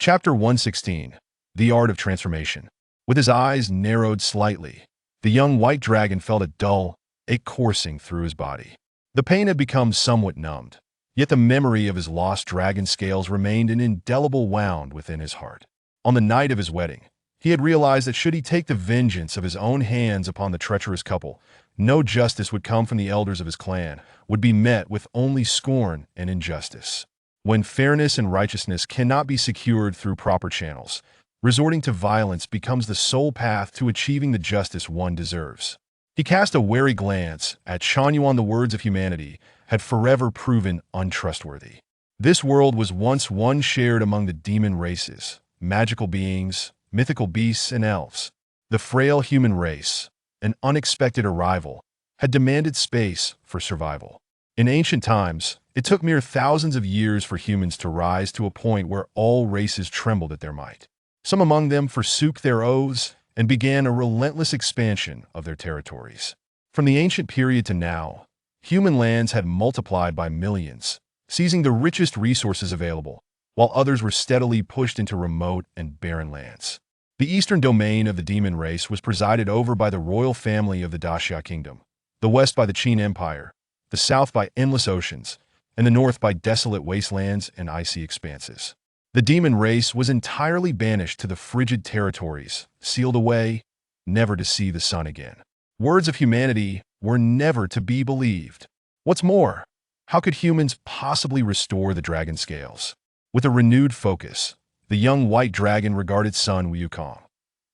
Chapter 116. The Art of Transformation. With his eyes narrowed slightly, the young white dragon felt a dull ache coursing through his body. The pain had become somewhat numbed, yet the memory of his lost dragon scales remained an indelible wound within his heart. On the night of his wedding, he had realized that should he take the vengeance of his own hands upon the treacherous couple, no justice would come from the elders of his clan, would be met with only scorn and injustice. When fairness and righteousness cannot be secured through proper channels, resorting to violence becomes the sole path to achieving the justice one deserves. He cast a wary glance at Chanyuan. The words of humanity had forever proven untrustworthy. This world was once one shared among the demon races, magical beings, mythical beasts, and elves. The frail human race, an unexpected arrival, had demanded space for survival. In ancient times, it took mere thousands of years for humans to rise to a point where all races trembled at their might. Some among them forsook their oaths and began a relentless expansion of their territories. From the ancient period to now, human lands had multiplied by millions, seizing the richest resources available, while others were steadily pushed into remote and barren lands. The eastern domain of the demon race was presided over by the royal family of the Daxia kingdom, the west by the Qin Empire, the south by endless oceans, and the north by desolate wastelands and icy expanses. The demon race was entirely banished to the frigid territories, sealed away, never to see the sun again. Words of humanity were never to be believed. What's more, how could humans possibly restore the dragon scales? With a renewed focus, the young white dragon regarded Sun Wukong.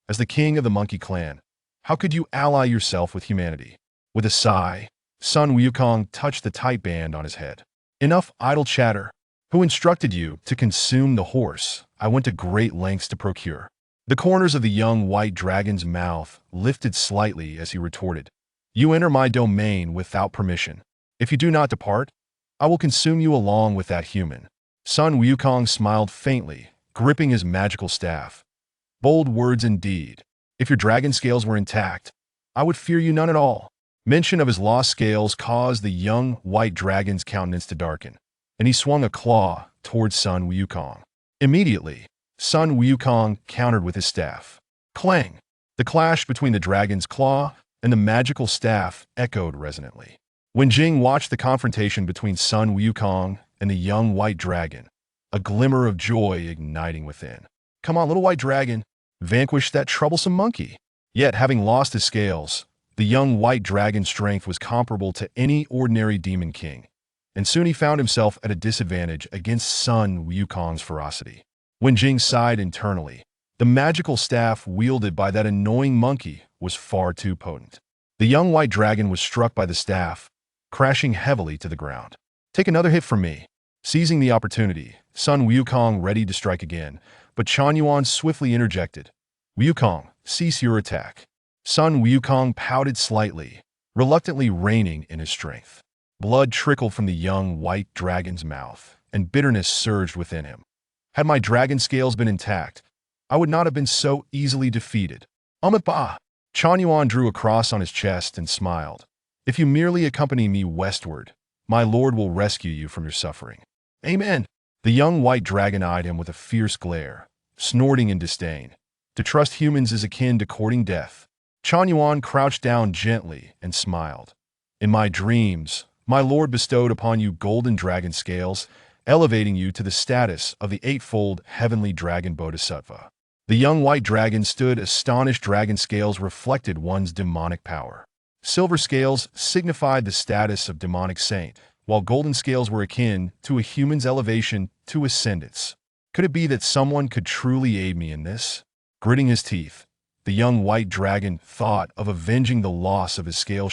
As the king of the monkey clan, how could you ally yourself with humanity? With a sigh, Sun Wukong touched the tight band on his head. Enough idle chatter. Who instructed you to consume the horse I went to great lengths to procure? The corners of the young white dragon's mouth lifted slightly as he retorted, You enter my domain without permission. If you do not depart, I will consume you along with that human. Sun Wukong smiled faintly, gripping his magical staff. Bold words indeed. If your dragon scales were intact, I would fear you none at all. Mention of his lost scales caused the young white dragon's countenance to darken, and he swung a claw towards Sun Wukong. Immediately, Sun Wukong countered with his staff. Clang! The clash between the dragon's claw and the magical staff echoed resonantly. When Jing watched the confrontation between Sun Wukong and the young white dragon, a glimmer of joy igniting within. Come on, little white dragon, vanquish that troublesome monkey. Yet, having lost his scales, the young white dragon's strength was comparable to any ordinary demon king, and soon he found himself at a disadvantage against Sun Wukong's ferocity. When Jing sighed internally, the magical staff wielded by that annoying monkey was far too potent. The young white dragon was struck by the staff, crashing heavily to the ground. Take another hit from me. Seizing the opportunity, Sun Wukong readied to strike again, but Chanyuan swiftly interjected. Wukong, cease your attack. Sun Wukong pouted slightly, reluctantly reining in his strength. Blood trickled from the young white dragon's mouth, and bitterness surged within him. Had my dragon scales been intact, I would not have been so easily defeated. Ba! Chanyuan drew a cross on his chest and smiled. If you merely accompany me westward, my lord will rescue you from your suffering. Amen. The young white dragon eyed him with a fierce glare, snorting in disdain. To trust humans is akin to courting death. Chanyuan crouched down gently and smiled. In my dreams, my lord bestowed upon you golden dragon scales, elevating you to the status of the eightfold heavenly dragon bodhisattva. The young white dragon stood astonished. Dragon scales reflected one's demonic power. Silver scales signified the status of demonic saint, while golden scales were akin to a human's elevation to ascendance. Could it be that someone could truly aid me in this? Gritting his teeth, the young white dragon thought of avenging the loss of his scale.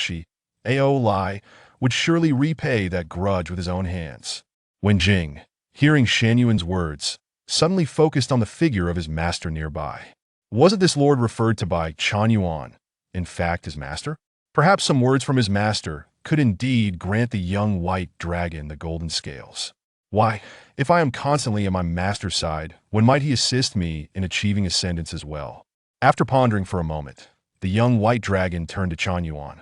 Lai would surely repay that grudge with his own hands. When Jing, hearing Shanyuan's words, suddenly focused on the figure of his master nearby. Wasn't this lord referred to by Chanyuan, in fact, his master? Perhaps some words from his master could indeed grant the young white dragon the golden scales. Why, if I am constantly at my master's side, when might he assist me in achieving ascendance as well? After pondering for a moment, the young white dragon turned to Chanyuan.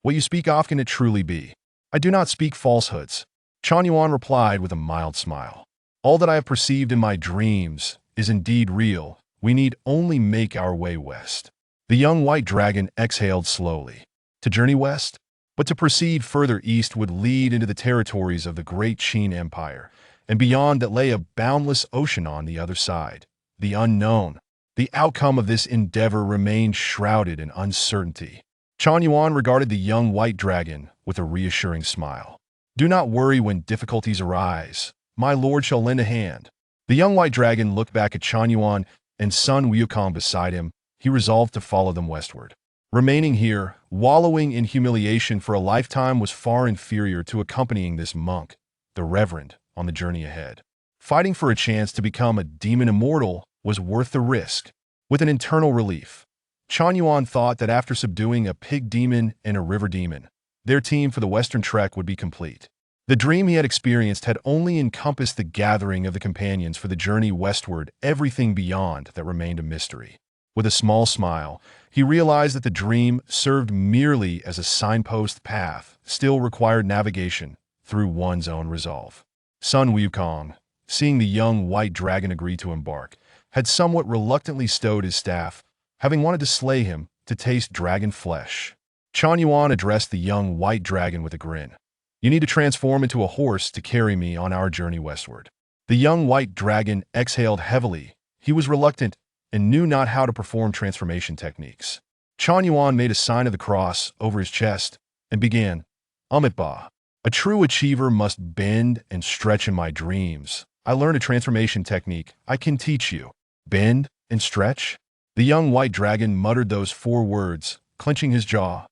What you speak of, can it truly be? I do not speak falsehoods. Chanyuan replied with a mild smile. All that I have perceived in my dreams is indeed real, we need only make our way west. The young white dragon exhaled slowly. To journey west? But to proceed further east would lead into the territories of the great Qin Empire, and beyond that lay a boundless ocean on the other side. The unknown. The outcome of this endeavor remained shrouded in uncertainty. Chen Yuan regarded the young white dragon with a reassuring smile. Do not worry when difficulties arise. My lord shall lend a hand. The young white dragon looked back at Chen Yuan and Sun Wukong beside him. He resolved to follow them westward. Remaining here, wallowing in humiliation for a lifetime was far inferior to accompanying this monk, the reverend, on the journey ahead. Fighting for a chance to become a demon immortal was worth the risk. With an internal relief, Chen Yuan thought that after subduing a pig demon and a river demon, their team for the western trek would be complete. The dream he had experienced had only encompassed the gathering of the companions for the journey westward. Everything beyond that remained a mystery. With a small smile, he realized that the dream served merely as a signpost path, still required navigation through one's own resolve. Sun Wukong, seeing the young white dragon agree to embark, had somewhat reluctantly stowed his staff, having wanted to slay him to taste dragon flesh. Chen Yuan addressed the young white dragon with a grin. You need to transform into a horse to carry me on our journey westward. The young white dragon exhaled heavily. He was reluctant and knew not how to perform transformation techniques. Chen Yuan made a sign of the cross over his chest and began, Amitba. A true achiever must bend and stretch in my dreams. I learned a transformation technique I can teach you. Bend and stretch? The young white dragon muttered those 4 words, clenching his jaw.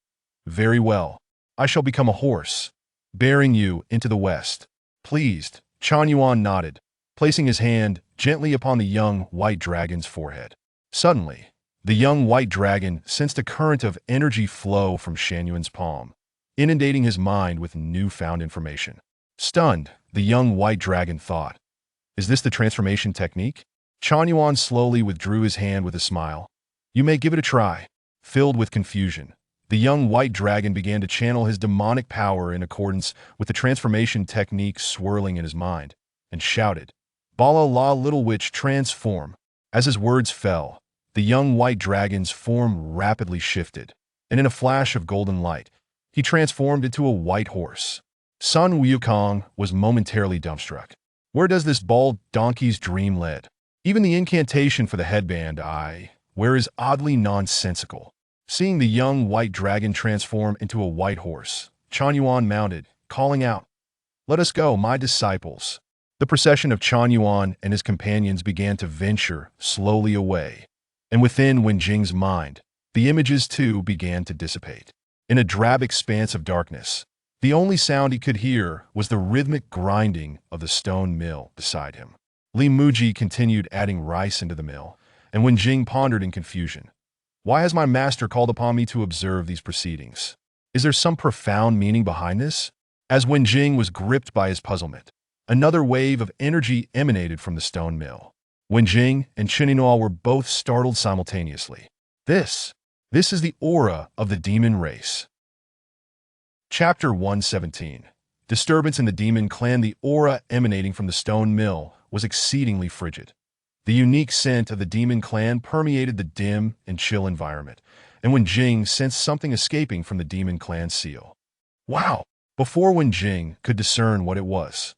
Very well. I shall become a horse, bearing you into the west. Pleased, Chen Yuan nodded, placing his hand gently upon the young white dragon's forehead. Suddenly, the young white dragon sensed a current of energy flow from Shan Yuan's palm, inundating his mind with newfound information. Stunned, the young white dragon thought, is this the transformation technique? Chen Yuan slowly withdrew his hand with a smile. You may give it a try. Filled with confusion, the young white dragon began to channel his demonic power in accordance with the transformation technique swirling in his mind, and shouted, Bala la little witch transform. As his words fell, the young white dragon's form rapidly shifted, and in a flash of golden light, he transformed into a white horse. Sun Wukong was momentarily dumbstruck. Where does this bald donkey's dream lead? Even the incantation for the headband I wear is oddly nonsensical. Seeing the young white dragon transform into a white horse, Chen Yuan mounted, calling out, Let us go, my disciples. The procession of Chen Yuan and his companions began to venture slowly away, and within Wen Jing's mind, the images too began to dissipate. In a drab expanse of darkness, the only sound he could hear was the rhythmic grinding of the stone mill beside him. Li Muzhi continued adding rice into the mill, and Wen Jing pondered in confusion. Why has my master called upon me to observe these proceedings? Is there some profound meaning behind this? As Wen Jing was gripped by his puzzlement, another wave of energy emanated from the stone mill. Wen Jing and Chen Yinhuo were both startled simultaneously. This is the aura of the demon race. Chapter 117. Disturbance in the demon clan. The aura emanating from the stone mill was exceedingly frigid. The unique scent of the demon clan permeated the dim and chill environment, and Wen Jing sensed something escaping from the demon clan seal. Wow! Before Wen Jing could discern what it was,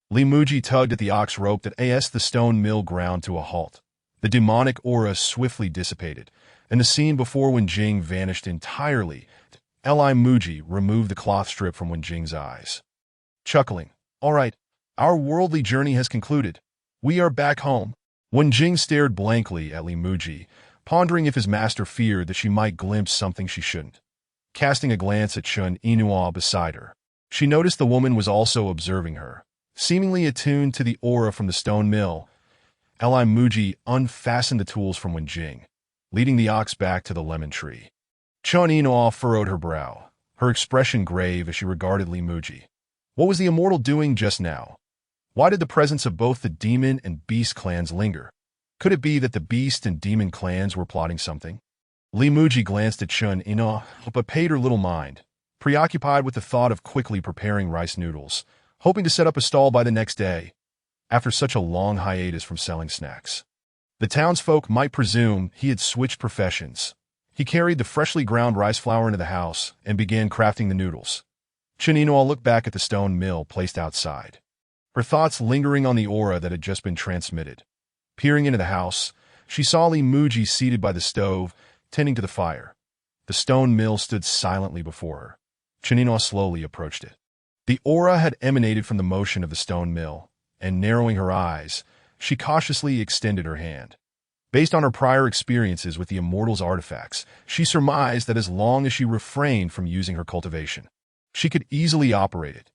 Li Muzhi tugged at the ox rope that the stone mill ground to a halt. The demonic aura swiftly dissipated, and the scene before Wen Jing vanished entirely. Li Muzhi removed the cloth strip from Wen Jing's eyes. Chuckling, All right, our worldly journey has concluded. We are back home. Wen Jing stared blankly at Li Muzhi, pondering if his master feared that she might glimpse something she shouldn't. Casting a glance at Chen Yinhuo beside her, she noticed the woman was also observing her. Seemingly attuned to the aura from the stone mill, Li Muzhi unfastened the tools from Wen Jing, leading the ox back to the lemon tree. Chen Yinhuo furrowed her brow, her expression grave as she regarded Li Muzhi. What was the immortal doing just now? Why did the presence of both the demon and beast clans linger? Could it be that the beast and demon clans were plotting something? Li Muzhi glanced at Chen Yinhuo, but paid her little mind, preoccupied with the thought of quickly preparing rice noodles, hoping to set up a stall by the next day, after such a long hiatus from selling snacks. The townsfolk might presume he had switched professions. He carried the freshly ground rice flour into the house and began crafting the noodles. Chinino looked back at the stone mill placed outside, her thoughts lingering on the aura that had just been transmitted. Peering into the house, she saw Muzhi seated by the stove, tending to the fire. The stone mill stood silently before her. Chinino slowly approached it. The aura had emanated from the motion of the stone mill, and narrowing her eyes, she cautiously extended her hand. Based on her prior experiences with the immortal's artifacts, she surmised that as long as she refrained from using her cultivation, she could easily operate it.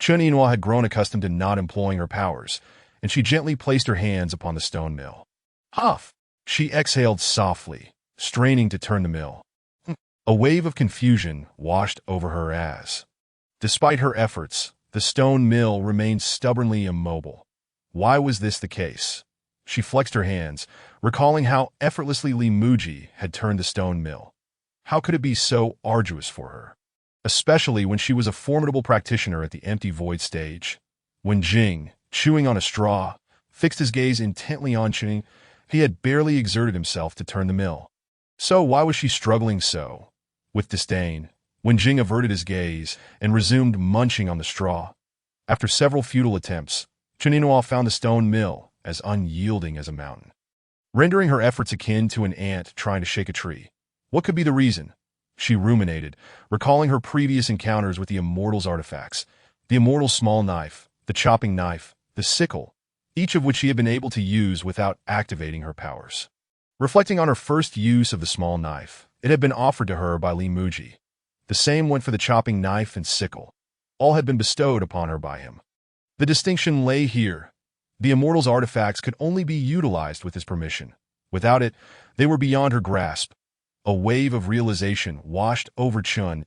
Chinino had grown accustomed to not employing her powers, and she gently placed her hands upon the stone mill. Huff! She exhaled softly, straining to turn the mill. A wave of confusion washed over her as, despite her efforts, the stone mill remained stubbornly immobile. Why was this the case? She flexed her hands, recalling how effortlessly Muzhi had turned the stone mill. How could it be so arduous for her? Especially when she was a formidable practitioner at the empty void stage. When Jing, chewing on a straw, fixed his gaze intently on Chin, he had barely exerted himself to turn the mill. So why was she struggling so? With disdain, when Jing averted his gaze and resumed munching on the straw. After several futile attempts, Chinino found the stone mill as unyielding as a mountain, rendering her efforts akin to an ant trying to shake a tree. What could be the reason? She ruminated, recalling her previous encounters with the immortal's artifacts, the immortal's small knife, the chopping knife, the sickle, each of which she had been able to use without activating her powers. Reflecting on her first use of the small knife, it had been offered to her by Muzhi. The same went for the chopping knife and sickle. All had been bestowed upon her by him. The distinction lay here. The immortal's artifacts could only be utilized with his permission. Without it, they were beyond her grasp. A wave of realization washed over Chun.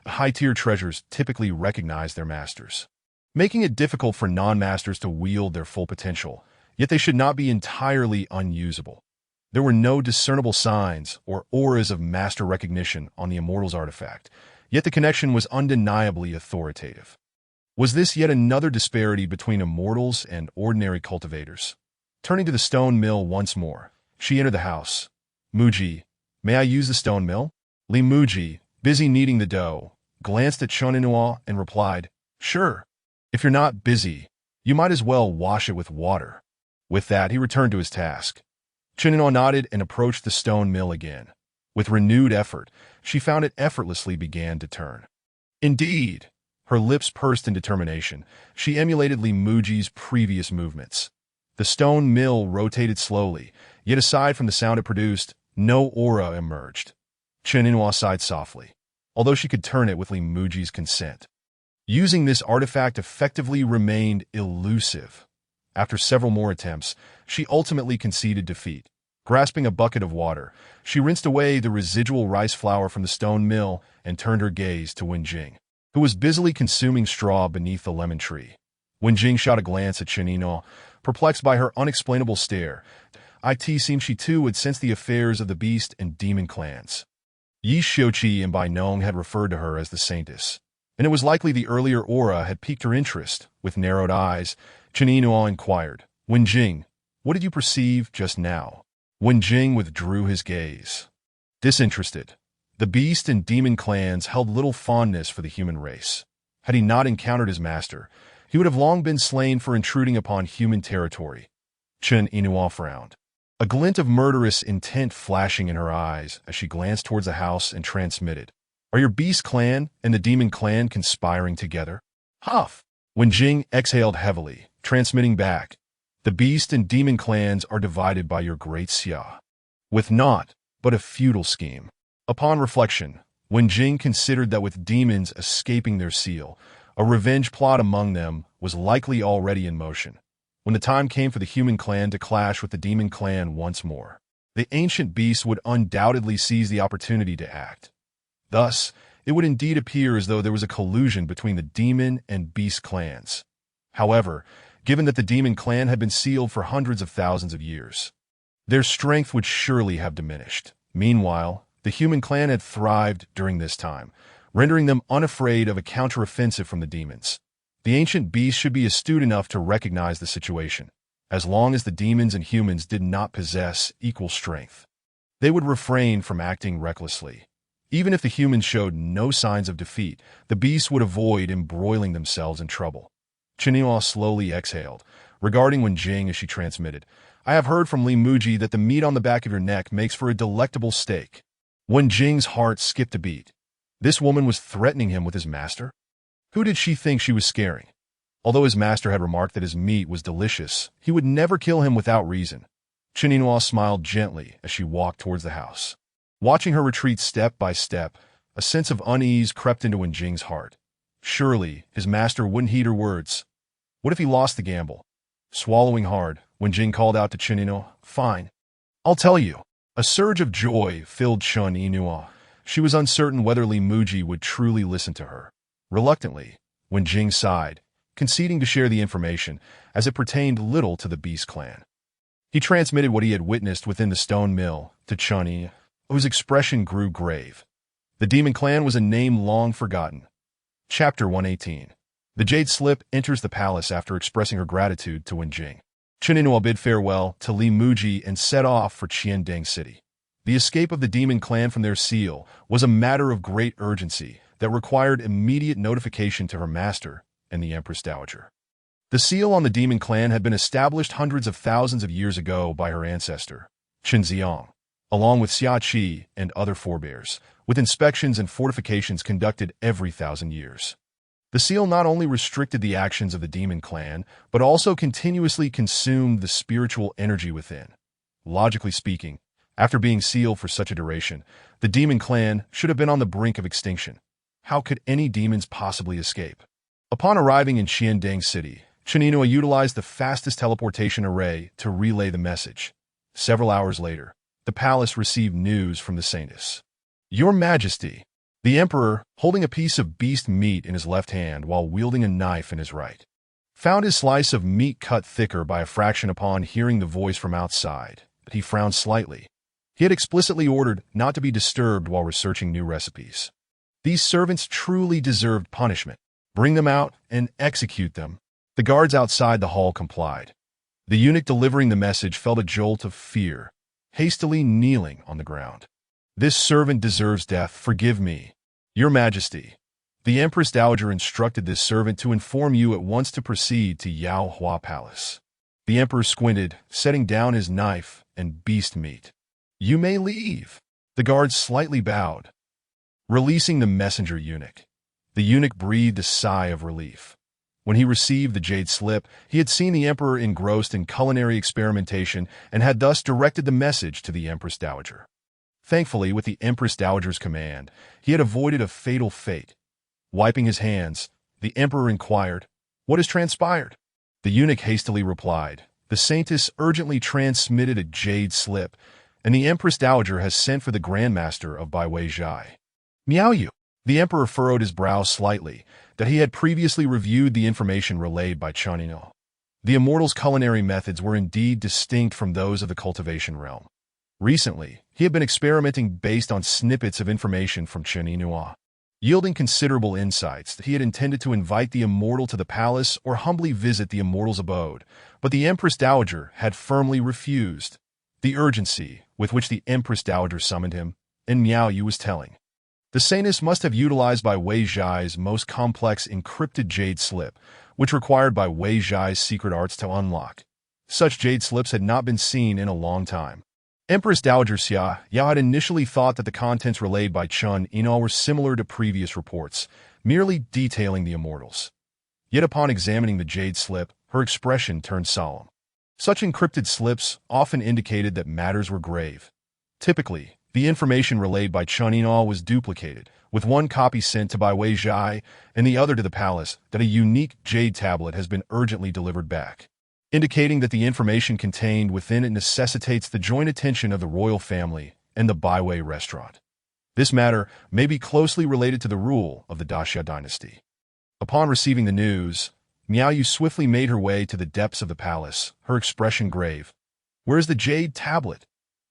High-tier treasures typically recognize their masters, making it difficult for non-masters to wield their full potential, yet they should not be entirely unusable. There were no discernible signs or auras of master recognition on the immortal's artifact, yet the connection was undeniably authoritative. Was this yet another disparity between immortals and ordinary cultivators? Turning to the stone mill once more, she entered the house. Muzhi, may I use the stone mill? Muzhi, busy kneading the dough, glanced at Chinino and replied, Sure. If you're not busy, you might as well wash it with water. With that, he returned to his task. Chinino nodded and approached the stone mill again. With renewed effort, she found it effortlessly began to turn. Indeed, her lips pursed in determination. She emulated Muzhi's previous movements. The stone mill rotated slowly, yet aside from the sound it produced, no aura emerged. Chinino sighed softly, although she could turn it with Muzhi's consent. Using this artifact effectively remained elusive. After several more attempts, she ultimately conceded defeat. Grasping a bucket of water, she rinsed away the residual rice flour from the stone mill and turned her gaze to Wenjing, who was busily consuming straw beneath the lemon tree. Wenjing shot a glance at Chinino, perplexed by her unexplainable stare. It seemed she too would sense the affairs of the beast and demon clans. Yi Xiuqi and Bai Nong had referred to her as the Saintess, and it was likely the earlier aura had piqued her interest. With narrowed eyes, Chinino inquired, Wenjing, what did you perceive just now? Wenjing withdrew his gaze. Disinterested, the beast and demon clans held little fondness for the human race. Had he not encountered his master, he would have long been slain for intruding upon human territory. Chinino frowned, a glint of murderous intent flashing in her eyes as she glanced towards the house and transmitted, Are your beast clan and the demon clan conspiring together? Huff! Wenjing exhaled heavily, transmitting back, The beast and demon clans are divided by your great Xia, with naught but a futile scheme. Upon reflection, Wenjing considered that with demons escaping their seal, a revenge plot among them was likely already in motion. When the time came for the human clan to clash with the demon clan once more, the ancient beast would undoubtedly seize the opportunity to act. Thus, it would indeed appear as though there was a collusion between the demon and beast clans. However, given that the demon clan had been sealed for hundreds of thousands of years, their strength would surely have diminished. Meanwhile, the human clan had thrived during this time, rendering them unafraid of a counteroffensive from the demons. The ancient beast should be astute enough to recognize the situation. as long as the demons and humans did not possess equal strength. They would refrain from acting recklessly. Even if the humans showed no signs of defeat, the beasts would avoid embroiling themselves in trouble. Chinua slowly exhaled, regarding Wenjing as she transmitted, "I have heard from Li Muzhi that the meat on the back of your neck makes for a delectable steak." Wenjing's heart skipped a beat. This woman was threatening him with his master? Who did she think she was scaring? Although his master had remarked that his meat was delicious, he would never kill him without reason. Chinua smiled gently as she walked towards the house. Watching her retreat step by step, a sense of unease crept into Wenjing's heart. Surely, his master wouldn't heed her words. What if he lost the gamble? Swallowing hard, Wenjing called out to Chinua, "Fine. I'll tell you." A surge of joy filled Chinua. She was uncertain whether Li Muzhi would truly listen to her. Reluctantly, Wenjing sighed, conceding to share the information, as it pertained little to the Beast clan. He transmitted what he had witnessed within the stone mill to Chunni, whose expression grew grave. The demon clan was a name long forgotten. Chapter 118. The Jade Slip enters the palace after expressing her gratitude to Wenjing. Chinua bid farewell to Li Muzhi and set off for Qianding City. The escape of the demon clan from their seal was a matter of great urgency that required immediate notification to her master and the Empress Dowager. The seal on the demon clan had been established hundreds of thousands of years ago by her ancestor, Qinziang, along with Xia Qi and other forebears, with inspections and fortifications conducted every 1,000 years. The seal not only restricted the actions of the demon clan, but also continuously consumed the spiritual energy within. Logically speaking, after being sealed for such a duration, the demon clan should have been on the brink of extinction. How could any demons possibly escape? Upon arriving in Qianding City, Chinua utilized the fastest teleportation array to relay the message. Several hours later, the palace received news from the Saintess. "Your Majesty," the Emperor, holding a piece of beast meat in his left hand while wielding a knife in his right, found his slice of meat cut thicker by a fraction upon hearing the voice from outside, but he frowned slightly. He had explicitly ordered not to be disturbed while researching new recipes. These servants truly deserved punishment. Bring them out and execute them. The guards outside the hall complied. The eunuch delivering the message felt a jolt of fear, hastily kneeling on the ground. "This servant deserves death. Forgive me, Your Majesty." The Empress Dowager instructed this servant to inform you at once to proceed to Yao Hua Palace. The Emperor squinted, setting down his knife and beast meat. "You may leave." The guards slightly bowed, releasing the messenger eunuch. The eunuch breathed a sigh of relief. When he received the Jade Slip, he had seen the Emperor engrossed in culinary experimentation and had thus directed the message to the Empress Dowager. Thankfully, with the Empress Dowager's command, he had avoided a fatal fate. Wiping his hands, the Emperor inquired, "What has transpired?" The eunuch hastily replied, "The Saintess urgently transmitted a Jade Slip, and the Empress Dowager has sent for the Grand Master of Baiwei Zhai." "Miao Yu." The Emperor furrowed his brow slightly, that he had previously reviewed the information relayed by Chanino. The Immortal's culinary methods were indeed distinct from those of the cultivation realm. Recently, he had been experimenting based on snippets of information from Chanino, yielding considerable insights that he had intended to invite the Immortal to the palace or humbly visit the Immortal's abode, but the Empress Dowager had firmly refused. The urgency with which the Empress Dowager summoned him, and Miao Yu was telling. The Saintess must have utilized Bai Wei Zhai's most complex encrypted Jade Slip, which required Bai Wei Zhai's secret arts to unlock. Such Jade Slips had not been seen in a long time. Empress Dowager Xia Yao had initially thought that the contents relayed by Chun Ino were similar to previous reports, merely detailing the Immortals. Yet upon examining the Jade Slip, her expression turned solemn. Such encrypted slips often indicated that matters were grave. Typically, the information relayed by Chun Ino was duplicated, with one copy sent to Bai Wei Zhai and the other to the palace, that a unique jade tablet has been urgently delivered back, indicating that the information contained within it necessitates the joint attention of the royal family and the Bai Wei restaurant. This matter may be closely related to the rule of the Daxia dynasty. Upon receiving the news, Miao Yu swiftly made her way to the depths of the palace, her expression grave. "Where is the jade tablet?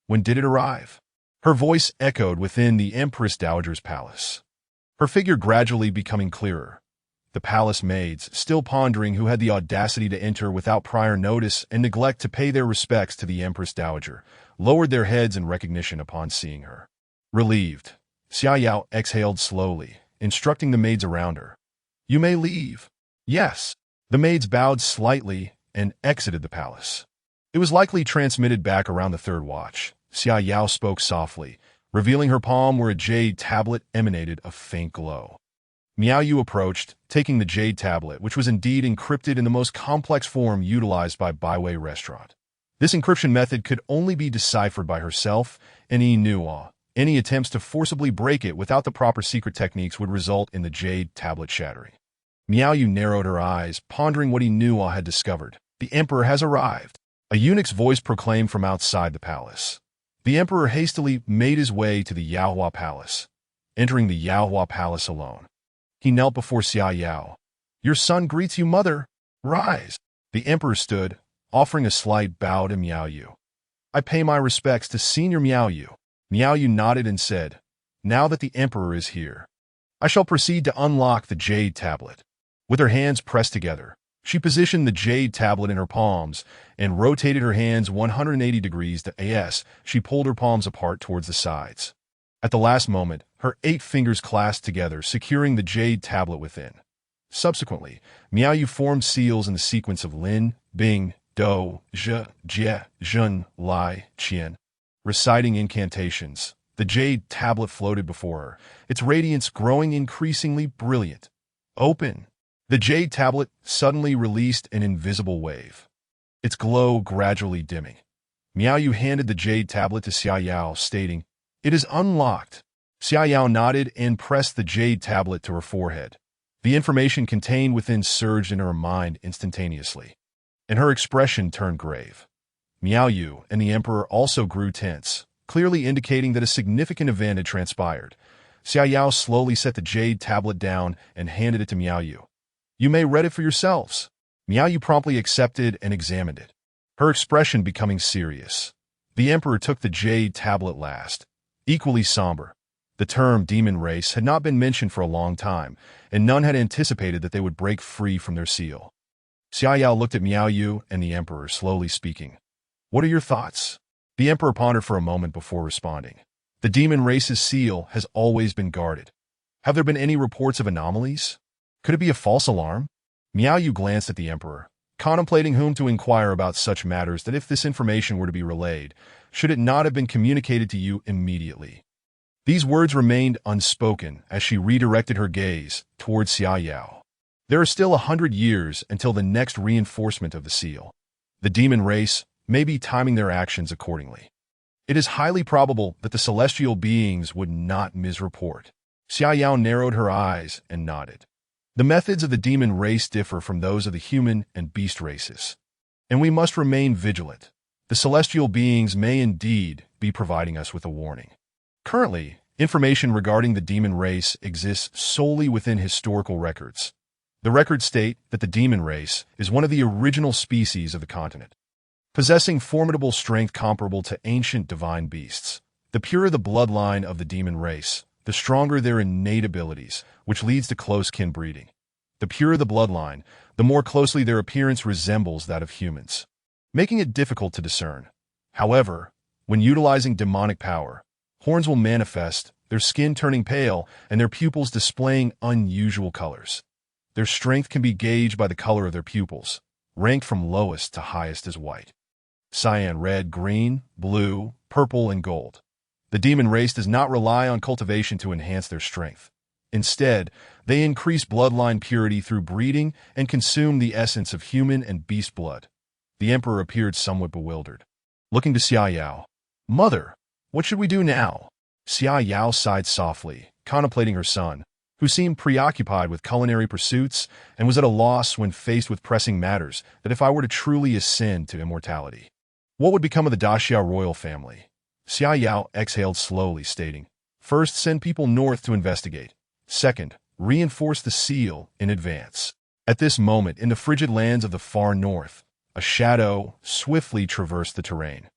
When did it arrive?" Her voice echoed within the Empress Dowager's palace, her figure gradually becoming clearer. The palace maids, still pondering who had the audacity to enter without prior notice and neglect to pay their respects to the Empress Dowager, lowered their heads in recognition upon seeing her. Relieved, Xia Yao exhaled slowly, instructing the maids around her. "You may leave." "Yes." The maids bowed slightly and exited the palace. It was likely transmitted back around the third watch. Xia Yao spoke softly, revealing her palm where a jade tablet emanated a faint glow. Miao Yu approached, taking the jade tablet, which was indeed encrypted in the most complex form utilized by Baiwei Restaurant. This encryption method could only be deciphered by herself and Yi Nuo. Any attempts to forcibly break it without the proper secret techniques would result in the jade tablet shattering. Miao Yu narrowed her eyes, pondering what Yi Nuo had discovered. "The emperor has arrived," a eunuch's voice proclaimed from outside the palace. The emperor hastily made his way to the Yaohua Palace, entering the Yaohua Palace alone. He knelt before Xia Yao. "Your son greets you, mother. Rise." The emperor stood, offering a slight bow to Miao Yu. "I pay my respects to Senior Miao Yu." Miao Yu nodded and said, "Now that the emperor is here, I shall proceed to unlock the jade tablet." With her hands pressed together, she positioned the jade tablet in her palms and rotated her hands 180 degrees to as she pulled her palms apart towards the sides. At the last moment, her 8 fingers clasped together, securing the jade tablet within. Subsequently, Miao Yu formed seals in the sequence of Lin, Bing, Do, Zhe, Jie, Zhun, Lai, Qian. Reciting incantations, the jade tablet floated before her, its radiance growing increasingly brilliant. "Open!" The jade tablet suddenly released an invisible wave, its glow gradually dimming. Miao Yu handed the jade tablet to Xia Yao, stating, "It is unlocked." Xia Yao nodded and pressed the jade tablet to her forehead. The information contained within surged into her mind instantaneously, and her expression turned grave. Miao Yu and the emperor also grew tense, clearly indicating that a significant event had transpired. Xia Yao slowly set the jade tablet down and handed it to Miao Yu. "You may read it for yourselves." Miao Yu promptly accepted and examined it, her expression becoming serious. The emperor took the jade tablet last, equally somber. The term demon race had not been mentioned for a long time, and none had anticipated that they would break free from their seal. Xia Yao looked at Miao Yu and the emperor, slowly speaking. "What are your thoughts?" The emperor pondered for a moment before responding. "The demon race's seal has always been guarded. Have there been any reports of anomalies? Could it be a false alarm?" Miao Yu glanced at the emperor, contemplating whom to inquire about such matters that if this information were to be relayed, should it not have been communicated to you immediately. These words remained unspoken as she redirected her gaze towards Xia Yao. There are still 100 years until the next reinforcement of the seal. The demon race may be timing their actions accordingly. It is highly probable that the celestial beings would not misreport. Xia Yao narrowed her eyes and nodded. The methods of the demon race differ from those of the human and beast races, and we must remain vigilant. The celestial beings may indeed be providing us with a warning. Currently, information regarding the demon race exists solely within historical records. The records state that the demon race is one of the original species of the continent, possessing formidable strength comparable to ancient divine beasts. The purer the bloodline of the demon race, the stronger their innate abilities, which leads to close kin breeding. The purer the bloodline, the more closely their appearance resembles that of humans, making it difficult to discern. However, when utilizing demonic power, horns will manifest, their skin turning pale and their pupils displaying unusual colors. Their strength can be gauged by the color of their pupils, ranked from lowest to highest as white, cyan, red, green, blue, purple, and gold. The demon race does not rely on cultivation to enhance their strength. Instead, they increase bloodline purity through breeding and consume the essence of human and beast blood. The emperor appeared somewhat bewildered, looking to Xia Yao. "Mother, what should we do now?" Xia Yao sighed softly, contemplating her son, who seemed preoccupied with culinary pursuits and was at a loss when faced with pressing matters that if I were to truly ascend to immortality, what would become of the Daxia royal family? Xia Yao exhaled slowly, stating, "First, send people north to investigate. Second, reinforce the seal in advance." At this moment, in the frigid lands of the far north, a shadow swiftly traversed the terrain.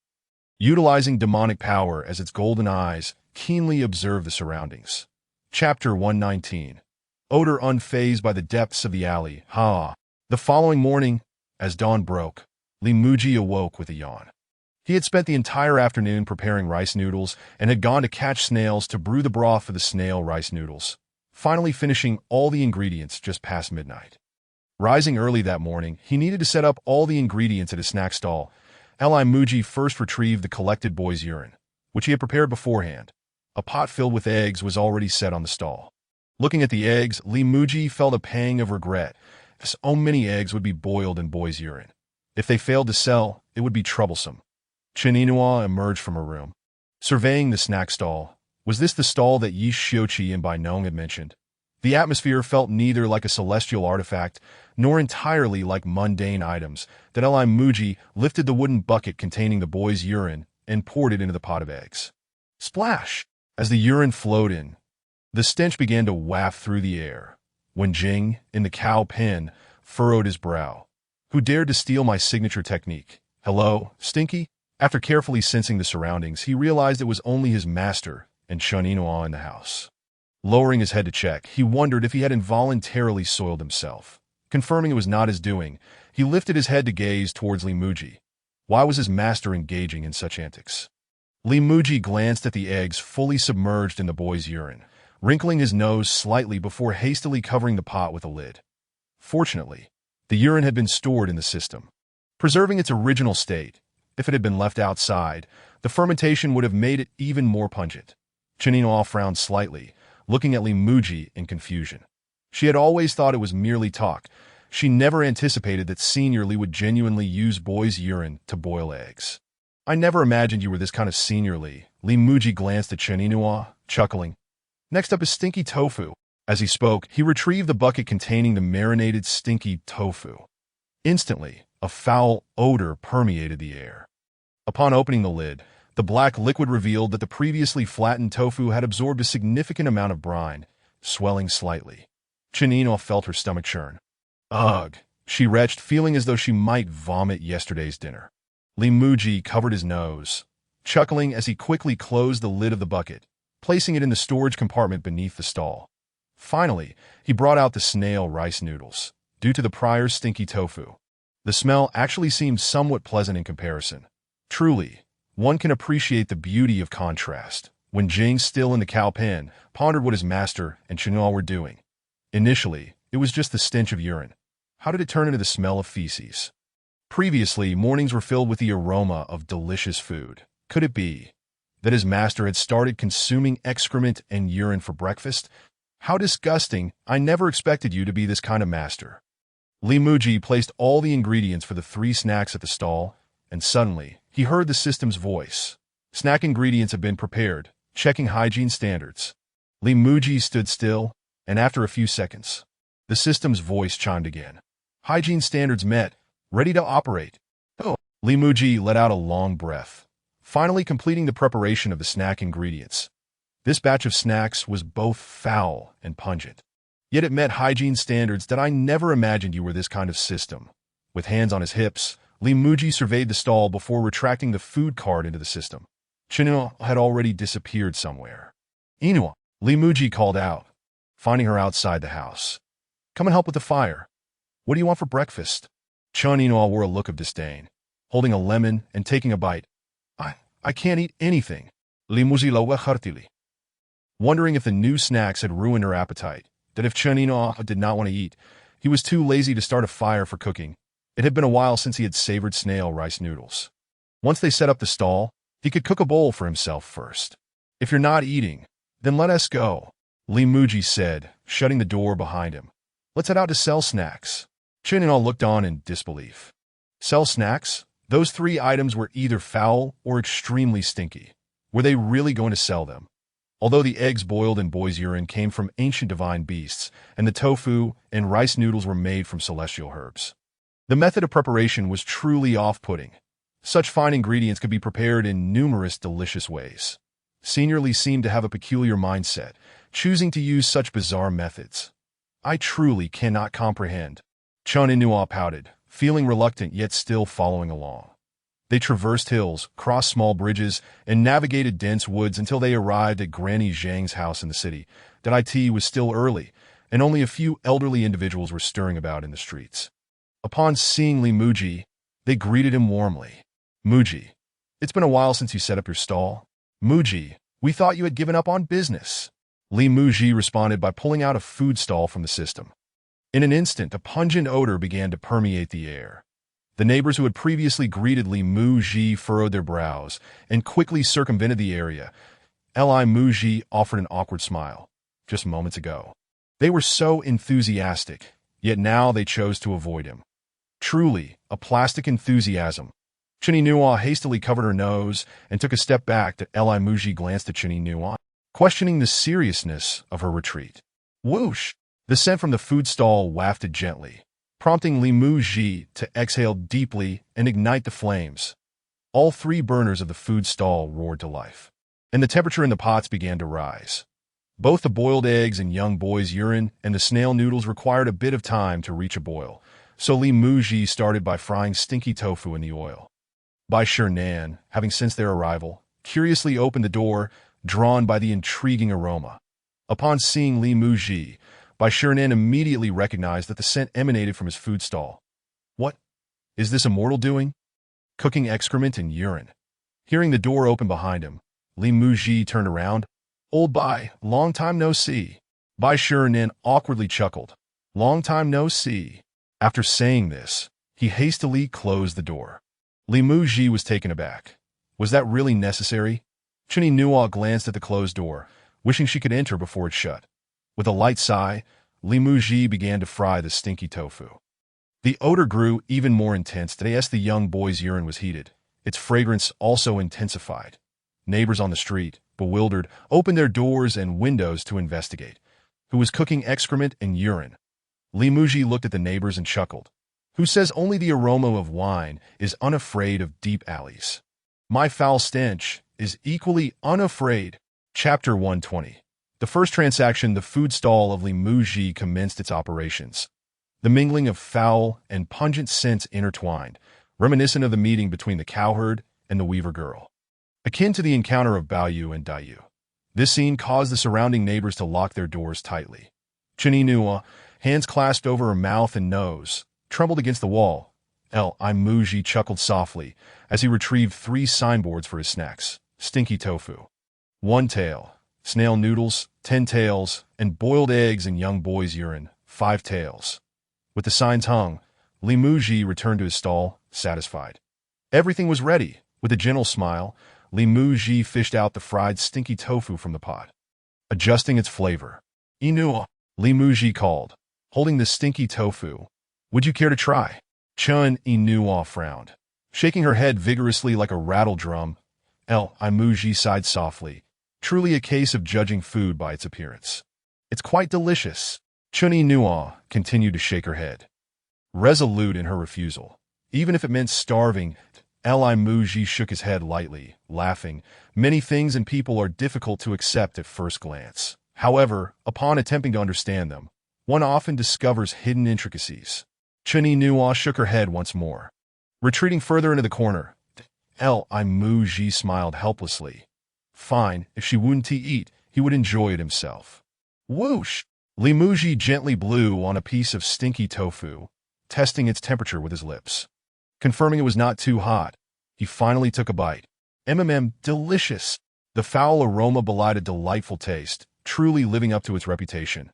Utilizing demonic power as its golden eyes keenly observed the surroundings. Chapter 119. odor unfazed by the depths of the alley. Ha! The following morning, as dawn broke, Muzhi awoke with a yawn. He had spent the entire afternoon preparing rice noodles and had gone to catch snails to brew the broth for the snail rice noodles, finally finishing all the ingredients just past midnight. Rising early that morning, he needed to set up all the ingredients at his snack stall. Muzhi first retrieved the collected boy's urine, which he had prepared beforehand. A pot filled with eggs was already set on the stall. Looking at the eggs, Muzhi felt a pang of regret. So many eggs would be boiled in boy's urine. If they failed to sell, it would be troublesome. Chinua emerged from her room. Surveying the snack stall, was this the stall that Yi Xiuqi and Bai Nong had mentioned? The atmosphere felt neither like a celestial artifact, nor entirely like mundane items, that Muzhi lifted the wooden bucket containing the boy's urine and poured it into the pot of eggs. Splash! As the urine flowed in, the stench began to waft through the air. When Jing, in the cow pen, furrowed his brow. Who dared to steal my signature technique? Hello, Stinky? After carefully sensing the surroundings, he realized it was only his master and Chinua in the house. Lowering his head to check, he wondered if he had involuntarily soiled himself. Confirming it was not his doing, he lifted his head to gaze towards Muzhi. Why was his master engaging in such antics? Muzhi glanced at the eggs fully submerged in the boy's urine, wrinkling his nose slightly before hastily covering the pot with a lid. Fortunately, the urine had been stored in the system, preserving its original state. If it had been left outside, the fermentation would have made it even more pungent. Chinua frowned slightly, looking at Muzhi in confusion. She had always thought it was merely talk. She never anticipated that Senior Li would genuinely use boy's urine to boil eggs. I never imagined you were this kind of Senior Li. Muzhi glanced at Chinua, chuckling. Next up is stinky tofu. As he spoke, he retrieved the bucket containing the marinated stinky tofu. Instantly, a foul odor permeated the air. Upon opening the lid, the black liquid revealed that the previously flattened tofu had absorbed a significant amount of brine, swelling slightly. Chinua felt her stomach churn. Ugh, she retched, feeling as though she might vomit yesterday's dinner. Muzhi covered his nose, chuckling as he quickly closed the lid of the bucket, placing it in the storage compartment beneath the stall. Finally, he brought out the snail rice noodles. Due to the prior stinky tofu, the smell actually seemed somewhat pleasant in comparison. Truly, one can appreciate the beauty of contrast. When Jing, still in the cow pen, pondered what his master and Chinua were doing. Initially, it was just the stench of urine. How did it turn into the smell of feces? Previously, mornings were filled with the aroma of delicious food. Could it be that his master had started consuming excrement and urine for breakfast? How disgusting! I never expected you to be this kind of master. Muzhi placed all the ingredients for the 3 snacks at the stall, and suddenly, he heard the system's voice. Snack ingredients have been prepared, checking hygiene standards. Muzhi stood still, and after a few seconds, the system's voice chimed again. Hygiene standards met, ready to operate. Oh! Muzhi let out a long breath, finally completing the preparation of the snack ingredients. This batch of snacks was both foul and pungent. Yet it met hygiene standards that I never imagined you were this kind of system. With hands on his hips, Muzhi surveyed the stall before retracting the food cart into the system. Chinua had already disappeared somewhere. Inua, Muzhi called out, finding her outside the house. Come and help with the fire. What do you want for breakfast? Inua wore a look of disdain, holding a lemon and taking a bite. I can't eat anything. Muzhi la. Wondering if the new snacks had ruined her appetite, that if Chinua did not want to eat, he was too lazy to start a fire for cooking. It had been a while since he had savored snail rice noodles. Once they set up the stall, he could cook a bowl for himself first. If you're not eating, then let us go, Muzhi said, shutting the door behind him. Let's head out to sell snacks. Chinua looked on in disbelief. Sell snacks? Those 3 items were either foul or extremely stinky. Were they really going to sell them? Although the eggs boiled in boy's urine came from ancient divine beasts, and the tofu and rice noodles were made from celestial herbs, the method of preparation was truly off-putting. Such fine ingredients could be prepared in numerous delicious ways. Senior Li seemed to have a peculiar mindset, choosing to use such bizarre methods. I truly cannot comprehend. Chinua pouted, feeling reluctant yet still following along. They traversed hills, crossed small bridges, and navigated dense woods until they arrived at Granny Zhang's house in the city. That it was still early, and only a few elderly individuals were stirring about in the streets. Upon seeing Li Muzhi, they greeted him warmly. "Muzhi, it's been a while since you set up your stall." "Muzhi, we thought you had given up on business." Li Muzhi responded by pulling out a food stall from the system. In an instant, a pungent odor began to permeate the air. The neighbors who had previously greeted Li Muzhi furrowed their brows and quickly circumvented the area. Li Muzhi offered an awkward smile. Just moments ago, they were so enthusiastic, yet now they chose to avoid him. Truly, a plastic enthusiasm. Chini Nua hastily covered her nose and took a step back. Li Muzhi glanced at Chini Nua, questioning the seriousness of her retreat. Whoosh! The scent from the food stall wafted gently, prompting Li Muzhi to exhale deeply and ignite the flames. All three burners of the food stall roared to life, and the temperature in the pots began to rise. Both the boiled eggs and young boy's urine and the snail noodles required a bit of time to reach a boil, so Li Muzhi started by frying stinky tofu in the oil. Bai Shinan, having sensed their arrival, curiously opened the door, drawn by the intriguing aroma. Upon seeing Li Muzhi, Bai Shinan immediately recognized that the scent emanated from his food stall. "What is this immortal doing? Cooking excrement and urine." Hearing the door open behind him, Li Muzhi turned around. "Old Bai, long time no see." Bai Shinan awkwardly chuckled. "Long time no see." After saying this, he hastily closed the door. Li Muzhi was taken aback. Was that really necessary? Chini Nua glanced at the closed door, wishing she could enter before it shut. With a light sigh, Li Muzhi began to fry the stinky tofu. The odor grew even more intense as the young boy's urine was heated. Its fragrance also intensified. Neighbors on the street, bewildered, opened their doors and windows to investigate. Who was cooking excrement and urine? Li Muzhi looked at the neighbors and chuckled. Who says only the aroma of wine is unafraid of deep alleys? My foul stench is equally unafraid. Chapter 120. The first transaction, the food stall of Li Muzhi commenced its operations. The mingling of foul and pungent scents intertwined, reminiscent of the meeting between the cowherd and the weaver girl. Akin to the encounter of Baoyu and Dayu. This scene caused the surrounding neighbors to lock their doors tightly. Chini Nua, hands clasped over her mouth and nose, trembled against the wall. Li Muzhi chuckled softly as he retrieved 3 signboards for his snacks. Stinky tofu, 1 tail, snail noodles, 10 tails, and boiled eggs and young boy's urine, 5 tails. With the signs hung, Li Muzhi returned to his stall, satisfied. Everything was ready. With a gentle smile, Li Muzhi fished out the fried stinky tofu from the pot, adjusting its flavor. "Inua," Li Muzhi called, holding the stinky tofu. "Would you care to try?" Chun Inua frowned, shaking her head vigorously like a rattle drum. Li Muzhi sighed softly. Truly a case of judging food by its appearance. "It's quite delicious." Chun Inua continued to shake her head, resolute in her refusal, even if it meant starving. Li Muzhi shook his head lightly, laughing. Many things and people are difficult to accept at first glance. However, upon attempting to understand them, one often discovers hidden intricacies. Chun Inua shook her head once more. Retreating further into the corner, Li Muzhi smiled helplessly. Fine, if she wouldn't eat, he would enjoy it himself. Whoosh! Li Muzhi gently blew on a piece of stinky tofu, testing its temperature with his lips. Confirming it was not too hot, he finally took a bite. Delicious. The foul aroma belied a delightful taste, truly living up to its reputation.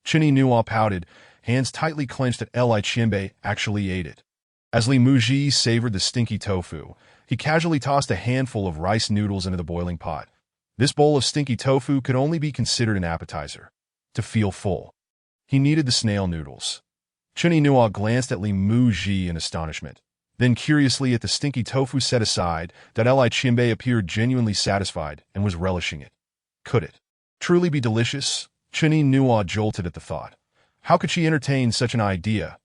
Chini Nua pouted, hands tightly clenched at Li Qianbei actually ate it. As Li Muzhi savored the stinky tofu, he casually tossed a handful of rice noodles into the boiling pot. This bowl of stinky tofu could only be considered an appetizer. To feel full, he needed the snail noodles. Chini Nua glanced at Li Muzhi in astonishment, then curiously at the stinky tofu set aside. Li Qianbei appeared genuinely satisfied and was relishing it. Could it truly be delicious? Chini Nua jolted at the thought. How could she entertain such an idea?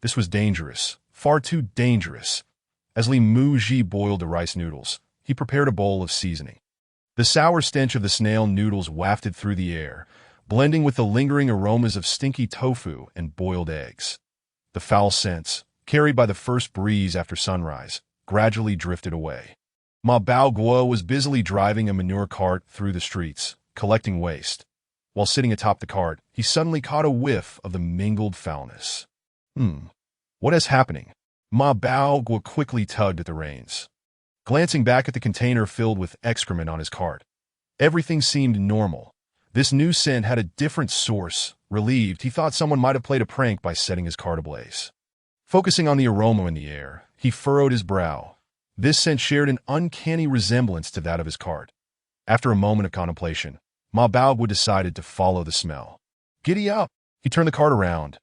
This was dangerous, far too dangerous. As Li Muzhi boiled the rice noodles, he prepared a bowl of seasoning. The sour stench of the snail noodles wafted through the air, blending with the lingering aromas of stinky tofu and boiled eggs. The foul scents, carried by the first breeze after sunrise, gradually drifted away. Ma Bao Guo was busily driving a manure cart through the streets, collecting waste. While sitting atop the cart, he suddenly caught a whiff of the mingled foulness. What is happening? Ma Bao quickly tugged at the reins. Glancing back at the container filled with excrement on his cart, everything seemed normal. This new scent had a different source. Relieved, he thought someone might have played a prank by setting his cart ablaze. Focusing on the aroma in the air, he furrowed his brow. This scent shared an uncanny resemblance to that of his cart. After a moment of contemplation, Ma Bao decided to follow the smell. Giddy up! He turned the cart around,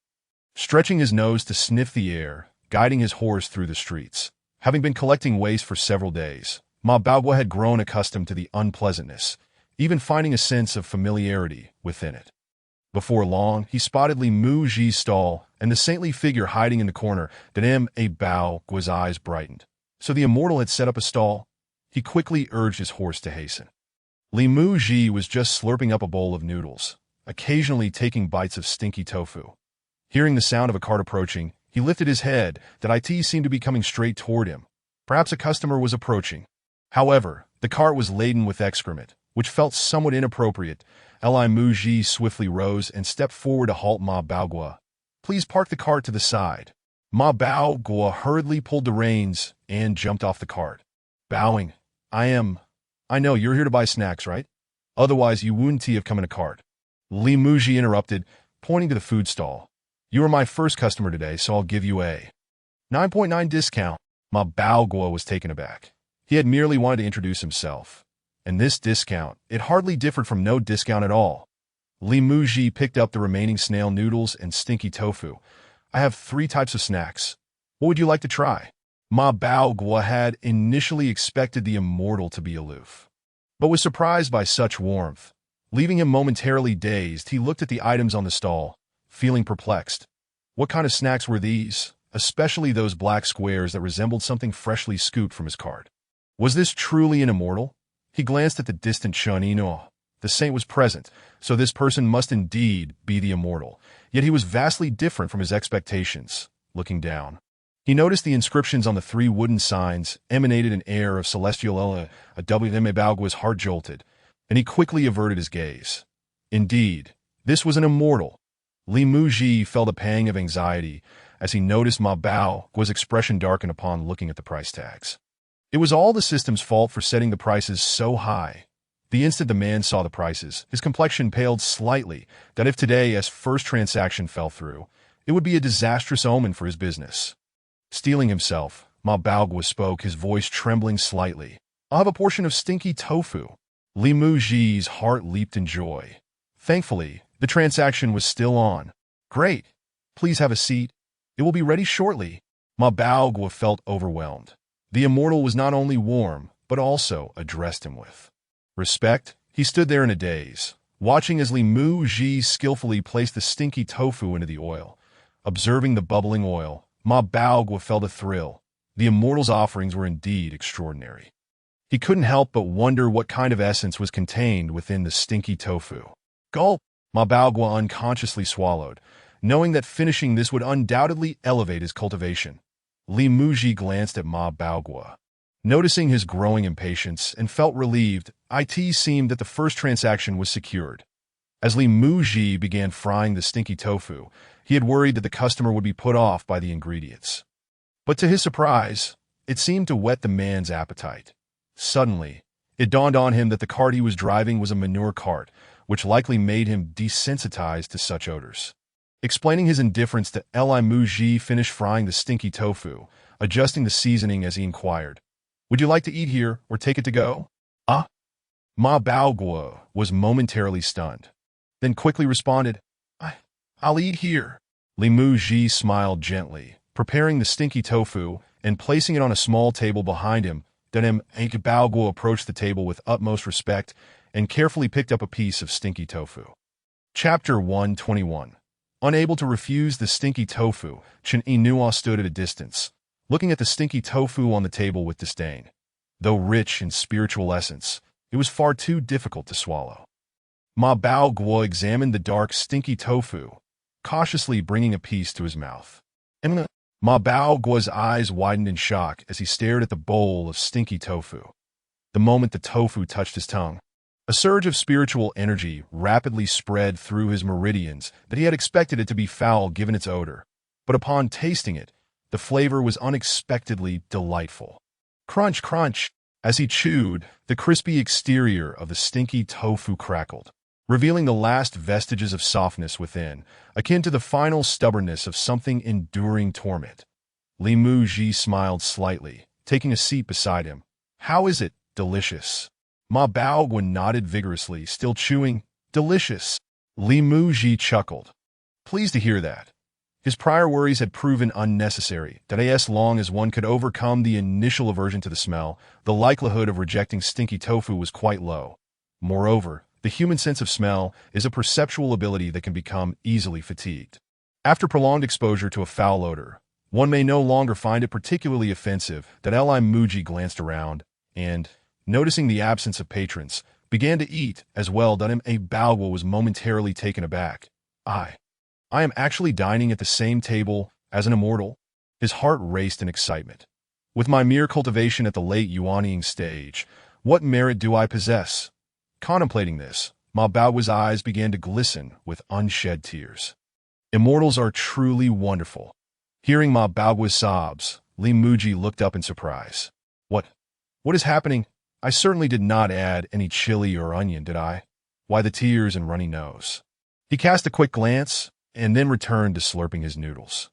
stretching his nose to sniff the air, guiding his horse through the streets. Having been collecting waste for several days, Ma Bao had grown accustomed to the unpleasantness, even finding a sense of familiarity within it. Before long, he spotted Li Muzhi's stall and the saintly figure hiding in the corner. Then a Bao's eyes brightened. So the immortal had set up a stall? He quickly urged his horse to hasten. Li Muzhi was just slurping up a bowl of noodles, occasionally taking bites of stinky tofu. Hearing the sound of a cart approaching, he lifted his head. That it seemed to be coming straight toward him. Perhaps a customer was approaching. However, the cart was laden with excrement, which felt somewhat inappropriate. Li Muzhi swiftly rose and stepped forward to halt Ma Bao. Please park the cart to the side. Ma Bao hurriedly pulled the reins and jumped off the cart. Bowing, I know you're here to buy snacks, right? Otherwise you wouldn't have come in a cart. Li Muzhi interrupted, pointing to the food stall. You are my first customer today, so I'll give you a 9.9 discount. Ma Bao was taken aback. He had merely wanted to introduce himself. And this discount, it hardly differed from no discount at all. Li Muzhi picked up the remaining snail noodles and stinky tofu. I have 3 types of snacks. What would you like to try? Ma Bao had initially expected the immortal to be aloof, but was surprised by such warmth. Leaving him momentarily dazed, he looked at the items on the stall, feeling perplexed. What kind of snacks were these, especially those black squares that resembled something freshly scooped from his cart? Was this truly an immortal? He glanced at the distant Chunino. The saint was present, so this person must indeed be the immortal. Yet he was vastly different from his expectations. Looking down, he noticed the inscriptions on the 3 wooden signs emanated an air of celestial ella. A WMA Bao heart jolted, and he quickly averted his gaze. Indeed, this was an immortal. Li Muzhi felt a pang of anxiety as he noticed Ma Bao's expression darken upon looking at the price tags. It was all the system's fault for setting the prices so high. The instant the man saw the prices, his complexion paled slightly. That if today's first transaction fell through, it would be a disastrous omen for his business. Steeling himself, Ma Bao spoke, his voice trembling slightly. I'll have a portion of stinky tofu. Li Muzhi's heart leaped in joy. Thankfully, the transaction was still on. Great. Please have a seat. It will be ready shortly. Ma Bao felt overwhelmed. The immortal was not only warm, but also addressed him with respect. He stood there in a daze, watching as Li Muzhi skillfully placed the stinky tofu into the oil. Observing the bubbling oil, Ma Bao felt a thrill. The immortal's offerings were indeed extraordinary. He couldn't help but wonder what kind of essence was contained within the stinky tofu. Gulp! Ma Bao unconsciously swallowed, knowing that finishing this would undoubtedly elevate his cultivation. Li Muzhi glanced at Ma Bao, noticing his growing impatience, and felt relieved. It seemed that the first transaction was secured. As Li Muzhi began frying the stinky tofu, he had worried that the customer would be put off by the ingredients. But to his surprise, it seemed to whet the man's appetite. Suddenly, it dawned on him that the cart he was driving was a manure cart, which likely made him desensitized to such odors. Explaining his indifference to Li Muzhi finished frying the stinky tofu, adjusting the seasoning as he inquired, Would you like to eat here or take it to go? Ma Bao was momentarily stunned, then quickly responded, I'll eat here. Li Muzhi smiled gently, preparing the stinky tofu and placing it on a small table behind him. Then Bao approached the table with utmost respect and carefully picked up a piece of stinky tofu. Chapter 121. Unable to refuse the stinky tofu, Chen Inua stood at a distance, looking at the stinky tofu on the table with disdain. Though rich in spiritual essence, it was far too difficult to swallow. Ma Bao examined the dark, stinky tofu, cautiously bringing a piece to his mouth. Ma Bao's eyes widened in shock as he stared at the bowl of stinky tofu. The moment the tofu touched his tongue, A surge of spiritual energy rapidly spread through his meridians that he had expected it to be foul given its odor. But upon tasting it, the flavor was unexpectedly delightful. Crunch, crunch! As he chewed, the crispy exterior of the stinky tofu crackled, revealing the last vestiges of softness within, akin to the final stubbornness of something enduring torment. Muzhi smiled slightly, taking a seat beside him. "How is it? Delicious." Ma Baoguan nodded vigorously, still chewing. "Delicious." Muzhi chuckled. Pleased to hear that. His prior worries had proven unnecessary, that as long as one could overcome the initial aversion to the smell, the likelihood of rejecting stinky tofu was quite low. Moreover, the human sense of smell is a perceptual ability that can become easily fatigued. After prolonged exposure to a foul odor, one may no longer find it particularly offensive. That Muzhi glanced around and, noticing the absence of patrons, began to eat as well. Baogua was momentarily taken aback. I am actually dining at the same table as an immortal?" His heart raced in excitement. "With my mere cultivation at the late Yuanying stage, what merit do I possess?" Contemplating this, Ma Baogua's eyes began to glisten with unshed tears. "Immortals are truly wonderful." Hearing Ma Baogua's sobs, Muzhi looked up in surprise. What is happening? I certainly did not add any chili or onion, did I? Why the tears and runny nose?" He cast a quick glance and then returned to slurping his noodles.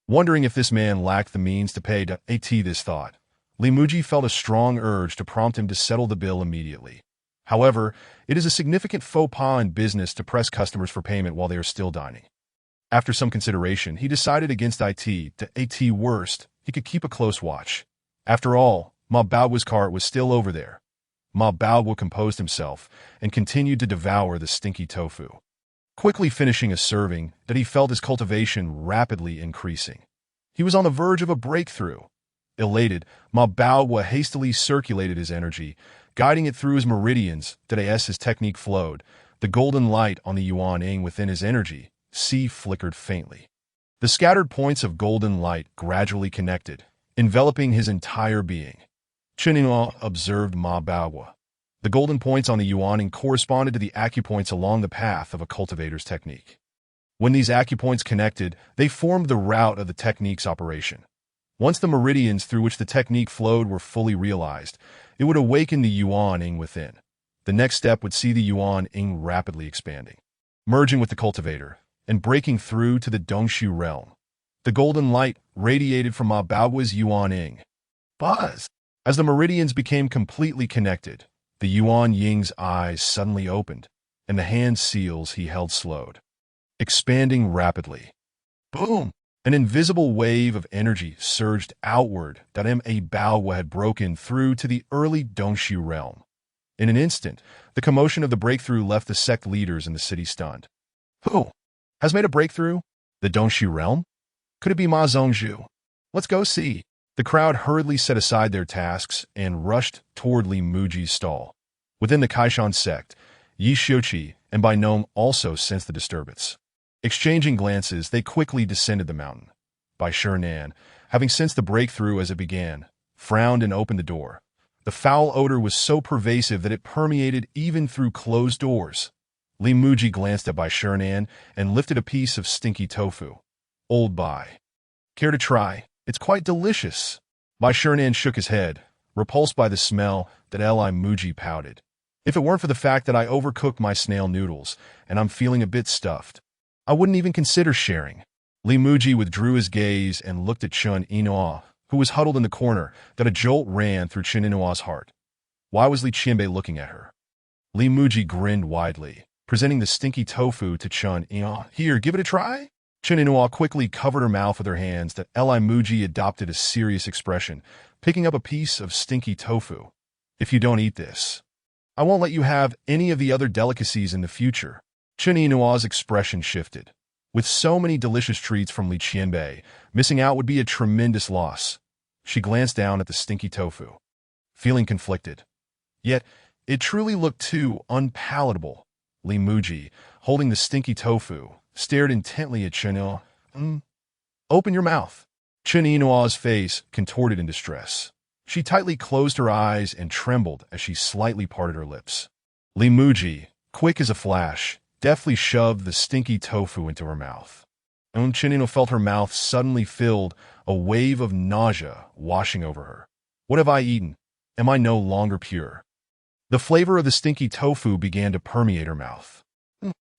Wondering if this man lacked the means to pay this thought, Muzhi felt a strong urge to prompt him to settle the bill immediately. However, it is a significant faux pas in business to press customers for payment while they are still dining. After some consideration, he decided against worst, he could keep a close watch. After all, Ma Baogua's cart was still over there. Ma Baogua composed himself and continued to devour the stinky tofu, quickly finishing a serving that he felt his cultivation rapidly increasing. He was on the verge of a breakthrough. Elated, Ma Baogua hastily circulated his energy, guiding it through his meridians that as his technique flowed, the golden light on the yuan within his energy flickered faintly. The scattered points of golden light gradually connected, enveloping his entire being. Chinua observed Ma Baogua. The golden points on the yuan corresponded to the acupoints along the path of a cultivator's technique. When these acupoints connected, they formed the route of the technique's operation. Once the meridians through which the technique flowed were fully realized, it would awaken the yuan within. The next step would see the yuan rapidly expanding, merging with the cultivator, and breaking through to the Dongshu realm. The golden light radiated from Ma Baogua's yuan. Buzz! As the meridians became completely connected, the Yuan Ying's eyes suddenly opened, and the hand seals he held slowed, expanding rapidly. Boom! An invisible wave of energy surged outward that Baogua had broken through to the early Dongshu realm. In an instant, the commotion of the breakthrough left the sect leaders in the city stunned. Who has made a breakthrough? The Dongshu realm? Could it be Ma Zhongzhu? Let's go see. The crowd hurriedly set aside their tasks and rushed toward Muzhi's stall. Within the Kaishan sect, Yi Xiuqi and Bai Nong also sensed the disturbance. Exchanging glances, they quickly descended the mountain. Bai Shinan, having sensed the breakthrough as it began, frowned and opened the door. The foul odor was so pervasive that it permeated even through closed doors. Muzhi glanced at Bai Shinan and lifted a piece of stinky tofu. Old Bai. Care to try? It's quite delicious. Bai Shinan shook his head, repulsed by the smell that Muzhi pouted. If it weren't for the fact that I overcooked my snail noodles and I'm feeling a bit stuffed, I wouldn't even consider sharing. Muzhi withdrew his gaze and looked at Chun Inoa, who was huddled in the corner. That a jolt ran through Chun Inoa's heart. Why was Li Qianbei looking at her? Muzhi grinned widely, presenting the stinky tofu to Chun Inoa. Here, give it a try. Chun Inoa quickly covered her mouth with her hands. That Muzhi adopted a serious expression, picking up a piece of stinky tofu. If you don't eat this, I won't let you have any of the other delicacies in the future. Chun Inoa's expression shifted. With so many delicious treats from Li Qianbei, missing out would be a tremendous loss. She glanced down at the stinky tofu, feeling conflicted. Yet, it truly looked too unpalatable. Muzhi, holding the stinky tofu, stared intently at Chun Inoa. Open your mouth. Chun Inoa's face contorted in distress. She tightly closed her eyes and trembled as she slightly parted her lips. Li Muzhi, quick as a flash, deftly shoved the stinky tofu into her mouth. Chinino felt her mouth suddenly filled, a wave of nausea washing over her. What have I eaten? Am I no longer pure? The flavor of the stinky tofu began to permeate her mouth.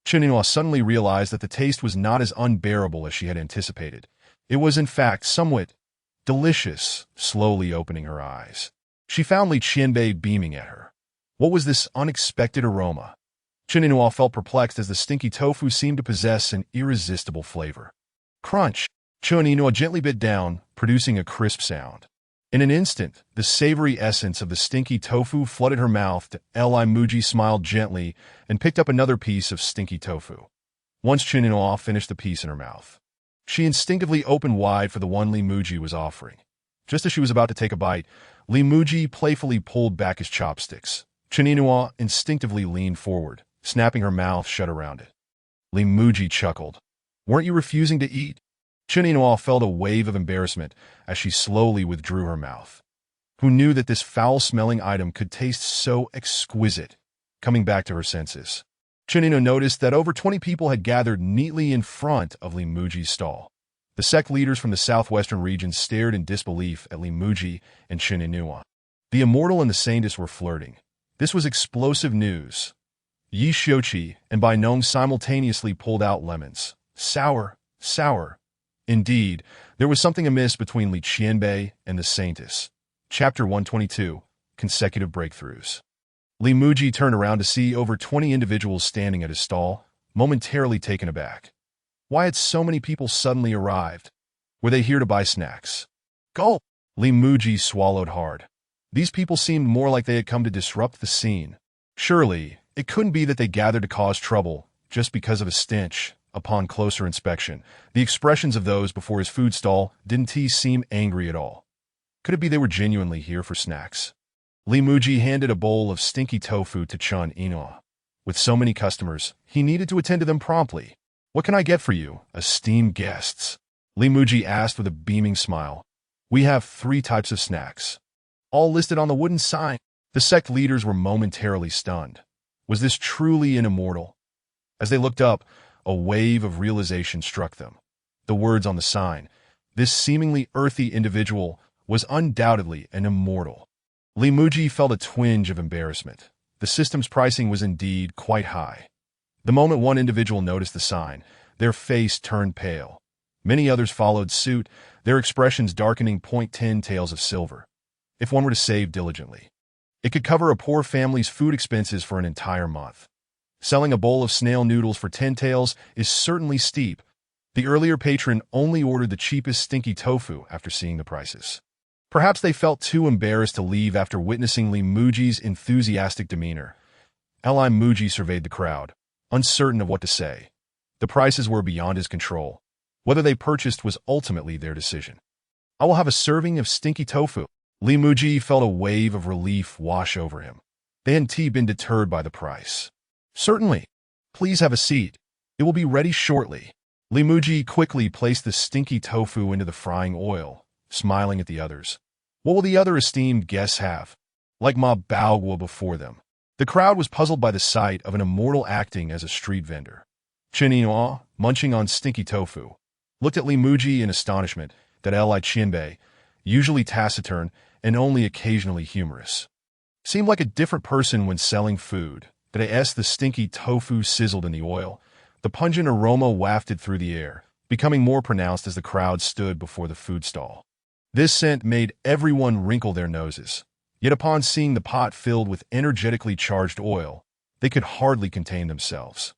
Chinino suddenly realized that the taste was not as unbearable as she had anticipated. It was, in fact, somewhat delicious. Slowly opening her eyes, she found Li Qianbei beaming at her. What was this unexpected aroma? Chinino felt perplexed as the stinky tofu seemed to possess an irresistible flavor. Crunch! Chinino gently bit down, producing a crisp sound. In an instant, the savory essence of the stinky tofu flooded her mouth. Li Muzhi smiled gently and picked up another piece of stinky tofu. Once Chinino finished the piece in her mouth, she instinctively opened wide for the one Li Muzhi was offering. Just as she was about to take a bite, Li Muzhi playfully pulled back his chopsticks. Chinino instinctively leaned forward, snapping her mouth shut around it. Li Muzhi chuckled. Weren't you refusing to eat? Chinino felt a wave of embarrassment as she slowly withdrew her mouth. Who knew that this foul-smelling item could taste so exquisite? Coming back to her senses, Chinino noticed that over 20 people had gathered neatly in front of Li Muzhi's stall. The sect leaders from the southwestern region stared in disbelief at Li Muzhi and Chinino. The immortal and the Saintess were flirting. This was explosive news. Yi Xiuqi and Bai Nong simultaneously pulled out lemons. Sour, sour. Indeed, there was something amiss between Li Qianbei and the Saintess. Chapter 122, Consecutive Breakthroughs. Li Muzhi turned around to see over 20 individuals standing at his stall, momentarily taken aback. Why had so many people suddenly arrived? Were they here to buy snacks? Gulp! Li Muzhi swallowed hard. These people seemed more like they had come to disrupt the scene. Surely, it couldn't be that they gathered to cause trouble just because of a stench. Upon closer inspection, the expressions of those before his food stall didn't seem angry at all. Could it be they were genuinely here for snacks? Li Muzhi handed a bowl of stinky tofu to Chinino. With so many customers, he needed to attend to them promptly. What can I get for you, esteemed guests? Li Muzhi asked with a beaming smile. We have 3 types of snacks, all listed on the wooden sign. The sect leaders were momentarily stunned. Was this truly an immortal? As they looked up, a wave of realization struck them. The words on the sign, this seemingly earthy individual, was undoubtedly an immortal. Li Muzhi felt a twinge of embarrassment. The system's pricing was indeed quite high. The moment one individual noticed the sign, their face turned pale. Many others followed suit, their expressions darkening. 10 taels of silver. If one were to save diligently, it could cover a poor family's food expenses for an entire month. Selling a bowl of snail noodles for 10 taels is certainly steep. The earlier patron only ordered the cheapest stinky tofu after seeing the prices. Perhaps they felt too embarrassed to leave after witnessing Li Muzhi's enthusiastic demeanor. Li Muzhi surveyed the crowd, uncertain of what to say. The prices were beyond his control. Whether they purchased was ultimately their decision. I will have a serving of stinky tofu. Li Muzhi felt a wave of relief wash over him. They hadn't been deterred by the price. Certainly. Please have a seat. It will be ready shortly. Li Muzhi quickly placed the stinky tofu into the frying oil, smiling at the others. What will the other esteemed guests have? Like Ma Baoguo before them. The crowd was puzzled by the sight of an immortal acting as a street vendor. Chinino, munching on stinky tofu, looked at Li Muzhi in astonishment that Li Qianbei, usually taciturn and only occasionally humorous, seemed like a different person when selling food. As the stinky tofu sizzled in the oil, the pungent aroma wafted through the air, becoming more pronounced as the crowd stood before the food stall. This scent made everyone wrinkle their noses. Yet upon seeing the pot filled with energetically charged oil, they could hardly contain themselves.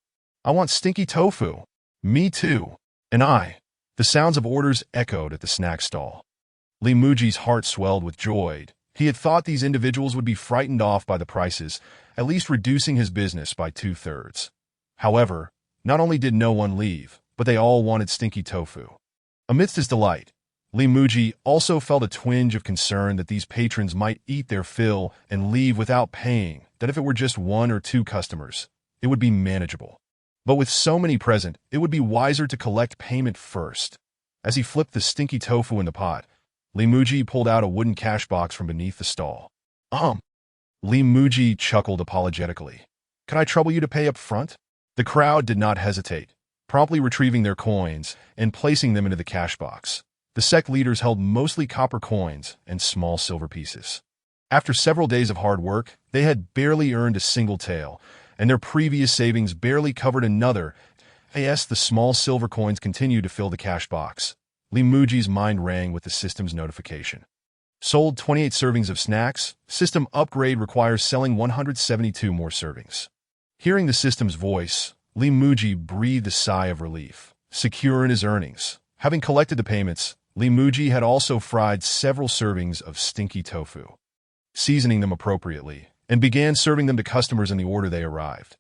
I want stinky tofu. Me too. And I. The sounds of orders echoed at the snack stall. Li Muzhi's heart swelled with joy. He had thought these individuals would be frightened off by the prices, at least reducing his business by 2/3. However, not only did no one leave, but they all wanted stinky tofu. Amidst his delight, Li Muzhi also felt a twinge of concern that these patrons might eat their fill and leave without paying, that if it were just 1 or 2 customers, it would be manageable. But with so many present, it would be wiser to collect payment first. As he flipped the stinky tofu in the pot, Li Muzhi pulled out a wooden cash box from beneath the stall. Li Muzhi chuckled apologetically. Can I trouble you to pay up front? The crowd did not hesitate, promptly retrieving their coins and placing them into the cash box. The sect leaders held mostly copper coins and small silver pieces. After several days of hard work, they had barely earned a single tael, and their previous savings barely covered another. As the small silver coins continued to fill the cash box, Muzhi's mind rang with the system's notification. Sold 28 servings of snacks. System upgrade requires selling 172 more servings. Hearing the system's voice, Muzhi breathed a sigh of relief, secure in his earnings. Having collected the payments, Muzhi had also fried several servings of stinky tofu, seasoning them appropriately, and began serving them to customers in the order they arrived.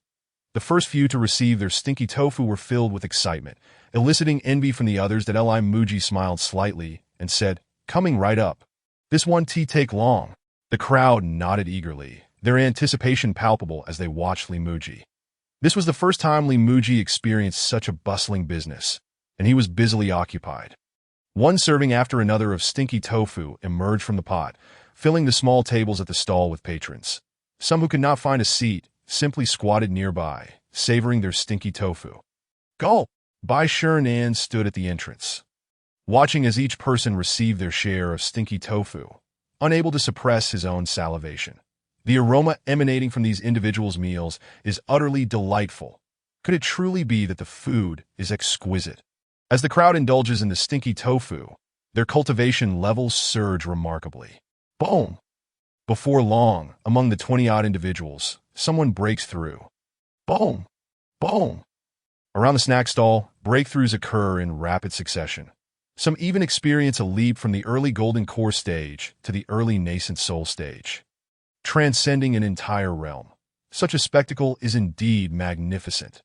The first few to receive their stinky tofu were filled with excitement, eliciting envy from the others. Muzhi smiled slightly and said, "Coming right up. This one tea take long." The crowd nodded eagerly, their anticipation palpable as they watched Muzhi. This was the first time Muzhi experienced such a bustling business, and he was busily occupied. One serving after another of stinky tofu emerged from the pot, filling the small tables at the stall with patrons. Some who could not find a seat simply squatted nearby, savoring their stinky tofu. Gulp! Bai Shernan stood at the entrance, watching as each person received their share of stinky tofu, unable to suppress his own salivation. The aroma emanating from these individuals' meals is utterly delightful. Could it truly be that the food is exquisite? As the crowd indulges in the stinky tofu, their cultivation levels surge remarkably. Boom! Before long, among the 20-odd individuals, someone breaks through. Boom! Boom! Around the snack stall, breakthroughs occur in rapid succession. Some even experience a leap from the early golden core stage to the early nascent soul stage, transcending an entire realm. Such a spectacle is indeed magnificent.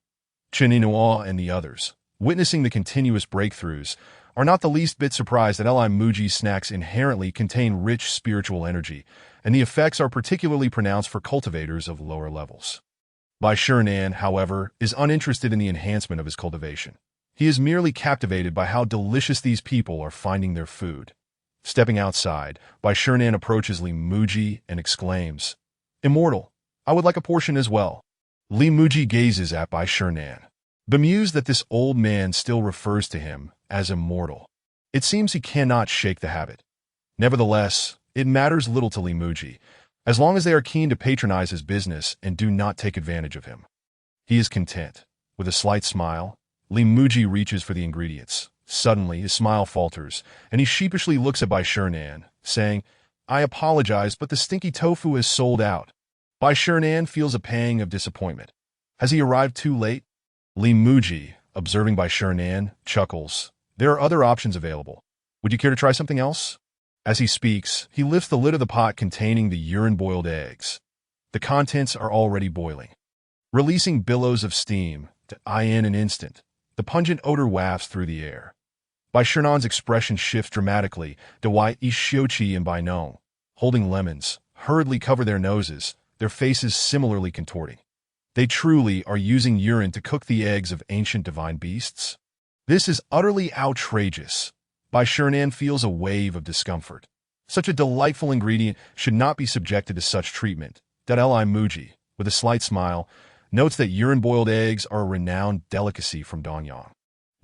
Chininoa and the others, witnessing the continuous breakthroughs, are not the least bit surprised that Muzhi's snacks inherently contain rich spiritual energy, and the effects are particularly pronounced for cultivators of lower levels. Bai Shernan, however, is uninterested in the enhancement of his cultivation. He is merely captivated by how delicious these people are finding their food. Stepping outside, Bai Shernan approaches Muzhi and exclaims, "Immortal, I would like a portion as well." Muzhi gazes at Bai Shernan, bemused that this old man still refers to him as immortal. It seems he cannot shake the habit. Nevertheless, it matters little to Muzhi, as long as they are keen to patronize his business and do not take advantage of him. He is content. With a slight smile, Muzhi reaches for the ingredients. Suddenly, his smile falters, and he sheepishly looks at Bai Shernan, saying, "I apologize, but the stinky tofu is sold out." Bai Shernan feels a pang of disappointment. Has he arrived too late? Muzhi, observing Bai Shernan, chuckles. "There are other options available. Would you care to try something else?" As he speaks, he lifts the lid of the pot containing the urine-boiled eggs. The contents are already boiling, releasing billows of steam. In an instant, the pungent odor wafts through the air. Bai Shernan's expression shifts dramatically. Dawai Ishiochi and Bai Nong, holding lemons, hurriedly cover their noses, their faces similarly contorting. They truly are using urine to cook the eggs of ancient divine beasts? This is utterly outrageous. Bai Shernan feels a wave of discomfort. Such a delightful ingredient should not be subjected to such treatment. Muzhi, with a slight smile, notes that urine-boiled eggs are a renowned delicacy from Danyang,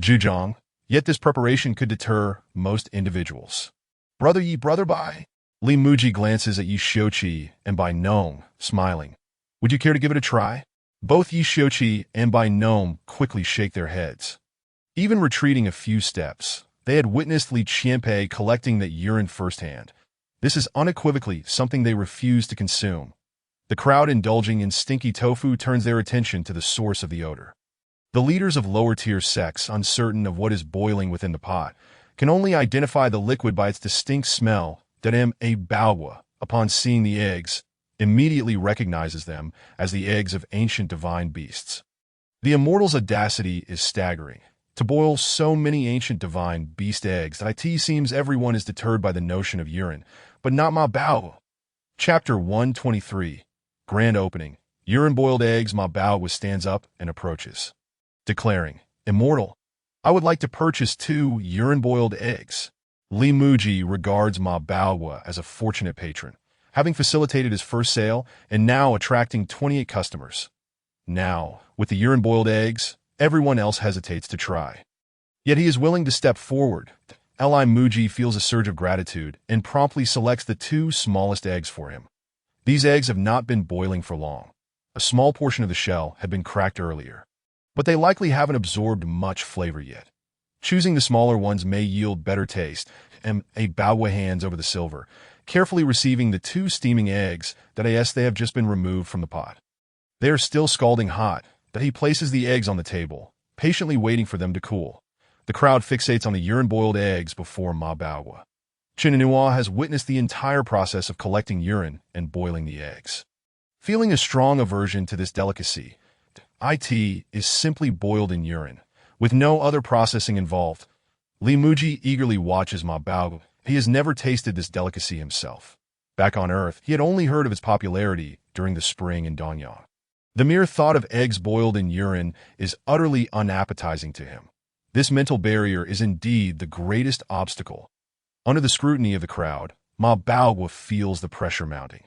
Zhejiang, yet this preparation could deter most individuals. Brother Bai? Muzhi glances at Yishiochi and Bai Nong, smiling. Would you care to give it a try? Both Yishiochi and Bai Nong quickly shake their heads. Even retreating a few steps, they had witnessed Li Qianpei collecting that urine firsthand. This is unequivocally something they refuse to consume. The crowd indulging in stinky tofu turns their attention to the source of the odor. The leaders of lower-tier sects, uncertain of what is boiling within the pot, can only identify the liquid by its distinct smell. A Baowa, upon seeing the eggs, immediately recognizes them as the eggs of ancient divine beasts. The immortal's audacity is staggering. To boil so many ancient divine beast eggs that it seems everyone is deterred by the notion of urine, but not Ma Bao. Chapter 123. Grand Opening. Urine-boiled eggs. Ma Bao stands up and approaches, declaring, "Immortal, I would like to purchase 2 urine-boiled eggs." Muzhi regards Ma Bao as a fortunate patron, having facilitated his first sale and now attracting 28 customers. Now, with the urine-boiled eggs, everyone else hesitates to try. Yet he is willing to step forward. Muzhi feels a surge of gratitude and promptly selects the two smallest eggs for him. These eggs have not been boiling for long. A small portion of the shell had been cracked earlier, but they likely haven't absorbed much flavor yet. Choosing the smaller ones may yield better taste, and a Baowa hands over the silver, carefully receiving the two steaming eggs that they have just been removed from the pot. They are still scalding hot, but he places the eggs on the table, patiently waiting for them to cool. The crowd fixates on the urine-boiled eggs before Ma Baowa. Chinanua has witnessed the entire process of collecting urine and boiling the eggs. Feeling a strong aversion to this delicacy, it is simply boiled in urine, with no other processing involved. Muzhi eagerly watches Ma Baowa. He has never tasted this delicacy himself. Back on Earth, he had only heard of its popularity during the spring in Danyang. The mere thought of eggs boiled in urine is utterly unappetizing to him. This mental barrier is indeed the greatest obstacle. Under the scrutiny of the crowd, Ma Baowa feels the pressure mounting.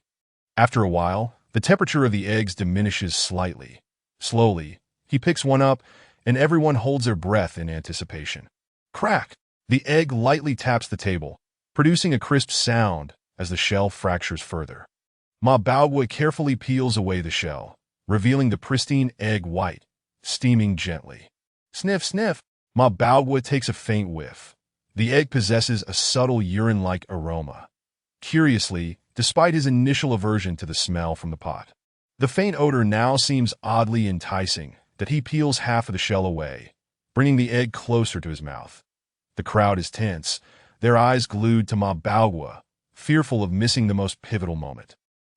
After a while, the temperature of the eggs diminishes slightly. Slowly, he picks one up, and everyone holds their breath in anticipation. Crack! The egg lightly taps the table, producing a crisp sound as the shell fractures further. Ma Baowa carefully peels away the shell, revealing the pristine egg white, steaming gently. Sniff, sniff! Ma Baowa takes a faint whiff. The egg possesses a subtle urine-like aroma. Curiously, despite his initial aversion to the smell from the pot, the faint odor now seems oddly enticing that he peels half of the shell away, bringing the egg closer to his mouth. The crowd is tense, their eyes glued to Ma Baowa, fearful of missing the most pivotal moment.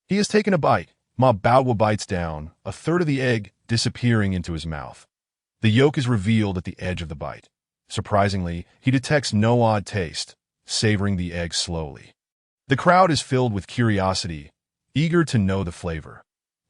He has taken a bite. Ma Baowa bites down, a third of the egg disappearing into his mouth. The yolk is revealed at the edge of the bite. Surprisingly, he detects no odd taste, savoring the egg slowly. The crowd is filled with curiosity, eager to know the flavor.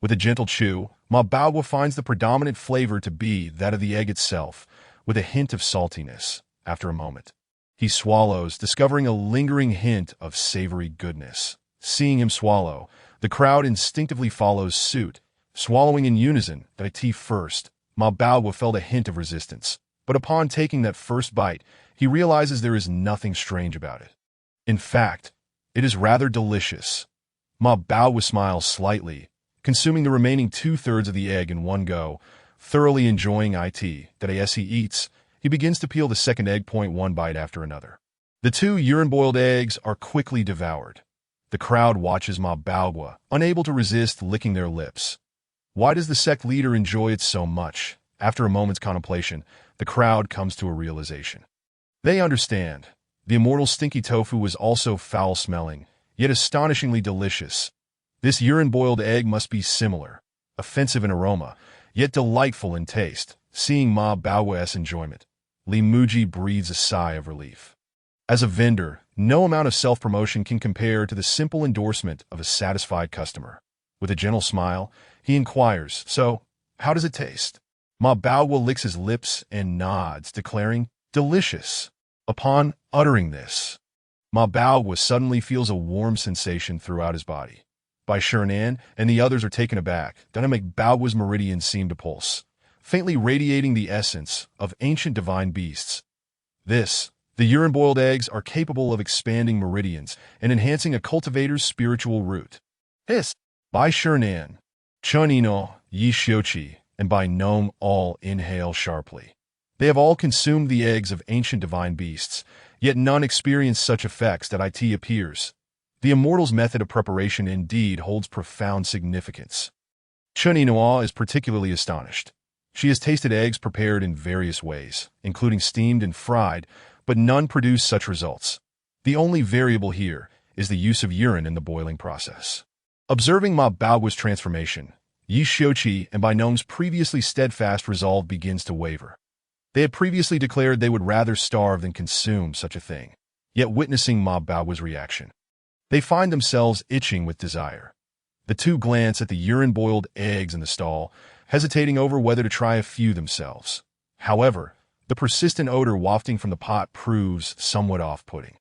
With a gentle chew, Ma Baowa finds the predominant flavor to be that of the egg itself, with a hint of saltiness. After a moment, he swallows, discovering a lingering hint of savory goodness. Seeing him swallow, the crowd instinctively follows suit, swallowing in unison. First, Ma Baowa felt a hint of resistance, but upon taking that first bite, he realizes there is nothing strange about it. In fact, it is rather delicious. Ma Baowa smiles slightly, consuming the remaining two-thirds of the egg in one go, thoroughly enjoying it. As he eats, he begins to peel the second egg, one bite after another. The two urine-boiled eggs are quickly devoured. The crowd watches Ma Baowa, unable to resist licking their lips. Why does the sect leader enjoy it so much? After a moment's contemplation, the crowd comes to a realization. They understand. The immortal stinky tofu was also foul-smelling, yet astonishingly delicious. This urine-boiled egg must be similar, offensive in aroma, yet delightful in taste. Seeing Ma Baowa's enjoyment, Muzhi breathes a sigh of relief. As a vendor, no amount of self-promotion can compare to the simple endorsement of a satisfied customer. With a gentle smile, he inquires, "So, how does it taste?" Ma Baowa licks his lips and nods, declaring, "Delicious." Upon uttering this, Ma Baowa suddenly feels a warm sensation throughout his body. Bai Shernan and the others are taken aback. Dynamic Baowa's meridians seem to pulse, faintly radiating the essence of ancient divine beasts. The urine-boiled eggs are capable of expanding meridians and enhancing a cultivator's spiritual root. Hiss! Bai Shernan, Chunino, Yi Xiuqi, and Bai Nong all inhale sharply. They have all consumed the eggs of ancient divine beasts, yet none experience such effects that it appears. The immortal's method of preparation indeed holds profound significance. Chunino is particularly astonished. She has tasted eggs prepared in various ways, including steamed and fried, but none produce such results. The only variable here is the use of urine in the boiling process. Observing Ma Baowa's transformation, Yi Xiuqi and Bai Nong's previously steadfast resolve begins to waver. They had previously declared they would rather starve than consume such a thing, yet witnessing Ma Baowa's reaction, they find themselves itching with desire. The two glance at the urine-boiled eggs in the stall, hesitating over whether to try a few themselves. However, the persistent odor wafting from the pot proves somewhat off-putting.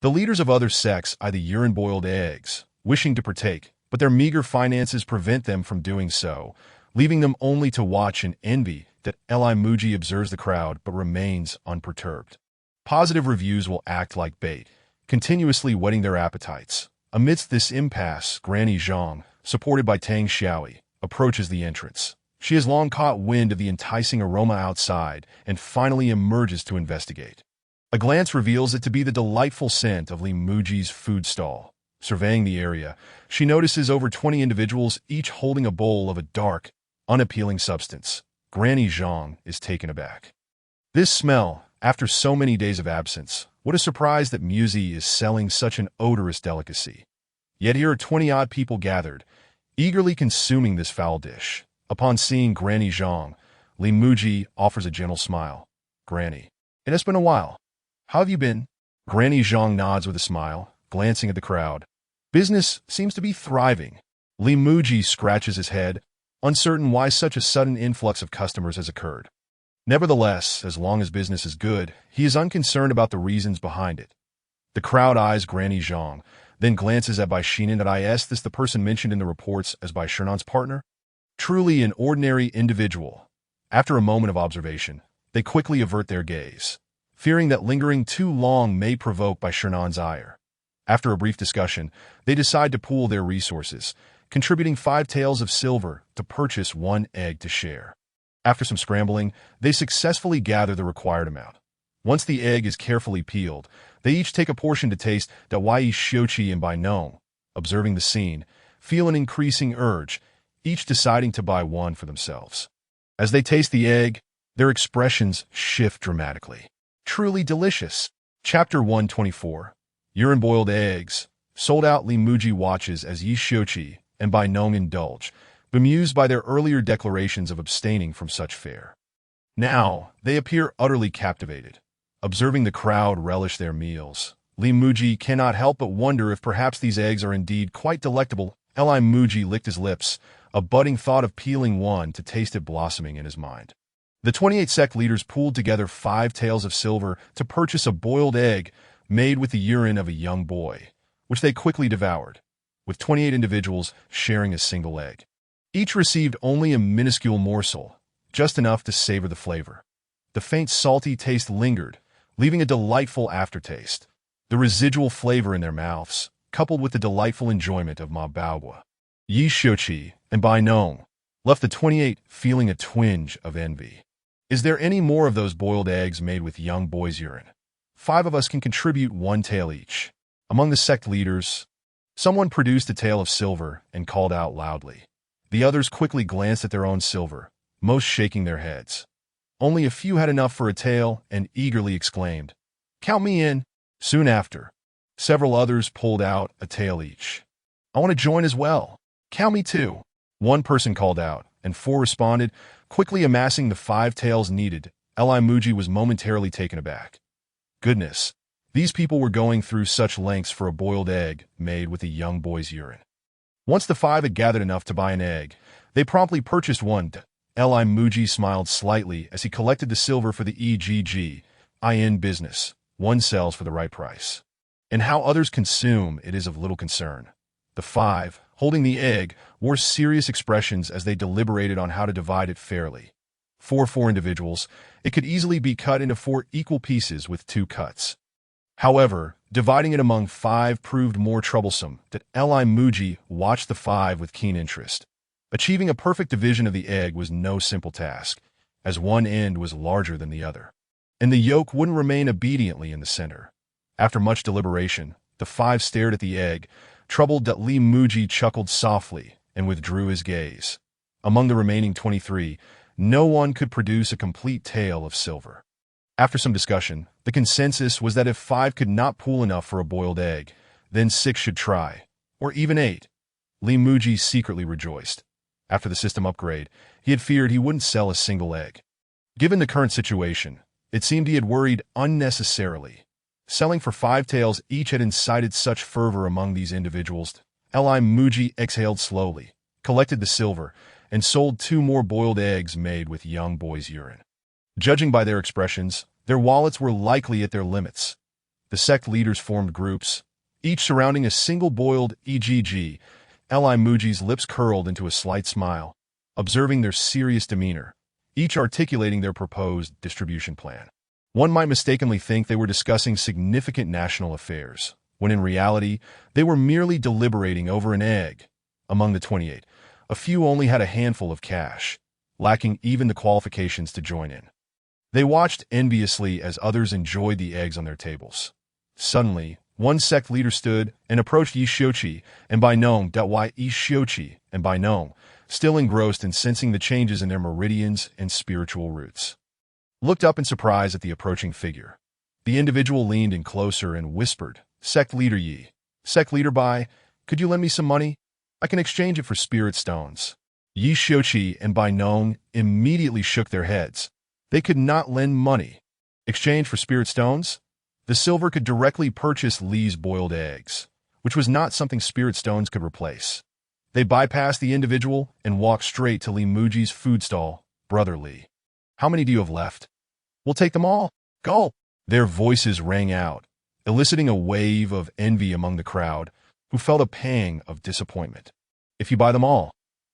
The leaders of other sects eye the urine-boiled eggs, wishing to partake, but their meager finances prevent them from doing so, leaving them only to watch in envy that Muzhi observes the crowd but remains unperturbed. Positive reviews will act like bait, continuously whetting their appetites. Amidst this impasse, Granny Zhang, supported by Tang Xiaoi, approaches the entrance. She has long caught wind of the enticing aroma outside and finally emerges to investigate. A glance reveals it to be the delightful scent of Li Muji's food stall. Surveying the area, she notices over 20 individuals, each holding a bowl of a dark, unappealing substance. Granny Zhang is taken aback. This smell, after so many days of absence, what a surprise that Muzhi is selling such an odorous delicacy. Yet here are 20-odd people gathered, eagerly consuming this foul dish. Upon seeing Granny Zhang, Li Muji offers a gentle smile. "Granny, it has been a while. How have you been?" Granny Zhang nods with a smile, glancing at the crowd. Business seems to be thriving. Li Muji scratches his head, uncertain why such a sudden influx of customers has occurred. Nevertheless, as long as business is good, he is unconcerned about the reasons behind it. The crowd eyes Granny Zhang, then glances at Bai Shinan. Is this the person mentioned in the reports as Bai Shinan's partner? Truly an ordinary individual. After a moment of observation, they quickly avert their gaze, fearing that lingering too long may provoke Bai Shinan's ire. After a brief discussion, they decide to pool their resources, contributing 5 taels of silver to purchase 1 egg to share. After some scrambling, they successfully gather the required amount. Once the egg is carefully peeled, they each take a portion to taste. Wai Shouqi and Bai Nong, observing the scene, feel an increasing urge, each deciding to buy one for themselves. As they taste the egg, their expressions shift dramatically. Truly delicious. Chapter 124. Urine-boiled eggs. Sold out. Li Muji watches as Yi Shouqi and Bai Nong indulge, bemused by their earlier declarations of abstaining from such fare. Now, they appear utterly captivated. Observing the crowd relish their meals, Li Muji cannot help but wonder if perhaps these eggs are indeed quite delectable. Li Muji licked his lips, a budding thought of peeling one to taste it blossoming in his mind. The 28 sect leaders pooled together 5 taels of silver to purchase a boiled egg made with the urine of a young boy, which they quickly devoured, with 28 individuals sharing a single egg. Each received only a minuscule morsel, just enough to savor the flavor. The faint salty taste lingered, leaving a delightful aftertaste. The residual flavor in their mouths, coupled with the delightful enjoyment of Ma Baoba, Yi Shouqi, and Bai Nong, left the 28 feeling a twinge of envy. Is there any more of those boiled eggs made with young boy's urine? 5 of us can contribute 1 tael each. Among the sect leaders, someone produced a tael of silver and called out loudly. The others quickly glanced at their own silver, most shaking their heads. Only a few had enough for a tael and eagerly exclaimed, "Count me in." Soon after, several others pulled out a tael each. "I want to join as well. Count me too." One person called out, and 4 responded, quickly amassing the 5 taels needed. Li Muji was momentarily taken aback. Goodness, these people were going through such lengths for a boiled egg made with a young boy's urine. Once the 5 had gathered enough to buy an egg, they promptly purchased one. Li Muji smiled slightly as he collected the silver for the EGG business. One sells for the right price. And how others consume it is of little concern. The 5, holding the egg, wore serious expressions as they deliberated on how to divide it fairly. For 4 individuals, it could easily be cut into 4 equal pieces with 2 cuts. However, dividing it among 5 proved more troublesome. Li Muji watched the 5 with keen interest. Achieving a perfect division of the egg was no simple task, as one end was larger than the other, and the yolk wouldn't remain obediently in the center. After much deliberation, the 5 stared at the egg, troubled that Li Muji chuckled softly and withdrew his gaze. Among the remaining 23, no one could produce a complete tael of silver. After some discussion, the consensus was that if 5 could not pool enough for a boiled egg, then 6 should try, or even 8. Li Muji secretly rejoiced. After the system upgrade, he had feared he wouldn't sell a single egg. Given the current situation, it seemed he had worried unnecessarily. Selling for 5 taels each had incited such fervor among these individuals. Li Muji exhaled slowly, collected the silver, and sold 2 more boiled eggs made with young boy's urine. Judging by their expressions, their wallets were likely at their limits. The sect leaders formed groups, each surrounding a single boiled EGG. Li Muji's lips curled into a slight smile. observing their serious demeanor, each articulating their proposed distribution plan. One might mistakenly think they were discussing significant national affairs, when in reality, they were merely deliberating over an egg. Among the 28, a few only had a handful of cash, lacking even the qualifications to join in. They watched enviously as others enjoyed the eggs on their tables. Suddenly, one sect leader stood and approached Yishiochi and Bainong. Why Yishiochi and Bainong, still engrossed in sensing the changes in their meridians and spiritual roots, looked up in surprise at the approaching figure. The individual leaned in closer and whispered, "Sect leader Yi, sect leader Bai, could you lend me some money? I can exchange it for spirit stones." Yishiochi and Bainong immediately shook their heads. They could not lend money. Exchange for spirit stones? The silver could directly purchase Li's boiled eggs, which was not something spirit stones could replace. They bypassed the individual and walked straight to Li Muji's food stall. "Brother Li, how many do you have left?" "We'll take them all. Go!" Their voices rang out, eliciting a wave of envy among the crowd, who felt a pang of disappointment. "If you buy them all,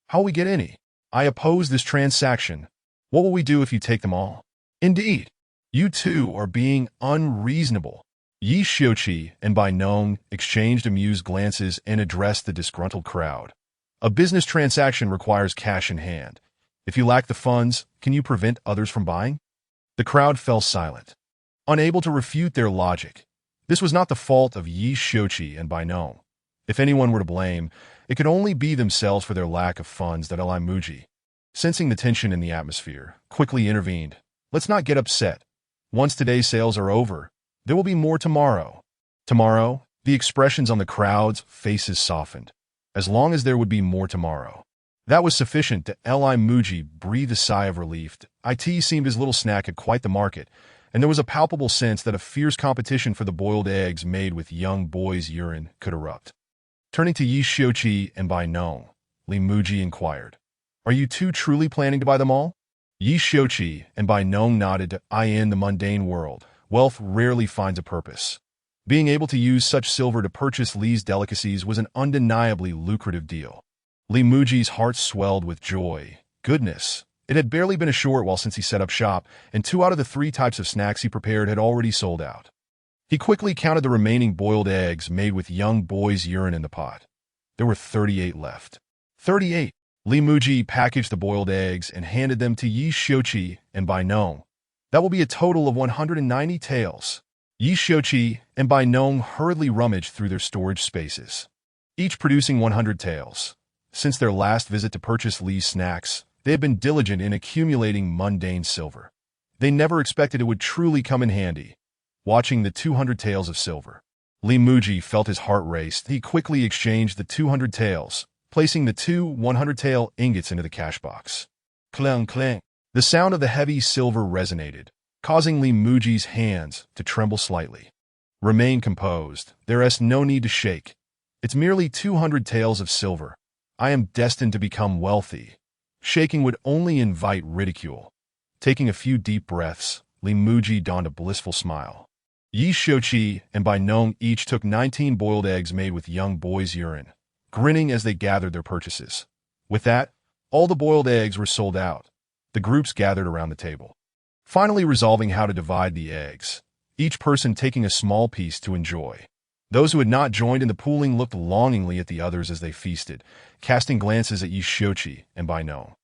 how will we get any? I oppose this transaction. What will we do if you take them all?" "Indeed, you two are being unreasonable." Yishiochi and Bainong exchanged amused glances and addressed the disgruntled crowd. "A business transaction requires cash in hand. If you lack the funds, can you prevent others from buying?" The crowd fell silent, unable to refute their logic. This was not the fault of Yishiochi and Bainong. If anyone were to blame, it could only be themselves for their lack of funds. That Li Muji, sensing the tension in the atmosphere, quickly intervened. "Let's not get upset. Once today's sales are over, there will be more tomorrow." Tomorrow? The expressions on the crowd's faces softened. As long as there would be more tomorrow. That was sufficient to Li Muji breathe a sigh of relief. It seemed his little snack had quite the market, and there was a palpable sense that a fierce competition for the boiled eggs made with young boys' urine could erupt. Turning to Yishiochi and Bainong, Li Muji inquired, "Are you two truly planning to buy them all?" Yishiochi and Bainong nodded. In the mundane world, wealth rarely finds a purpose. Being able to use such silver to purchase Li's delicacies was an undeniably lucrative deal. Li Muji's heart swelled with joy. Goodness, it had barely been a short while since he set up shop, and 2 out of the 3 types of snacks he prepared had already sold out. He quickly counted the remaining boiled eggs made with young boys' urine in the pot. There were 38 left. 38. Li Muji packaged the boiled eggs and handed them to Yishiochi and Bainong. "That will be a total of 190 taels." Yishiochi and Bainong hurriedly rummaged through their storage spaces, each producing 100 taels. Since their last visit to purchase Li's snacks, they had been diligent in accumulating mundane silver. They never expected it would truly come in handy. Watching the 200 taels of silver, Li Muji felt his heart race. He quickly exchanged the 200 taels, placing the 2 100-tael ingots into the cash box. Clang, clang. The sound of the heavy silver resonated, causing Li Muji's hands to tremble slightly. "Remain composed. There is no need to shake. It's merely 200 taels of silver. I am destined to become wealthy." Shaking would only invite ridicule. Taking a few deep breaths, Li Muji donned a blissful smile. Yishiochi and Bainong each took 19 boiled eggs made with young boys' urine, grinning as they gathered their purchases. With that, all the boiled eggs were sold out. The groups gathered around the table, finally resolving how to divide the eggs, each person taking a small piece to enjoy. Those who had not joined in the pooling looked longingly at the others as they feasted, casting glances at Yishiochi and Bainong,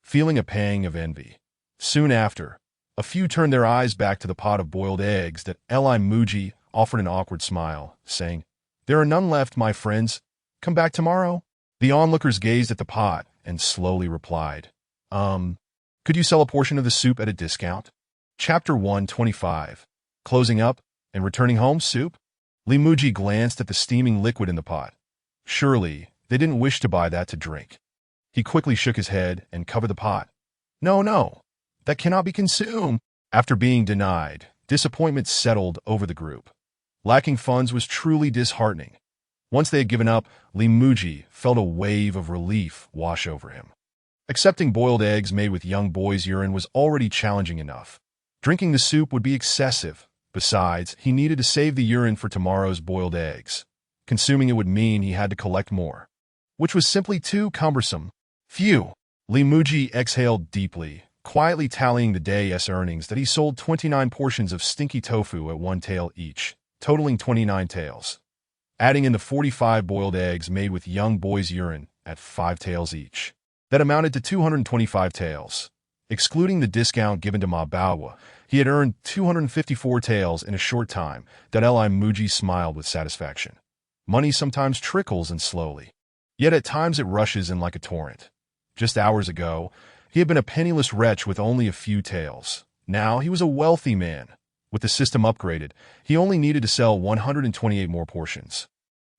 feeling a pang of envy. Soon after, a few turned their eyes back to the pot of boiled eggs that Li Muji offered an awkward smile, saying, "There are none left, my friends. Come back tomorrow." The onlookers gazed at the pot and slowly replied, Could you sell a portion of the soup at a discount?" Chapter 125. Closing up and returning home soup? Li Muji glanced at the steaming liquid in the pot. Surely, they didn't wish to buy that to drink. He quickly shook his head and covered the pot. "No, no, that cannot be consumed." After being denied, disappointment settled over the group. Lacking funds was truly disheartening. Once they had given up, Li Muji felt a wave of relief wash over him. Accepting boiled eggs made with young boys' urine was already challenging enough. Drinking the soup would be excessive. Besides, he needed to save the urine for tomorrow's boiled eggs. Consuming it would mean he had to collect more, which was simply too cumbersome. Phew! Li Muzhi exhaled deeply, quietly tallying the day's earnings that he sold 29 portions of stinky tofu at 1 tael each, totaling 29 taels. Adding in the 45 boiled eggs made with young boy's urine at 5 taels each. That amounted to 225 taels. Excluding the discount given to Ma Baowa, he had earned 254 taels in a short time. Li Muzhi smiled with satisfaction. Money sometimes trickles in slowly. Yet at times it rushes in like a torrent. Just hours ago, he had been a penniless wretch with only a few taels. Now he was a wealthy man. With the system upgraded, he only needed to sell 128 more portions.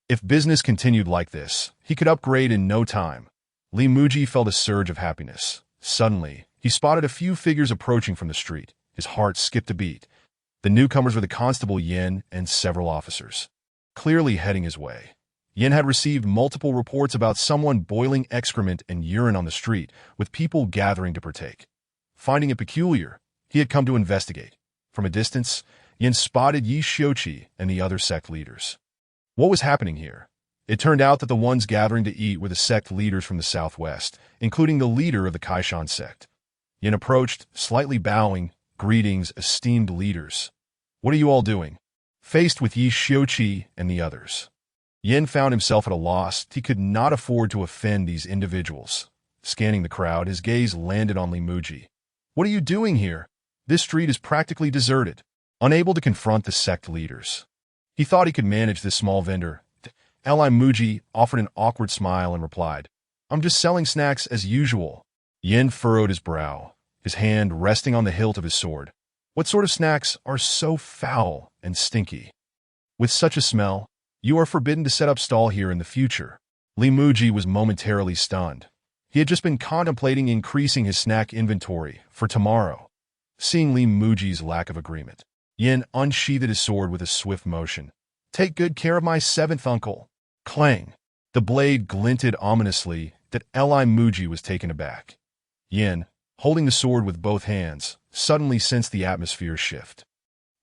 If business continued like this, he could upgrade in no time. Li Muzhi felt a surge of happiness. Suddenly, he spotted a few figures approaching from the street. His heart skipped a beat. The newcomers were the constable Yin and several officers, clearly heading his way. Yin had received multiple reports about someone boiling excrement and urine on the street, with people gathering to partake. Finding it peculiar, he had come to investigate. From a distance, Yin spotted Yi Xiuqi and the other sect leaders. What was happening here? It turned out that the ones gathering to eat were the sect leaders from the southwest, including the leader of the Kaishan sect. Yin approached, slightly bowing. Greetings, esteemed leaders. What are you all doing? Faced with Yi Xiuqi and the others, Yin found himself at a loss. He could not afford to offend these individuals. Scanning the crowd, his gaze landed on Li Muzhi. What are you doing here? This street is practically deserted. Unable to confront the sect leaders, he thought he could manage this small vendor. Li Muzhi offered an awkward smile and replied, I'm just selling snacks as usual. Yin furrowed his brow, his hand resting on the hilt of his sword. What sort of snacks are so foul and stinky? With such a smell, you are forbidden to set up stall here in the future. Li Muzhi was momentarily stunned. He had just been contemplating increasing his snack inventory for tomorrow. Seeing Li Muzhi's lack of agreement, Yin unsheathed his sword with a swift motion. Take good care of my seventh uncle. Clang! The blade glinted ominously. That Li Muzhi was taken aback. Yin, holding the sword with both hands, suddenly sensed the atmosphere shift.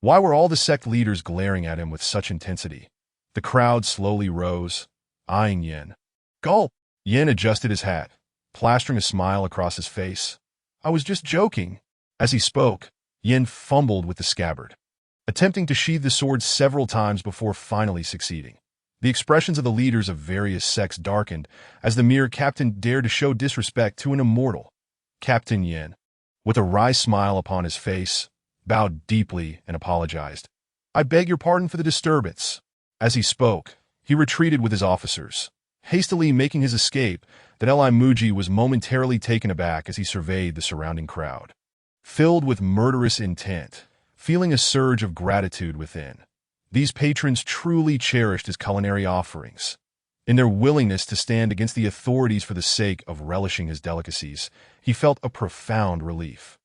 Why were all the sect leaders glaring at him with such intensity? The crowd slowly rose, eyeing Yin. Gulp! Yin adjusted his hat, plastering a smile across his face. I was just joking. As he spoke, Yin fumbled with the scabbard, attempting to sheathe the sword several times before finally succeeding. The expressions of the leaders of various sects darkened as the mere captain dared to show disrespect to an immortal. Captain Yin, with a wry smile upon his face, bowed deeply and apologized. I beg your pardon for the disturbance. As he spoke, he retreated with his officers, hastily making his escape. That Li Muzhi was momentarily taken aback as he surveyed the surrounding crowd. Filled with murderous intent, feeling a surge of gratitude within, these patrons truly cherished his culinary offerings. In their willingness to stand against the authorities for the sake of relishing his delicacies, he felt a profound relief.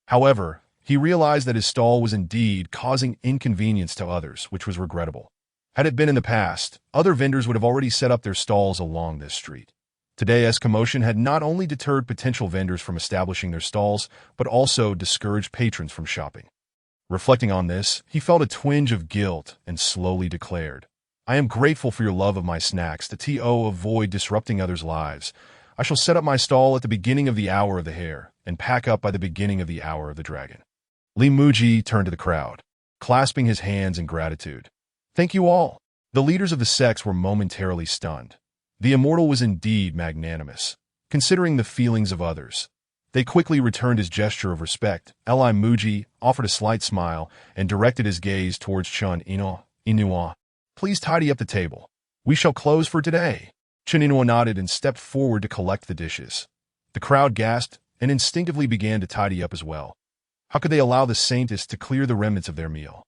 However, he realized that his stall was indeed causing inconvenience to others, which was regrettable. Had it been in the past, other vendors would have already set up their stalls along this street. Today's commotion had not only deterred potential vendors from establishing their stalls, but also discouraged patrons from shopping. Reflecting on this, he felt a twinge of guilt and slowly declared, I am grateful for your love of my snacks. To avoid disrupting others' lives, I shall set up my stall at the beginning of the hour of the hare and pack up by the beginning of the hour of the dragon. Li Muzhi turned to the crowd, clasping his hands in gratitude. Thank you all. The leaders of the sects were momentarily stunned. The immortal was indeed magnanimous, considering the feelings of others. They quickly returned his gesture of respect. Li Muzhi offered a slight smile and directed his gaze towards Chen Inua. Please tidy up the table. We shall close for today. Chen Inua nodded and stepped forward to collect the dishes. The crowd gasped and instinctively began to tidy up as well. How could they allow the Saintess to clear the remnants of their meal?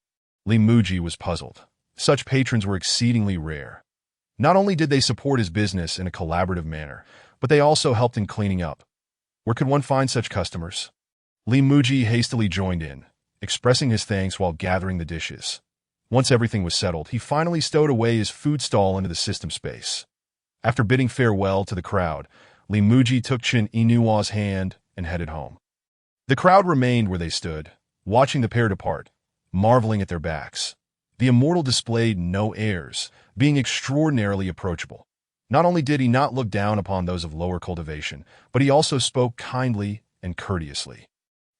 Li Muzhi was puzzled. Such patrons were exceedingly rare. Not only did they support his business in a collaborative manner, but they also helped in cleaning up. Where could one find such customers? Li Muzhi hastily joined in, expressing his thanks while gathering the dishes. Once everything was settled, he finally stowed away his food stall into the system space. After bidding farewell to the crowd, Li Muzhi took Chen Inua's hand and headed home. The crowd remained where they stood, watching the pair depart, marveling at their backs. The immortal displayed no airs, being extraordinarily approachable. Not only did he not look down upon those of lower cultivation, but he also spoke kindly and courteously.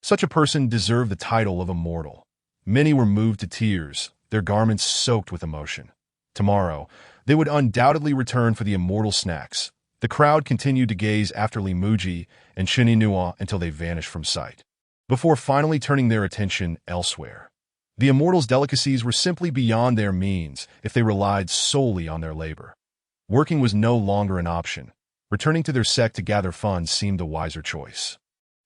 Such a person deserved the title of immortal. Many were moved to tears, their garments soaked with emotion. Tomorrow, they would undoubtedly return for the immortal snacks. The crowd continued to gaze after Muzhi and Chininua until they vanished from sight, before finally turning their attention elsewhere. The immortals' delicacies were simply beyond their means if they relied solely on their labor. Working was no longer an option. Returning to their sect to gather funds seemed a wiser choice.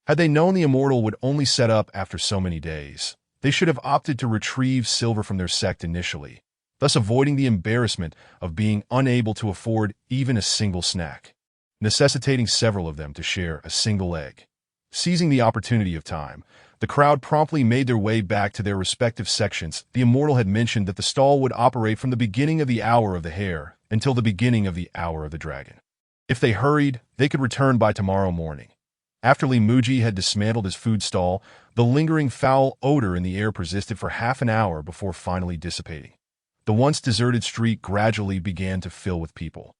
Had they known the immortal would only set up after so many days, they should have opted to retrieve silver from their sect initially, thus avoiding the embarrassment of being unable to afford even a single snack, necessitating several of them to share a single egg. Seizing the opportunity of time, the crowd promptly made their way back to their respective sections. The immortal had mentioned that the stall would operate from the beginning of the hour of the hare until the beginning of the hour of the dragon. If they hurried, they could return by tomorrow morning. After Muzhi had dismantled his food stall, the lingering foul odor in the air persisted for half an hour before finally dissipating. The once deserted street gradually began to fill with people.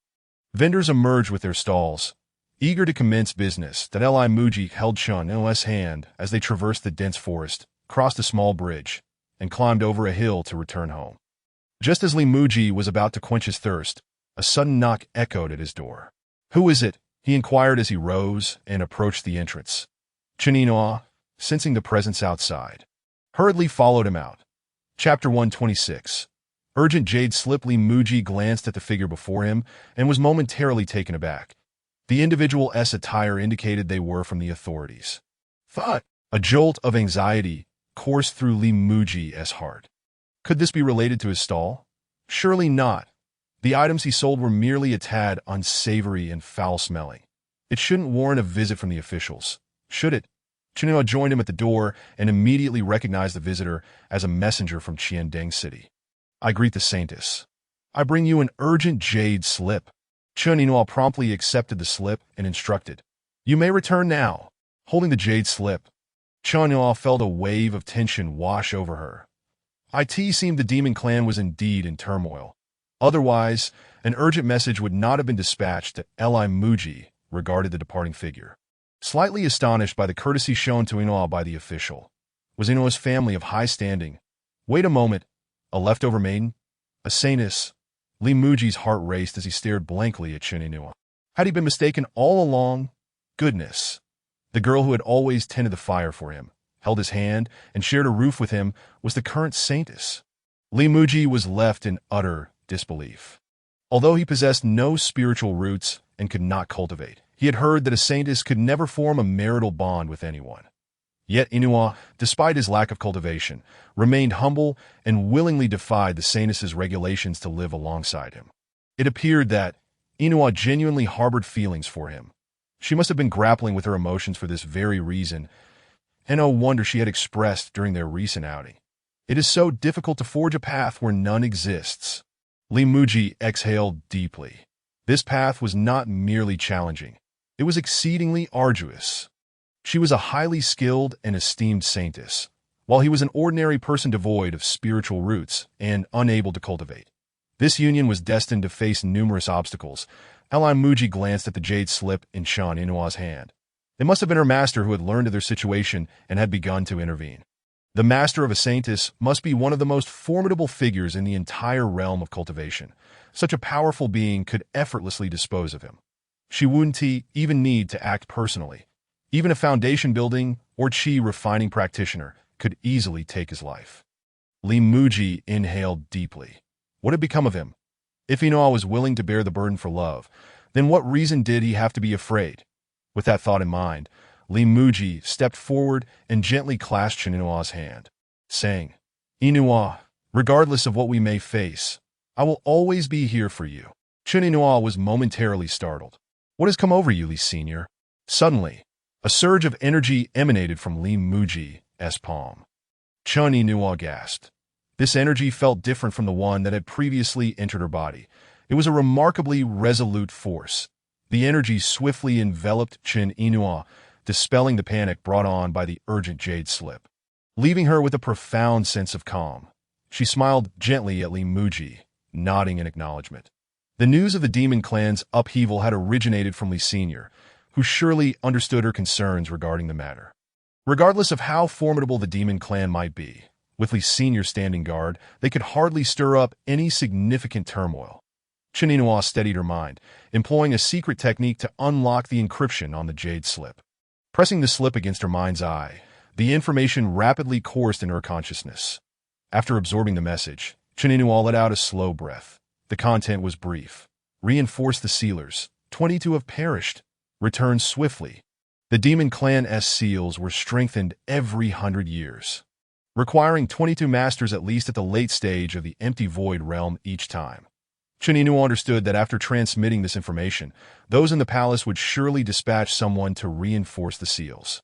Vendors emerged with their stalls, eager to commence business. That Muzhi held Chinin's hand as they traversed the dense forest, crossed a small bridge, and climbed over a hill to return home. Just as Muzhi was about to quench his thirst, a sudden knock echoed at his door. "Who is it?" he inquired as he rose and approached the entrance. Chininua, sensing the presence outside, hurriedly followed him out. Chapter 126. Urgent Jade slip. Muzhi glanced at the figure before him and was momentarily taken aback. The individual's attire indicated they were from the authorities. Thought. A jolt of anxiety coursed through Muzhi's heart. Could this be related to his stall? Surely not. The items he sold were merely a tad unsavory and foul-smelling. It shouldn't warrant a visit from the officials, should it? Chininua joined him at the door and immediately recognized the visitor as a messenger from Qiandeng City. "I greet the Saintess. I bring you an urgent jade slip." Chininua promptly accepted the slip and instructed, "You may return now." Holding the jade slip, Chininua felt a wave of tension wash over her. It seemed the demon clan was indeed in turmoil. Otherwise, an urgent message would not have been dispatched to Muzhi regarding the departing figure. Slightly astonished by the courtesy shown to Inoa by the official, was Inoa's family of high standing. Wait a moment, a leftover maiden? A Saintess? Muzhi's heart raced as he stared blankly at Chininua. Had he been mistaken all along? Goodness. The girl who had always tended the fire for him, held his hand, and shared a roof with him was the current Saintess. Muzhi was left in utter disbelief. Although he possessed no spiritual roots and could not cultivate, he had heard that a Saintess could never form a marital bond with anyone. Yet Inoa, despite his lack of cultivation, remained humble and willingly defied the Saintess's regulations to live alongside him. It appeared that Inoa genuinely harbored feelings for him. She must have been grappling with her emotions for this very reason, and no wonder she had expressed during their recent outing. It is so difficult to forge a path where none exists. Muzhi exhaled deeply. This path was not merely challenging. It was exceedingly arduous. She was a highly skilled and esteemed Saintess, while he was an ordinary person devoid of spiritual roots and unable to cultivate. This union was destined to face numerous obstacles. Muzhi glanced at the jade slip in Inoa's hand. It must have been her master who had learned of their situation and had begun to intervene. The master of a Saintess must be one of the most formidable figures in the entire realm of cultivation. Such a powerful being could effortlessly dispose of him. She wouldn't even need to act personally. Even a foundation building or chi refining practitioner could easily take his life. Muzhi inhaled deeply. What had become of him? If Inoa was willing to bear the burden for love, then what reason did he have to be afraid? With that thought in mind, Muzhi stepped forward and gently clasped Inoa's hand, saying, "Inoa, regardless of what we may face, I will always be here for you." Inoa was momentarily startled. "What has come over you, Li Senior?" Suddenly, a surge of energy emanated from Muzhi's palm. Inoa gasped. This energy felt different from the one that had previously entered her body. It was a remarkably resolute force. The energy swiftly enveloped Inoa, dispelling the panic brought on by the urgent jade slip. Leaving her with a profound sense of calm, she smiled gently at Muzhi, nodding in acknowledgement. The news of the demon clan's upheaval had originated from Li Senior, who surely understood her concerns regarding the matter. Regardless of how formidable the demon clan might be, with Li Senior standing guard, they could hardly stir up any significant turmoil. Chininois steadied her mind, employing a secret technique to unlock the encryption on the jade slip. Pressing the slip against her mind's eye, the information rapidly coursed in her consciousness. After absorbing the message, Chininois let out a slow breath. The content was brief. Reinforce the sealers. 22 have perished. Return swiftly. The demon clan's seals were strengthened every 100 years, requiring 22 masters at least at the late stage of the empty void realm each time. Chininu understood that after transmitting this information, those in the palace would surely dispatch someone to reinforce the seals.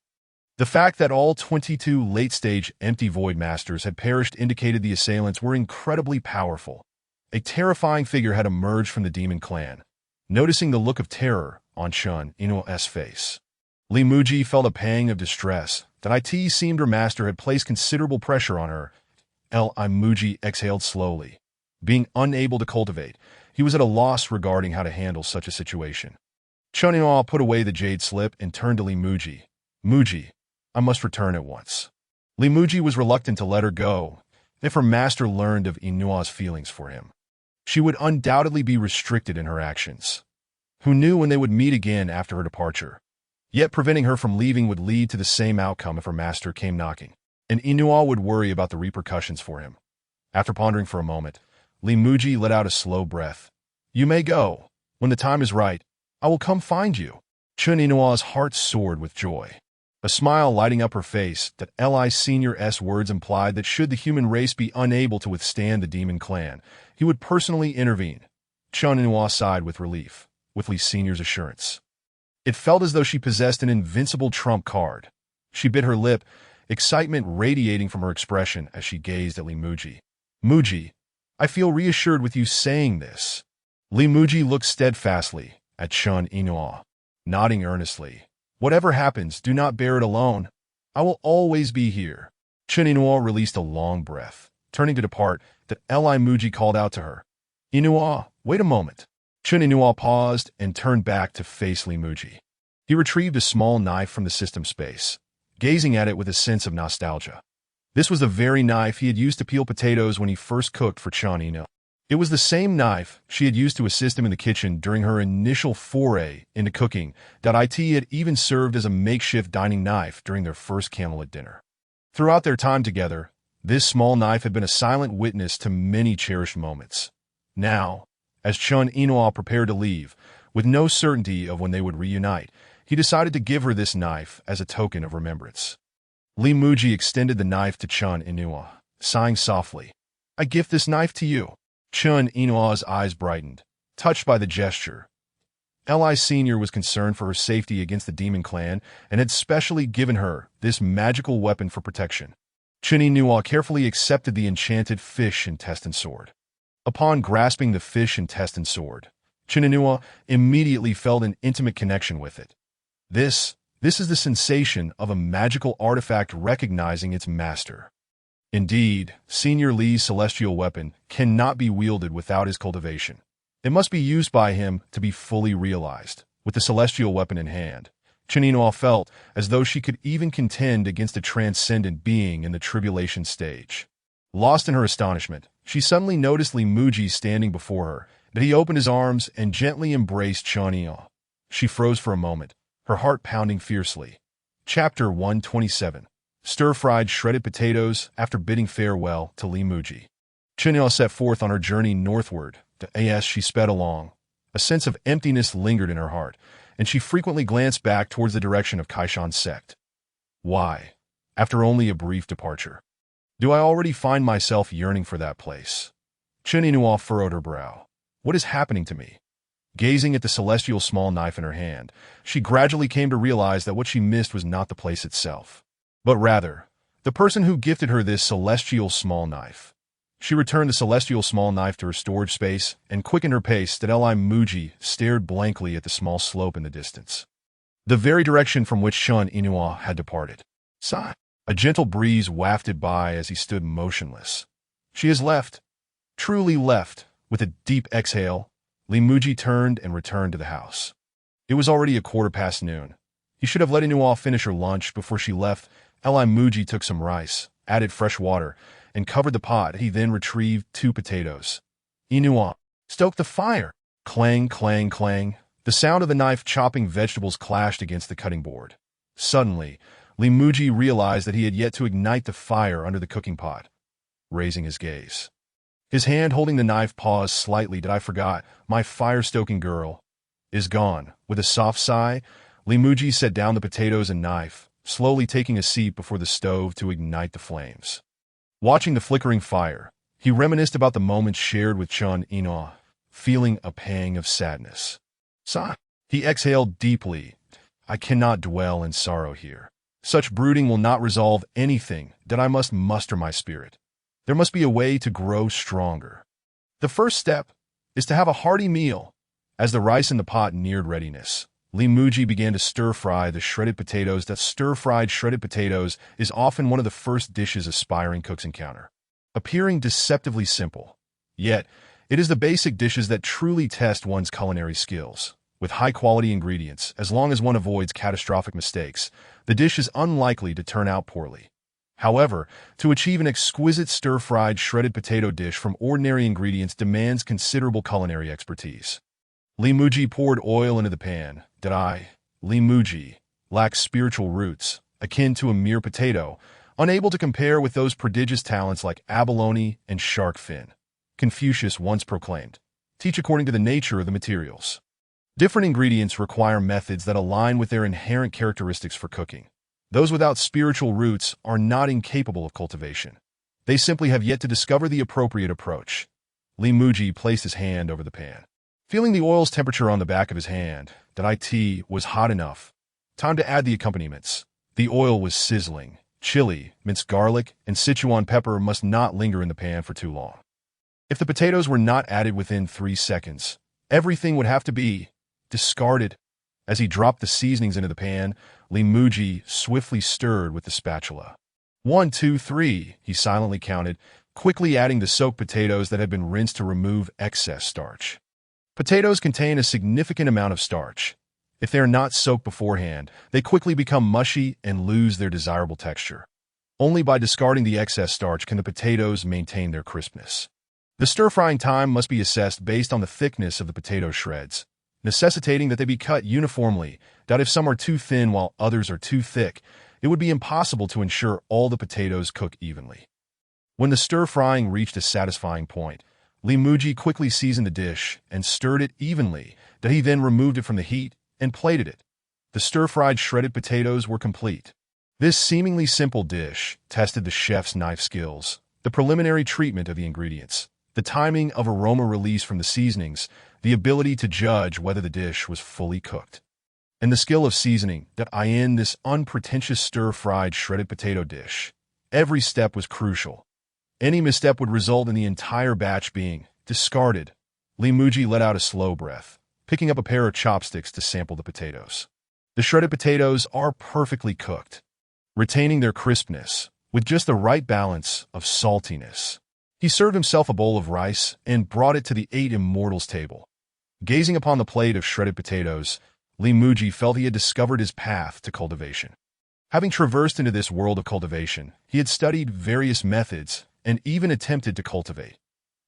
The fact that all 22 late-stage empty void masters had perished indicated the assailants were incredibly powerful. A terrifying figure had emerged from the demon clan. Noticing the look of terror on Chun Inuo's face, Li Muzhi felt a pang of distress. That it seemed her master had placed considerable pressure on her. Li Muzhi exhaled slowly. Being unable to cultivate, he was at a loss regarding how to handle such a situation. Chun Inua put away the jade slip and turned to Li Muzhi. Muzhi, I must return at once. Li Muzhi was reluctant to let her go. If her master learned of Inua's feelings for him, she would undoubtedly be restricted in her actions. Who knew when they would meet again after her departure? Yet preventing her from leaving would lead to the same outcome if her master came knocking, and Inua would worry about the repercussions for him. After pondering for a moment, Li Muzhi let out a slow breath. You may go. When the time is right, I will come find you. Chun Inua's heart soared with joy. A smile lighting up her face. That Li Senior's words implied that should the human race be unable to withstand the demon clan, he would personally intervene. Chun Inua sighed with relief, with Li Senior's assurance. It felt as though she possessed an invincible trump card. She bit her lip, excitement radiating from her expression as she gazed at Li Muzhi. Muzhi, I feel reassured with you saying this. Li Muzhi looked steadfastly at Chun Inua, nodding earnestly. Whatever happens, do not bear it alone. I will always be here. Chun Inua released a long breath. Turning to depart, that Li Muzhi called out to her. Inua, wait a moment. Chun Inua paused and turned back to face Li Muzhi. He retrieved a small knife from the system space, gazing at it with a sense of nostalgia. This was the very knife he had used to peel potatoes when he first cooked for Chun Inua. It was the same knife she had used to assist him in the kitchen during her initial foray into cooking. It had even served as a makeshift dining knife during their first candlelit dinner. Throughout their time together, this small knife had been a silent witness to many cherished moments. Now, as Chun Inua prepared to leave, with no certainty of when they would reunite, he decided to give her this knife as a token of remembrance. Li Muzhi extended the knife to Chun Inua, sighing softly. I gift this knife to you. Chun Inua's eyes brightened, touched by the gesture. Li Senior was concerned for her safety against the demon clan and had specially given her this magical weapon for protection. Chun Inua carefully accepted the enchanted fish intestine sword. Upon grasping the fish intestine sword, Chun Inua immediately felt an intimate connection with it. This is the sensation of a magical artifact recognizing its master. Indeed, Senior Li's celestial weapon cannot be wielded without his cultivation. It must be used by him to be fully realized. With the celestial weapon in hand, Chun Inua felt as though she could even contend against a transcendent being in the tribulation stage. Lost in her astonishment, she suddenly noticed Li Muzhi standing before her, that he opened his arms and gently embraced Chun Inua. She froze for a moment, her heart pounding fiercely. Chapter 127. Stir-fried shredded potatoes after bidding farewell to Li Muzhi. Chun Inua set forth on her journey northward. As she sped along, a sense of emptiness lingered in her heart, and she frequently glanced back towards the direction of Kaishan's sect. Why, after only a brief departure, do I already find myself yearning for that place? Chun Inua furrowed her brow. What is happening to me? Gazing at the celestial small knife in her hand, she gradually came to realize that what she missed was not the place itself, but rather the person who gifted her this celestial small knife. She returned the celestial small knife to her storage space and quickened her pace. That Li Muzhi stared blankly at the small slope in the distance, the very direction from which Chun Inua had departed. Sigh. A gentle breeze wafted by as he stood motionless. She has left. Truly left. With a deep exhale, Muzhi turned and returned to the house. It was already 1:15. He should have let Inua finish her lunch before she left. Muzhi took some rice, added fresh water, and covered the pot. He then retrieved 2 potatoes. Inua stoked the fire. Clang, clang, clang. The sound of the knife chopping vegetables clashed against the cutting board. Suddenly, Muzhi realized that he had yet to ignite the fire under the cooking pot. Raising his gaze, his hand holding the knife paused slightly. "Did I forgot? My fire-stoking girl is gone." With a soft sigh, Muzhi set down the potatoes and knife, slowly taking a seat before the stove to ignite the flames. Watching the flickering fire, he reminisced about the moments shared with Chun Inua, feeling a pang of sadness. "Sigh." He exhaled deeply. "I cannot dwell in sorrow here. Such brooding will not resolve anything. That I must muster my spirit. There must be a way to grow stronger. The first step is to have a hearty meal." As the rice in the pot neared readiness, Muzhi began to stir-fry the shredded potatoes. That stir-fried shredded potatoes is often one of the first dishes aspiring cooks encounter. Appearing deceptively simple, yet it is the basic dishes that truly test one's culinary skills. With high-quality ingredients, as long as one avoids catastrophic mistakes, the dish is unlikely to turn out poorly. However, to achieve an exquisite stir-fried shredded potato dish from ordinary ingredients demands considerable culinary expertise. Muzhi poured oil into the pan. Muzhi lacks spiritual roots, akin to a mere potato, unable to compare with those prodigious talents like abalone and shark fin. Confucius once proclaimed, "Teach according to the nature of the materials." Different ingredients require methods that align with their inherent characteristics for cooking. Those without spiritual roots are not incapable of cultivation. They simply have yet to discover the appropriate approach. Muzhi placed his hand over the pan. Feeling the oil's temperature on the back of his hand, it was hot enough. Time to add the accompaniments. The oil was sizzling. Chili, minced garlic, and Sichuan pepper must not linger in the pan for too long. If the potatoes were not added within 3 seconds, everything would have to be discarded. As he dropped the seasonings into the pan, Muzhi swiftly stirred with the spatula. 1, 2, 3, he silently counted, quickly adding the soaked potatoes that had been rinsed to remove excess starch. Potatoes contain a significant amount of starch. If they are not soaked beforehand, they quickly become mushy and lose their desirable texture. Only by discarding the excess starch can the potatoes maintain their crispness. The stir-frying time must be assessed based on the thickness of the potato shreds, necessitating that they be cut uniformly. If some are too thin while others are too thick, it would be impossible to ensure all the potatoes cook evenly. When the stir-frying reached a satisfying point, Muzhi quickly seasoned the dish and stirred it evenly. He then removed it from the heat and plated it. The stir-fried shredded potatoes were complete. This seemingly simple dish tested the chef's knife skills, the preliminary treatment of the ingredients, the timing of aroma release from the seasonings, the ability to judge whether the dish was fully cooked, and the skill of seasoning in this unpretentious stir-fried shredded potato dish. Every step was crucial. Any misstep would result in the entire batch being discarded. Muzhi let out a slow breath, picking up a pair of chopsticks to sample the potatoes. The shredded potatoes are perfectly cooked, retaining their crispness, with just the right balance of saltiness. He served himself a bowl of rice and brought it to the 8 immortals table. Gazing upon the plate of shredded potatoes, Muzhi felt he had discovered his path to cultivation. Having traversed into this world of cultivation, he had studied various methods and even attempted to cultivate.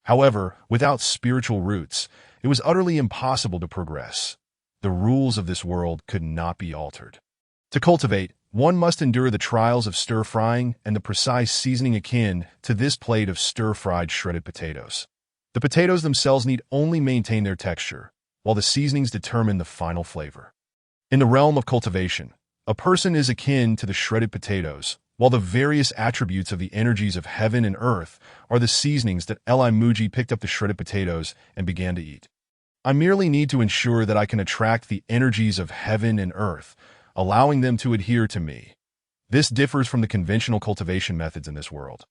However, without spiritual roots, it was utterly impossible to progress. The rules of this world could not be altered. To cultivate, one must endure the trials of stir-frying and the precise seasoning akin to this plate of stir-fried shredded potatoes. The potatoes themselves need only maintain their texture, while the seasonings determine the final flavor. In the realm of cultivation, a person is akin to the shredded potatoes, while the various attributes of the energies of heaven and earth are the seasonings. Muzhi picked up the shredded potatoes and began to eat. I merely need to ensure that I can attract the energies of heaven and earth, allowing them to adhere to me. This differs from the conventional cultivation methods in this world.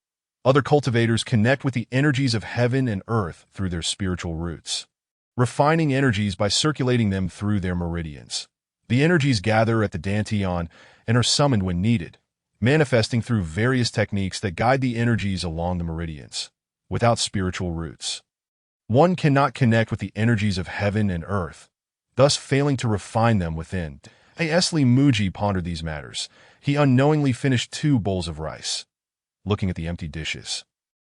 Other cultivators connect with the energies of heaven and earth through their spiritual roots, refining energies by circulating them through their meridians. The energies gather at the dantian and are summoned when needed, manifesting through various techniques that guide the energies along the meridians. Without spiritual roots, One cannot connect with the energies of heaven and earth, thus failing to refine them within. Li Muzhi pondered these matters. He unknowingly finished 2 bowls of rice. Looking at the empty dishes,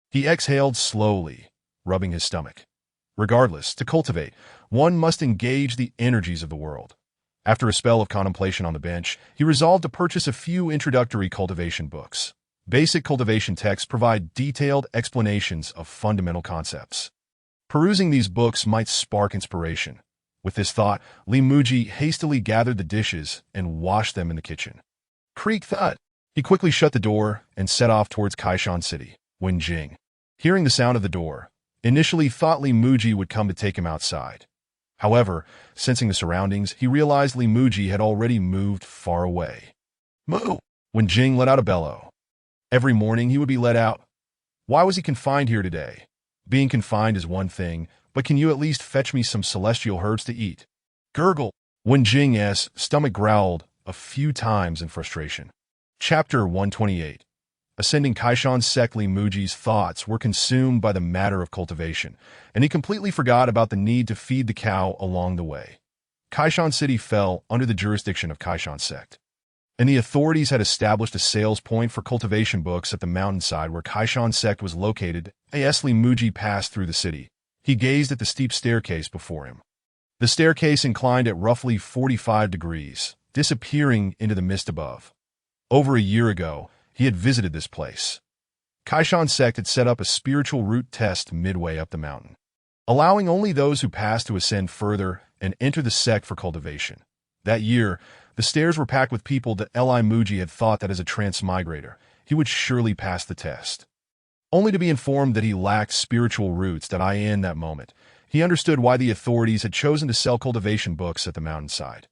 he exhaled slowly, rubbing his stomach. Regardless, to cultivate, one must engage the energies of the world. After a spell of contemplation on the bench, he resolved to purchase a few introductory cultivation books. Basic cultivation texts provide detailed explanations of fundamental concepts. Perusing these books might spark inspiration. With this thought, Li Muzhi hastily gathered the dishes and washed them in the kitchen. Creak thud. He quickly shut the door and set off towards Kaishan City. When Jing, hearing the sound of the door, initially thought Li Muzhi would come to take him outside. However, sensing the surroundings, he realized Li Muzhi had already moved far away. Moo! When Jing let out a bellow. Every morning he would be let out. Why was he confined here today? Being confined is one thing, but can you at least fetch me some celestial herbs to eat? Gurgle. When Jing's stomach growled a few times in frustration. Chapter 128. Ascending Kaishan sect. Li Muzhi's thoughts were consumed by the matter of cultivation, and he completely forgot about the need to feed the cow along the way. Kaishan City fell under the jurisdiction of Kaishan sect, and the authorities had established a sales point for cultivation books at the mountainside where Kaishan sect was located. As Li Muzhi passed through the city, he gazed at the steep staircase before him. The staircase inclined at roughly 45 degrees, disappearing into the mist above. Over a year ago, he had visited this place. Kaishan sect had set up a spiritual route test midway up the mountain, allowing only those who passed to ascend further and enter the sect for cultivation. That year, the stairs were packed with people that Li Muzhi had thought that as a transmigrator, he would surely pass the test. Only to be informed that he lacked spiritual roots in that moment, he understood why the authorities had chosen to sell cultivation books at the mountainside.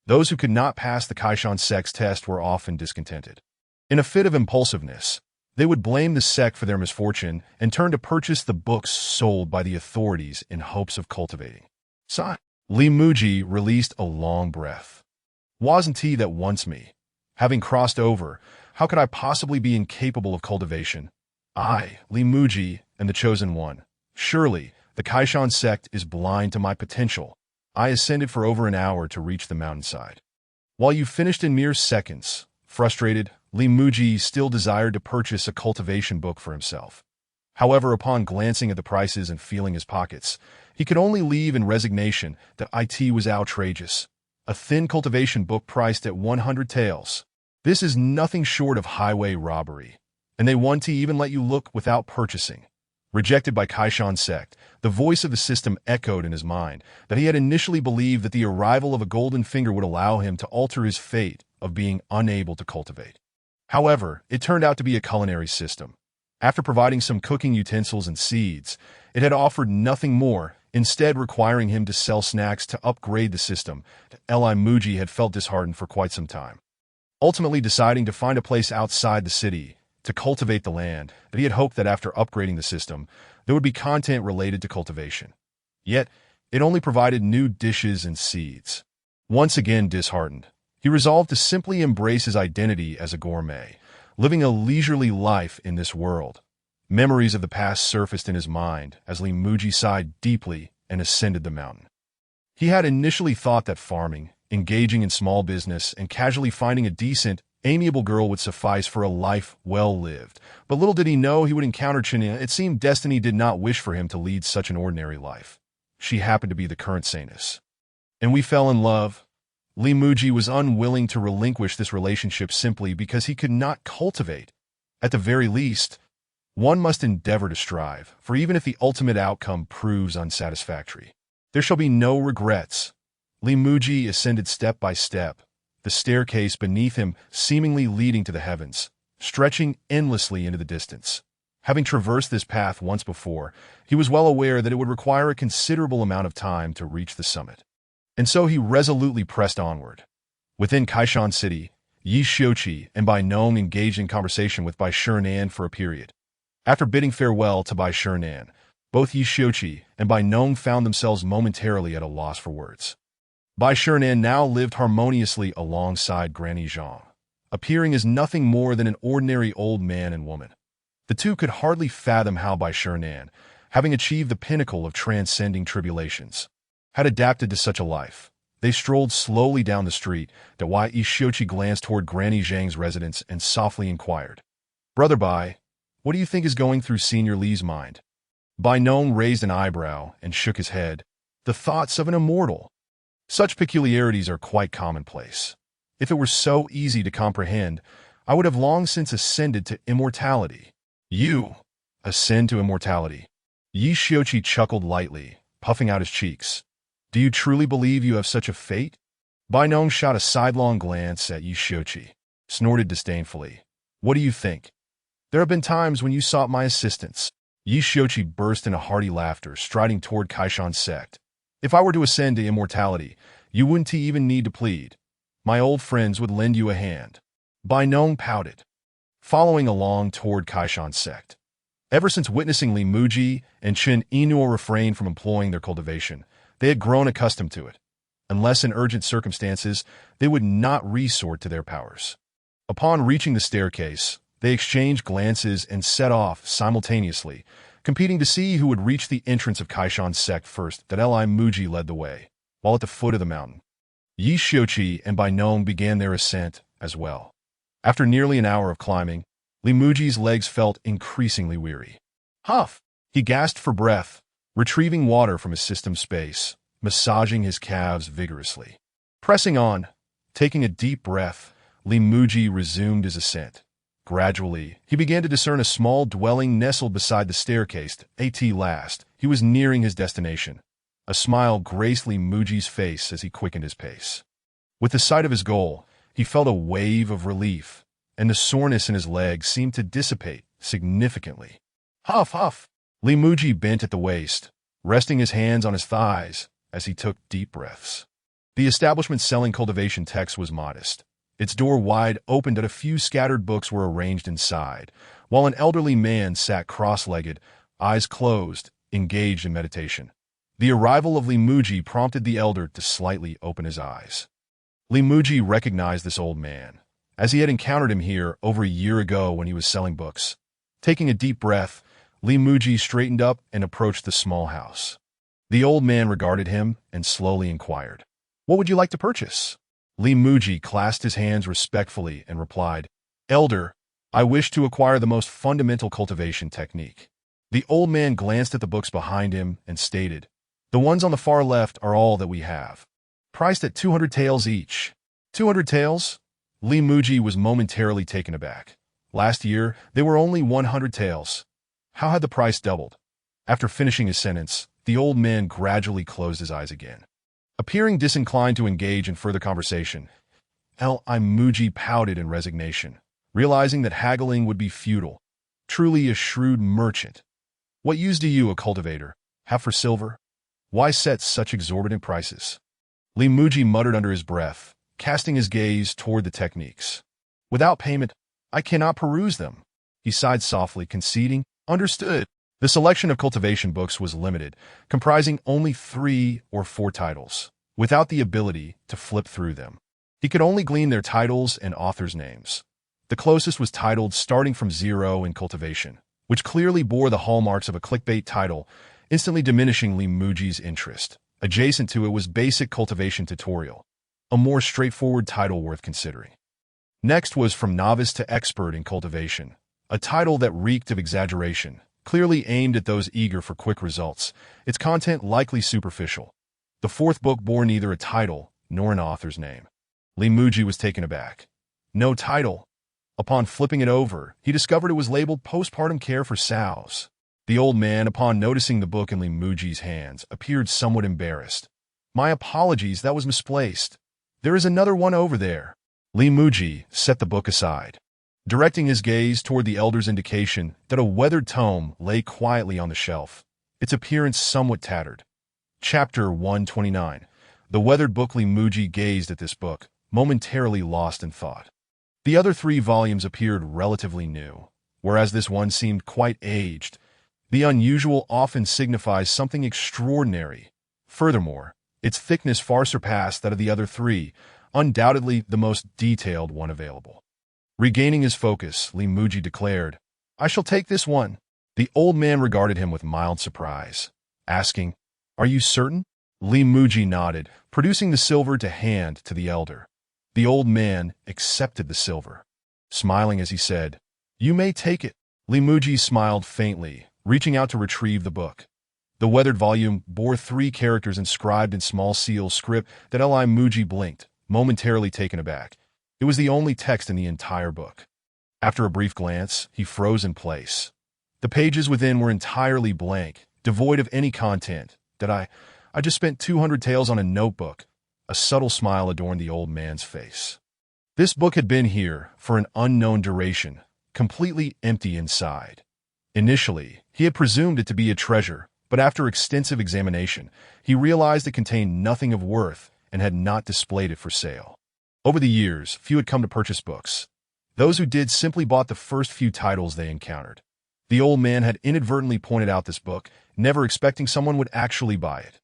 Those who could not pass the Kaishan sect's test were often discontented. In a fit of impulsiveness, they would blame the sect for their misfortune and turn to purchase the books sold by the authorities in hopes of cultivating. Sigh. Li Muzhi released a long breath. Wasn't he that wants me? Having crossed over, how could I possibly be incapable of cultivation? I, Li Muzhi, am the chosen one. Surely, the Kaishan sect is blind to my potential. I ascended for over an hour to reach the mountainside. While you finished in mere seconds, frustrated, Li Muzhi still desired to purchase a cultivation book for himself. However, upon glancing at the prices and feeling his pockets, he could only leave in resignation that it was outrageous. A thin cultivation book priced at 100 taels. This is nothing short of highway robbery, and they want to even let you look without purchasing. Rejected by Kaishan sect, the voice of the system echoed in his mind that he had initially believed that the arrival of a golden finger would allow him to alter his fate of being unable to cultivate. However, it turned out to be a culinary system. After providing some cooking utensils and seeds, it had offered nothing more, instead requiring him to sell snacks to upgrade the system. Li Muzhi had felt disheartened for quite some time. Ultimately deciding to find a place outside the city to cultivate the land, that he had hoped that after upgrading the system, there would be content related to cultivation. Yet, it only provided new dishes and seeds. Once again disheartened, he resolved to simply embrace his identity as a gourmet, living a leisurely life in this world. Memories of the past surfaced in his mind as Li Muzhi sighed deeply and ascended the mountain. He had initially thought that farming, engaging in small business, and casually finding a decent, amiable girl would suffice for a life well lived, but little did he know he would encounter China. It seemed destiny did not wish for him to lead such an ordinary life. She happened to be the current Saintess. And we fell in love. Li Muzhi was unwilling to relinquish this relationship simply because he could not cultivate. At the very least, one must endeavor to strive, for even if the ultimate outcome proves unsatisfactory, there shall be no regrets. Li Muzhi ascended step by step, the staircase beneath him seemingly leading to the heavens, stretching endlessly into the distance. Having traversed this path once before, he was well aware that it would require a considerable amount of time to reach the summit. And so he resolutely pressed onward. Within Kaishan City, Yi Xiuqi and Bai Nong engaged in conversation with Bai Shinan for a period. After bidding farewell to Bai Shinan, both Yi Xiuqi and Bai Nong found themselves momentarily at a loss for words. Bai Shinan now lived harmoniously alongside Granny Zhang, appearing as nothing more than an ordinary old man and woman. The two could hardly fathom how Bai Shinan, having achieved the pinnacle of transcending tribulations, had adapted to such a life. They strolled slowly down the street. Dai Ishiochi glanced toward Granny Zhang's residence and softly inquired, "Brother Bai, what do you think is going through Senior Li's mind?" Bai Nong raised an eyebrow and shook his head. The thoughts of an immortal. Such peculiarities are quite commonplace. If it were so easy to comprehend, I would have long since ascended to immortality. You ascend to immortality. Yi Shiochi chuckled lightly, puffing out his cheeks. Do you truly believe you have such a fate? Bai Nong shot a sidelong glance at Yi Shiochi, snorted disdainfully. What do you think? There have been times when you sought my assistance. Yi Shiochi burst into hearty laughter, striding toward Kaishan's sect. If I were to ascend to immortality, you wouldn't even need to plead. My old friends would lend you a hand. Bai Nong pouted, following along toward Kaishan's sect. Ever since witnessing Li Muzhi and Chen Inuo refrain from employing their cultivation, they had grown accustomed to it. Unless in urgent circumstances, they would not resort to their powers. Upon reaching the staircase, they exchanged glances and set off simultaneously, competing to see who would reach the entrance of Kaishan's sect first. Li Muzhi led the way, while at the foot of the mountain, Yi Shiochi and Bai Nong began their ascent as well. After nearly an hour of climbing, Li Muzhi's legs felt increasingly weary. Huff! He gasped for breath, retrieving water from his system space, massaging his calves vigorously. Pressing on, taking a deep breath, Li Muzhi resumed his ascent. Gradually, he began to discern a small dwelling nestled beside the staircase. At last, he was nearing his destination. A smile graced Li Muzhi's face as he quickened his pace. With the sight of his goal, he felt a wave of relief, and the soreness in his legs seemed to dissipate significantly. Huff, huff! Li Muzhi bent at the waist, resting his hands on his thighs as he took deep breaths. The establishment selling cultivation texts was modest. Its door wide opened and a few scattered books were arranged inside, while an elderly man sat cross-legged, eyes closed, engaged in meditation. The arrival of Li Muzhi prompted the elder to slightly open his eyes. Li Muzhi recognized this old man, as he had encountered him here over a year ago when he was selling books. Taking a deep breath, Li Muzhi straightened up and approached the small house. The old man regarded him and slowly inquired, "What would you like to purchase?" Li Muzhi clasped his hands respectfully and replied, "Elder, I wish to acquire the most fundamental cultivation technique." The old man glanced at the books behind him and stated, "The ones on the far left are all that we have. Priced at 200 taels each." 200 taels? Li Muzhi was momentarily taken aback. Last year, they were only 100 taels. How had the price doubled? After finishing his sentence, the old man gradually closed his eyes again. Appearing disinclined to engage in further conversation, Li Muzhi pouted in resignation, realizing that haggling would be futile. Truly a shrewd merchant. What use do you, a cultivator, have for silver? Why set such exorbitant prices? Li Muzhi muttered under his breath, casting his gaze toward the techniques. Without payment, I cannot peruse them. He sighed softly, conceding, "Understood." The selection of cultivation books was limited, comprising only 3 or 4 titles, without the ability to flip through them. He could only glean their titles and authors' names. The closest was titled Starting from Zero in Cultivation, which clearly bore the hallmarks of a clickbait title, instantly diminishing Li Muzhi's interest. Adjacent to it was Basic Cultivation Tutorial, a more straightforward title worth considering. Next was From Novice to Expert in Cultivation, a title that reeked of exaggeration, clearly aimed at those eager for quick results, its content likely superficial. The 4th book bore neither a title nor an author's name. Li Muzhi was taken aback. No title. Upon flipping it over, he discovered it was labeled Postpartum Care for Sows. The old man, upon noticing the book in Li Muzhi's hands, appeared somewhat embarrassed. "My apologies, that was misplaced. There is another one over there." Li Muzhi set the book aside, directing his gaze toward the elder's indication that a weathered tome lay quietly on the shelf, its appearance somewhat tattered. Chapter 129. The weathered book. Li Muzhi gazed at this book, momentarily lost in thought. The other 3 volumes appeared relatively new, whereas this one seemed quite aged. The unusual often signifies something extraordinary. Furthermore, its thickness far surpassed that of the other 3, undoubtedly the most detailed one available. Regaining his focus, Li Muzhi declared, "I shall take this one." The old man regarded him with mild surprise, asking, "Are you certain?" Li Muzhi nodded, producing the silver to hand to the elder. The old man accepted the silver, smiling as he said, "You may take it." Li Muzhi smiled faintly, reaching out to retrieve the book. The weathered volume bore 3 characters inscribed in small seal script that Li Muzhi blinked, momentarily taken aback. It was the only text in the entire book. After a brief glance, he froze in place. The pages within were entirely blank, devoid of any content. I just spent 200 taels on a notebook." A subtle smile adorned the old man's face. This book had been here for an unknown duration, completely empty inside. Initially, he had presumed it to be a treasure, but after extensive examination, he realized it contained nothing of worth and had not displayed it for sale. Over the years, few had come to purchase books. Those who did simply bought the first few titles they encountered. The old man had inadvertently pointed out this book, never expecting someone would actually buy it.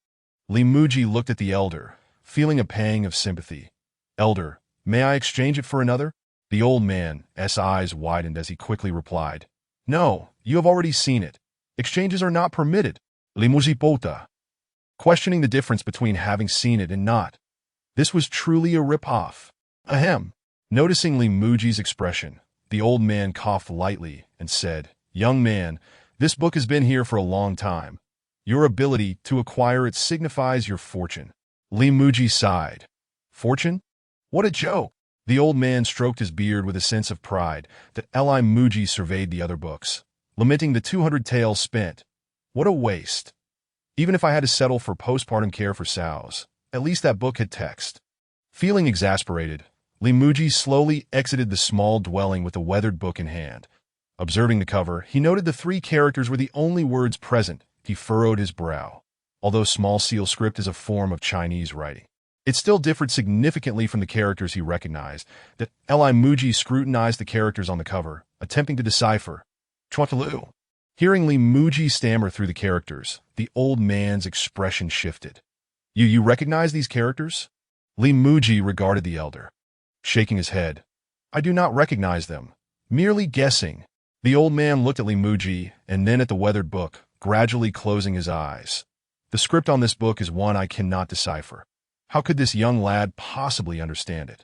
Li Muzhi looked at the elder, feeling a pang of sympathy. "Elder, may I exchange it for another?" The old man's eyes widened as he quickly replied, "No, you have already seen it. Exchanges are not permitted." Li Muzhi pota, questioning the difference between having seen it and not. This was truly a rip-off. Ahem. Noticing Li Muzhi's expression, the old man coughed lightly and said, "Young man, this book has been here for a long time. Your ability to acquire it signifies your fortune." Li Muzhi sighed. "Fortune? What a joke!" The old man stroked his beard with a sense of pride that Li Muzhi surveyed the other books, lamenting the 200 taels spent. What a waste. Even if I had to settle for postpartum care for sows, at least that book had text. Feeling exasperated, Li Muzhi slowly exited the small dwelling with the weathered book in hand. Observing the cover, he noted the 3 characters were the only words present. He furrowed his brow. Although small seal script is a form of Chinese writing, it still differed significantly from the characters he recognized. That Li Muzhi scrutinized the characters on the cover, attempting to decipher. Chuatalu. Hearing Li Muzhi stammer through the characters, the old man's expression shifted. You recognize these characters?" Li Muzhi regarded the elder, shaking his head. "I do not recognize them. Merely guessing." The old man looked at Li Muzhi and then at the weathered book, gradually closing his eyes. "The script on this book is one I cannot decipher. How could this young lad possibly understand it?"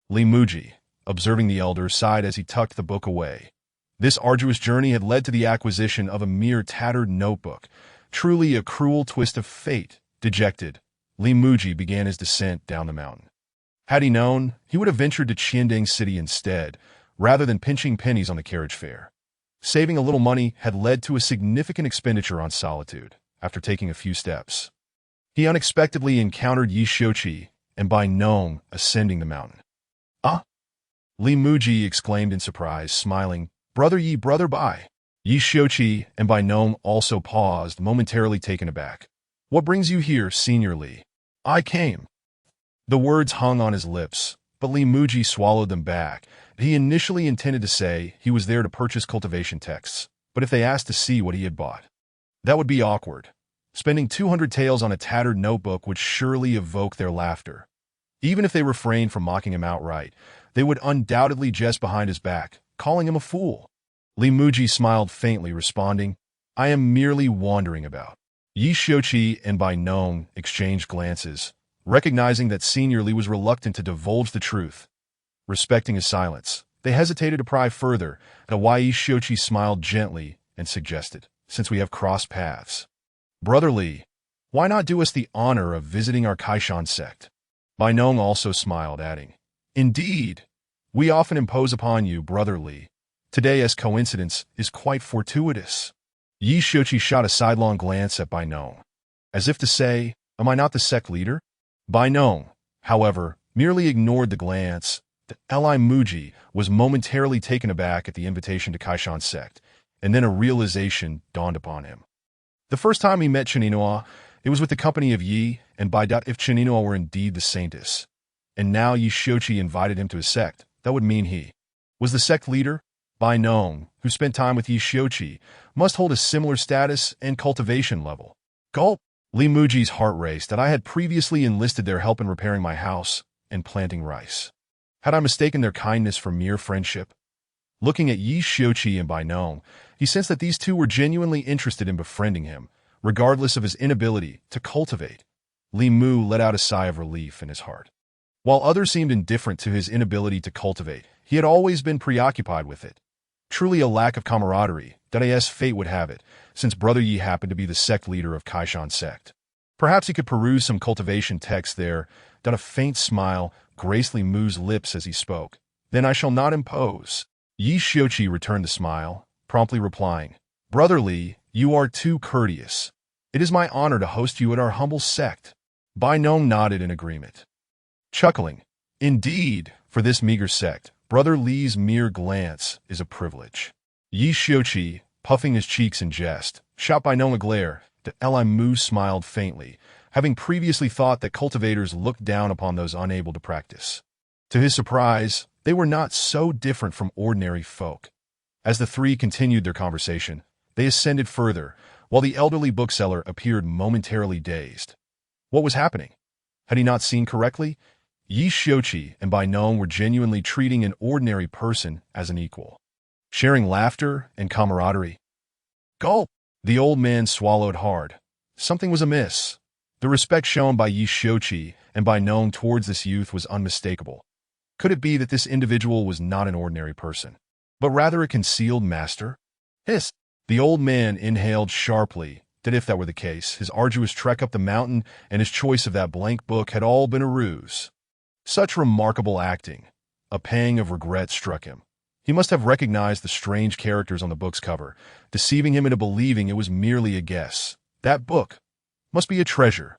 Li Muzhi, observing the elder, sighed as he tucked the book away. This arduous journey had led to the acquisition of a mere tattered notebook, truly a cruel twist of fate. Dejected, Li Muzhi began his descent down the mountain. Had he known, he would have ventured to Qianding City instead, rather than pinching pennies on the carriage fare. Saving a little money had led to a significant expenditure on solitude. After taking a few steps, he unexpectedly encountered Yi Xiuqi and Bai Nong ascending the mountain. "Ah!" Li Muzhi exclaimed in surprise, smiling. "Brother Yi, brother Bai." Yi Xiuqi and Bai Nong also paused, momentarily taken aback. "What brings you here, Senior Li?" "I came." The words hung on his lips, but Li Muzhi swallowed them back. He initially intended to say he was there to purchase cultivation texts, but if they asked to see what he had bought, that would be awkward. Spending 200 taels on a tattered notebook would surely evoke their laughter. Even if they refrained from mocking him outright, they would undoubtedly jest behind his back, calling him a fool. Li Muzhi smiled faintly, responding, "I am merely wandering about." Yi Xiuqi and Bai Nong exchanged glances, recognizing that Senior Li was reluctant to divulge the truth. Respecting his silence, they hesitated to pry further, and Yi Xiuqi smiled gently and suggested, "Since we have crossed paths, Brother Li, why not do us the honor of visiting our Kaishan sect?" Bai Nong also smiled, adding, "Indeed, we often impose upon you, Brother Li. Today's coincidence is quite fortuitous." Yi Xiuqi shot a sidelong glance at Bai Nong, as if to say, "Am I not the sect leader?" Bai Nong, however, merely ignored the glance. The Li Muzhi was momentarily taken aback at the invitation to Kaishan sect, and then a realization dawned upon him. The first time he met Chininoa, it was with the company of Yi, and by doubt if Chininoa were indeed the Saintess. And now Yi Xiuqi invited him to his sect. That would mean he was the sect leader. Bai Nong, who spent time with Yi Xiuqi, must hold a similar status and cultivation level. Gulp! Li Muzhi's heart raced that I had previously enlisted their help in repairing my house and planting rice. Had I mistaken their kindness for mere friendship? Looking at Yi Xiuqi and Bai Nong, he sensed that these two were genuinely interested in befriending him, regardless of his inability to cultivate. Li Mu let out a sigh of relief in his heart. While others seemed indifferent to his inability to cultivate, he had always been preoccupied with it. Truly a lack of camaraderie, that as fate would have it, since Brother Yi happened to be the sect leader of Kaishan sect. Perhaps he could peruse some cultivation texts there. A faint smile graced Li Mu's lips as he spoke. Then I shall not impose. Yi Xiuqi returned the smile, promptly replying, Brother Li, you are too courteous. It is my honor to host you at our humble sect. Bai Nong nodded in agreement. Chuckling, indeed, for this meager sect, Brother Li's mere glance is a privilege. Yi Xiuqi, puffing his cheeks in jest, shot Bai Nong a glare. Li Mu smiled faintly, having previously thought that cultivators looked down upon those unable to practice. To his surprise, they were not so different from ordinary folk. As the three continued their conversation, they ascended further, while the elderly bookseller appeared momentarily dazed. What was happening? Had he not seen correctly? Yi Xiuqi and Bai Nong were genuinely treating an ordinary person as an equal, sharing laughter and camaraderie. Gulp! The old man swallowed hard. Something was amiss. The respect shown by Yi Xiuqi and Bai Nong towards this youth was unmistakable. Could it be that this individual was not an ordinary person, but rather a concealed master? Hiss! The old man inhaled sharply, that if that were the case, his arduous trek up the mountain and his choice of that blank book had all been a ruse. Such remarkable acting. A pang of regret struck him. He must have recognized the strange characters on the book's cover, deceiving him into believing it was merely a guess. That book must be a treasure.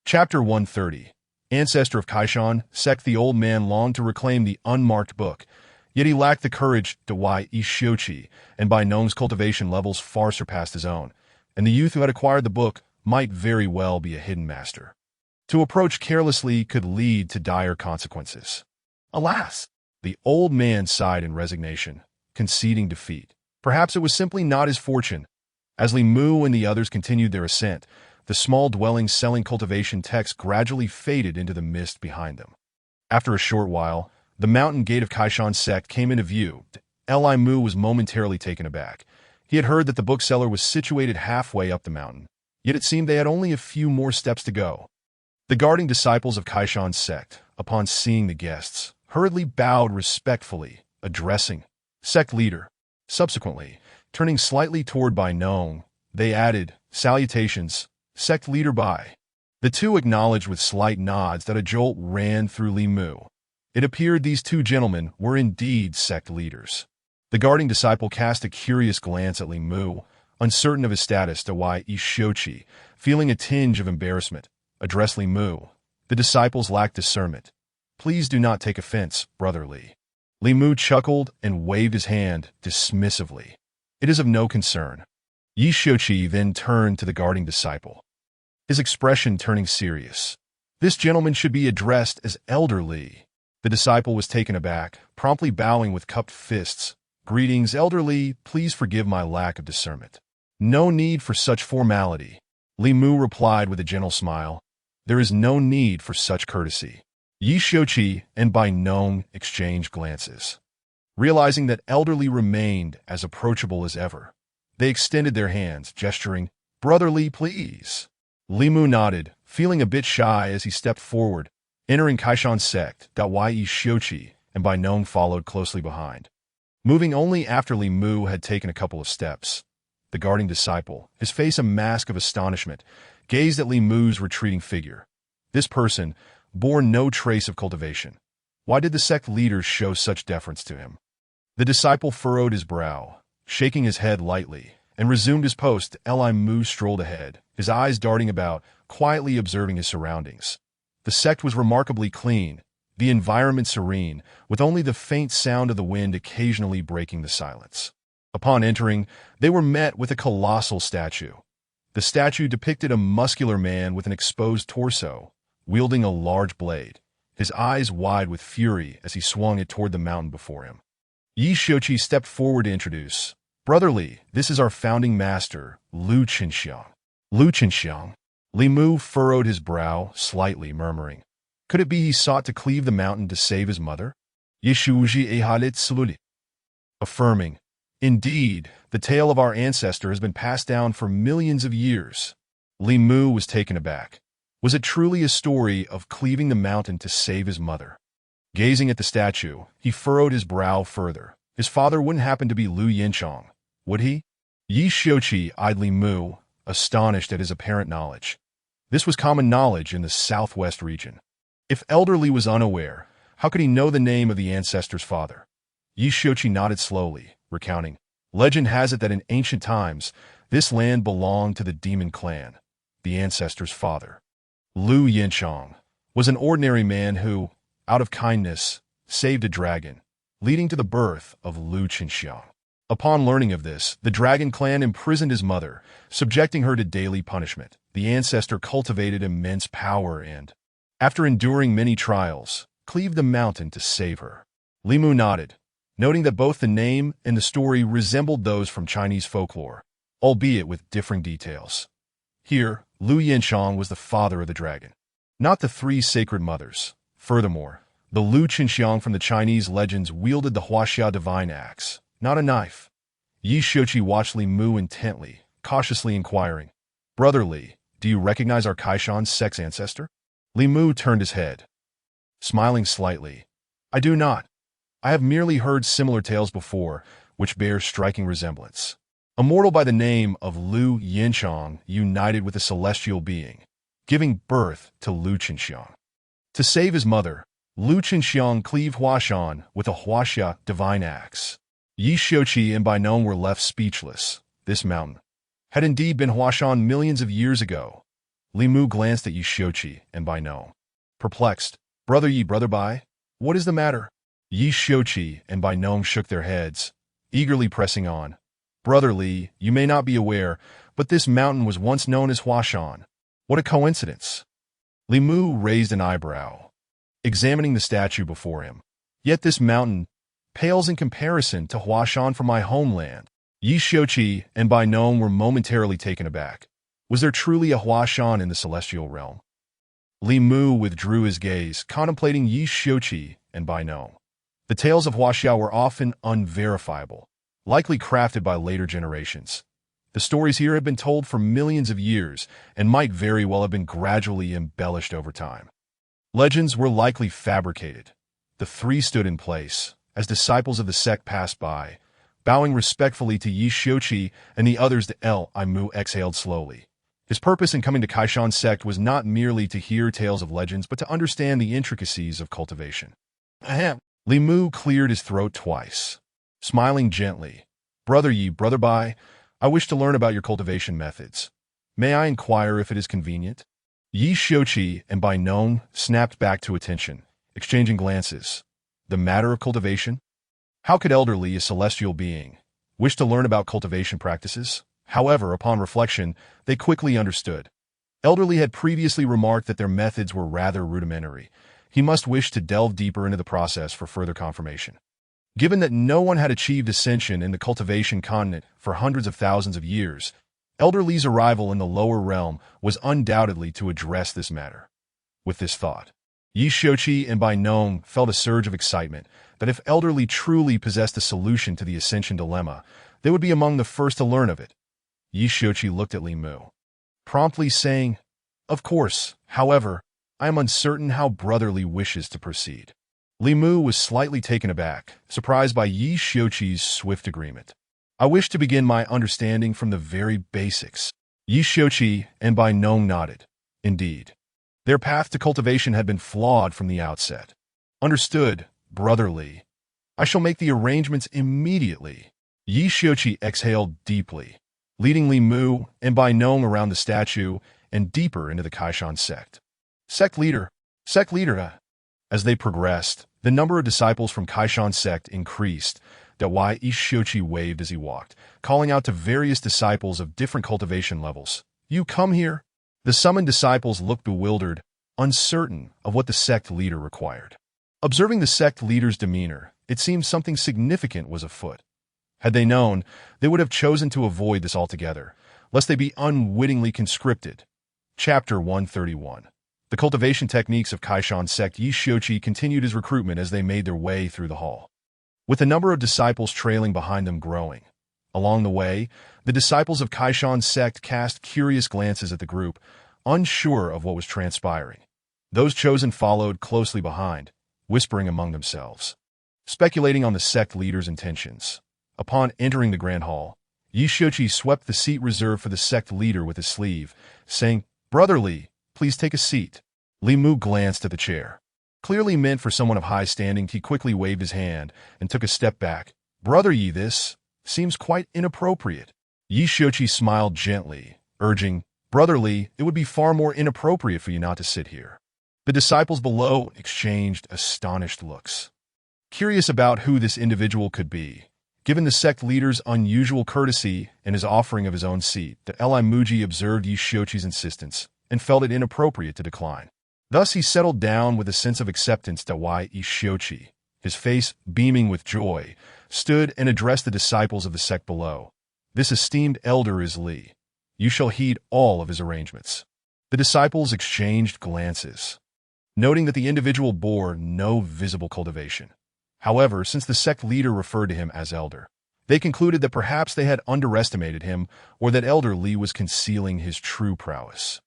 Chapter 130. Ancestor of Kaishan sect. The old man longed to reclaim the unmarked book, yet he lacked the courage to why Yi Xiuqi and Bai Nong's cultivation levels far surpassed his own, and the youth who had acquired the book might very well be a hidden master. To approach carelessly could lead to dire consequences. Alas! The old man sighed in resignation, conceding defeat. Perhaps it was simply not his fortune. As Li Mu and the others continued their ascent, the small dwellings selling cultivation texts gradually faded into the mist behind them. After a short while, the mountain gate of Kaishan sect came into view. Li Mu was momentarily taken aback. He had heard that the bookseller was situated halfway up the mountain, yet it seemed they had only a few more steps to go. The guarding disciples of Kaishan sect, upon seeing the guests, hurriedly bowed respectfully, addressing sect leader. Subsequently, turning slightly toward Bai Nong, they added, salutations, sect leader Bai. The two acknowledged with slight nods. That a jolt ran through Li Mu. It appeared these two gentlemen were indeed sect leaders. The guarding disciple cast a curious glance at Li Mu, uncertain of his status. To why Yi Xiuqi, feeling a tinge of embarrassment, addressed Li Mu. The disciples lacked discernment. Please do not take offense, Brother Li. Li Mu chuckled and waved his hand dismissively. It is of no concern. Yi Xiuqi then turned to the guarding disciple, his expression turning serious. This gentleman should be addressed as Elder Li. The disciple was taken aback, promptly bowing with cupped fists. Greetings, Elder Li, please forgive my lack of discernment. No need for such formality. Li Mu replied with a gentle smile. There is no need for such courtesy. Yi Xiuqi and Bai Nong exchanged glances. Realizing that Elder Li remained as approachable as ever, they extended their hands, gesturing, Brother Li, please. Li Mu nodded, feeling a bit shy as he stepped forward, entering Kaishan sect. Yi Xiuqi and Bai Nong followed closely behind, moving only after Li Mu had taken a couple of steps. The guarding disciple, his face a mask of astonishment, gazed at Li Mu's retreating figure. This person bore no trace of cultivation. Why did the sect leaders show such deference to him? The disciple furrowed his brow, shaking his head lightly, and resumed his post. Li Mu strolled ahead, his eyes darting about, quietly observing his surroundings. The sect was remarkably clean, the environment serene, with only the faint sound of the wind occasionally breaking the silence. Upon entering, they were met with a colossal statue. The statue depicted a muscular man with an exposed torso, wielding a large blade, his eyes wide with fury as he swung it toward the mountain before him. Yi Xiuqi stepped forward to introduce, Brother Li, this is our founding master, Lu Qinxiang. Lu Qinxiang. Li Mu furrowed his brow, slightly murmuring, could it be he sought to cleave the mountain to save his mother? Yi Xiuqi ehalit sluli. affirming, "Indeed, the tale of our ancestor has been passed down for millions of years." Li Mu was taken aback. Was it truly a story of cleaving the mountain to save his mother? Gazing at the statue, he furrowed his brow further. His father wouldn't happen to be Lu Yinchong, would he? Yi Shouqi eyed Li Mu, astonished at his apparent knowledge. This was common knowledge in the southwest region. If Elder Li was unaware, how could he know the name of the ancestor's father? Yi Shouqi nodded slowly, recounting. Legend has it that in ancient times, this land belonged to the demon clan, the ancestor's father. Lu Yinchong was an ordinary man who, out of kindness, saved a dragon, leading to the birth of Lu Qinxiang. Upon learning of this, the dragon clan imprisoned his mother, subjecting her to daily punishment. The ancestor cultivated immense power and, after enduring many trials, cleaved the mountain to save her. Li Mu nodded, noting that both the name and the story resembled those from Chinese folklore, albeit with differing details. Here, Lu Yinchong was the father of the dragon, not the three sacred mothers. Furthermore, the Lu Qinxiang from the Chinese legends wielded the Huaxia divine axe, not a knife. Yi Shouqi watched Li Mu intently, cautiously inquiring, "Brother Li, do you recognize our Kaishan sect's ancestor?" Li Mu turned his head, smiling slightly. "I do not. I have merely heard similar tales before, which bear striking resemblance. A mortal by the name of Lu Yinchong united with a celestial being, giving birth to Lu Qinxiang. To save his mother, Lu Qinxiang cleaved Huashan with a Huaxia divine axe." Yi Shouqi and Bainon were left speechless. This mountain had indeed been Huashan millions of years ago. Li Mu glanced at Yi Shouqi and Bainon, perplexed. "Brother Yi, Brother Bai, what is the matter?" Yi Shouqi and Bainon shook their heads, eagerly pressing on. "Brother Li, you may not be aware, but this mountain was once known as Huashan. What a coincidence." Li Mu raised an eyebrow, examining the statue before him. "Yet this mountain pales in comparison to Huashan from my homeland." Yi Shouqi and Bainon were momentarily taken aback. Was there truly a Huashan in the celestial realm? Li Mu withdrew his gaze, contemplating Yi Shouqi and Bainon. The tales of Huaxia were often unverifiable, likely crafted by later generations. The stories here had been told for millions of years and might very well have been gradually embellished over time. Legends were likely fabricated. The three stood in place as disciples of the sect passed by, bowing respectfully to Yi Shouqi and the others. The Li Mu exhaled slowly. His purpose in coming to Kaishan sect was not merely to hear tales of legends, but to understand the intricacies of cultivation. Ahem. Li Mu cleared his throat twice, smiling gently. "Brother Yi, Brother Bai, I wish to learn about your cultivation methods. May I inquire if it is convenient?" Yi Shouqi and Bainon snapped back to attention, exchanging glances. The matter of cultivation? How could Elder Li, a celestial being, wish to learn about cultivation practices? However, upon reflection, they quickly understood. Elder Li had previously remarked that their methods were rather rudimentary. He must wish to delve deeper into the process for further confirmation. Given that no one had achieved ascension in the cultivation continent for hundreds of thousands of years, Elder Li's arrival in the lower realm was undoubtedly to address this matter. With this thought, Yi Shouqi and Bainon felt a surge of excitement that if Elder Li truly possessed a solution to the ascension dilemma, they would be among the first to learn of it. Yi Shouqi looked at Li Mu, promptly saying, "Of course, however, I am uncertain how Brother Li wishes to proceed." Li Mu was slightly taken aback, surprised by Yi Shouqi's swift agreement. "I wish to begin my understanding from the very basics." Yi Shouqi and Bainon nodded. Indeed, their path to cultivation had been flawed from the outset. "Understood, Brother Li. I shall make the arrangements immediately." Yi Shouqi exhaled deeply, leading Li Mu and Bainon around the statue and deeper into the Kaishan sect. Sect leader. As they progressed, the number of disciples from Kaishan sect increased. Yi Shouqi waved as he walked, calling out to various disciples of different cultivation levels. "You come here?" The summoned disciples looked bewildered, uncertain of what the sect leader required. Observing the sect leader's demeanor, it seemed something significant was afoot. Had they known, they would have chosen to avoid this altogether, lest they be unwittingly conscripted. Chapter 131. The cultivation techniques of Kaishan sect. Yi Shouqi continued his recruitment as they made their way through the hall. with the number of disciples trailing behind them growing. Along the way, the disciples of Kaishan's sect cast curious glances at the group, unsure of what was transpiring. Those chosen followed closely behind, whispering among themselves, speculating on the sect leader's intentions. Upon entering the grand hall, Yishochi swept the seat reserved for the sect leader with his sleeve, saying, "Brother Li, please take a seat." Li Mu glanced at the chair. Clearly meant for someone of high standing, he quickly waved his hand and took a step back. "Brother Yi, this seems quite inappropriate." Yishochi smiled gently, urging, "Brother Li, it would be far more inappropriate for you not to sit here." The disciples below exchanged astonished looks, curious about who this individual could be. Given the sect leader's unusual courtesy and his offering of his own seat, the Muzhi observed Yishochi's insistence and felt it inappropriate to decline. Thus he settled down with a sense of acceptance to why Yishochi, his face beaming with joy, stood and addressed the disciples of the sect below. "This esteemed elder is Li. You shall heed all of his arrangements." The disciples exchanged glances, noting that the individual bore no visible cultivation. However, since the sect leader referred to him as elder, they concluded that perhaps they had underestimated him or that Elder Li was concealing his true prowess.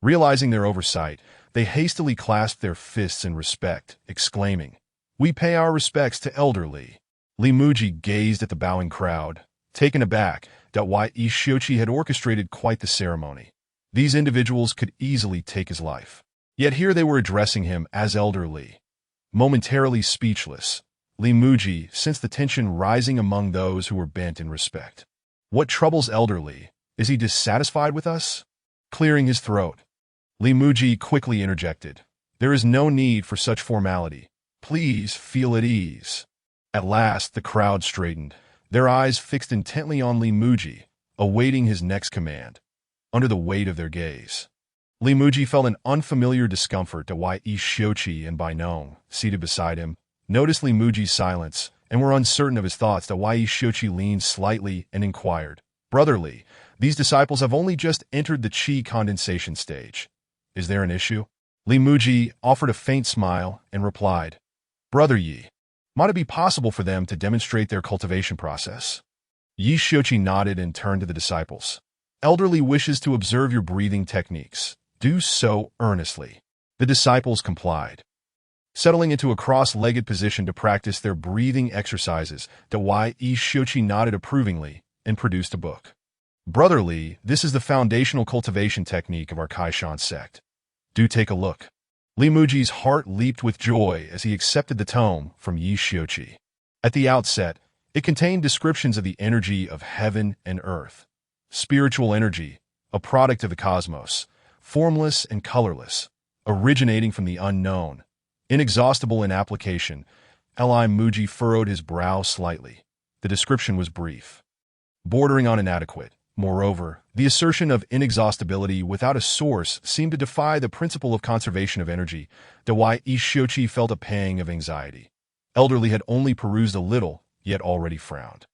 Realizing their oversight, they hastily clasped their fists in respect, exclaiming, "We pay our respects to Elder Li." Li Muji gazed at the bowing crowd, taken aback that why Yishochi had orchestrated quite the ceremony. These individuals could easily take his life. Yet here they were addressing him as Elder Li. Momentarily speechless, Li Muji sensed the tension rising among those who were bent in respect. "What troubles Elder Li? Is he dissatisfied with us?" Clearing his throat, Li Muji quickly interjected, "There is no need for such formality. Please feel at ease." At last, the crowd straightened, their eyes fixed intently on Li Muji, awaiting his next command. Under the weight of their gaze, Li Muji felt an unfamiliar discomfort to why Yishochi and Bainong, seated beside him, noticed Li Muji's silence and were uncertain of his thoughts to why Yishochi leaned slightly and inquired, "Brother Li, these disciples have only just entered the qi condensation stage. Is there an issue?" Li Muji offered a faint smile and replied, "Brother Yi, might it be possible for them to demonstrate their cultivation process?" Yishochi nodded and turned to the disciples. "Elder Li wishes to observe your breathing techniques. Do so earnestly." The disciples complied, settling into a cross-legged position to practice their breathing exercises, to why Yishochi nodded approvingly and produced a book. "Brother Li, this is the foundational cultivation technique of our Kaishan sect. Do take a look." Li Muji's heart leaped with joy as he accepted the tome from Yishochi. At the outset, it contained descriptions of the energy of heaven and earth. Spiritual energy, a product of the cosmos, formless and colorless, originating from the unknown, inexhaustible in application. Li Muji furrowed his brow slightly. The description was brief, bordering on inadequate. Moreover, the assertion of inexhaustibility without a source seemed to defy the principle of conservation of energy, to why Yishochi felt a pang of anxiety. Elder Li had only perused a little, yet already frowned.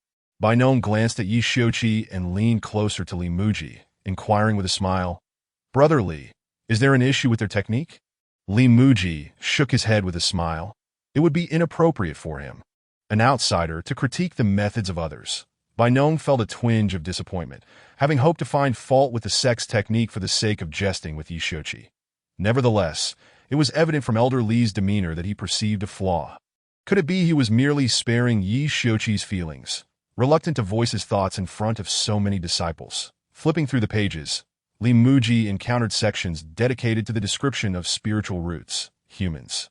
Bainong glanced at Yishochi and leaned closer to Li Muji, inquiring with a smile, "Brother Li, is there an issue with their technique?" Li Muji shook his head with a smile. It would be inappropriate for him, an outsider, to critique the methods of others. Bainong felt a twinge of disappointment, having hoped to find fault with the sect's technique for the sake of jesting with Yishochi. Nevertheless, it was evident from Elder Li's demeanor that he perceived a flaw. Could it be he was merely sparing Yishochi's feelings, reluctant to voice his thoughts in front of so many disciples? Flipping through the pages, Li Muji encountered sections dedicated to the description of spiritual roots. Humans,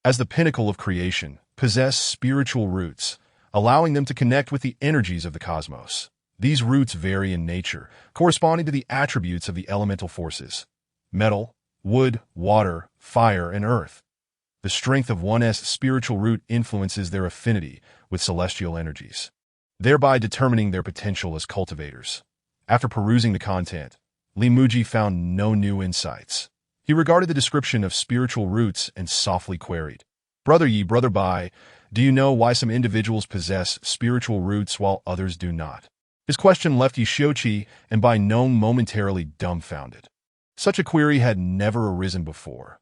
as the pinnacle of creation, possess spiritual roots, allowing them to connect with the energies of the cosmos. These roots vary in nature, corresponding to the attributes of the elemental forces: metal, wood, water, fire, and earth. The strength of one's spiritual root influences their affinity with celestial energies, thereby determining their potential as cultivators. After perusing the content, Li Muji found no new insights. He regarded the description of spiritual roots and softly queried, "Brother Yi, Brother Bai, do you know why some individuals possess spiritual roots while others do not?" His question left Yishochi and Bainong momentarily dumbfounded. Such a query had never arisen before.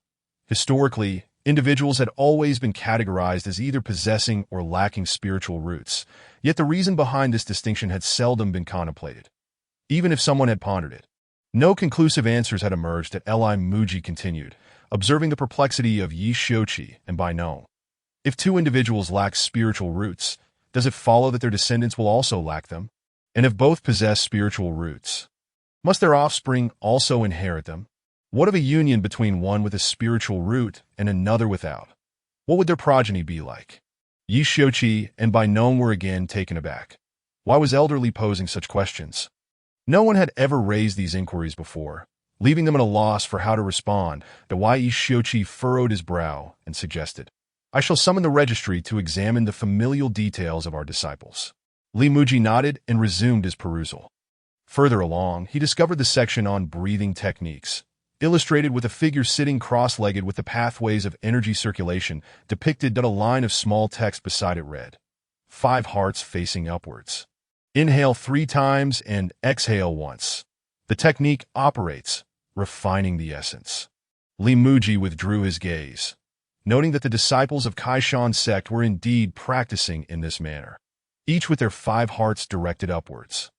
Historically, Individuals had always been categorized as either possessing or lacking spiritual roots, yet the reason behind this distinction had seldom been contemplated, even if someone had pondered it. No conclusive answers had emerged. At Li Muzhi continued, observing the perplexity of Yi Shochi and Bai Nong. If two individuals lack spiritual roots, does it follow that their descendants will also lack them? And if both possess spiritual roots, must their offspring also inherit them? What of a union between one with a spiritual root and another without? What would their progeny be like? Yi Shochi and Bai Nong were again taken aback. Why was elderly posing such questions? No one had ever raised these inquiries before, leaving them at a loss for how to respond. The Yi Shochi furrowed his brow and suggested, I shall summon the registry to examine the familial details of our disciples. Li Muzhi nodded and resumed his perusal. Further along, he discovered the section on breathing techniques, illustrated with a figure sitting cross-legged with the pathways of energy circulation depicted. A line of small text beside it read, 5 hearts facing upwards. Inhale 3 times and exhale once. The technique operates, refining the essence. Li Muzhi withdrew his gaze, noting that the disciples of Kaishan sect were indeed practicing in this manner, each with their 5 hearts directed upwards.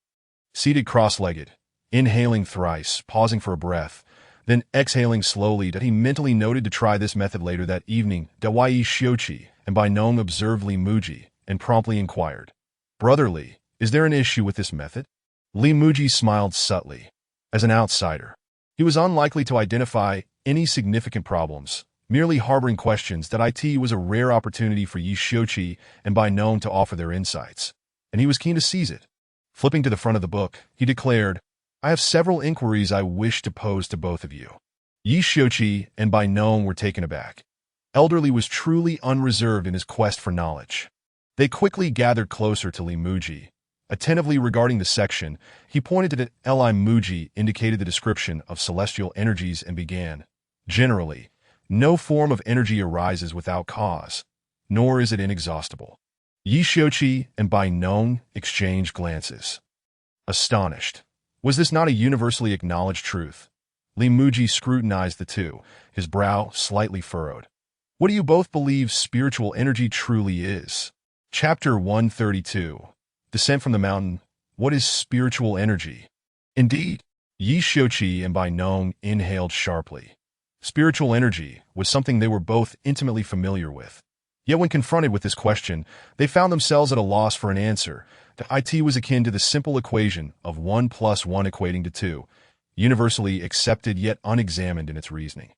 Seated cross-legged, inhaling thrice, pausing for a breath, then exhaling slowly. He mentally noted to try this method later that evening. Yi Shochi and Bai Nong observed Li Muzhi and promptly inquired, Brother Li, is there an issue with this method? Li Muzhi smiled subtly. As an outsider, he was unlikely to identify any significant problems. Merely harboring questions. It was a rare opportunity for Yi Shochi and Bai Nong to offer their insights, and he was keen to seize it. Flipping to the front of the book, he declared, I have several inquiries I wish to pose to both of you. Yi Shochi and Bai Nong were taken aback. Elderly was truly unreserved in his quest for knowledge. They quickly gathered closer to Li Muzhi. Attentively regarding the section, he pointed to it. Li Muzhi indicated the description of celestial energies and began, generally, no form of energy arises without cause, nor is it inexhaustible. Yi Shochi and Bai Nong exchanged glances. Astonished. Was this not a universally acknowledged truth? Li Muzhi scrutinized the two, his brow slightly furrowed. What do you both believe spiritual energy truly is? Chapter 132. Descent from the Mountain. What is spiritual energy? Indeed. Yi Shochi and Bai Nong inhaled sharply. Spiritual energy was something they were both intimately familiar with. Yet when confronted with this question, they found themselves at a loss for an answer. It was akin to the simple equation of 1 + 1 equating to 2, universally accepted yet unexamined in its reasoning.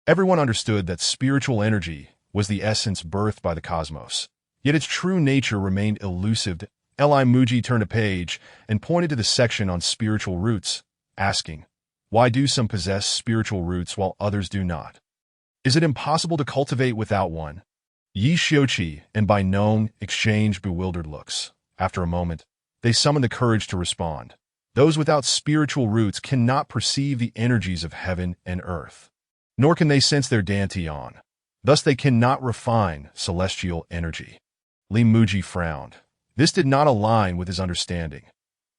Everyone understood that spiritual energy was the essence birthed by the cosmos, yet its true nature remained elusive. Li Muzhi turned a page and pointed to the section on spiritual roots, asking, why do some possess spiritual roots while others do not? Is it impossible to cultivate without one? Yi Shochi and Bai Nong exchanged bewildered looks. After a moment, they summoned the courage to respond. Those without spiritual roots cannot perceive the energies of heaven and earth, nor can they sense their dantian. Thus they cannot refine celestial energy. Li Muzhi frowned. This did not align with his understanding.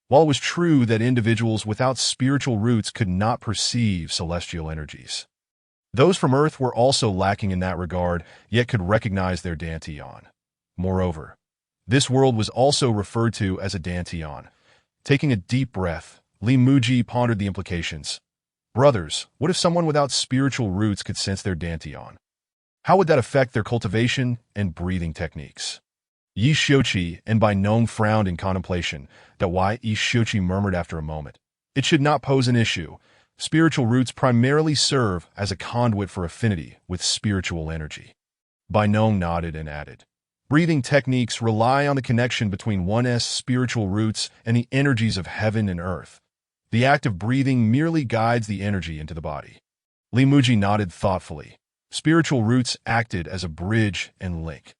While it was true that individuals without spiritual roots could not perceive celestial energies, those from earth were also lacking in that regard, yet could recognize their dantian. Moreover, this world was also referred to as a dantian. Taking a deep breath, Li Muzhi pondered the implications. Brothers, what if someone without spiritual roots could sense their dantian? How would that affect their cultivation and breathing techniques? Yi Shochi and Bai Nong frowned in contemplation. Yi Shochi murmured after a moment, it should not pose an issue. Spiritual roots primarily serve as a conduit for affinity with spiritual energy. Bai Nong nodded and added, breathing techniques rely on the connection between one's spiritual roots and the energies of heaven and earth. The act of breathing merely guides the energy into the body. Li Muzhi nodded thoughtfully. Spiritual roots acted as a bridge and link.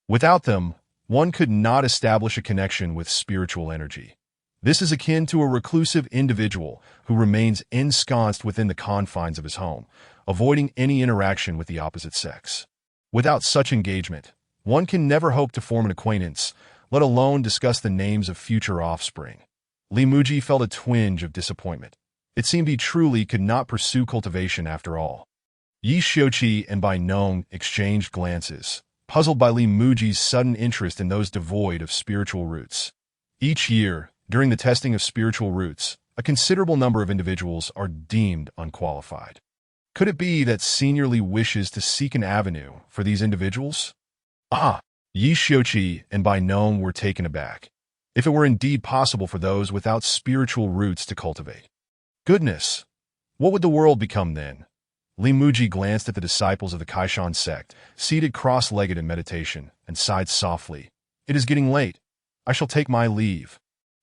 Without them, one could not establish a connection with spiritual energy. This is akin to a reclusive individual who remains ensconced within the confines of his home, avoiding any interaction with the opposite sex. Without such engagement, one can never hope to form an acquaintance, let alone discuss the names of future offspring. Li Muzhi felt a twinge of disappointment. It seemed he truly could not pursue cultivation after all. Yi Xiuqi and Bai Nong exchanged glances, puzzled by Li Muji's sudden interest in those devoid of spiritual roots. Each year, during the testing of spiritual roots, a considerable number of individuals are deemed unqualified. Could it be that Senior Li wishes to seek an avenue for these individuals? Yi Xiuqi and Bai Nong were taken aback. If it were indeed possible for those without spiritual roots to cultivate. Goodness! What would the world become then? Li Muji glanced at the disciples of the Kaishan sect, seated cross-legged in meditation, and sighed softly. It is getting late. I shall take my leave.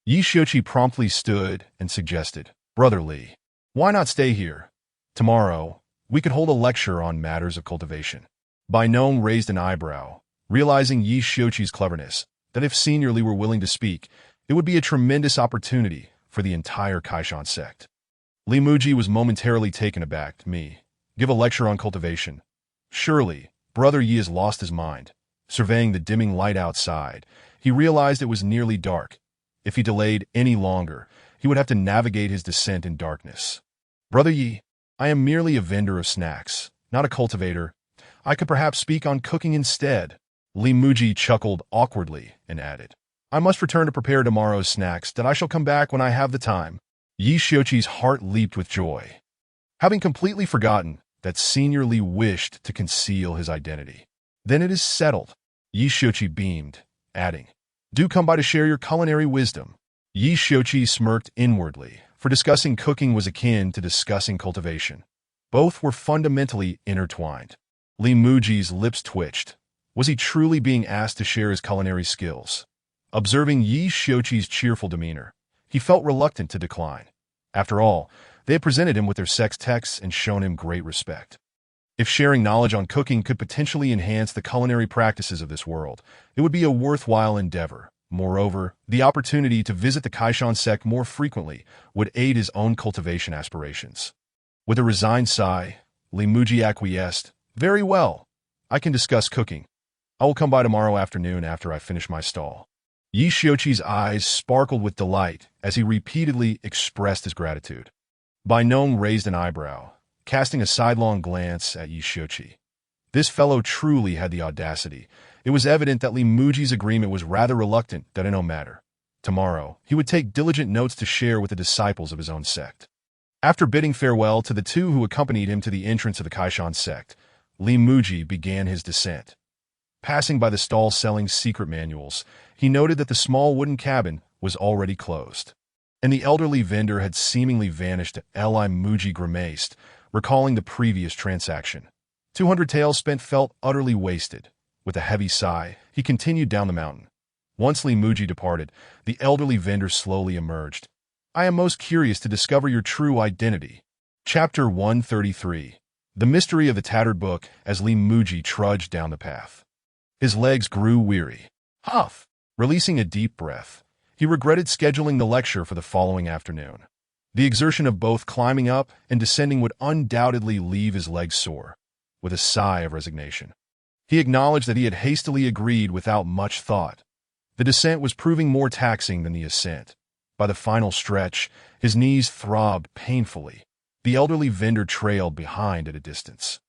Yi Xiuqi promptly stood and suggested, Brother Li, why not stay here? Tomorrow, we could hold a lecture on matters of cultivation. Bai Nong raised an eyebrow, realizing Yi Xiuqi's cleverness, that if Senior Li were willing to speak, it would be a tremendous opportunity for the entire Kaishan sect. Li Muji was momentarily taken aback. Me, give a lecture on cultivation. Surely, Brother Yi has lost his mind. Surveying the dimming light outside, he realized it was nearly dark. If he delayed any longer, he would have to navigate his descent in darkness. Brother Yi, I am merely a vendor of snacks, not a cultivator. I could perhaps speak on cooking instead. Li Muji chuckled awkwardly and added, I must return to prepare tomorrow's snacks, that I shall come back when I have the time. Yi Xiuqi's heart leaped with joy, having completely forgotten that Senior Li wished to conceal his identity. Then it is settled. Yi Xiuqi beamed, adding, Do come by to share your culinary wisdom. Yi Xiuqi smirked inwardly, for discussing cooking was akin to discussing cultivation. Both were fundamentally intertwined. Li Muji's lips twitched. Was he truly being asked to share his culinary skills? Observing Yi Xiuqi's cheerful demeanor, he felt reluctant to decline. After all, they had presented him with their sects texts and shown him great respect. If sharing knowledge on cooking could potentially enhance the culinary practices of this world, it would be a worthwhile endeavor. Moreover, the opportunity to visit the Kaishan sect more frequently would aid his own cultivation aspirations. With a resigned sigh, Li Muji acquiesced. Very well. I can discuss cooking. I will come by tomorrow afternoon after I finish my stall. Yi Xiuqi's eyes sparkled with delight as he repeatedly expressed his gratitude. Bai Nong raised an eyebrow, casting a sidelong glance at Yi Xiuqi. This fellow truly had the audacity. It was evident that Li Muji's agreement was rather reluctant, that in no matter. Tomorrow, he would take diligent notes to share with the disciples of his own sect. After bidding farewell to the two who accompanied him to the entrance of the Kaishan sect, Li Muji began his descent. Passing by the stall selling secret manuals, he noted that the small wooden cabin was already closed, and the elderly vendor had seemingly vanished. Li Muji grimaced, recalling the previous transaction. 200 taels spent felt utterly wasted. With a heavy sigh, he continued down the mountain. Once Li Muji departed, the elderly vendor slowly emerged. I am most curious to discover your true identity. Chapter 133. The Mystery of the Tattered Book. As Li Muji trudged down the path, his legs grew weary. Huff! Releasing a deep breath, he regretted scheduling the lecture for the following afternoon. The exertion of both climbing up and descending would undoubtedly leave his legs sore. With a sigh of resignation, he acknowledged that he had hastily agreed without much thought. The descent was proving more taxing than the ascent. By the final stretch, his knees throbbed painfully. The elderly vendor trailed behind at a distance.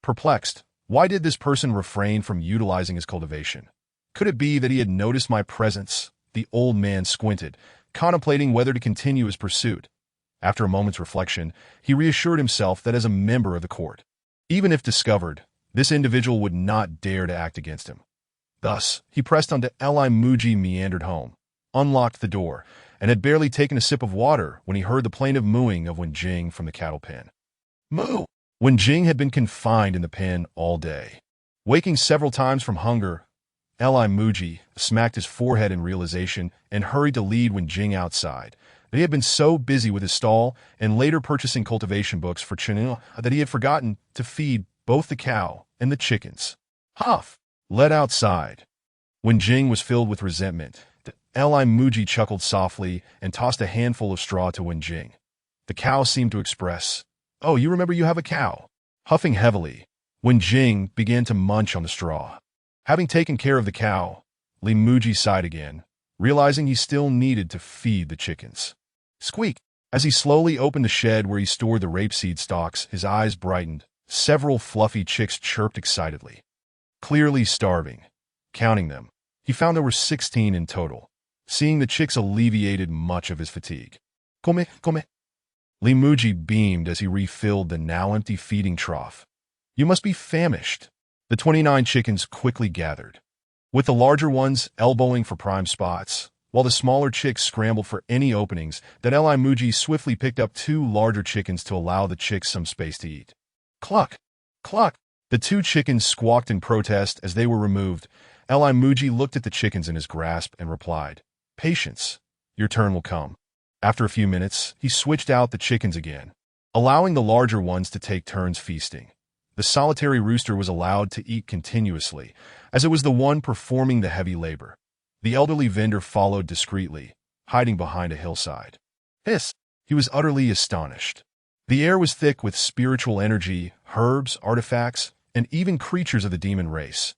Perplexed, why did this person refrain from utilizing his cultivation? Could it be that he had noticed my presence? The old man squinted, contemplating whether to continue his pursuit. After a moment's reflection, he reassured himself that as a member of the court, even if discovered, this individual would not dare to act against him. Thus, he pressed on to Li Muji meandered home, unlocked the door, and had barely taken a sip of water when he heard the plaintive mooing of Wenjing from the cattle pen. Moo! Wenjing had been confined in the pen all day. Waking several times from hunger, Li Muji smacked his forehead in realization and hurried to lead Wenjing outside. But he had been so busy with his stall and later purchasing cultivation books for Chinua that he had forgotten to feed both the cow and the chickens. Huff! Led outside. Wenjing was filled with resentment. Li Muji chuckled softly and tossed a handful of straw to Wenjing. The cow seemed to express, Oh, you remember you have a cow. Huffing heavily, Wenjing began to munch on the straw. Having taken care of the cow, Li Muji sighed again, realizing he still needed to feed the chickens. Squeak! As he slowly opened the shed where he stored the rapeseed stalks, his eyes brightened. Several fluffy chicks chirped excitedly, clearly starving. Counting them, he found there were 16 in total. Seeing the chicks alleviated much of his fatigue. Come, come. Muzhi beamed as he refilled the now empty feeding trough. You must be famished. The 29 chickens quickly gathered, with the larger ones elbowing for prime spots, while the smaller chicks scrambled for any openings. That Muzhi swiftly picked up 2 larger chickens to allow the chicks some space to eat. Cluck! Cluck! The 2 chickens squawked in protest as they were removed. Muzhi looked at the chickens in his grasp and replied, Patience. Your turn will come. After a few minutes, he switched out the chickens again, allowing the larger ones to take turns feasting. The solitary rooster was allowed to eat continuously, as it was the one performing the heavy labor. The elderly vendor followed discreetly, hiding behind a hillside. Hiss! He was utterly astonished. The air was thick with spiritual energy, herbs, artifacts, and even creatures of the demon race.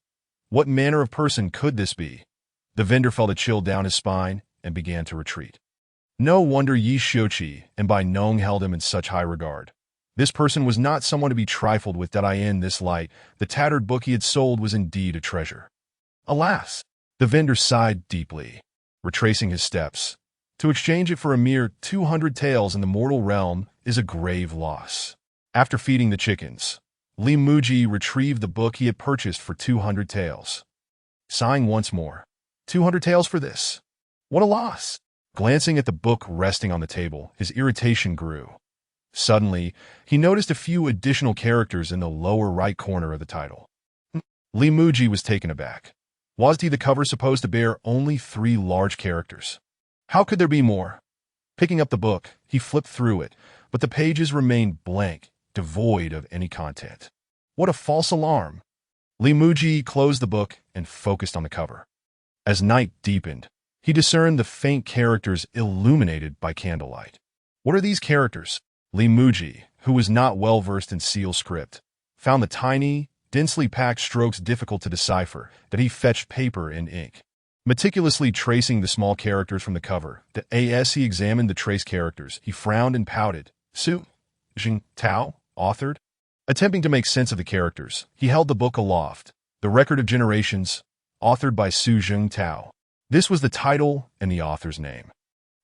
What manner of person could this be? The vendor felt a chill down his spine and began to retreat. No wonder Yi Xiuqi and Bai Nong held him in such high regard. This person was not someone to be trifled with. In this light, the tattered book he had sold was indeed a treasure. Alas! The vendor sighed deeply, retracing his steps. To exchange it for a mere 200 taels in the mortal realm is a grave loss. After feeding the chickens, Muzhi retrieved the book he had purchased for 200 taels. Sighing once more, 200 taels for this? What a loss! Glancing at the book resting on the table, his irritation grew. Suddenly, he noticed a few additional characters in the lower right corner of the title. Muzhi was taken aback. Was the cover supposed to bear only 3 large characters? How could there be more? Picking up the book, he flipped through it, but the pages remained blank, devoid of any content. What a false alarm! Muzhi closed the book and focused on the cover. As night deepened, he discerned the faint characters illuminated by candlelight. What are these characters? Muzhi, who was not well versed in seal script, found the tiny, densely packed strokes difficult to decipher. That he fetched paper and ink, meticulously tracing the small characters from the cover. As he examined the trace characters, he frowned and pouted. Su Jing Tao, authored? Attempting to make sense of the characters, he held the book aloft. The Record of Generations, authored by Su Jing Tao. This was the title and the author's name.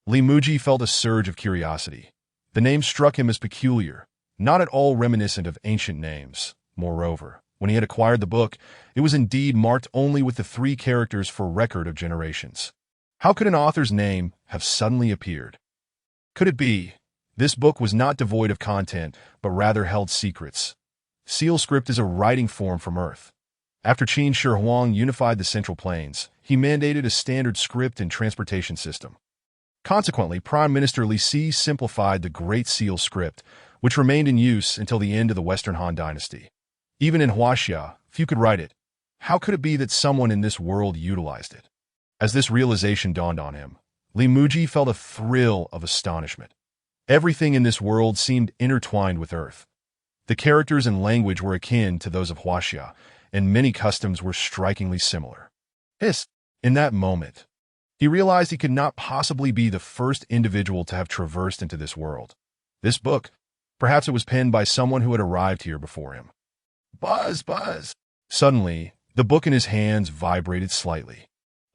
Muzhi felt a surge of curiosity. The name struck him as peculiar, not at all reminiscent of ancient names. Moreover, when he had acquired the book, it was indeed marked only with the 3 characters for Record of Generations. How could an author's name have suddenly appeared? Could it be this book was not devoid of content, but rather held secrets? Seal script is a writing form from Earth. After Qin Shi Huang unified the Central Plains, he mandated a standard script and transportation system. Consequently, Prime Minister Li Si simplified the Great Seal script, which remained in use until the end of the Western Han Dynasty. Even in Huaxia, few could write it. How could it be that someone in this world utilized it? As this realization dawned on him, Muzhi felt a thrill of astonishment. Everything in this world seemed intertwined with Earth. The characters and language were akin to those of Huaxia, and many customs were strikingly similar. In that moment, he realized he could not possibly be the first individual to have traversed into this world. This book, perhaps it was penned by someone who had arrived here before him. Buzz, buzz! Suddenly, the book in his hands vibrated slightly.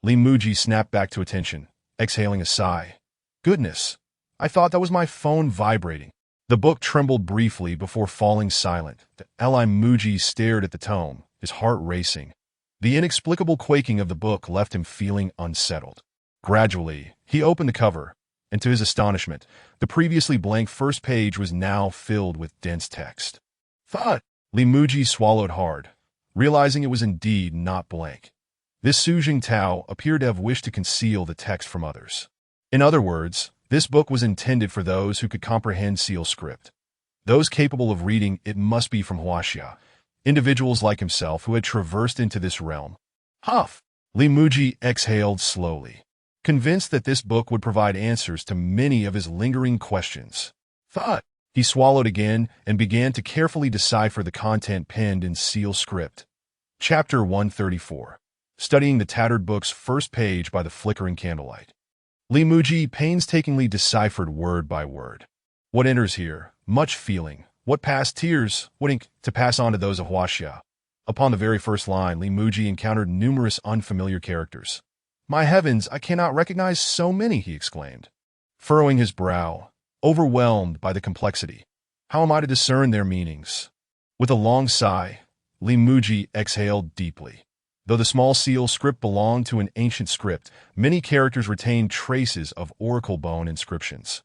Muzhi snapped back to attention, exhaling a sigh. Goodness, I thought that was my phone vibrating. The book trembled briefly before falling silent. Muzhi stared at the tome, his heart racing. The inexplicable quaking of the book left him feeling unsettled. Gradually, he opened the cover, and to his astonishment, the previously blank first page was now filled with dense text. Thud! Muzhi swallowed hard, realizing it was indeed not blank. This Su Jing Tao appeared to have wished to conceal the text from others. In other words, this book was intended for those who could comprehend seal script. Those capable of reading it must be from Huaxia, individuals like himself who had traversed into this realm. Huff! Muzhi exhaled slowly, convinced that this book would provide answers to many of his lingering questions. Thud! He swallowed again and began to carefully decipher the content penned in seal script. Chapter 134. Studying the tattered book's first page by the flickering candlelight. Muzhi painstakingly deciphered word by word. What enters here? Much feeling, What passed tears would ink to pass on to those of Huaxia. Upon the very first line, Li Muji encountered numerous unfamiliar characters. "My heavens, I cannot recognize so many," he exclaimed, furrowing his brow, overwhelmed by the complexity. "How am I to discern their meanings?" With a long sigh, Li Muji exhaled deeply. Though the small seal script belonged to an ancient script, many characters retained traces of oracle bone inscriptions.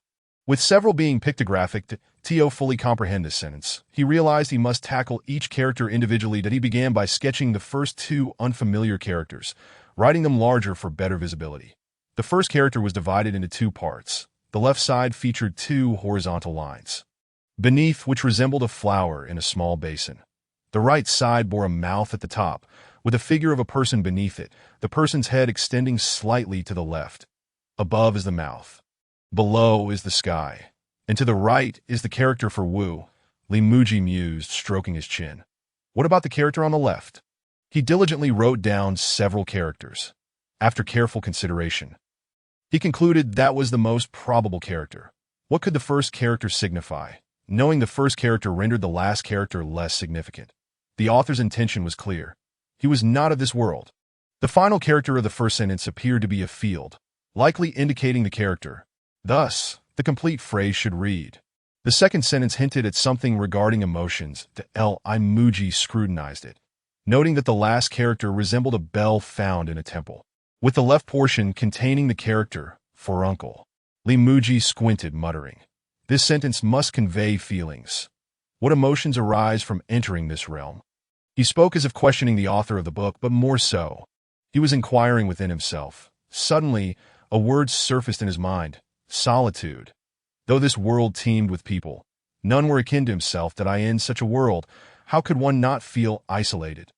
With several being pictographic, to fully comprehend this sentence, he realized he must tackle each character individually. That he began by sketching the first two unfamiliar characters, writing them larger for better visibility. The first character was divided into two parts. The left side featured two horizontal lines, beneath which resembled a flower in a small basin. The right side bore a mouth at the top, with a figure of a person beneath it, the person's head extending slightly to the left. Above is the mouth. Below is the sky. And to the right is the character for Wu, Li Muji mused, stroking his chin. What about the character on the left? He diligently wrote down several characters. After careful consideration, he concluded that was the most probable character. What could the first character signify? Knowing the first character rendered the last character less significant. The author's intention was clear. He was not of this world. The final character of the first sentence appeared to be a field, likely indicating the character. Thus, the complete phrase should read. The second sentence hinted at something regarding emotions. Li Muji scrutinized it, noting that the last character resembled a bell found in a temple, with the left portion containing the character for uncle. Li Muji squinted, muttering, "This sentence must convey feelings. What emotions arise from entering this realm?" He spoke as if questioning the author of the book, but more so, he was inquiring within himself. Suddenly, a word surfaced in his mind: solitude. Though this world teemed with people, none were akin to himself. That in such a world, how could one not feel isolated?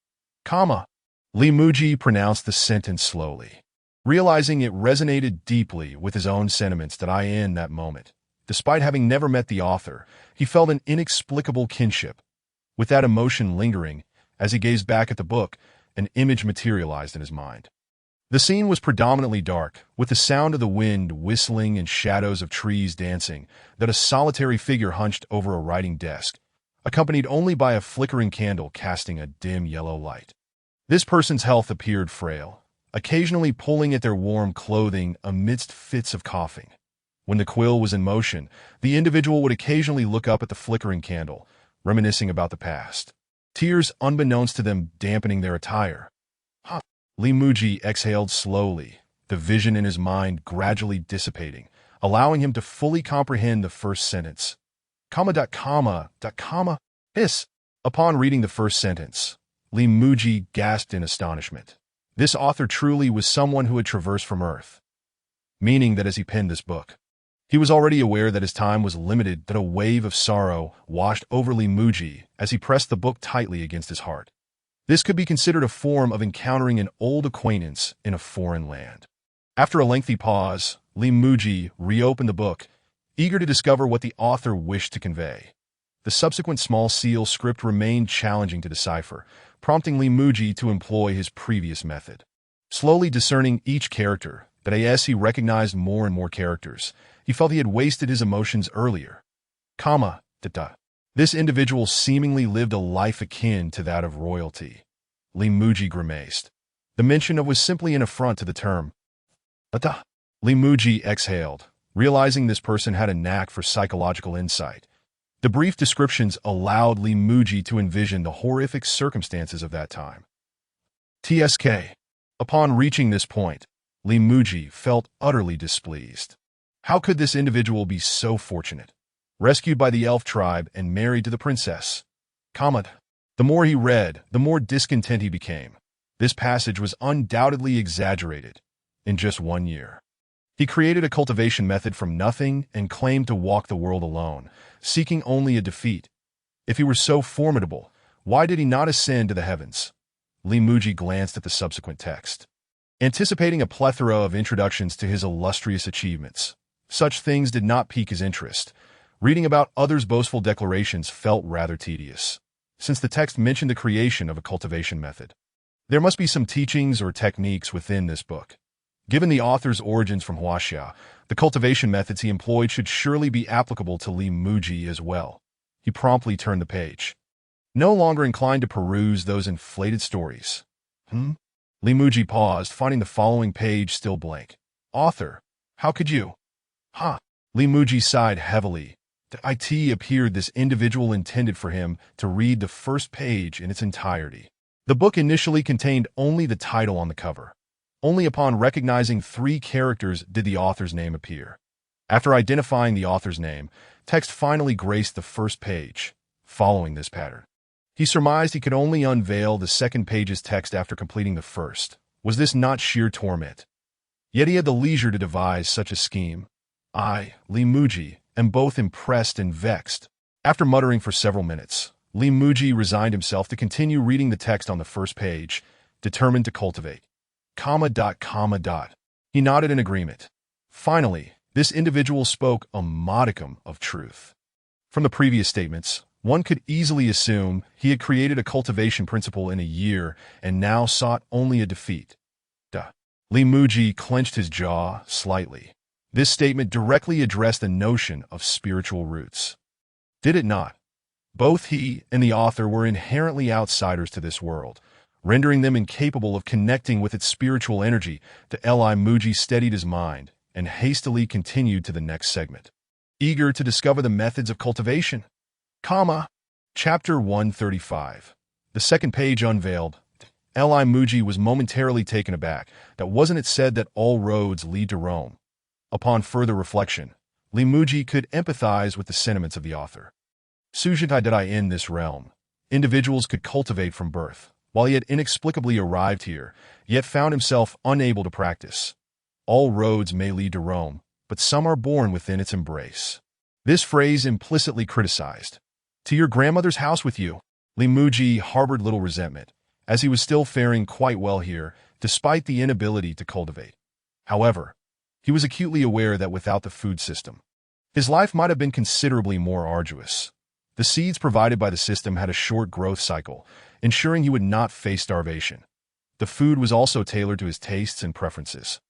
Comma. Li Muji pronounced the sentence slowly, realizing it resonated deeply with his own sentiments. That in that moment, despite having never met the author, he felt an inexplicable kinship. With that emotion lingering, as he gazed back at the book, an image materialized in his mind. The scene was predominantly dark, with the sound of the wind whistling and shadows of trees dancing. That a solitary figure hunched over a writing desk, accompanied only by a flickering candle casting a dim yellow light. This person's health appeared frail, occasionally pulling at their warm clothing amidst fits of coughing. When the quill was in motion, the individual would occasionally look up at the flickering candle, reminiscing about the past, tears unbeknownst to them dampening their attire. Li Muji exhaled slowly, the vision in his mind gradually dissipating, allowing him to fully comprehend the first sentence. Hiss. Upon reading the first sentence, Li Muji gasped in astonishment. This author truly was someone who had traversed from Earth, meaning that as he penned this book, he was already aware that his time was limited. That a wave of sorrow washed over Li Muji as he pressed the book tightly against his heart. This could be considered a form of encountering an old acquaintance in a foreign land. After a lengthy pause, Li Muji reopened the book, eager to discover what the author wished to convey. The subsequent small seal script remained challenging to decipher, prompting Li Muji to employ his previous method. Slowly discerning each character, that as he recognized more and more characters, he felt he had wasted his emotions earlier. This individual seemingly lived a life akin to that of royalty. Li Muji grimaced. The mention of was simply an affront to the term. Li Muji exhaled, realizing this person had a knack for psychological insight. The brief descriptions allowed Li Muji to envision the horrific circumstances of that time. Upon reaching this point, Li Muji felt utterly displeased. How could this individual be so fortunate? Rescued by the elf tribe and married to the princess. The more he read, the more discontent he became. This passage was undoubtedly exaggerated. In just 1 year, he created a cultivation method from nothing and claimed to walk the world alone, seeking only a defeat. If he were so formidable, why did he not ascend to the heavens? Li Muji glanced at the subsequent text, anticipating a plethora of introductions to his illustrious achievements. Such things did not pique his interest. Reading about others' boastful declarations felt rather tedious, since the text mentioned the creation of a cultivation method. There must be some teachings or techniques within this book. Given the author's origins from Huaxia, the cultivation methods he employed should surely be applicable to Li Muji as well. He promptly turned the page, no longer inclined to peruse those inflated stories. Li Muzhi paused, finding the following page still blank. Author, how could you? Li Muzhi sighed heavily. It appeared this individual intended for him to read the first page in its entirety. The book initially contained only the title on the cover. Only upon recognizing 3 characters did the author's name appear. After identifying the author's name, text finally graced the first page, following this pattern. He surmised he could only unveil the second page's text after completing the first. Was this not sheer torment? Yet he had the leisure to devise such a scheme. I, Li Muzhi, am both impressed and vexed. After muttering for several minutes, Li Muzhi resigned himself to continue reading the text on the first page, determined to cultivate. He nodded in agreement. Finally, this individual spoke a modicum of truth. From the previous statements, one could easily assume he had created a cultivation principle in a year and now sought only a defeat. Li Muzhi clenched his jaw slightly. This statement directly addressed the notion of spiritual roots. Did it not? Both he and the author were inherently outsiders to this world, rendering them incapable of connecting with its spiritual energy. Li Muzhi steadied his mind and hastily continued to the next segment. Eager to discover the methods of cultivation. Chapter 135. The second page unveiled. Li Muzhi was momentarily taken aback. That wasn't it said that all roads lead to Rome? Upon further reflection, Li Muzhi could empathize with the sentiments of the author. In this realm, individuals could cultivate from birth, while he had inexplicably arrived here, yet found himself unable to practice. All roads may lead to Rome, but some are born within its embrace. This phrase implicitly criticized. To your grandmother's house with you. Li Muzhi harbored little resentment, as he was still faring quite well here, despite the inability to cultivate. However, he was acutely aware that without the food system, his life might have been considerably more arduous. The seeds provided by the system had a short growth cycle, ensuring he would not face starvation. The food was also tailored to his tastes and preferences,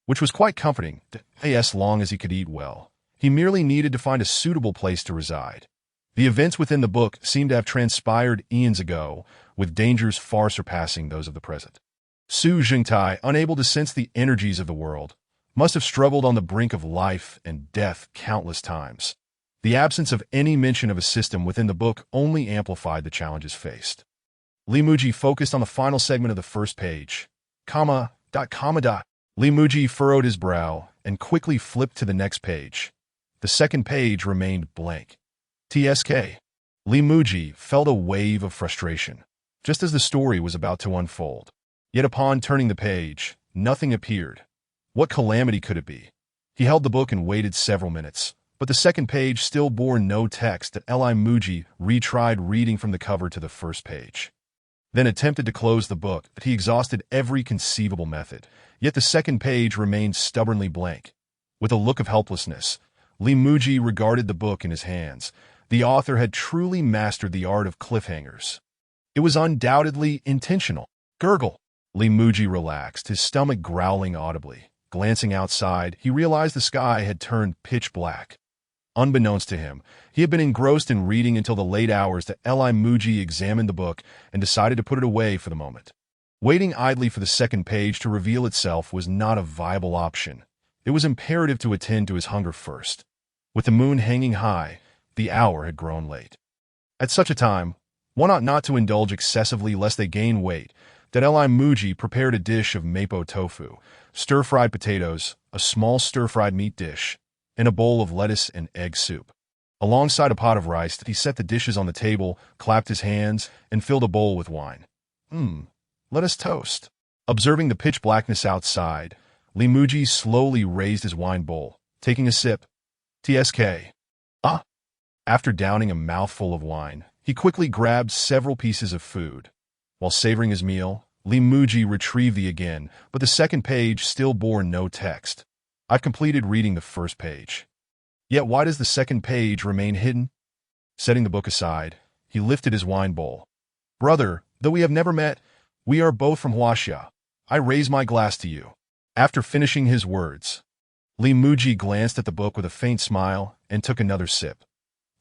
which was quite comforting, as long as he could eat well. He merely needed to find a suitable place to reside. The events within the book seemed to have transpired eons ago, with dangers far surpassing those of the present. Su Jingtai, unable to sense the energies of the world, must have struggled on the brink of life and death countless times. The absence of any mention of a system within the book only amplified the challenges faced. Li Muzhi focused on the final segment of the first page. Li Muzhi furrowed his brow and quickly flipped to the next page. The second page remained blank. Li Muzhi felt a wave of frustration, just as the story was about to unfold. Yet upon turning the page, nothing appeared. What calamity could it be? He held the book and waited several minutes, but the second page still bore no text. Li Muzhi retried reading from the cover to the first page, then attempted to close the book. He exhausted every conceivable method, yet the second page remained stubbornly blank. With a look of helplessness, Li Muzhi regarded the book in his hands. The author had truly mastered the art of cliffhangers. It was undoubtedly intentional. Gurgle. Li Muzhi relaxed, his stomach growling audibly. Glancing outside, he realized the sky had turned pitch black. Unbeknownst to him, he had been engrossed in reading until the late hours. Li Muzhi examined the book and decided to put it away for the moment. Waiting idly for the second page to reveal itself was not a viable option. It was imperative to attend to his hunger first. With the moon hanging high, the hour had grown late. At such a time, one ought not to indulge excessively lest they gain weight. Li Muzhi prepared a dish of mapo tofu, stir-fried potatoes, a small stir-fried meat dish, and a bowl of lettuce and egg soup. Alongside a pot of rice, he set the dishes on the table, clapped his hands, and filled a bowl with wine. Let us toast. Observing the pitch blackness outside, Li Muzhi slowly raised his wine bowl, taking a sip. After downing a mouthful of wine, he quickly grabbed several pieces of food. While savoring his meal, Li Muzhi retrieved the again, but the second page still bore no text. I've completed reading the first page. Yet why does the second page remain hidden? Setting the book aside, he lifted his wine bowl. Brother, though we have never met, we are both from Huaxia. I raise my glass to you. After finishing his words, Li Muzhi glanced at the book with a faint smile and took another sip.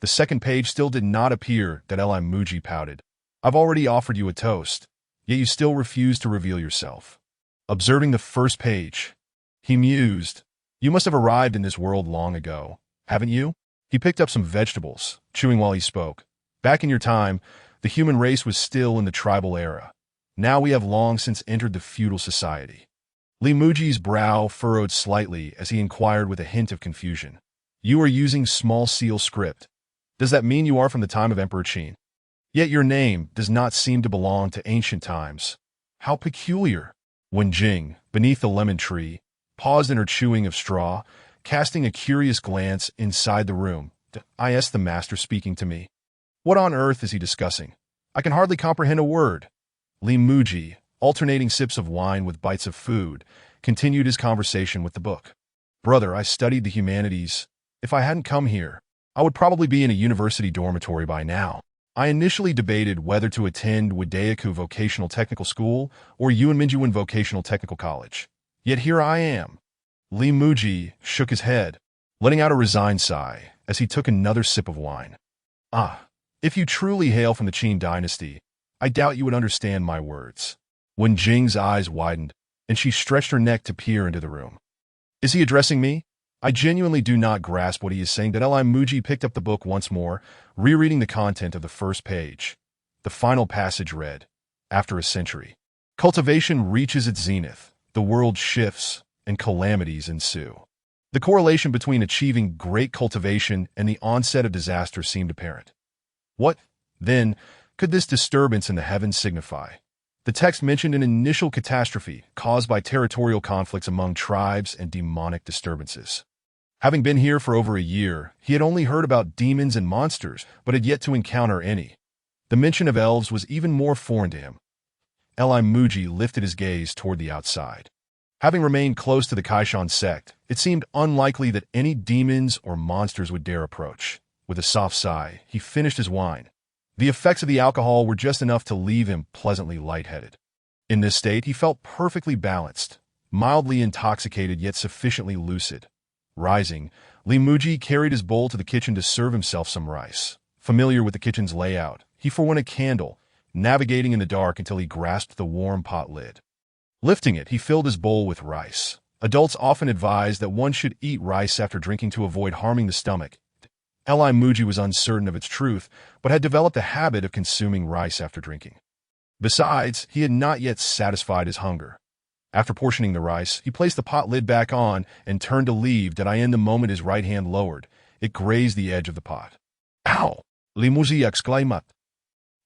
The second page still did not appear. Muzhi pouted. I've already offered you a toast, yet you still refuse to reveal yourself. Observing the first page, he mused. You must have arrived in this world long ago, haven't you? He picked up some vegetables, chewing while he spoke. Back in your time, the human race was still in the tribal era. Now we have long since entered the feudal society. Muzhi's brow furrowed slightly as he inquired with a hint of confusion. You are using small seal script. Does that mean you are from the time of Emperor Qin? Yet your name does not seem to belong to ancient times. How peculiar. When Jing, beneath the lemon tree, paused in her chewing of straw, casting a curious glance inside the room, I asked the master speaking to me. What on earth is he discussing? I can hardly comprehend a word. Muzhi, alternating sips of wine with bites of food, continued his conversation with the book. Brother, I studied the humanities. If I hadn't come here, I would probably be in a university dormitory by now. I initially debated whether to attend Wadaiku Vocational Technical School or Yuanminjuan Vocational Technical College. Yet here I am. Muzhi shook his head, letting out a resigned sigh as he took another sip of wine. If you truly hail from the Qin dynasty, I doubt you would understand my words. When Jing's eyes widened, and she stretched her neck to peer into the room. Is he addressing me? I genuinely do not grasp what he is saying. Muzhi picked up the book once more, rereading the content of the first page. The final passage read, After a century, cultivation reaches its zenith, the world shifts, and calamities ensue. The correlation between achieving great cultivation and the onset of disaster seemed apparent. What, then, could this disturbance in the heavens signify? The text mentioned an initial catastrophe caused by territorial conflicts among tribes and demonic disturbances. Having been here for over a year, he had only heard about demons and monsters, but had yet to encounter any. The mention of elves was even more foreign to him. Muzhi lifted his gaze toward the outside. Having remained close to the Kaishan sect, it seemed unlikely that any demons or monsters would dare approach. With a soft sigh, he finished his wine. The effects of the alcohol were just enough to leave him pleasantly lightheaded. In this state, he felt perfectly balanced, mildly intoxicated yet sufficiently lucid. Rising, Muzhi carried his bowl to the kitchen to serve himself some rice. Familiar with the kitchen's layout, he forewent a candle, navigating in the dark until he grasped the warm pot lid. Lifting it, he filled his bowl with rice. Adults often advise that one should eat rice after drinking to avoid harming the stomach. Muzhi was uncertain of its truth, but had developed a habit of consuming rice after drinking. Besides, he had not yet satisfied his hunger. After portioning the rice, he placed the pot lid back on and turned to leave. The moment his right hand lowered, it grazed the edge of the pot. Ow! Muzhi exclaimed,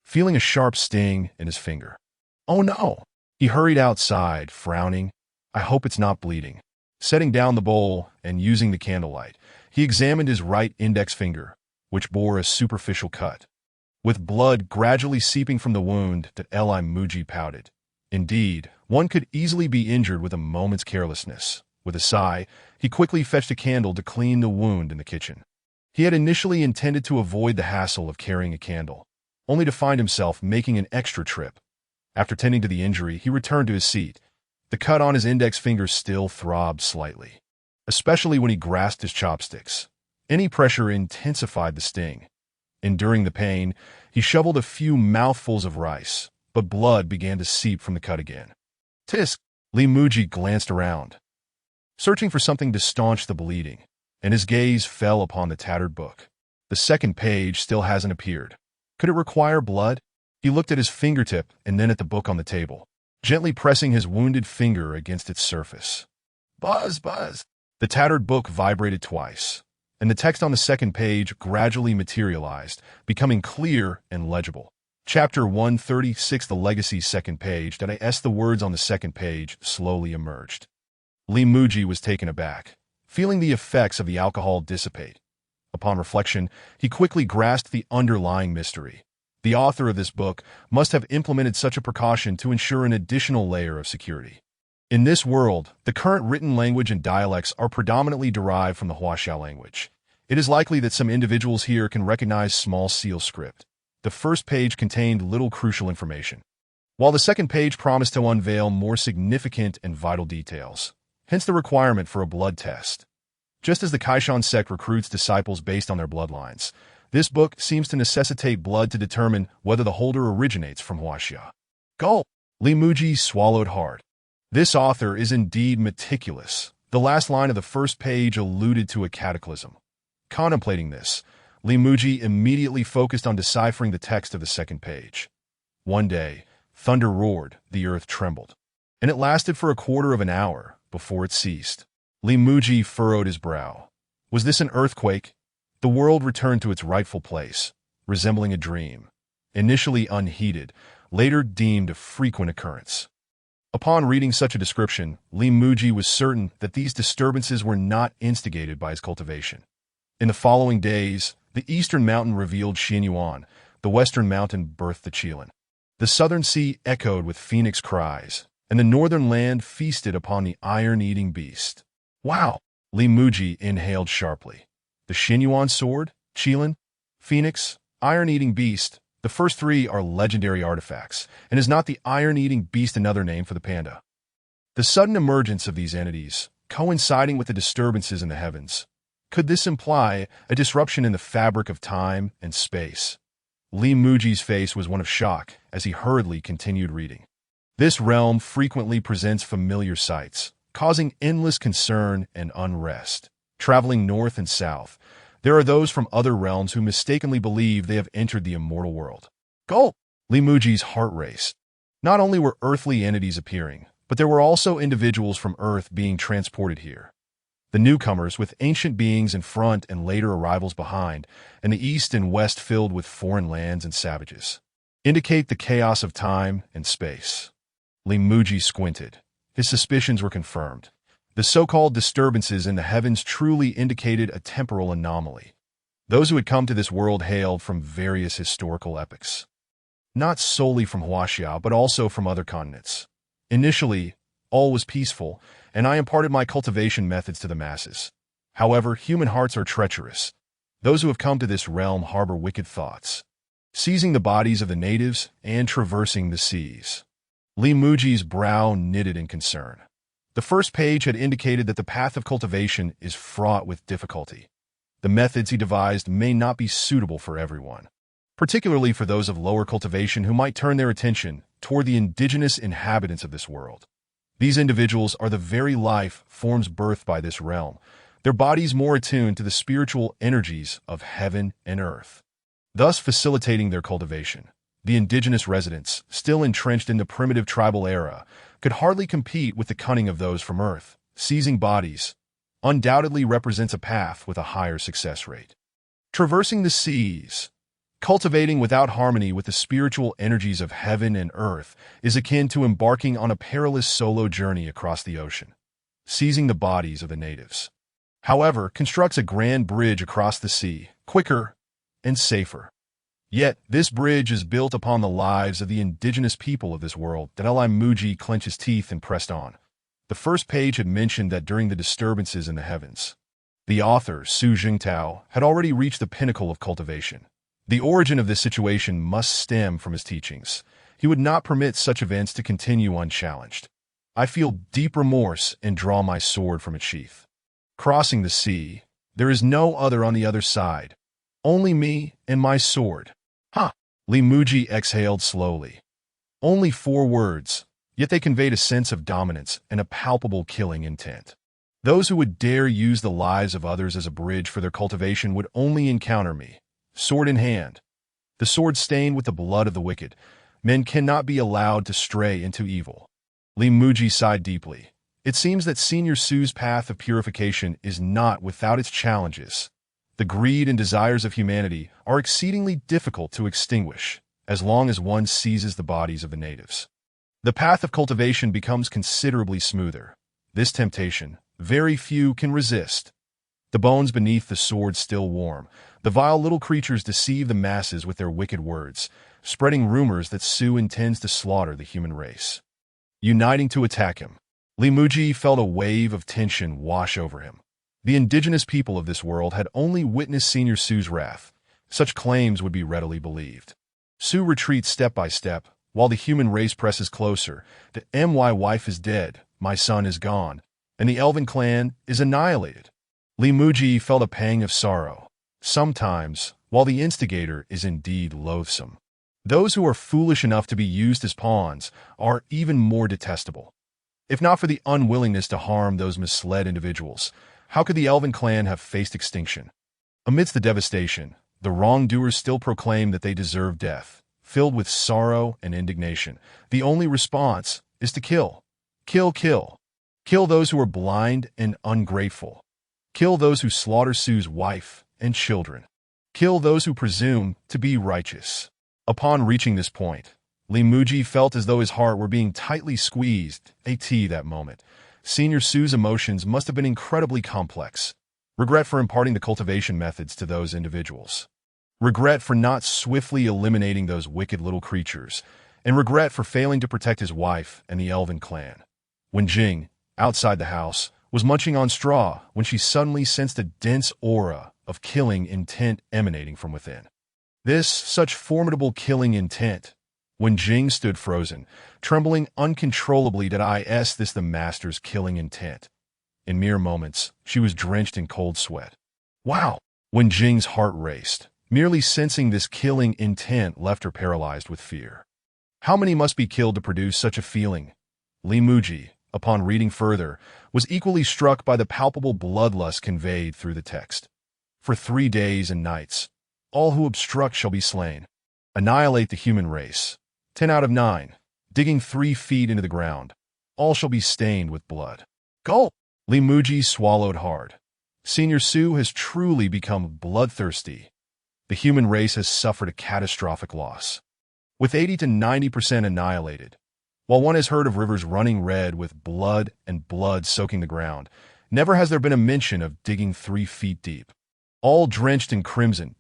feeling a sharp sting in his finger. Oh no! He hurried outside, frowning. I hope it's not bleeding. Setting down the bowl and using the candlelight, he examined his right index finger, which bore a superficial cut. With blood gradually seeping from the wound, Muzhi pouted. Indeed, one could easily be injured with a moment's carelessness. With a sigh, he quickly fetched a candle to clean the wound in the kitchen. He had initially intended to avoid the hassle of carrying a candle, only to find himself making an extra trip. After tending to the injury, he returned to his seat. The cut on his index finger still throbbed slightly, especially when he grasped his chopsticks. Any pressure intensified the sting. Enduring the pain, he shoveled a few mouthfuls of rice, but blood began to seep from the cut again. Tisk! Muzhi glanced around, searching for something to staunch the bleeding, and his gaze fell upon the tattered book. The second page still hasn't appeared. Could it require blood? He looked at his fingertip and then at the book on the table, gently pressing his wounded finger against its surface. Buzz, buzz! The tattered book vibrated twice, and the text on the second page gradually materialized, becoming clear and legible. Chapter 136, The Legacy, second page. The words on the second page slowly emerged. Muzhi was taken aback, feeling the effects of the alcohol dissipate. Upon reflection, he quickly grasped the underlying mystery. The author of this book must have implemented such a precaution to ensure an additional layer of security. In this world, the current written language and dialects are predominantly derived from the Huaxiao language. It is likely that some individuals here can recognize small seal script. The first page contained little crucial information, while the second page promised to unveil more significant and vital details, hence the requirement for a blood test. Just as the Kaishan sect recruits disciples based on their bloodlines, This book seems to necessitate blood to determine whether the holder originates from Huaxia. Gulp! Li Muzhi swallowed hard. This author is indeed meticulous. The last line of the first page alluded to a cataclysm. Contemplating this, Li Muzhi immediately focused on deciphering the text of the second page. One day, thunder roared, the earth trembled. And it lasted for a quarter of an hour before it ceased. Li Muzhi furrowed his brow. Was this an earthquake? The world returned to its rightful place, resembling a dream. Initially unheeded, later deemed a frequent occurrence. Upon reading such a description, Li Muzhi was certain that these disturbances were not instigated by his cultivation. In the following days, the eastern mountain revealed Xianyuan, the western mountain birthed the Qilin. The southern sea echoed with phoenix cries, and the northern land feasted upon the iron-eating beast. Wow! Li Muzhi inhaled sharply. The Xianyuan sword, Qilin, phoenix, iron-eating beast, the first three are legendary artifacts, and is not the iron-eating beast another name for the panda? The sudden emergence of these entities, coinciding with the disturbances in the heavens, could this imply a disruption in the fabric of time and space? Li Muzhi's face was one of shock as he hurriedly continued reading. This realm frequently presents familiar sights, causing endless concern and unrest. Traveling north and south, there are those from other realms who mistakenly believe they have entered the immortal world. Gulp! Li Muzhi's heart raced. Not only were earthly entities appearing, but there were also individuals from Earth being transported here. The newcomers with ancient beings in front and later arrivals behind, and the east and west filled with foreign lands and savages, indicate the chaos of time and space. Li Muzhi squinted. His suspicions were confirmed. The so-called disturbances in the heavens truly indicated a temporal anomaly. Those who had come to this world hailed from various historical epochs. Not solely from Huaxia, but also from other continents. Initially, all was peaceful, and I imparted my cultivation methods to the masses. However, human hearts are treacherous. Those who have come to this realm harbor wicked thoughts, seizing the bodies of the natives and traversing the seas. Li Muzhi's brow knitted in concern. The first page had indicated that the path of cultivation is fraught with difficulty. The methods he devised may not be suitable for everyone, particularly for those of lower cultivation who might turn their attention toward the indigenous inhabitants of this world. These individuals are the very life forms birthed by this realm, their bodies more attuned to the spiritual energies of heaven and earth, thus facilitating their cultivation. The indigenous residents, still entrenched in the primitive tribal era, could hardly compete with the cunning of those from Earth. Seizing bodies undoubtedly represents a path with a higher success rate. Traversing the seas, cultivating without harmony with the spiritual energies of heaven and earth, is akin to embarking on a perilous solo journey across the ocean. Seizing the bodies of the natives, however, constructs a grand bridge across the sea, quicker and safer. Yet, this bridge is built upon the lives of the indigenous people of this world. Li Muzhi clenched his teeth and pressed on. The first page had mentioned that during the disturbances in the heavens, the author, Su Jingtao, had already reached the pinnacle of cultivation. The origin of this situation must stem from his teachings. He would not permit such events to continue unchallenged. I feel deep remorse and draw my sword from its sheath. Crossing the sea, there is no other on the other side. Only me and my sword. Ha! Li Muzhi exhaled slowly. Only 4 words, yet they conveyed a sense of dominance and a palpable killing intent. Those who would dare use the lives of others as a bridge for their cultivation would only encounter me, sword in hand. The sword stained with the blood of the wicked. Men cannot be allowed to stray into evil. Li Muzhi sighed deeply. It seems that Senior Su's path of purification is not without its challenges. The greed and desires of humanity are exceedingly difficult to extinguish, as long as one seizes the bodies of the natives. The path of cultivation becomes considerably smoother. This temptation, very few can resist. The bones beneath the sword still warm, the vile little creatures deceive the masses with their wicked words, spreading rumors that Su intends to slaughter the human race. Uniting to attack him, Li Muzhi felt a wave of tension wash over him. The indigenous people of this world had only witnessed Senior Su's wrath. Such claims would be readily believed. Su retreats step by step, while the human race presses closer. My wife is dead, my son is gone, and the elven clan is annihilated. Li Muzhi felt a pang of sorrow. Sometimes, while the instigator is indeed loathsome. Those who are foolish enough to be used as pawns are even more detestable. If not for the unwillingness to harm those misled individuals, how could the Elven clan have faced extinction? Amidst the devastation, the wrongdoers still proclaim that they deserve death. Filled with sorrow and indignation, the only response is to kill. Kill, kill. Kill those who are blind and ungrateful. Kill those who slaughter Sue's wife and children. Kill those who presume to be righteous. Upon reaching this point, Muzhi felt as though his heart were being tightly squeezed. That moment. Senior Sue's emotions must have been incredibly complex. Regret for imparting the cultivation methods to those individuals. Regret for not swiftly eliminating those wicked little creatures. And regret for failing to protect his wife and the Elven clan. When Jing, outside the house, was munching on straw when she suddenly sensed a dense aura of killing intent emanating from within. Such formidable killing intent. When Jing stood frozen, trembling uncontrollably, this the master's killing intent. In mere moments, she was drenched in cold sweat. Wow! When Jing's heart raced, merely sensing this killing intent left her paralyzed with fear. How many must be killed to produce such a feeling? Muzhi, upon reading further, was equally struck by the palpable bloodlust conveyed through the text. For 3 days and nights, all who obstruct shall be slain. Annihilate the human race. 10 out of 9. Digging 3 feet into the ground. All shall be stained with blood. Gulp! Muzhi swallowed hard. Senior Sue has truly become bloodthirsty. The human race has suffered a catastrophic loss. With 80 to 90% annihilated, while one has heard of rivers running red with blood and blood soaking the ground, never has there been a mention of digging 3 feet deep. All drenched in crimson,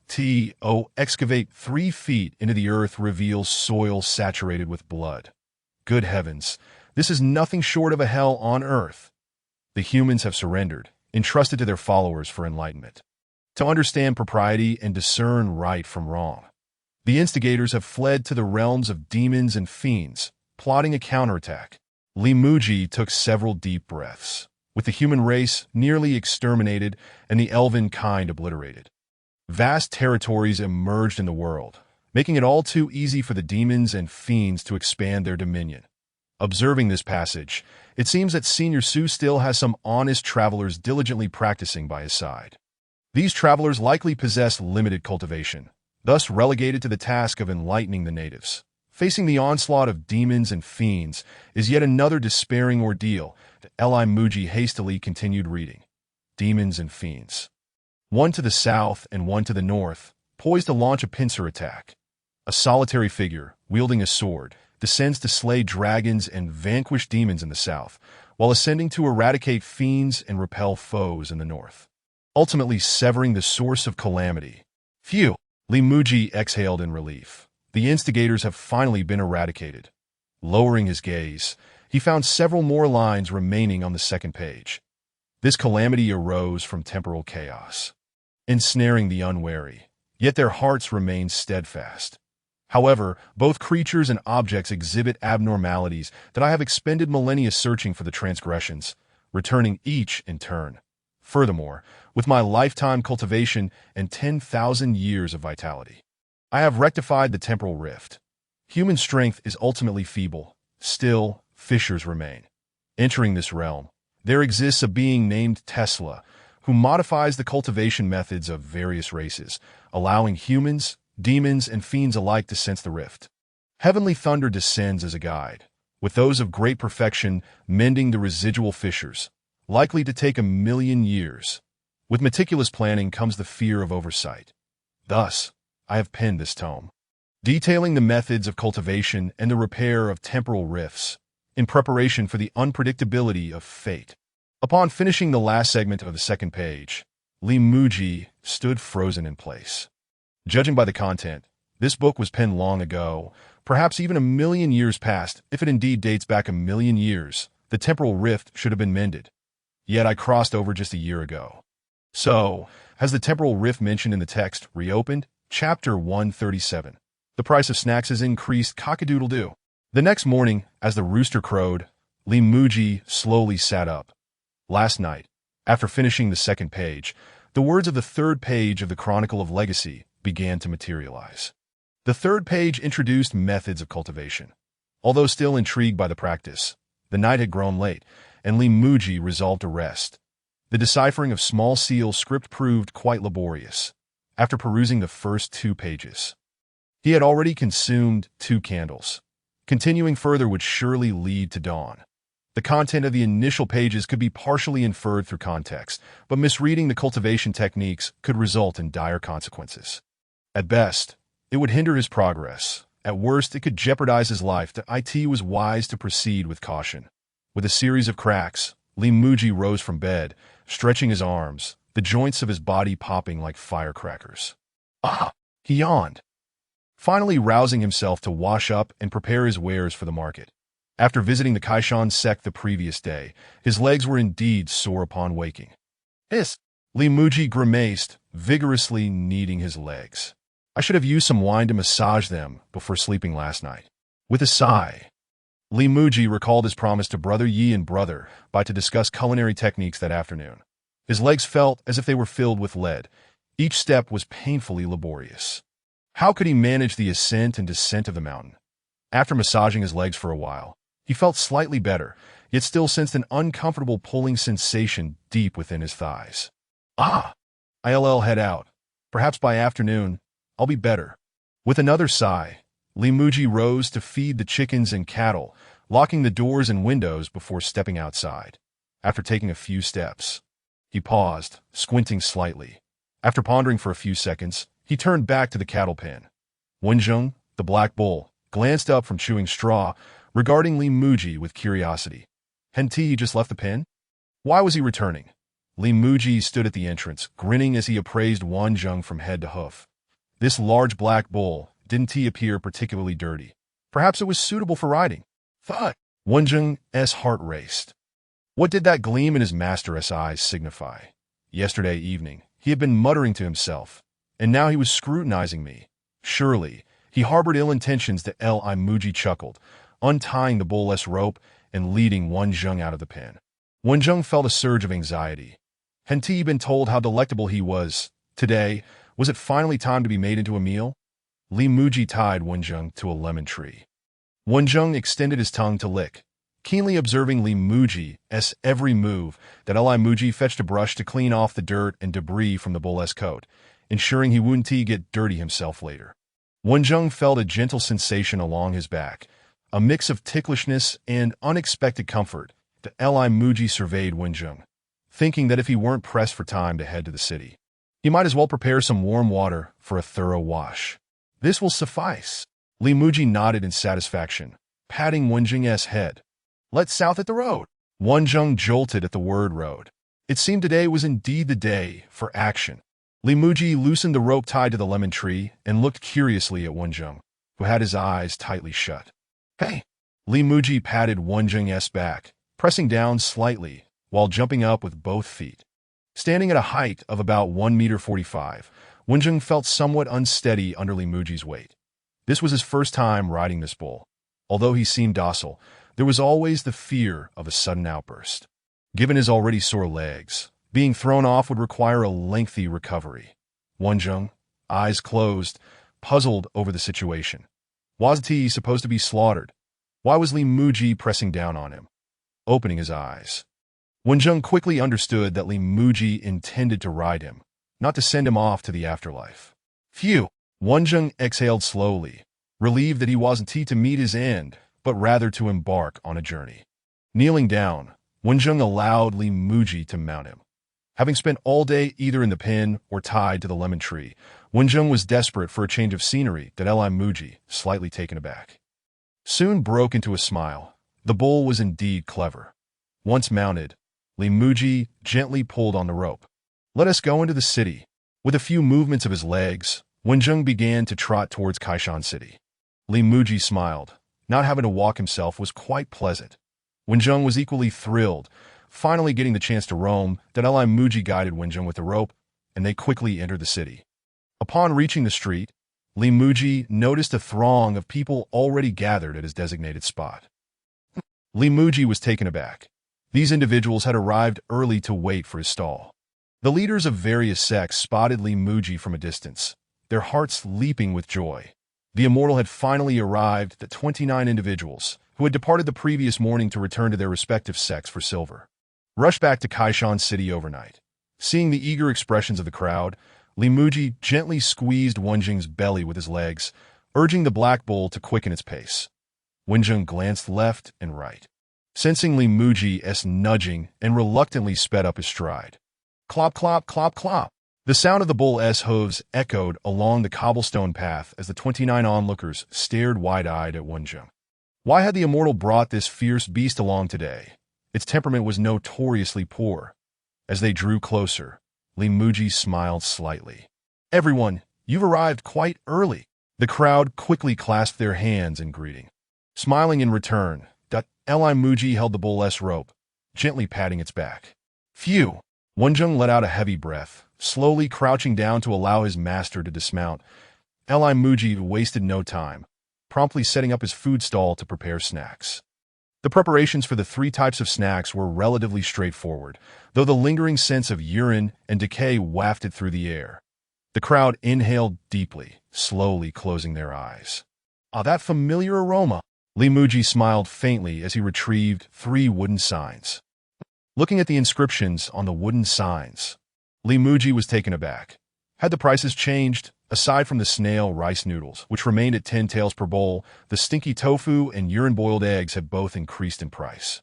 excavate 3 feet into the earth reveals soil saturated with blood. Good heavens, this is nothing short of a hell on earth. The humans have surrendered, entrusted to their followers for enlightenment, to understand propriety and discern right from wrong. The instigators have fled to the realms of demons and fiends, plotting a counterattack. Muzhi took several deep breaths. With the human race nearly exterminated and the elven kind obliterated, vast territories emerged in the world, making it all too easy for the demons and fiends to expand their dominion. Observing this passage, it seems that Senior Sue still has some honest travelers diligently practicing by his side. These travelers likely possess limited cultivation, thus relegated to the task of enlightening the natives. Facing the onslaught of demons and fiends is yet another despairing ordeal. Muzhi hastily continued reading. Demons and fiends. One to the south and one to the north, poised to launch a pincer attack. A solitary figure, wielding a sword, descends to slay dragons and vanquish demons in the south, while ascending to eradicate fiends and repel foes in the north, ultimately severing the source of calamity. Phew! Muzhi exhaled in relief. The instigators have finally been eradicated. Lowering his gaze, he found several more lines remaining on the second page. This calamity arose from temporal chaos, ensnaring the unwary, yet their hearts remain steadfast. However, both creatures and objects exhibit abnormalities that I have expended millennia searching for the transgressions, returning each in turn. Furthermore, with my lifetime cultivation and 10,000 years of vitality, I have rectified the temporal rift. Human strength is ultimately feeble. Still, fissures remain. Entering this realm, there exists a being named Tesla, who modifies the cultivation methods of various races, allowing humans, demons, and fiends alike to sense the rift. Heavenly thunder descends as a guide, with those of great perfection mending the residual fissures, likely to take 1,000,000 years. With meticulous planning comes the fear of oversight. Thus, I have penned this tome, detailing the methods of cultivation and the repair of temporal rifts, in preparation for the unpredictability of fate. Upon finishing the last segment of the second page, Muzhi stood frozen in place. Judging by the content, this book was penned long ago, perhaps even 1,000,000 years past. If it indeed dates back 1,000,000 years, the temporal rift should have been mended. Yet I crossed over just a year ago. So, has the temporal rift mentioned in the text reopened? Chapter 137. The price of snacks has increased. Cock-a-doodle-doo. The next morning, as the rooster crowed, Muzhi slowly sat up. Last night, after finishing the second page, the words of the third page of the Chronicle of Legacy began to materialize. The third page introduced methods of cultivation. Although still intrigued by the practice, the night had grown late, and Muzhi resolved to rest. The deciphering of small seal script proved quite laborious. After perusing the first 2 pages, he had already consumed 2 candles. Continuing further would surely lead to dawn. The content of the initial pages could be partially inferred through context, but misreading the cultivation techniques could result in dire consequences. At best, it would hinder his progress. At worst, it could jeopardize his life. It was wise to proceed with caution. With a series of cracks, Muzhi rose from bed, stretching his arms, the joints of his body popping like firecrackers. Ah! He yawned, finally rousing himself to wash up and prepare his wares for the market. After visiting the Kaishan sect the previous day, his legs were indeed sore upon waking. Muzhi grimaced, vigorously kneading his legs. I should have used some wine to massage them before sleeping last night. With a sigh, Muzhi recalled his promise to Brother Yi and Brother Bai to discuss culinary techniques that afternoon. His legs felt as if they were filled with lead. Each step was painfully laborious. How could he manage the ascent and descent of the mountain? After massaging his legs for a while, he felt slightly better, yet still sensed an uncomfortable pulling sensation deep within his thighs. I'll head out. Perhaps by afternoon, I'll be better. With another sigh, Muzhi rose to feed the chickens and cattle, locking the doors and windows before stepping outside. After taking a few steps, he paused, squinting slightly. After pondering for a few seconds, he turned back to the cattle pen. Wenjing, the black bull, glanced up from chewing straw, regarding Muzhi with curiosity. Hadn't he just left the pen? Why was he returning? Muzhi stood at the entrance, grinning as he appraised Wenjing from head to hoof. This large black bull didn't appear particularly dirty. Perhaps it was suitable for riding. Thought. Wenjing's heart raced. What did that gleam in his master's eyes signify? Yesterday evening, he had been muttering to himself, and now he was scrutinizing me. Surely, he harbored ill intentions. Muzhi chuckled, untying the bull's rope and leading Wenjing out of the pen. Wenjing felt a surge of anxiety. Hadn't he been told how delectable he was? Today, was it finally time to be made into a meal? Muzhi tied Wenjing to a lemon tree. Wenjing extended his tongue to lick, keenly observing Muzhi's every move. Muzhi fetched a brush to clean off the dirt and debris from the bull's coat, ensuring he wouldn't get dirty himself later. Wenjing felt a gentle sensation along his back, a mix of ticklishness and unexpected comfort. Muzhi surveyed Wenjing, thinking that if he weren't pressed for time to head to the city, he might as well prepare some warm water for a thorough wash. This will suffice. Muzhi nodded in satisfaction, patting Wenjing's head. Let's south at the road. Wenjing jolted at the word road. It seemed today was indeed the day for action. Muzhi loosened the rope tied to the lemon tree and looked curiously at Wenjing, who had his eyes tightly shut. Hey! Muzhi patted Wenjing's back, pressing down slightly while jumping up with both feet. Standing at a height of about 1.45 meters, Wenjing felt somewhat unsteady under Muzhi's weight. This was his first time riding this bull. Although he seemed docile, there was always the fear of a sudden outburst. Given his already sore legs, being thrown off would require a lengthy recovery. Wenjing, eyes closed, puzzled over the situation. Was he supposed to be slaughtered? Why was Muzhi pressing down on him? Opening his eyes, Wenjing quickly understood that Muzhi intended to ride him, not to send him off to the afterlife. Phew! Wenjing exhaled slowly, relieved that he wasn't to meet his end, but rather to embark on a journey. Kneeling down, Wenjing allowed Muzhi to mount him. Having spent all day either in the pen or tied to the lemon tree, Wenjing was desperate for a change of scenery. Muzhi, slightly taken aback, soon broke into a smile. The bull was indeed clever. Once mounted, Muzhi gently pulled on the rope. Let us go into the city. With a few movements of his legs, Wenjing began to trot towards Kaishan City. Muzhi smiled. Not having to walk himself was quite pleasant. Wenjing was equally thrilled, finally getting the chance to roam. Muzhi guided Wenjing with the rope, and they quickly entered the city. Upon reaching the street, Muzhi noticed a throng of people already gathered at his designated spot. Muzhi was taken aback. These individuals had arrived early to wait for his stall. The leaders of various sects spotted Li Muzhi from a distance, their hearts leaping with joy. The immortal had finally arrived, the 29 individuals, who had departed the previous morning to return to their respective sects for silver, rushed back to Kaishan City overnight. Seeing the eager expressions of the crowd, Li Muzhi gently squeezed Wenjing's belly with his legs, urging the black bull to quicken its pace. Wenjing glanced left and right, sensing Li Muzhi's nudging, and reluctantly sped up his stride. Clop, clop, clop, clop. The sound of the bull's hooves echoed along the cobblestone path as the 29 onlookers stared wide-eyed at Wenjing. Why had the immortal brought this fierce beast along today? Its temperament was notoriously poor. As they drew closer, Li Muzhi smiled slightly. Everyone, you've arrived quite early. The crowd quickly clasped their hands in greeting. Smiling in return, Li Muzhi held the bull's rope, gently patting its back. Phew! Wenjing let out a heavy breath, slowly crouching down to allow his master to dismount. Li Muzhi wasted no time, promptly setting up his food stall to prepare snacks. The preparations for the 3 types of snacks were relatively straightforward, though the lingering sense of urine and decay wafted through the air. The crowd inhaled deeply, slowly closing their eyes. Ah, that familiar aroma! Li Muzhi smiled faintly as he retrieved 3 wooden signs. Looking at the inscriptions on the wooden signs, Li Muzhi was taken aback. Had the prices changed? Aside from the snail rice noodles, which remained at 10 taels per bowl, the stinky tofu and urine-boiled eggs had both increased in price.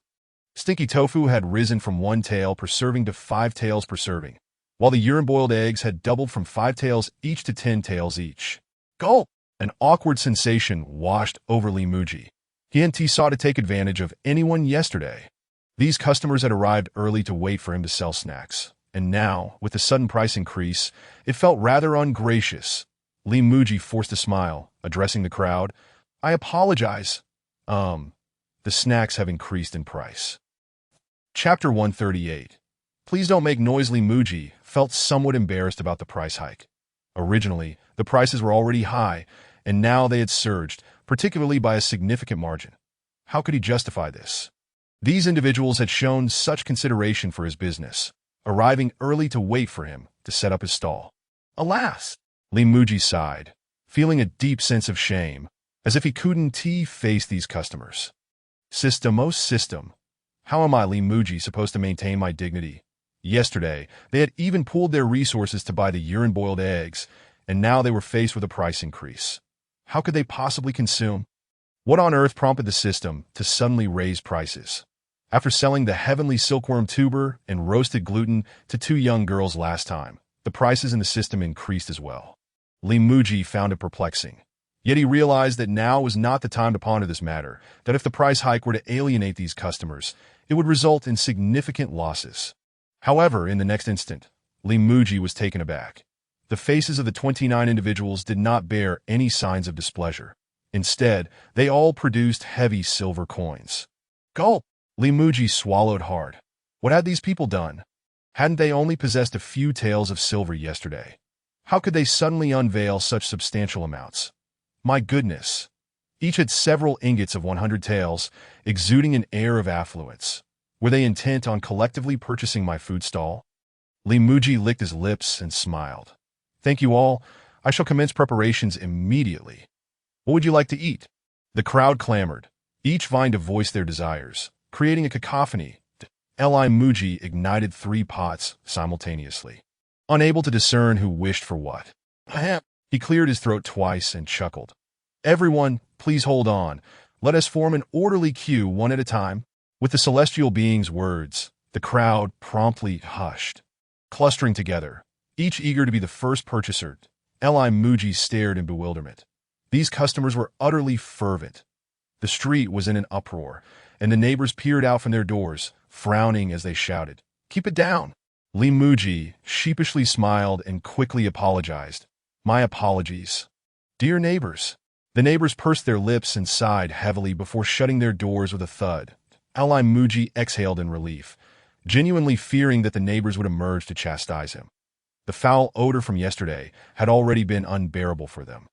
Stinky tofu had risen from 1 tael per serving to 5 taels per serving, while the urine-boiled eggs had doubled from 5 taels each to 10 taels each. Gulp! An awkward sensation washed over Li Muzhi. He sought to take advantage of anyone yesterday. These customers had arrived early to wait for him to sell snacks, and now, with the sudden price increase, it felt rather ungracious. Li Muzhi forced a smile, addressing the crowd. I apologize. The snacks have increased in price. Chapter 138. Please don't make noise. Li Muzhi felt somewhat embarrassed about the price hike. Originally, the prices were already high, and now they had surged, particularly by a significant margin. How could he justify this? These individuals had shown such consideration for his business, arriving early to wait for him to set up his stall. Alas! Li Muzhi sighed, feeling a deep sense of shame, as if he couldn't face these customers. System. How am I, Li Muzhi, supposed to maintain my dignity? Yesterday, they had even pooled their resources to buy the urine-boiled eggs, and now they were faced with a price increase. How could they possibly consume? What on earth prompted the system to suddenly raise prices? After selling the heavenly silkworm tuber and roasted gluten to 2 young girls last time, the prices in the system increased as well. Li Muzhi found it perplexing. Yet he realized that now was not the time to ponder this matter, that if the price hike were to alienate these customers, it would result in significant losses. However, in the next instant, Li Muzhi was taken aback. The faces of the 29 individuals did not bear any signs of displeasure. Instead, they all produced heavy silver coins. Gulp! Li Muzhi swallowed hard. What had these people done? Hadn't they only possessed a few taels of silver yesterday? How could they suddenly unveil such substantial amounts? My goodness! Each had several ingots of 100 taels, exuding an air of affluence. Were they intent on collectively purchasing my food stall? Li Muzhi licked his lips and smiled. Thank you all. I shall commence preparations immediately. What would you like to eat? The crowd clamored, each vying to voice their desires, creating a cacophony. Li Muzhi ignited 3 pots simultaneously, unable to discern who wished for what. Ahem. He cleared his throat twice and chuckled. Everyone, please hold on. Let us form an orderly queue one at a time. With the celestial being's words, the crowd promptly hushed, clustering together, each eager to be the first purchaser. Li Muzhi stared in bewilderment. These customers were utterly fervent. The street was in an uproar, and the neighbors peered out from their doors, frowning as they shouted, "Keep it down!" Li Muzhi sheepishly smiled and quickly apologized. My apologies. Dear neighbors. The neighbors pursed their lips and sighed heavily before shutting their doors with a thud. Li Muzhi exhaled in relief, genuinely fearing that the neighbors would emerge to chastise him. The foul odor from yesterday had already been unbearable for them,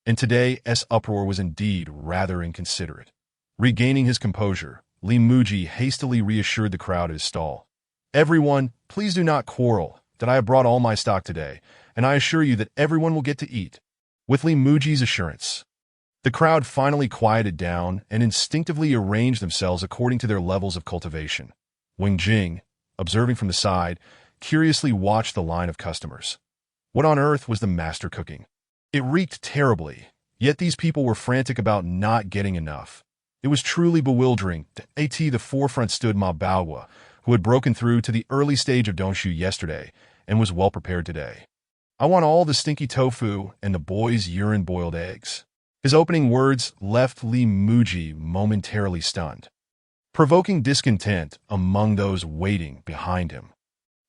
and today's uproar was indeed rather inconsiderate. Regaining his composure, Li Muzhi hastily reassured the crowd at his stall. Everyone, please do not quarrel. that I have brought all my stock today, and I assure you that everyone will get to eat. With Li Muji's assurance, the crowd finally quieted down and instinctively arranged themselves according to their levels of cultivation. Wing Jing, observing from the side, curiously watched the line of customers. What on earth was the master cooking? It reeked terribly, yet these people were frantic about not getting enough. It was truly bewildering. At the forefront stood Ma Baohua, who had broken through to the early stage of Dongshu yesterday and was well prepared today. I want all the stinky tofu and the boys' urine-boiled eggs. His opening words left Li Muji momentarily stunned, provoking discontent among those waiting behind him.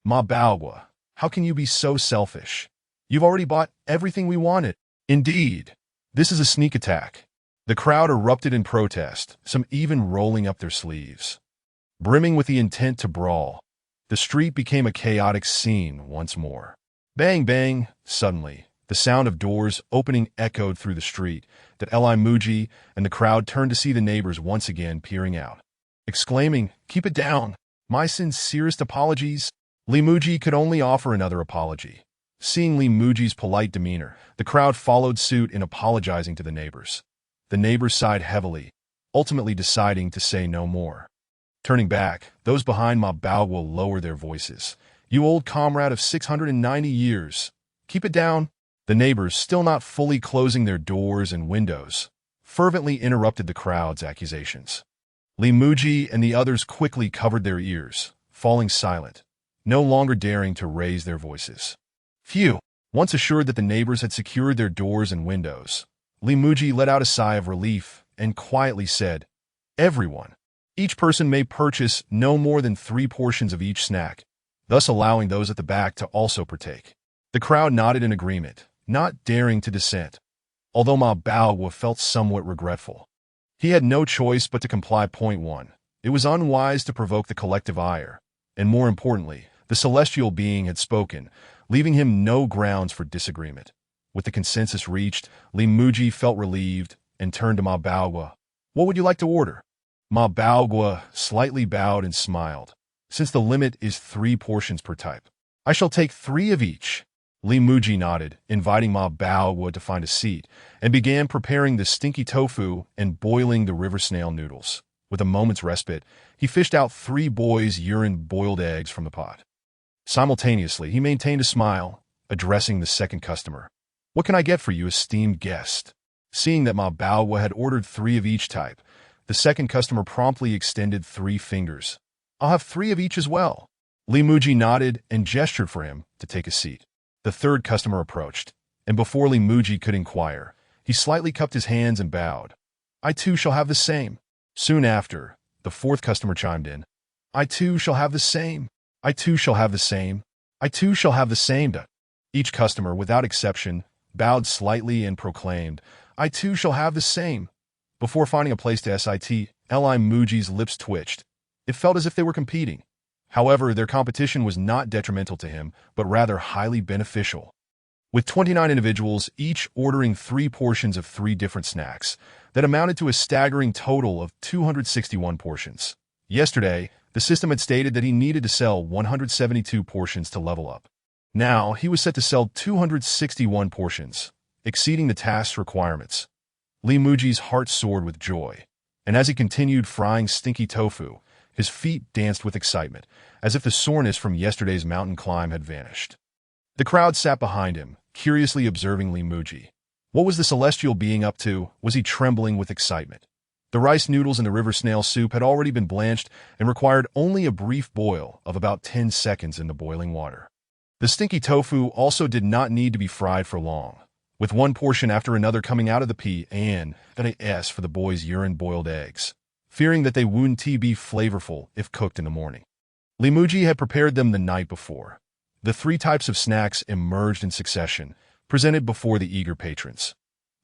Ma Baohua, how can you be so selfish? You've already bought everything we wanted. Indeed, this is a sneak attack. The crowd erupted in protest, some even rolling up their sleeves. Brimming with the intent to brawl, the street became a chaotic scene once more. Bang, bang, suddenly, the sound of doors opening echoed through the street, that Li Muji and the crowd turned to see the neighbors once again peering out, exclaiming, "Keep it down! My sincerest apologies." Li Muji could only offer another apology. Seeing Li Muji's polite demeanor, the crowd followed suit in apologizing to the neighbors. The neighbors sighed heavily, ultimately deciding to say no more. Turning back, those behind Ma Bao will lower their voices. "You old comrade of 690 years, keep it down." The neighbors, still not fully closing their doors and windows, fervently interrupted the crowd's accusations. Li Muji and the others quickly covered their ears, falling silent, no longer daring to raise their voices. Phew! Once assured that the neighbors had secured their doors and windows, Li Muji let out a sigh of relief and quietly said, "Everyone, each person may purchase no more than 3 portions of each snack, thus allowing those at the back to also partake." The crowd nodded in agreement, not daring to dissent, although Ma Baohua felt somewhat regretful. He had no choice but to comply. Point 1. It was unwise to provoke the collective ire, and more importantly, the celestial being had spoken, leaving him no grounds for disagreement. With the consensus reached, Li Muji felt relieved and turned to Ma Baohua. "What would you like to order?" Ma Baohua slightly bowed and smiled. "Since the limit is 3 portions per type, I shall take 3 of each." Li Muji nodded, inviting Ma Baohua to find a seat, and began preparing the stinky tofu and boiling the river snail noodles. With a moment's respite, he fished out 3 boys' urine-boiled eggs from the pot. Simultaneously, he maintained a smile, addressing the second customer. "What can I get for you, esteemed guest?" Seeing that Ma Baohua had ordered 3 of each type, the second customer promptly extended 3 fingers. "I'll have 3 of each as well." Li Muji nodded and gestured for him to take a seat. The third customer approached, and before Li Muji could inquire, he slightly cupped his hands and bowed. "I too shall have the same." Soon after, the fourth customer chimed in. "I too shall have the same. I too shall have the same. I too shall have the same." Each customer, without exception, bowed slightly and proclaimed, "I too shall have the same." Before finding a place to sit, Li Muji's lips twitched. It felt as if they were competing. However, their competition was not detrimental to him, but rather highly beneficial. With 29 individuals, each ordering 3 portions of 3 different snacks, that amounted to a staggering total of 261 portions. Yesterday, the system had stated that he needed to sell 172 portions to level up. Now, he was set to sell 261 portions, exceeding the task's requirements. Li Muji's heart soared with joy, and as he continued frying stinky tofu, his feet danced with excitement, as if the soreness from yesterday's mountain climb had vanished. The crowd sat behind him, curiously observing Li Muji. What was the celestial being up to? Was he trembling with excitement? The rice noodles and the river snail soup had already been blanched and required only a brief boil of about 10 seconds in the boiling water. The stinky tofu also did not need to be fried for long, with one portion after another coming out of the pan for the boys' urine-boiled eggs, fearing that they wouldn't be flavorful if cooked in the morning. Li Muji had prepared them the night before. The 3 types of snacks emerged in succession, presented before the eager patrons.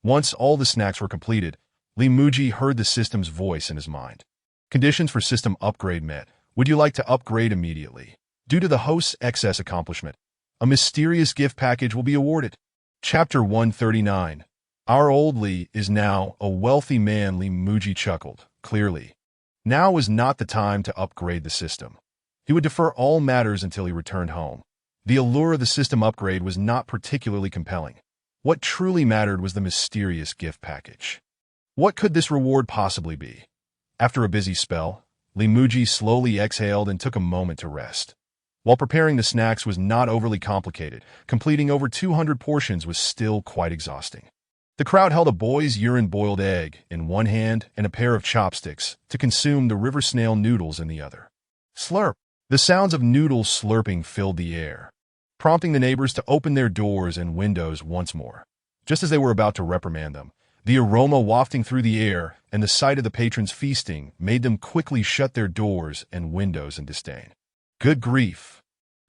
Once all the snacks were completed, Li Muji heard the system's voice in his mind. "Conditions for system upgrade met. Would you like to upgrade immediately? Due to the host's excess accomplishment, a mysterious gift package will be awarded." Chapter 139. Our old Li is now a wealthy man. Li Muji chuckled. Clearly, now was not the time to upgrade the system. He would defer all matters until he returned home. The allure of the system upgrade was not particularly compelling. What truly mattered was the mysterious gift package. What could this reward possibly be? After a busy spell, Muzhi slowly exhaled and took a moment to rest. While preparing the snacks was not overly complicated, completing over 200 portions was still quite exhausting. The crowd held a boy's urine-boiled egg in one hand and a pair of chopsticks to consume the river snail noodles in the other. Slurp! The sounds of noodles slurping filled the air, prompting the neighbors to open their doors and windows once more. Just as they were about to reprimand them, the aroma wafting through the air and the sight of the patrons feasting made them quickly shut their doors and windows in disdain. Good grief!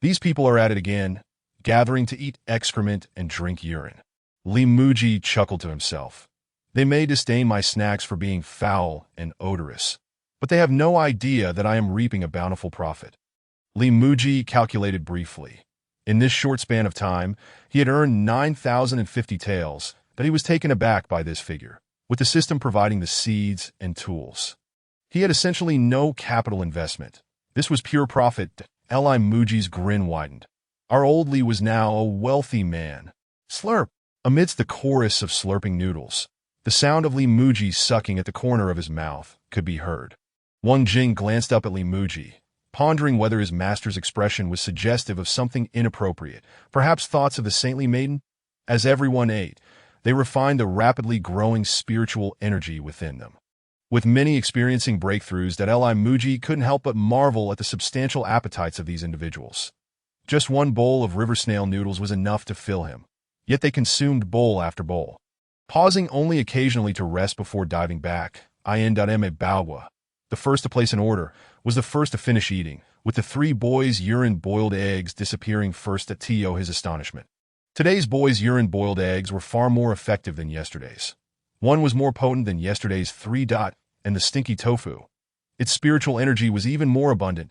These people are at it again, gathering to eat excrement and drink urine. Muzhi chuckled to himself. They may disdain my snacks for being foul and odorous, but they have no idea that I am reaping a bountiful profit. Muzhi calculated briefly. In this short span of time, he had earned 9,050 taels, but he was taken aback by this figure, with the system providing the seeds and tools. He had essentially no capital investment. This was pure profit. Muzhi's grin widened. Our old Li was now a wealthy man. Slurp! Amidst the chorus of slurping noodles, the sound of Muzhi sucking at the corner of his mouth could be heard. Wang Jing glanced up at Muzhi, pondering whether his master's expression was suggestive of something inappropriate, perhaps thoughts of the saintly maiden. As everyone ate, they refined the rapidly growing spiritual energy within them. With many experiencing breakthroughs, that Muzhi couldn't help but marvel at the substantial appetites of these individuals. Just one bowl of river snail noodles was enough to fill him, yet they consumed bowl after bowl. Pausing only occasionally to rest before diving back, Bawa, the first to place an order, was the first to finish eating, with the three boys' urine-boiled eggs disappearing first to his astonishment. Today's boys' urine-boiled eggs were far more effective than yesterday's. One was more potent than yesterday's 3. And the stinky tofu. Its spiritual energy was even more abundant,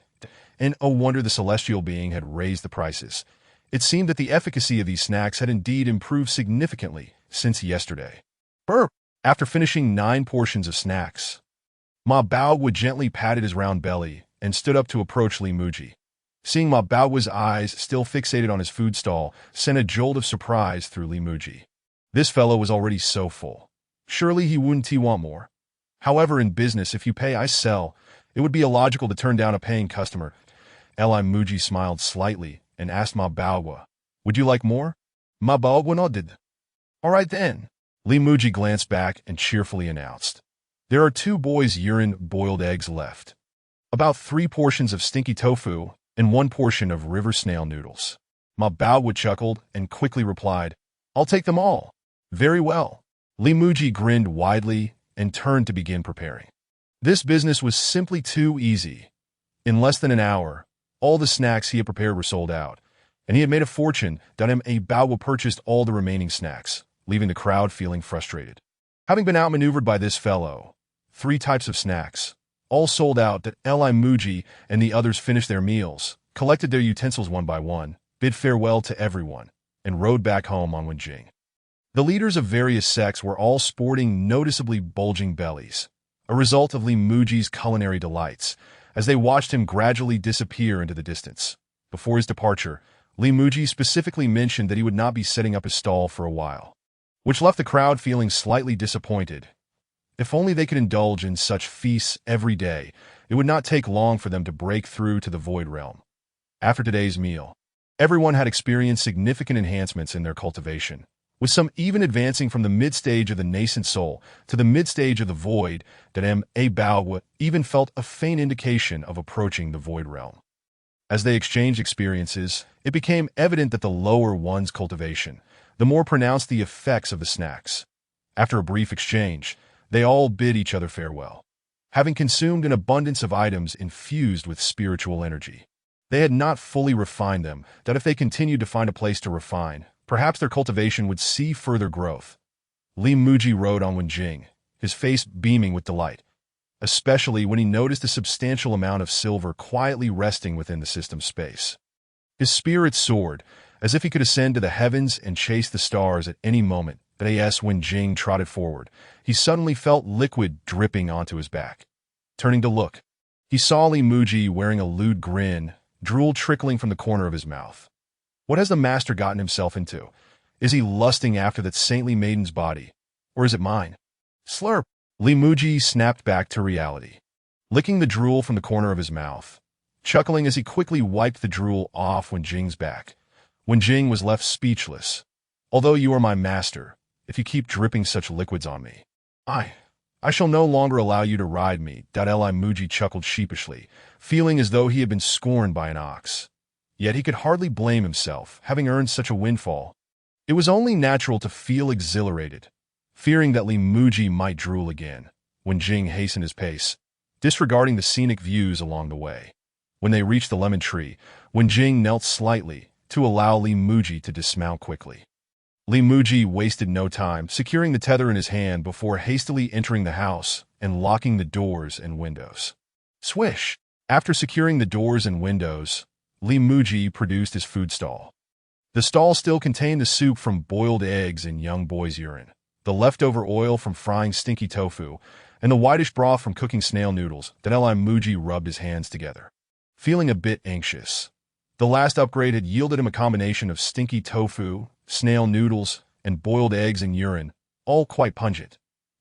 and oh wonder the celestial being had raised the prices. It seemed that the efficacy of these snacks had indeed improved significantly since yesterday. Burp! After finishing 9 portions of snacks, Ma Baowu gently patted his round belly and stood up to approach Muzhi. Seeing Ma Baowu's eyes still fixated on his food stall sent a jolt of surprise through Muzhi. This fellow was already so full. Surely he wouldn't want more. However, in business, if you pay, I sell. It would be illogical to turn down a paying customer. Muzhi smiled slightly and asked Ma Baowu, "Would you like more?" Ma Baowu nodded. "All right then." Muzhi glanced back and cheerfully announced, "There are 2 boys' urine-boiled eggs left, about 3 portions of stinky tofu, and 1 portion of river snail noodles." Ma Baowu chuckled and quickly replied, "I'll take them all." "Very well." Muzhi grinned widely and turned to begin preparing. This business was simply too easy. In less than an hour, all the snacks he had prepared were sold out, and he had made a fortune. Baowu purchased all the remaining snacks, leaving the crowd feeling frustrated. Having been outmaneuvered by this fellow, 3 types of snacks, all sold out, Muzhi and the others finished their meals, collected their utensils one by one, bid farewell to everyone, and rode back home on Wenjing. The leaders of various sects were all sporting noticeably bulging bellies, a result of Muzhi's culinary delights, as they watched him gradually disappear into the distance. Before his departure, Muzhi specifically mentioned that he would not be setting up his stall for a while, which left the crowd feeling slightly disappointed. If only they could indulge in such feasts every day, it would not take long for them to break through to the void realm. After today's meal, everyone had experienced significant enhancements in their cultivation, with some even advancing from the mid-stage of the nascent soul to the mid-stage of the void. Baowu even felt a faint indication of approaching the void realm. As they exchanged experiences, it became evident that the lower one's cultivation, the more pronounced the effects of the snacks. After a brief exchange, they all bid each other farewell, having consumed an abundance of items infused with spiritual energy. They had not fully refined them, that if they continued to find a place to refine, perhaps their cultivation would see further growth. Muzhi rode on Wenjing, his face beaming with delight, especially when he noticed a substantial amount of silver quietly resting within the system's space. His spirit soared, as if he could ascend to the heavens and chase the stars at any moment. But as Wenjing trotted forward, he suddenly felt liquid dripping onto his back. Turning to look, he saw Muzhi wearing a lewd grin, drool trickling from the corner of his mouth. What has the master gotten himself into? Is he lusting after that saintly maiden's body? Or is it mine? Slurp! Li Muzhi snapped back to reality, licking the drool from the corner of his mouth, chuckling as he quickly wiped the drool off when Jing's back. When Jing was left speechless. Although you are my master, if you keep dripping such liquids on me, I shall no longer allow you to ride me. Li Muzhi chuckled sheepishly, feeling as though he had been scorned by an ox. Yet he could hardly blame himself, having earned such a windfall. It was only natural to feel exhilarated, fearing that Li Muzhi might drool again, when Jing hastened his pace, disregarding the scenic views along the way. When they reached the lemon tree, when Jing knelt slightly to allow Li Muzhi to dismount quickly. Li Muzhi wasted no time, securing the tether in his hand before hastily entering the house and locking the doors and windows. Swish! After securing the doors and windows, Li Muzhi produced his food stall. The stall still contained the soup from boiled eggs and young boy's urine, the leftover oil from frying stinky tofu, and the whitish broth from cooking snail noodles. Li Muzhi rubbed his hands together, feeling a bit anxious. The last upgrade had yielded him a combination of stinky tofu, snail noodles, and boiled eggs and urine, all quite pungent.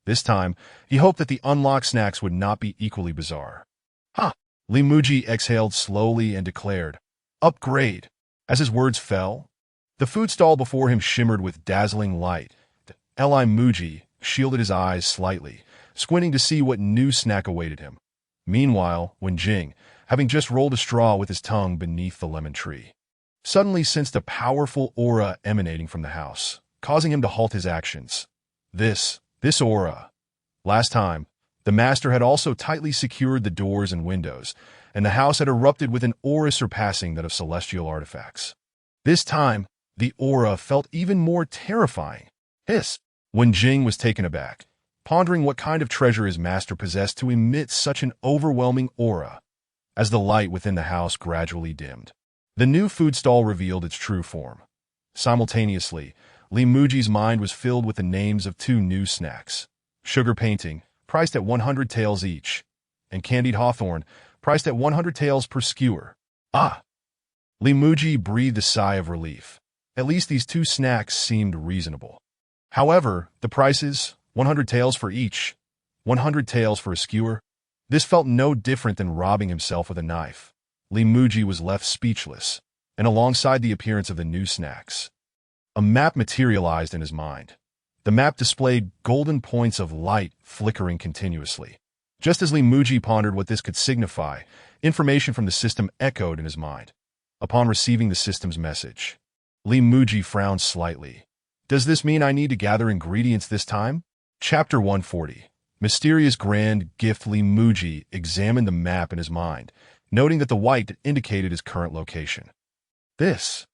This time, he hoped that the unlocked snacks would not be equally bizarre. Ha! Li Muzhi exhaled slowly and declared, "Upgrade!" As his words fell, the food stall before him shimmered with dazzling light. Li Muzhi shielded his eyes slightly, squinting to see what new snack awaited him. Meanwhile, when Jing, having just rolled a straw with his tongue beneath the lemon tree, suddenly sensed a powerful aura emanating from the house, causing him to halt his actions. This aura. Last time, the master had also tightly secured the doors and windows, and the house had erupted with an aura surpassing that of celestial artifacts. This time, the aura felt even more terrifying. Hiss! When Jing was taken aback, pondering what kind of treasure his master possessed to emit such an overwhelming aura. As the light within the house gradually dimmed, the new food stall revealed its true form. Simultaneously, Li Muzhi's mind was filled with the names of two new snacks: sugar painting, priced at 100 taels each, and candied hawthorn, priced at 100 taels per skewer. Ah! Li Muzhi breathed a sigh of relief. At least these two snacks seemed reasonable. However, the prices, 100 taels for each, 100 taels for a skewer, this felt no different than robbing himself with a knife. Li Muzhi was left speechless, and alongside the appearance of the new snacks, a map materialized in his mind. The map displayed golden points of light flickering continuously. Just as Li Muzhi pondered what this could signify, information from the system echoed in his mind. Upon receiving the system's message, Li Muzhi frowned slightly. Does this mean I need to gather ingredients this time? Chapter 140. Mysterious Grand Gift. Li Muzhi examined the map in his mind, noting that the white indicated his current location. This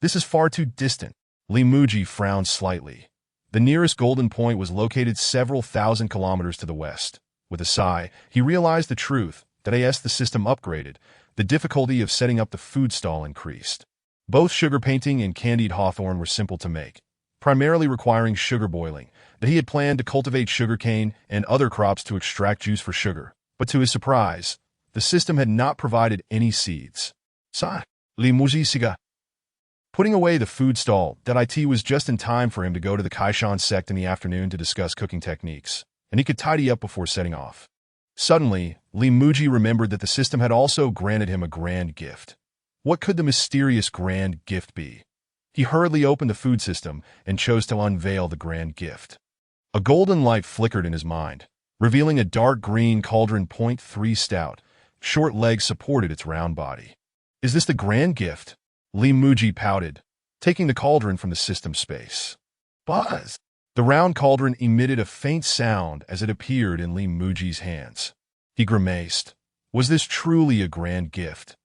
is far too distant. Li Muzhi frowned slightly. The nearest golden point was located several thousand kilometers to the west. With a sigh, he realized the truth, that as the system upgraded, the difficulty of setting up the food stall increased. Both sugar painting and candied hawthorn were simple to make, primarily requiring sugar boiling, that he had planned to cultivate sugarcane and other crops to extract juice for sugar. But to his surprise, the system had not provided any seeds. Li Muzhi siga. Putting away the food stall, it was just in time for him to go to the Kaishan sect in the afternoon to discuss cooking techniques, and he could tidy up before setting off. Suddenly, Li Muzhi remembered that the system had also granted him a grand gift. What could the mysterious grand gift be? He hurriedly opened the food system and chose to unveil the grand gift. A golden light flickered in his mind, revealing a dark green cauldron. 3 stout, short legs supported its round body. Is this the grand gift? Li Muzhi pouted, taking the cauldron from the system space. Buzz! The round cauldron emitted a faint sound as it appeared in Li Muzhi's hands. He grimaced. Was this truly a grand gift?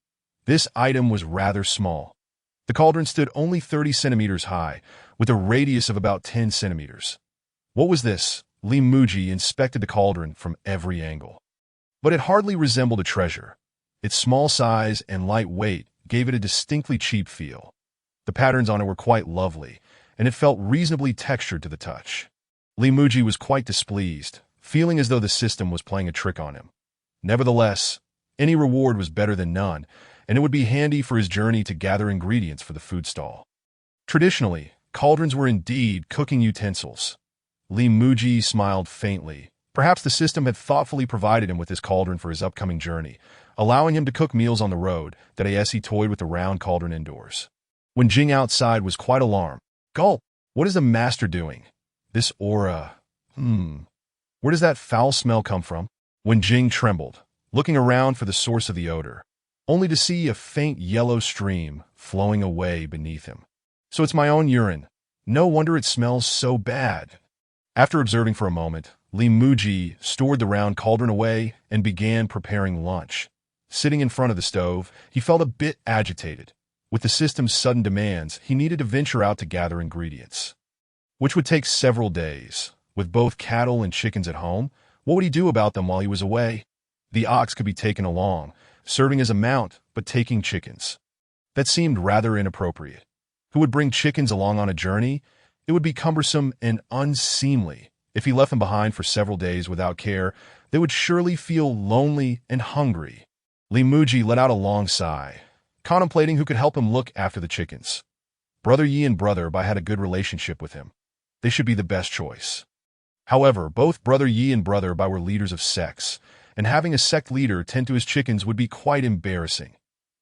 This item was rather small. The cauldron stood only 30 centimeters high, with a radius of about 10 centimeters. What was this? Li Muzhi inspected the cauldron from every angle. But it hardly resembled a treasure. Its small size and light weight gave it a distinctly cheap feel. The patterns on it were quite lovely, and it felt reasonably textured to the touch. Li Muzhi was quite displeased, feeling as though the system was playing a trick on him. Nevertheless, any reward was better than none, and it would be handy for his journey to gather ingredients for the food stall. Traditionally, cauldrons were indeed cooking utensils. Muzhi smiled faintly. Perhaps the system had thoughtfully provided him with this cauldron for his upcoming journey, allowing him to cook meals on the road, that as he toyed with the round cauldron indoors. When Jing outside was quite alarmed. Gulp! What is the master doing? This aura… Where does that foul smell come from? When Jing trembled, looking around for the source of the odor, only to see a faint yellow stream flowing away beneath him. So it's my own urine. No wonder it smells so bad. After observing for a moment, Muzhi stored the round cauldron away and began preparing lunch. Sitting in front of the stove, he felt a bit agitated. With the system's sudden demands, he needed to venture out to gather ingredients, which would take several days. With both cattle and chickens at home, what would he do about them while he was away? The ox could be taken along, serving as a mount, but taking chickens. That seemed rather inappropriate. Who would bring chickens along on a journey? It would be cumbersome and unseemly. If he left them behind for several days without care, they would surely feel lonely and hungry. Muzhi let out a long sigh, contemplating who could help him look after the chickens. Brother Yi and Brother Bai had a good relationship with him. They should be the best choice. However, both Brother Yi and Brother Bai were leaders of sects, and having a sect leader tend to his chickens would be quite embarrassing.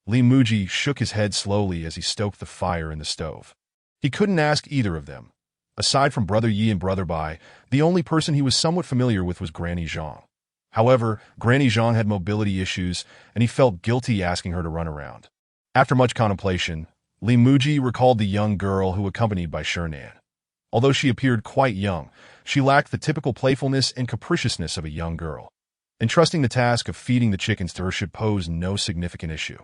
Muzhi shook his head slowly as he stoked the fire in the stove. He couldn't ask either of them. Aside from Brother Yi and Brother Bai, the only person he was somewhat familiar with was Granny Zhang. However, Granny Zhang had mobility issues, and he felt guilty asking her to run around. After much contemplation, Muzhi recalled the young girl who accompanied by Shernan. Although she appeared quite young, she lacked the typical playfulness and capriciousness of a young girl. Entrusting the task of feeding the chickens to her should pose no significant issue.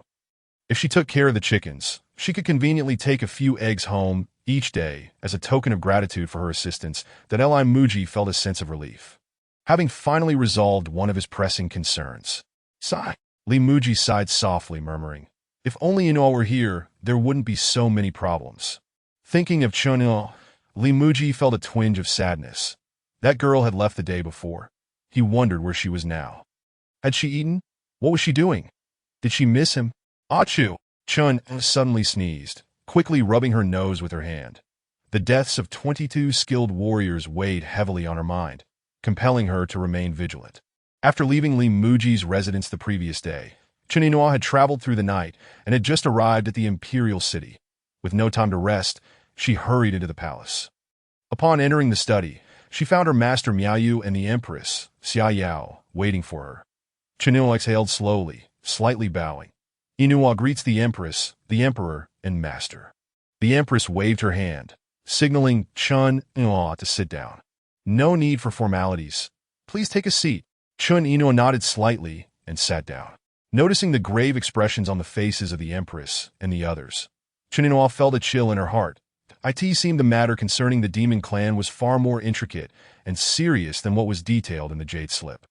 If she took care of the chickens, she could conveniently take a few eggs home each day as a token of gratitude for her assistance. That Muzhi felt a sense of relief, having finally resolved one of his pressing concerns. Sigh. Muzhi sighed softly, murmuring, "If only Inua were here, there wouldn't be so many problems." Thinking of Chunil, Muzhi felt a twinge of sadness. That girl had left the day before. He wondered where she was now. Had she eaten? What was she doing? Did she miss him? Achoo! Chun suddenly sneezed, quickly rubbing her nose with her hand. The deaths of 22 skilled warriors weighed heavily on her mind, compelling her to remain vigilant. After leaving Muzhi's residence the previous day, Chunil had traveled through the night and had just arrived at the imperial city. With no time to rest, she hurried into the palace. Upon entering the study, she found her master Miaoyu and the empress, Xia Yao, waiting for her. Chunil exhaled slowly, slightly bowing. Inua greets the empress, the emperor, and master. The empress waved her hand, signaling Chun Inua to sit down. No need for formalities. Please take a seat. Chun Inua nodded slightly and sat down. Noticing the grave expressions on the faces of the empress and the others, Chun Inua felt a chill in her heart. It seemed the matter concerning the demon clan was far more intricate and serious than what was detailed in the jade slip.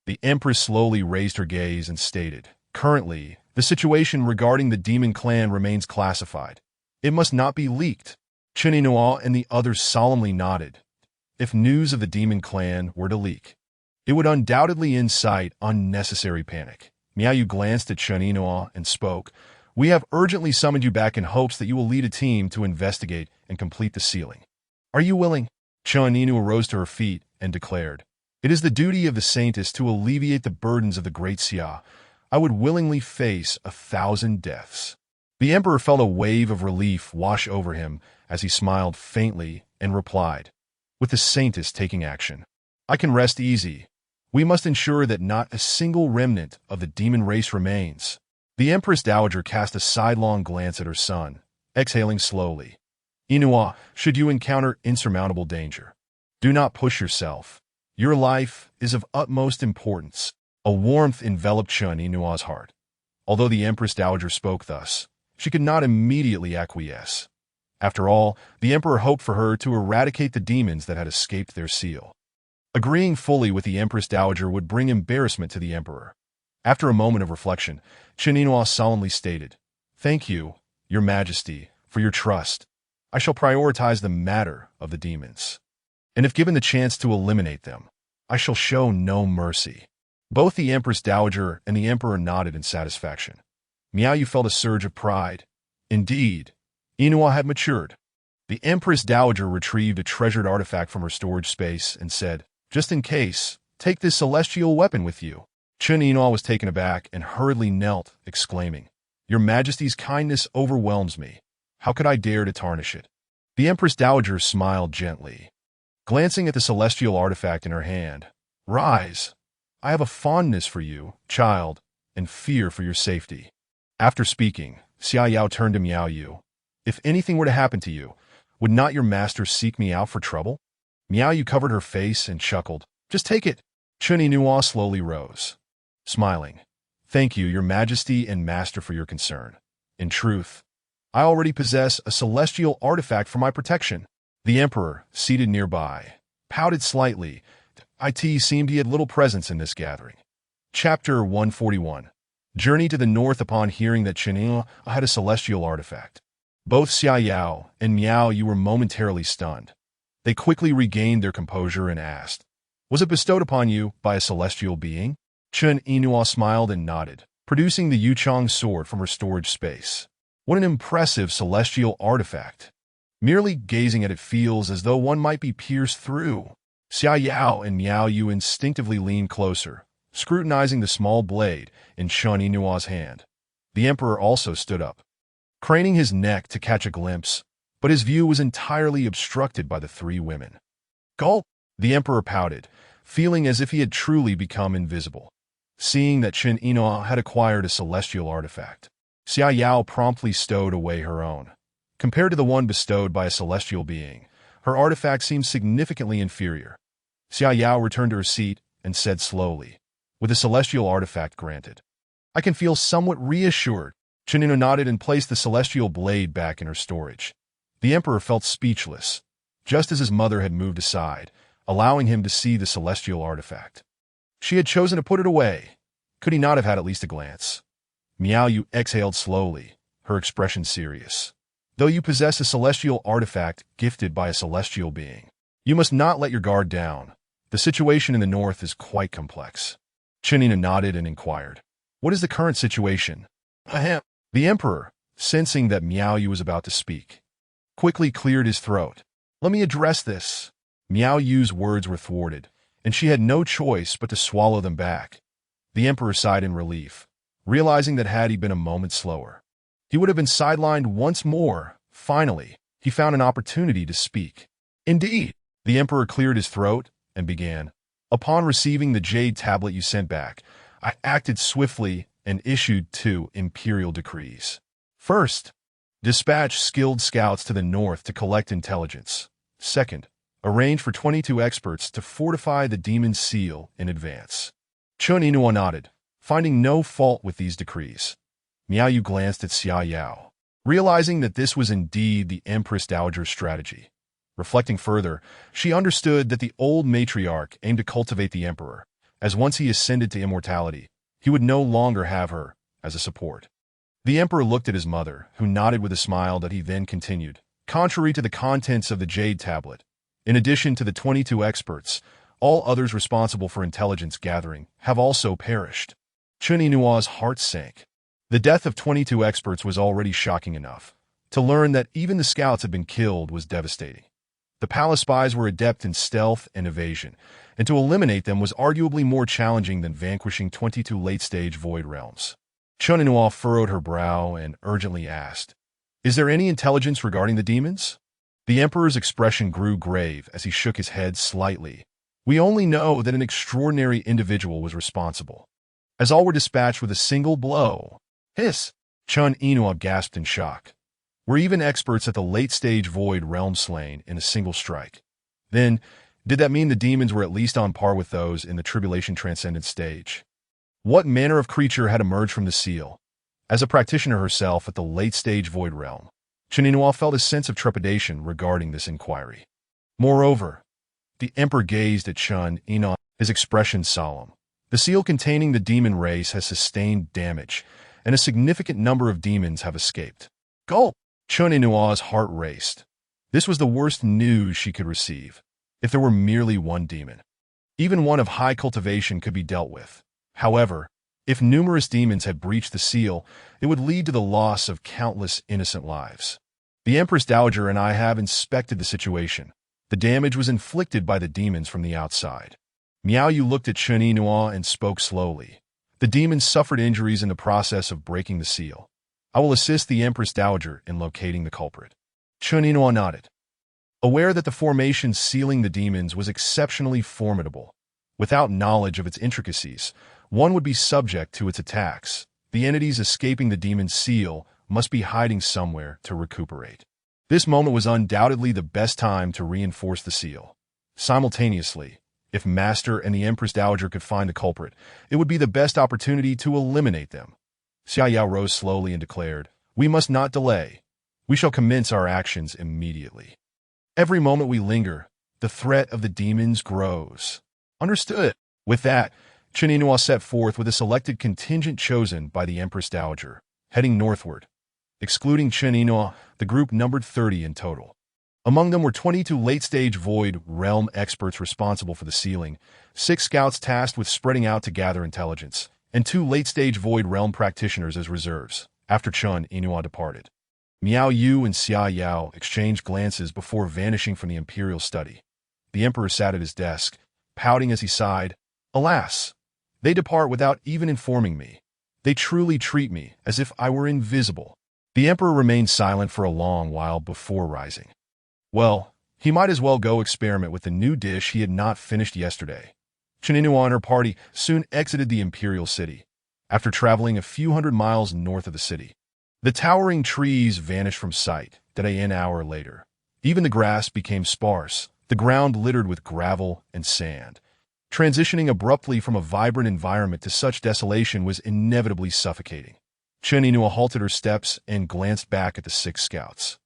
The empress slowly raised her gaze and stated, "Currently, the situation regarding the demon clan remains classified. It must not be leaked." Chun Inua and the others solemnly nodded. If news of the demon clan were to leak, it would undoubtedly incite unnecessary panic. Miaoyu glanced at Chun Inua and spoke, "We have urgently summoned you back in hopes that you will lead a team to investigate and complete the sealing. Are you willing?" Chun Inua rose to her feet and declared, "It is the duty of the Saintess to alleviate the burdens of the great Xia. I would willingly face 1,000 deaths." The emperor felt a wave of relief wash over him as he smiled faintly and replied, "With the Saintess taking action, I can rest easy. We must ensure that not a single remnant of the demon race remains." The Empress Dowager cast a sidelong glance at her son, exhaling slowly. "Inua, should you encounter insurmountable danger, do not push yourself. Your life is of utmost importance." A warmth enveloped Chun Inua's heart. Although the Empress Dowager spoke thus, she could not immediately acquiesce. After all, the Emperor hoped for her to eradicate the demons that had escaped their seal. Agreeing fully with the Empress Dowager would bring embarrassment to the Emperor. After a moment of reflection, Chun Inua solemnly stated, "Thank you, Your Majesty, for your trust. I shall prioritize the matter of the demons. And if given the chance to eliminate them, I shall show no mercy." Both the Empress Dowager and the Emperor nodded in satisfaction. Miao Yu felt a surge of pride. Indeed, Inua had matured. The Empress Dowager retrieved a treasured artifact from her storage space and said, "Just in case, take this celestial weapon with you." Chen Inua was taken aback and hurriedly knelt, exclaiming, "Your Majesty's kindness overwhelms me. How could I dare to tarnish it?" The Empress Dowager smiled gently. Glancing at the celestial artifact in her hand, "Rise. I have a fondness for you, child, and fear for your safety." After speaking, Xia Yao turned to Miao Yu. "If anything were to happen to you, would not your master seek me out for trouble?" Miao Yu covered her face and chuckled. "Just take it." Chen Inua slowly rose, smiling. "Thank you, your majesty and master, for your concern. In truth, I already possess a celestial artifact for my protection." The emperor, seated nearby, pouted slightly. It seemed he had little presence in this gathering. Chapter 141. Journey to the north. Upon hearing that Chen Inua had a celestial artifact, both Xia Yao and Miao Yu were momentarily stunned. They quickly regained their composure and asked, "Was it bestowed upon you by a celestial being?" Chen Inua smiled and nodded, producing the Yuchong sword from her storage space. "What an impressive celestial artifact. Merely gazing at it feels as though one might be pierced through." Xia Yao and Miao Yu instinctively leaned closer, scrutinizing the small blade in Chen Inua's hand. The emperor also stood up, craning his neck to catch a glimpse, but his view was entirely obstructed by the three women. "Gulp!" The emperor pouted, feeling as if he had truly become invisible. Seeing that Chen Inua had acquired a celestial artifact, Xia Yao promptly stowed away her own. Compared to the one bestowed by a celestial being, her artifact seemed significantly inferior. Xia Yao returned to her seat and said slowly, "With a celestial artifact granted, I can feel somewhat reassured." Chen Inua nodded and placed the celestial blade back in her storage. The emperor felt speechless, just as his mother had moved aside, allowing him to see the celestial artifact. She had chosen to put it away. Could he not have had at least a glance? Miao Yu exhaled slowly, her expression serious. "Though you possess a celestial artifact gifted by a celestial being, you must not let your guard down. The situation in the north is quite complex." Chen Inua nodded and inquired, "What is the current situation?" "Ahem." The emperor, sensing that Miao Yu was about to speak, quickly cleared his throat. "Let me address this." Miao Yu's words were thwarted, and she had no choice but to swallow them back. The emperor sighed in relief, realizing that had he been a moment slower, he would have been sidelined once more. Finally, he found an opportunity to speak. "Indeed." The emperor cleared his throat and began. "Upon receiving the jade tablet you sent back, I acted swiftly and issued 2 imperial decrees. First, dispatch skilled scouts to the north to collect intelligence. Second, arrange for 22 experts to fortify the demon's seal in advance." Chen Inua nodded, finding no fault with these decrees. Miao Yu glanced at Xia Yao, realizing that this was indeed the Empress Dowager's strategy. Reflecting further, she understood that the old matriarch aimed to cultivate the emperor, as once he ascended to immortality, he would no longer have her as a support. The emperor looked at his mother, who nodded with a smile that he then continued. "Contrary to the contents of the jade tablet, in addition to the 22 experts, all others responsible for intelligence gathering have also perished." Chen Inua's heart sank. The death of 22 experts was already shocking enough. To learn that even the scouts had been killed was devastating. The palace spies were adept in stealth and evasion, and to eliminate them was arguably more challenging than vanquishing 22 late-stage void realms. Chen Inua furrowed her brow and urgently asked, "Is there any intelligence regarding the demons?" The emperor's expression grew grave as he shook his head slightly. "We only know that an extraordinary individual was responsible, as all were dispatched with a single blow." "Hiss!" Chen Inua gasped in shock. "Were even experts at the late-stage void realm slain in a single strike? Then, did that mean the demons were at least on par with those in the tribulation transcendent stage? What manner of creature had emerged from the seal? As a practitioner herself at the late-stage void realm, Chen Inua felt a sense of trepidation regarding this inquiry. Moreover, the emperor gazed at Chen Inua, his expression solemn. The seal containing the demon race has sustained damage, and a significant number of demons have escaped. Gulp! Chen Inua's heart raced. This was the worst news she could receive. If there were merely one demon, even one of high cultivation could be dealt with. However, If numerous demons had breached the seal, it would lead to the loss of countless innocent lives. The Empress Dowager and I have inspected the situation. The damage was inflicted by the demons from the outside. Miao Yu looked at Chen Yinhua and spoke slowly. The demons suffered injuries in the process of breaking the seal. I will assist the Empress Dowager in locating the culprit. Chen Yinhua nodded. Aware that the formation sealing the demons was exceptionally formidable, without knowledge of its intricacies, one would be subject to its attacks. The entities escaping the demon's seal must be hiding somewhere to recuperate. This moment was undoubtedly the best time to reinforce the seal. Simultaneously, if Master and the Empress Dowager could find the culprit, it would be the best opportunity to eliminate them. Xia Yao rose slowly and declared, "We must not delay. We shall commence our actions immediately. Every moment we linger, the threat of the demons grows." Understood. With that, Chen Yinhua set forth with a selected contingent chosen by the Empress Dowager, heading northward. Excluding Chen Yinhua, the group numbered 30 in total. Among them were 22 late-stage Void Realm experts responsible for the sealing, 6 scouts tasked with spreading out to gather intelligence, and 2 late-stage Void Realm practitioners as reserves, after Chen Yinhua departed. Miao Yu and Xia Yao exchanged glances before vanishing from the Imperial study. The Emperor sat at his desk, pouting as he sighed. Alas, they depart without even informing me. They truly treat me as if I were invisible. The Emperor remained silent for a long while before rising. Well, he might as well go experiment with the new dish he had not finished yesterday. Chen Yinhua and her party soon exited the Imperial city, after traveling a few hundred miles north of the city. The towering trees vanished from sight an hour later. Even the grass became sparse, the ground littered with gravel and sand. Transitioning abruptly from a vibrant environment to such desolation was inevitably suffocating. Chen Yinhua halted her steps and glanced back at the 6 scouts.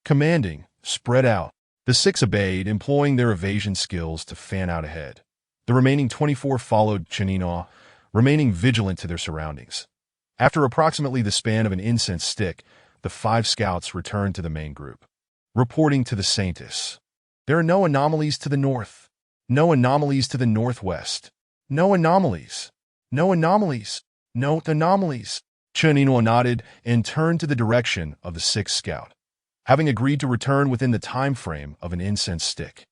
Commanding, spread out. The 6 obeyed, employing their evasion skills to fan out ahead. The remaining 24 followed Chen Yinhua, remaining vigilant to their surroundings. After approximately the span of an incense stick, the 5 scouts returned to the main group. Reporting to the Saintess. There are no anomalies to the north. No anomalies to the northwest. No anomalies. No anomalies. No anomalies. Chen Yinhua nodded and turned to the direction of the 6th scout, having agreed to return within the time frame of an incense stick.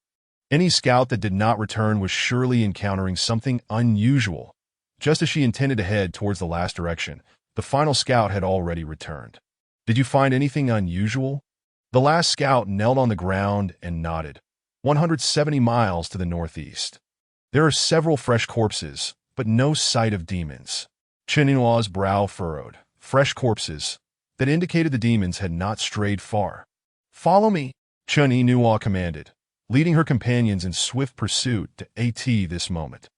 Any scout that did not return was surely encountering something unusual. Just as she intended to head towards the last direction, the final scout had already returned. Did you find anything unusual? The last scout knelt on the ground and nodded. 170 miles to the northeast. There are several fresh corpses, but no sight of demons. Chen Yinhua's brow furrowed. Fresh corpses. That indicated the demons had not strayed far. Follow me, Chen Yinhua commanded, leading her companions in swift pursuit to this moment.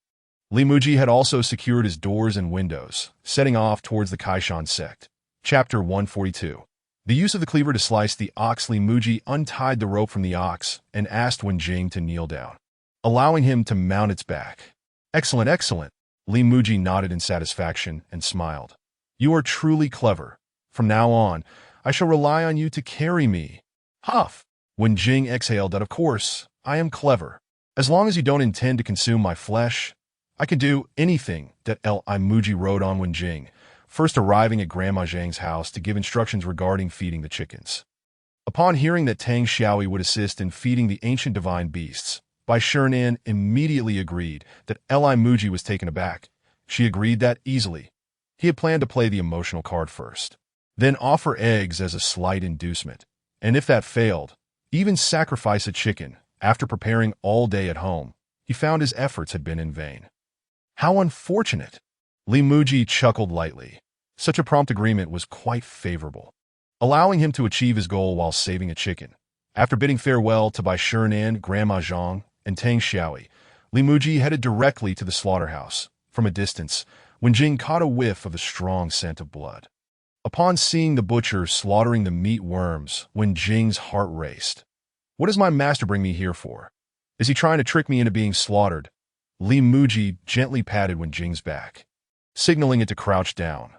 Li Muzhi had also secured his doors and windows, setting off towards the Kaishan sect. Chapter 142. The use of the cleaver to slice the ox. Li Muzhi untied the rope from the ox and asked Wen Jing to kneel down, allowing him to mount its back. Excellent, excellent. Li Muzhi nodded in satisfaction and smiled. You are truly clever. From now on, I shall rely on you to carry me. Huff! Wen Jing exhaled that of course, I am clever. As long as you don't intend to consume my flesh, I can do anything. Li Muzhi rode on Wen Jing, first arriving at Grandma Zhang's house to give instructions regarding feeding the chickens. Upon hearing that Tang Xiaoyi would assist in feeding the ancient divine beasts, Bai Shernan immediately agreed that Li Muzhi was taken aback. She agreed that easily. He had planned to play the emotional card first, then offer eggs as a slight inducement, and if that failed, even sacrifice a chicken. After preparing all day at home, he found his efforts had been in vain. How unfortunate! Li Muzhi chuckled lightly. Such a prompt agreement was quite favorable, allowing him to achieve his goal while saving a chicken. After bidding farewell to Bai Shernan, Grandma Zhang, and Tang Xiaoyi, Li Muzhi headed directly to the slaughterhouse. From a distance, Wen Jing caught a whiff of the strong scent of blood. Upon seeing the butcher slaughtering the meat worms, Wen Jing's heart raced. What does my master bring me here for? Is he trying to trick me into being slaughtered? Li Muzhi gently patted Wen Jing's back, signaling it to crouch down.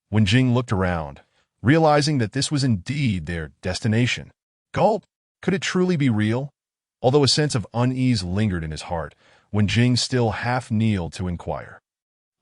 Wen Jing looked around, realizing that this was indeed their destination. Gulp! Could it truly be real? Although a sense of unease lingered in his heart, Wen Jing still half kneeled to inquire.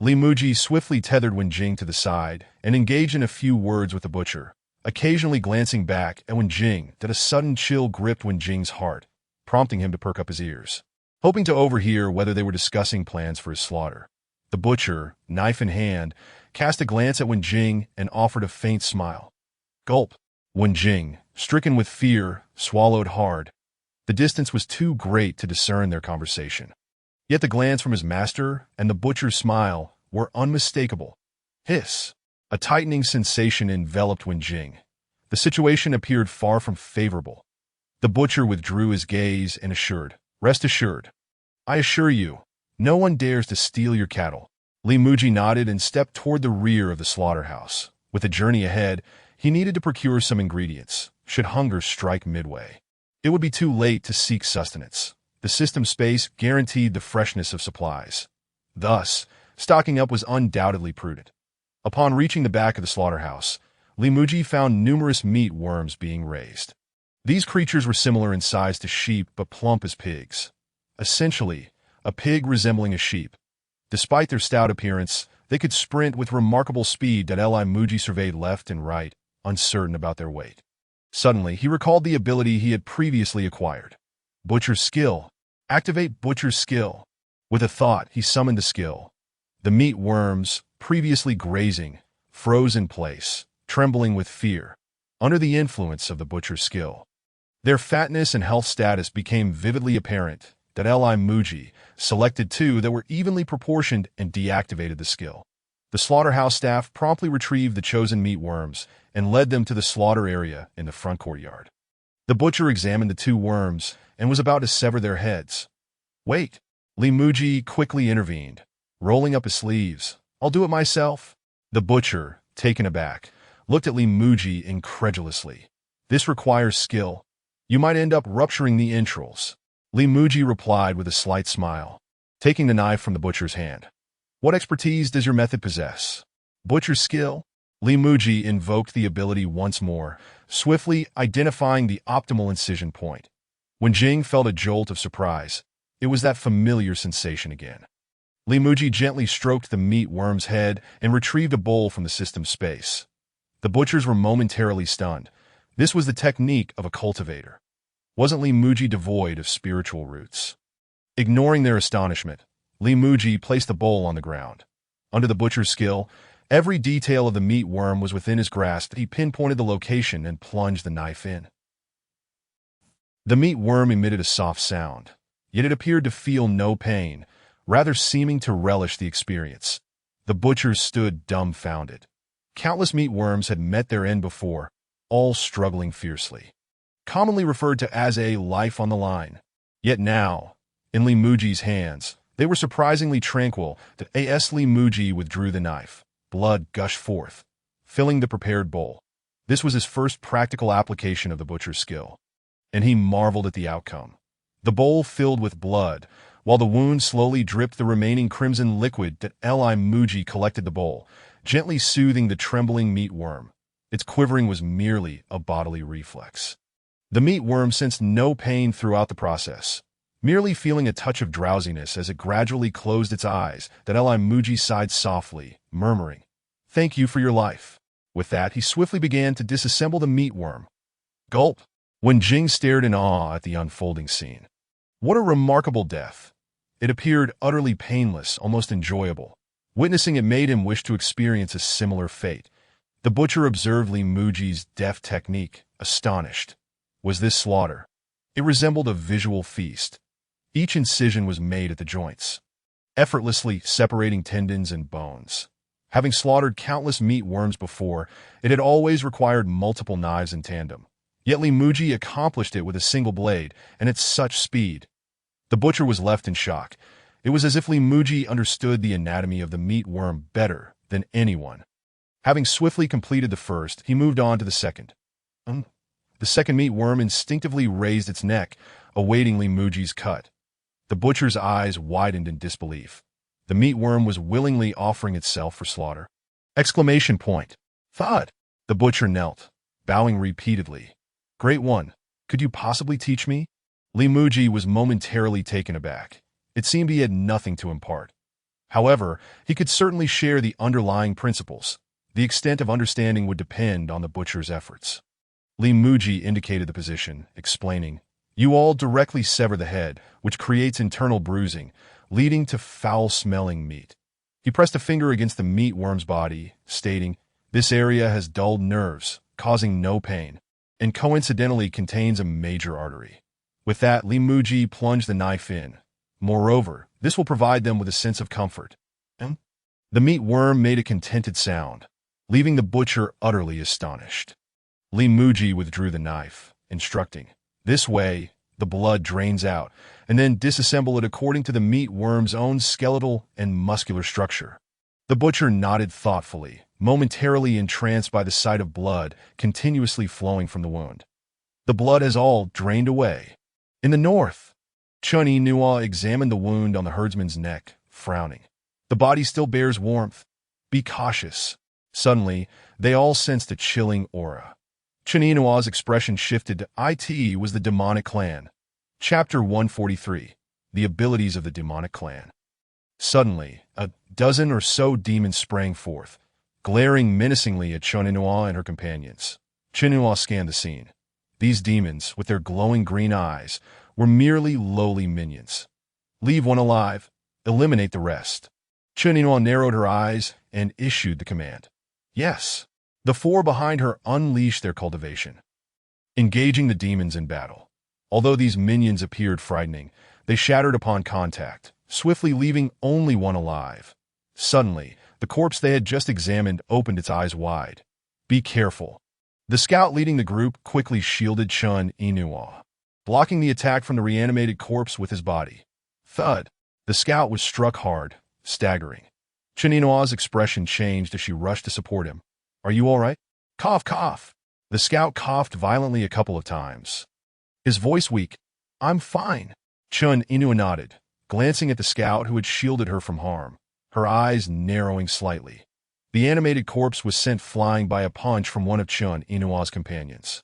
Li Muzhi swiftly tethered Wen Jing to the side and engaged in a few words with the butcher, occasionally glancing back at Wen Jing that a sudden chill gripped Wen Jing's heart, prompting him to perk up his ears, hoping to overhear whether they were discussing plans for his slaughter. The butcher, knife in hand, cast a glance at Wen Jing and offered a faint smile. Gulp. Wen Jing, stricken with fear, swallowed hard. The distance was too great to discern their conversation. Yet the glance from his master and the butcher's smile were unmistakable. Hiss. A tightening sensation enveloped Wen Jing. The situation appeared far from favorable. The butcher withdrew his gaze and assured, "Rest assured. I assure you, no one dares to steal your cattle." Li Muzhi nodded and stepped toward the rear of the slaughterhouse. With a journey ahead, he needed to procure some ingredients, should hunger strike midway. It would be too late to seek sustenance. The system space guaranteed the freshness of supplies. Thus, stocking up was undoubtedly prudent. Upon reaching the back of the slaughterhouse, Li Muzhi found numerous meat worms being raised. These creatures were similar in size to sheep but plump as pigs. Essentially, a pig resembling a sheep. Despite their stout appearance, they could sprint with remarkable speed that Li Muzhi surveyed left and right, uncertain about their weight. Suddenly, he recalled the ability he had previously acquired. Butcher's skill. Activate Butcher's skill. With a thought, he summoned the skill. The meat worms, previously grazing, froze in place, trembling with fear, under the influence of the butcher's skill. Their fatness and health status became vividly apparent that Li Muzhi selected two that were evenly proportioned and deactivated the skill. The slaughterhouse staff promptly retrieved the chosen meat worms and led them to the slaughter area in the front courtyard. The butcher examined the two worms and was about to sever their heads. "Wait," Li Muzhi quickly intervened, rolling up his sleeves. "I'll do it myself." The butcher, taken aback, looked at Li Muzhi incredulously. "This requires skill. You might end up rupturing the entrails." Li Muzhi replied with a slight smile, taking the knife from the butcher's hand. "What expertise does your method possess?" "Butcher's skill?" Li Muzhi invoked the ability once more, swiftly identifying the optimal incision point. Wen Jing felt a jolt of surprise. It was that familiar sensation again. Li Muzhi gently stroked the meat worm's head and retrieved a bowl from the system's space. The butchers were momentarily stunned. This was the technique of a cultivator. Wasn't Li Muzhi devoid of spiritual roots? Ignoring their astonishment, Li Muzhi placed the bowl on the ground. Under the butcher's skill, every detail of the meat worm was within his grasp. He pinpointed the location and plunged the knife in. The meat worm emitted a soft sound, yet it appeared to feel no pain, rather seeming to relish the experience. The butchers stood dumbfounded. Countless meat worms had met their end before, all struggling fiercely. Commonly referred to as a life on the line. Yet now, in Li Muzhi's hands, they were surprisingly tranquil. As Li Muzhi withdrew the knife, blood gushed forth, filling the prepared bowl. This was his first practical application of the butcher's skill, and he marveled at the outcome. The bowl filled with blood, while the wound slowly dripped the remaining crimson liquid. Li Muzhi collected the bowl, gently soothing the trembling meat worm. Its quivering was merely a bodily reflex. The meat worm sensed no pain throughout the process, merely feeling a touch of drowsiness as it gradually closed its eyes. Li Muzhi sighed softly, murmuring, "Thank you for your life." With that, he swiftly began to disassemble the meat worm. Gulp! Wen Jing stared in awe at the unfolding scene. What a remarkable death! It appeared utterly painless, almost enjoyable. Witnessing it made him wish to experience a similar fate. The butcher observed Li Muzhi's deft technique, astonished. Was this slaughter? It resembled a visual feast. Each incision was made at the joints, effortlessly separating tendons and bones. Having slaughtered countless meat worms before, it had always required multiple knives in tandem. Yet Li Muzhi accomplished it with a single blade, and at such speed. The butcher was left in shock. It was as if Li Muzhi understood the anatomy of the meat worm better than anyone. Having swiftly completed the first, he moved on to the second. The second meat worm instinctively raised its neck, awaiting Li Muzhi's cut. The butcher's eyes widened in disbelief. The meat worm was willingly offering itself for slaughter. Exclamation point. Thud! The butcher knelt, bowing repeatedly. "Great one, could you possibly teach me?" Li Muzhi was momentarily taken aback. It seemed he had nothing to impart. However, he could certainly share the underlying principles. The extent of understanding would depend on the butcher's efforts. Muzhi indicated the position, explaining, "You all directly sever the head, which creates internal bruising, leading to foul-smelling meat." He pressed a finger against the meat worm's body, stating, "This area has dulled nerves, causing no pain, and coincidentally contains a major artery." With that, Muzhi plunged the knife in. Moreover, this will provide them with a sense of comfort. The meat worm made a contented sound, leaving the butcher utterly astonished. Muzhi withdrew the knife, instructing, "This way, the blood drains out, and then disassemble it according to the meat worm's own skeletal and muscular structure." The butcher nodded thoughtfully, momentarily entranced by the sight of blood continuously flowing from the wound. The blood has all drained away. In the north, Chun Inua examined the wound on the herdsman's neck, frowning. "The body still bears warmth. Be cautious." Suddenly, they all sensed a chilling aura. Chun Inua's expression shifted to it was the demonic clan. Chapter 143. The Abilities of the Demonic Clan. Suddenly, a dozen or so demons sprang forth, glaring menacingly at Chun Inua and her companions. Chun Inua scanned the scene. These demons, with their glowing green eyes, were merely lowly minions. "Leave one alive. Eliminate the rest." Chun Inua narrowed her eyes and issued the command. "Yes." The four behind her unleashed their cultivation, engaging the demons in battle. Although these minions appeared frightening, they shattered upon contact, swiftly leaving only one alive. Suddenly, the corpse they had just examined opened its eyes wide. "Be careful." The scout leading the group quickly shielded Chun Inua, blocking the attack from the reanimated corpse with his body. Thud! The scout was struck hard, staggering. Chun Inua's expression changed as she rushed to support him. "Are you all right?" "Cough, cough." The scout coughed violently a couple of times, his voice weak. "I'm fine." Chun Inua nodded, glancing at the scout who had shielded her from harm, her eyes narrowing slightly. The animated corpse was sent flying by a punch from one of Chun Inua's companions.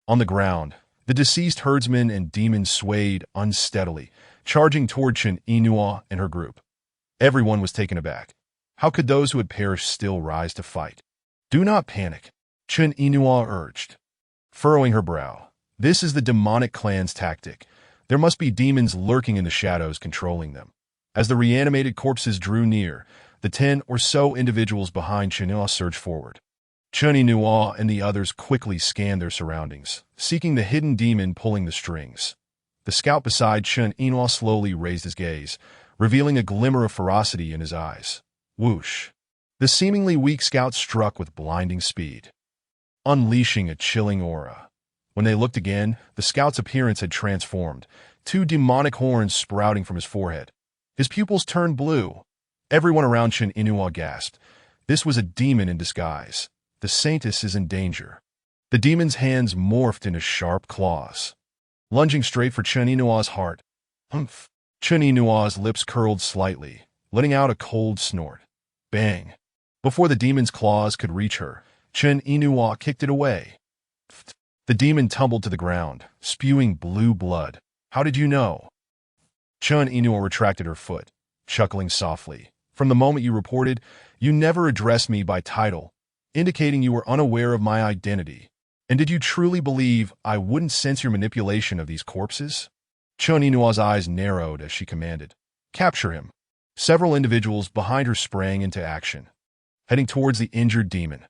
On the ground, the deceased herdsman and demon swayed unsteadily, charging toward Chun Inua and her group. Everyone was taken aback. How could those who had perished still rise to fight? "Do not panic," Chun Inua urged, furrowing her brow. "This is the demonic clan's tactic. There must be demons lurking in the shadows controlling them." As the reanimated corpses drew near, the 10 or so individuals behind Chun Inua surged forward. Chun Inua and the others quickly scanned their surroundings, seeking the hidden demon pulling the strings. The scout beside Chun Inua slowly raised his gaze, revealing a glimmer of ferocity in his eyes. Whoosh! The seemingly weak scout struck with blinding speed, unleashing a chilling aura. When they looked again, the scout's appearance had transformed, 2 demonic horns sprouting from his forehead. His pupils turned blue. Everyone around Chun Inua gasped. This was a demon in disguise. The Saintess is in danger. The demon's hands morphed into sharp claws, lunging straight for Chun Inua's heart. Humph! Chun Inua's lips curled slightly, letting out a cold snort. Bang! Before the demon's claws could reach her, Chun Inua kicked it away. The demon tumbled to the ground, spewing blue blood. "How did you know?" Chun Inua retracted her foot, chuckling softly. "From the moment you reported, you never addressed me by title, indicating you were unaware of my identity. And did you truly believe I wouldn't sense your manipulation of these corpses?" Chun Inua's eyes narrowed as she commanded, "Capture him." Several individuals behind her sprang into action, heading towards the injured demon.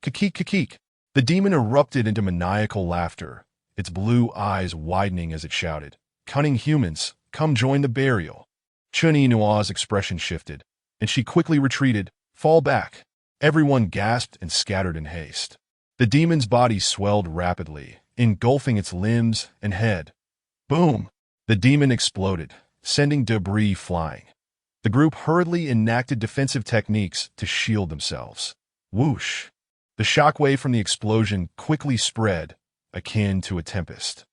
Kikik, kikik. The demon erupted into maniacal laughter, its blue eyes widening as it shouted, "Cunning humans, come join the burial." Chun Inua's expression shifted, and she quickly retreated. "Fall back." Everyone gasped and scattered in haste. The demon's body swelled rapidly, engulfing its limbs and head. Boom! The demon exploded, sending debris flying. The group hurriedly enacted defensive techniques to shield themselves. Whoosh! The shockwave from the explosion quickly spread, akin to a tempest.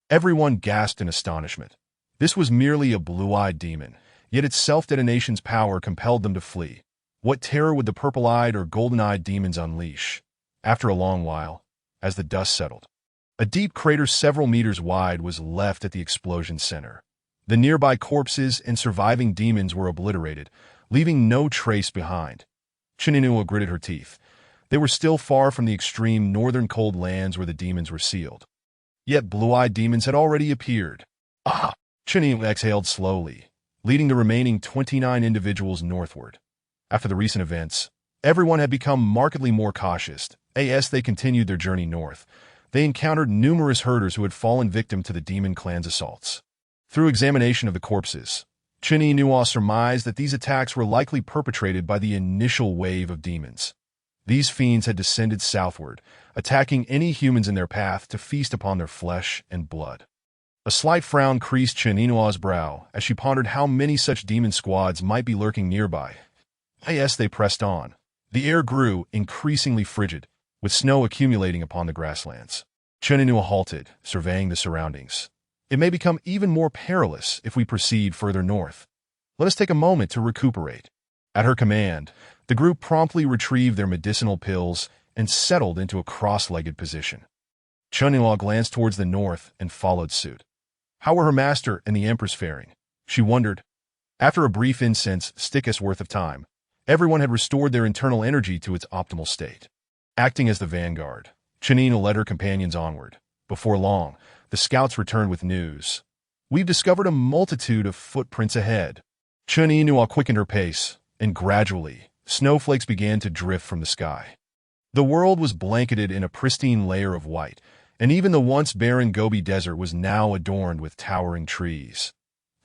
Everyone gasped in astonishment. This was merely a blue-eyed demon, yet its self-detonation's power compelled them to flee. What terror would the purple-eyed or golden-eyed demons unleash? After a long while, as the dust settled, a deep crater several meters wide was left at the explosion's center. The nearby corpses and surviving demons were obliterated, leaving no trace behind. Chininua gritted her teeth. They were still far from the extreme northern cold lands where the demons were sealed. Yet blue-eyed demons had already appeared. Ah! Chininua exhaled slowly, leading the remaining 29 individuals northward. After the recent events, everyone had become markedly more cautious. As they continued their journey north, they encountered numerous herders who had fallen victim to the demon clan's assaults. Through examination of the corpses, Chininua surmised that these attacks were likely perpetrated by the initial wave of demons. These fiends had descended southward, attacking any humans in their path to feast upon their flesh and blood. A slight frown creased Chininua's brow as she pondered how many such demon squads might be lurking nearby. As they pressed on, the air grew increasingly frigid, with snow accumulating upon the grasslands. Chininua halted, surveying the surroundings. It may become even more perilous if we proceed further north. Let us take a moment to recuperate. At her command, the group promptly retrieved their medicinal pills and settled into a cross-legged position. Chininua glanced towards the north and followed suit. How were her master and the Empress faring? She wondered. After a brief incense stick's worth of time, everyone had restored their internal energy to its optimal state. Acting as the vanguard, Chininua led her companions onward. Before long, the scouts returned with news. We've discovered a multitude of footprints ahead. Chininua quickened her pace, and gradually, snowflakes began to drift from the sky. The world was blanketed in a pristine layer of white, and even the once barren Gobi Desert was now adorned with towering trees.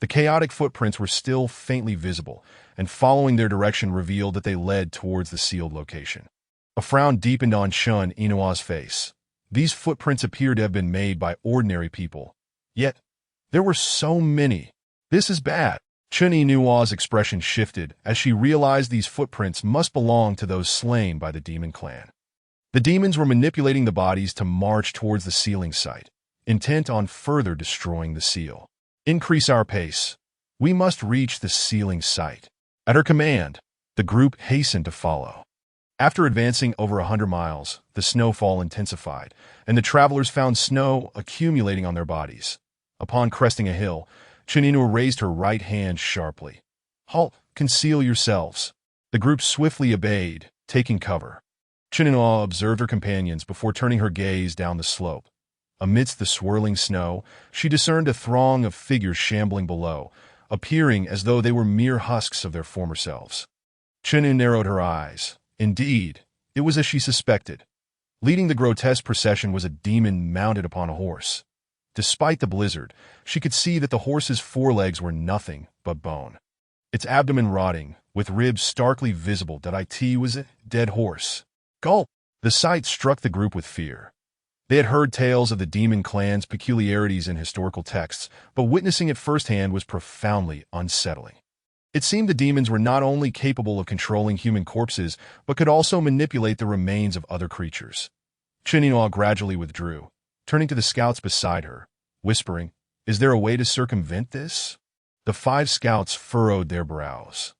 The chaotic footprints were still faintly visible, and following their direction revealed that they led towards the sealed location. A frown deepened on Chininua's face. These footprints appeared to have been made by ordinary people. Yet, there were so many. This is bad. Chininua's expression shifted as she realized these footprints must belong to those slain by the demon clan. The demons were manipulating the bodies to march towards the sealing site, intent on further destroying the seal. Increase our pace. We must reach the sealing site. At her command, the group hastened to follow. After advancing over 100 miles, the snowfall intensified, and the travelers found snow accumulating on their bodies. Upon cresting a hill, Chininua raised her right hand sharply. Halt! Conceal yourselves. The group swiftly obeyed, taking cover. Chininua observed her companions before turning her gaze down the slope. Amidst the swirling snow, she discerned a throng of figures shambling below, appearing as though they were mere husks of their former selves. Chinu narrowed her eyes. Indeed, it was as she suspected. Leading the grotesque procession was a demon mounted upon a horse. Despite the blizzard, she could see that the horse's forelegs were nothing but bone. Its abdomen rotting, with ribs starkly visible. It was a dead horse. Gulp! The sight struck the group with fear. They had heard tales of the demon clan's peculiarities in historical texts, but witnessing it firsthand was profoundly unsettling. It seemed the demons were not only capable of controlling human corpses, but could also manipulate the remains of other creatures. Chininua gradually withdrew, turning to the scouts beside her, whispering, "Is there a way to circumvent this?" The 5 scouts furrowed their brows,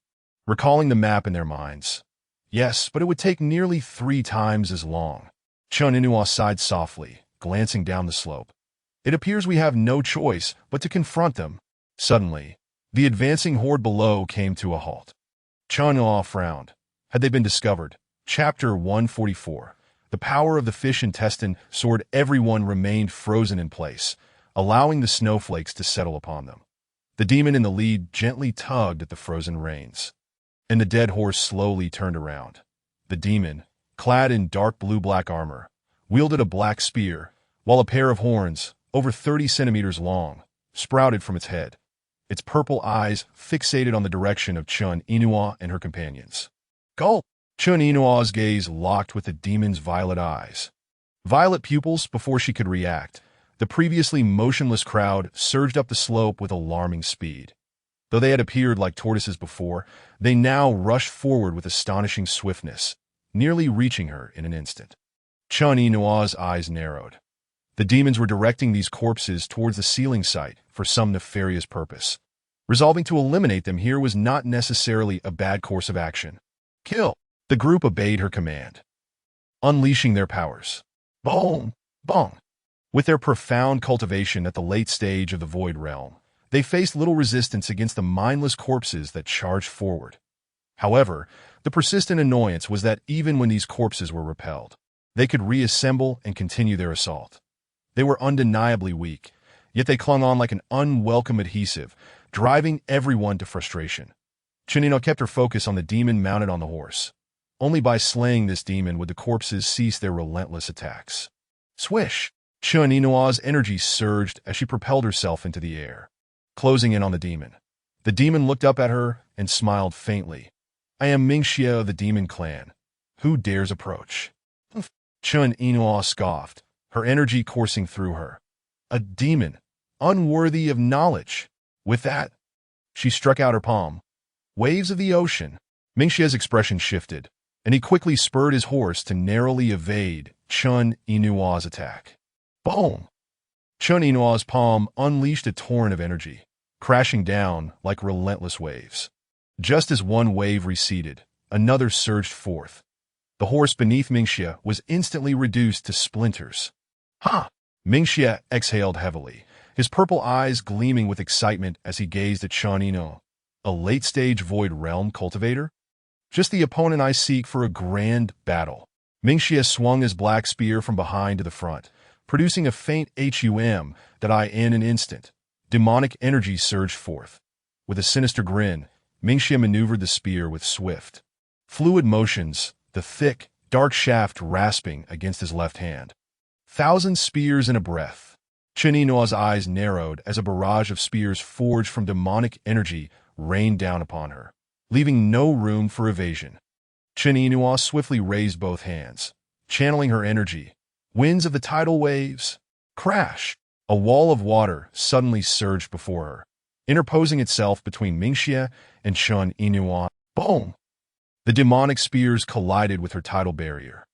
recalling the map in their minds. Yes, but it would take nearly 3 times as long. Chininua sighed softly, glancing down the slope. It appears we have no choice but to confront them. Suddenly, the advancing horde below came to a halt. Chininua frowned. Had they been discovered? Chapter 144. The power of the fish intestine sword. Everyone remained frozen in place, allowing the snowflakes to settle upon them. The demon in the lead gently tugged at the frozen reins, and the dead horse slowly turned around. The demon, clad in dark blue-black armor, wielded a black spear, while a pair of horns, over 30 centimeters long, sprouted from its head. Its purple eyes fixated on the direction of Chininua and her companions. Gulp! Chininua's gaze locked with the demon's violet eyes. Violet pupils before she could react. The previously motionless crowd surged up the slope with alarming speed. Though they had appeared like tortoises before, they now rushed forward with astonishing swiftness, nearly reaching her in an instant. Chininua's eyes narrowed. The demons were directing these corpses towards the sealing site for some nefarious purpose. Resolving to eliminate them here was not necessarily a bad course of action. Kill! The group obeyed her command, unleashing their powers. Boom! Bong! With their profound cultivation at the late stage of the Void Realm, they faced little resistance against the mindless corpses that charged forward. However, the persistent annoyance was that even when these corpses were repelled, they could reassemble and continue their assault. They were undeniably weak, yet they clung on like an unwelcome adhesive, driving everyone to frustration. Chunino kept her focus on the demon mounted on the horse. Only by slaying this demon would the corpses cease their relentless attacks. Swish! Chun Inua's energy surged as she propelled herself into the air, closing in on the demon. The demon looked up at her and smiled faintly. I am Mingxia of the demon clan. Who dares approach? Chun Inua scoffed, her energy coursing through her. A demon, unworthy of knowledge. With that, she struck out her palm. Waves of the ocean. Mingxia's expression shifted, and he quickly spurred his horse to narrowly evade Chun Inua's attack. Boom! Chun Inua's palm unleashed a torrent of energy, crashing down like relentless waves. Just as one wave receded, another surged forth. The horse beneath Mingxia was instantly reduced to splinters. Ha! Mingxia exhaled heavily, his purple eyes gleaming with excitement as he gazed at Chun Inua. A late-stage void realm cultivator? Just the opponent I seek for a grand battle. Mingxia swung his black spear from behind to the front, producing a faint hum that in an instant. Demonic energy surged forth. With a sinister grin, Mingxia maneuvered the spear with swift, fluid motions, the thick, dark shaft rasping against his left hand. 1,000 spears in a breath. Chun Inua's eyes narrowed as a barrage of spears forged from demonic energy rained down upon her, leaving no room for evasion. Chun Inua swiftly raised both hands, channeling her energy. Winds of the tidal waves. Crash! A wall of water suddenly surged before her, interposing itself between Mingxia and Chun Inua. Boom! The demonic spears collided with her tidal barrier,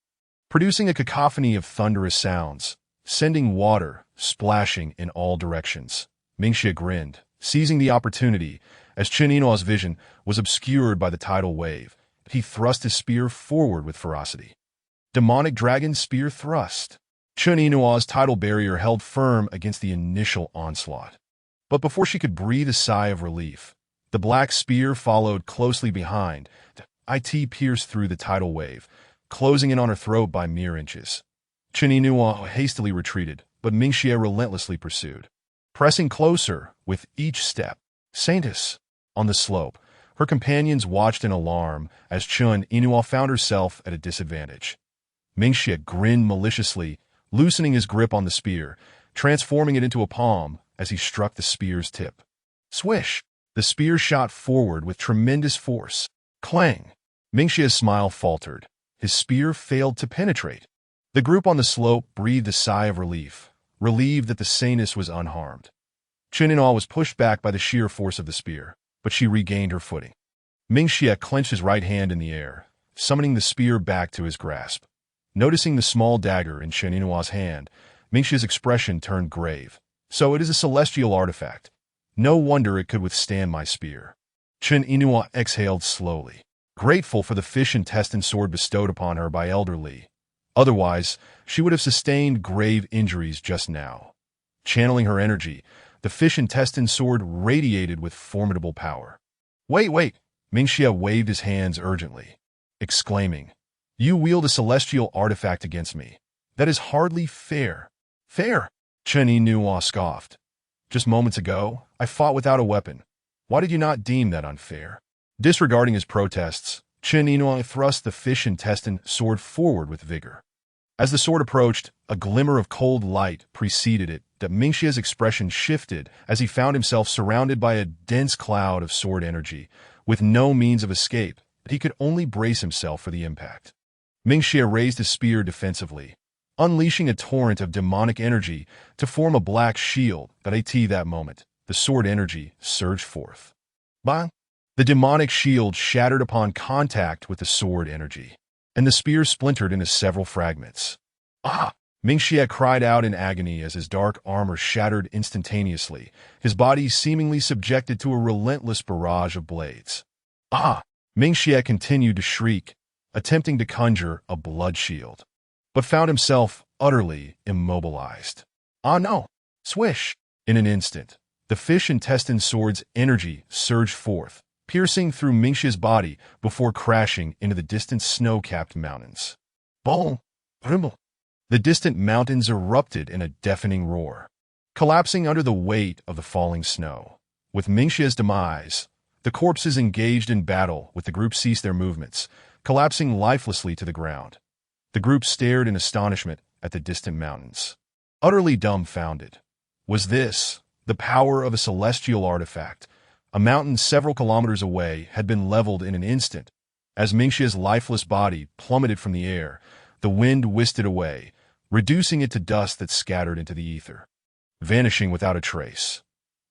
producing a cacophony of thunderous sounds, sending water splashing in all directions. Mingxia grinned, seizing the opportunity. As Chun Inua's vision was obscured by the tidal wave, he thrust his spear forward with ferocity. Demonic dragon spear thrust. Chun Inua's tidal barrier held firm against the initial onslaught. But before she could breathe a sigh of relief, the black spear followed closely behind. It pierced through the tidal wave, closing in on her throat by mere inches. Chun Inua hastily retreated, but Mingxia relentlessly pursued, pressing closer with each step. Saintess! On the slope, her companions watched in alarm as Chun Inua found herself at a disadvantage. Mingxia grinned maliciously, loosening his grip on the spear, transforming it into a palm as he struck the spear's tip. Swish! The spear shot forward with tremendous force. Clang! Mingxia's smile faltered. His spear failed to penetrate. The group on the slope breathed a sigh of relief, relieved that the Saintess was unharmed. Chun Inua was pushed back by the sheer force of the spear, but she regained her footing. Mingxia clenched his right hand in the air, summoning the spear back to his grasp. Noticing the small dagger in Chun Inua's hand, Mingxia's expression turned grave. So it is a celestial artifact. No wonder it could withstand my spear. Chun Inua exhaled slowly, grateful for the fish intestine sword bestowed upon her by Elder Li. Otherwise, she would have sustained grave injuries just now. Channeling her energy, the fish intestine sword radiated with formidable power. Wait! Mingxia waved his hands urgently, exclaiming, You wield a celestial artifact against me. That is hardly fair. Fair? Chun Inua scoffed. Just moments ago, I fought without a weapon. Why did you not deem that unfair? Disregarding his protests, Chun Inua thrust the fish intestine sword forward with vigor. As the sword approached, a glimmer of cold light preceded it. That Mingxia's expression shifted as he found himself surrounded by a dense cloud of sword energy, with no means of escape. He could only brace himself for the impact. Mingxia raised his spear defensively, unleashing a torrent of demonic energy to form a black shield. That moment, the sword energy surged forth. Bang! The demonic shield shattered upon contact with the sword energy, and the spear splintered into several fragments. Ah! Mingxia cried out in agony as his dark armor shattered instantaneously, his body seemingly subjected to a relentless barrage of blades. Ah! Mingxia continued to shriek, attempting to conjure a blood shield, but found himself utterly immobilized. Ah no! Swish! In an instant, the fish intestine sword's energy surged forth, piercing through Mingxia's body before crashing into the distant snow-capped mountains. Boom! Rumble! The distant mountains erupted in a deafening roar, collapsing under the weight of the falling snow. With Mingxia's demise, the corpses engaged in battle with the group ceased their movements, collapsing lifelessly to the ground. The group stared in astonishment at the distant mountains, utterly dumbfounded. Was this the power of a celestial artifact? A mountain several kilometers away had been leveled in an instant. As Mingxia's lifeless body plummeted from the air, the wind whisked it away, reducing it to dust that scattered into the ether, vanishing without a trace.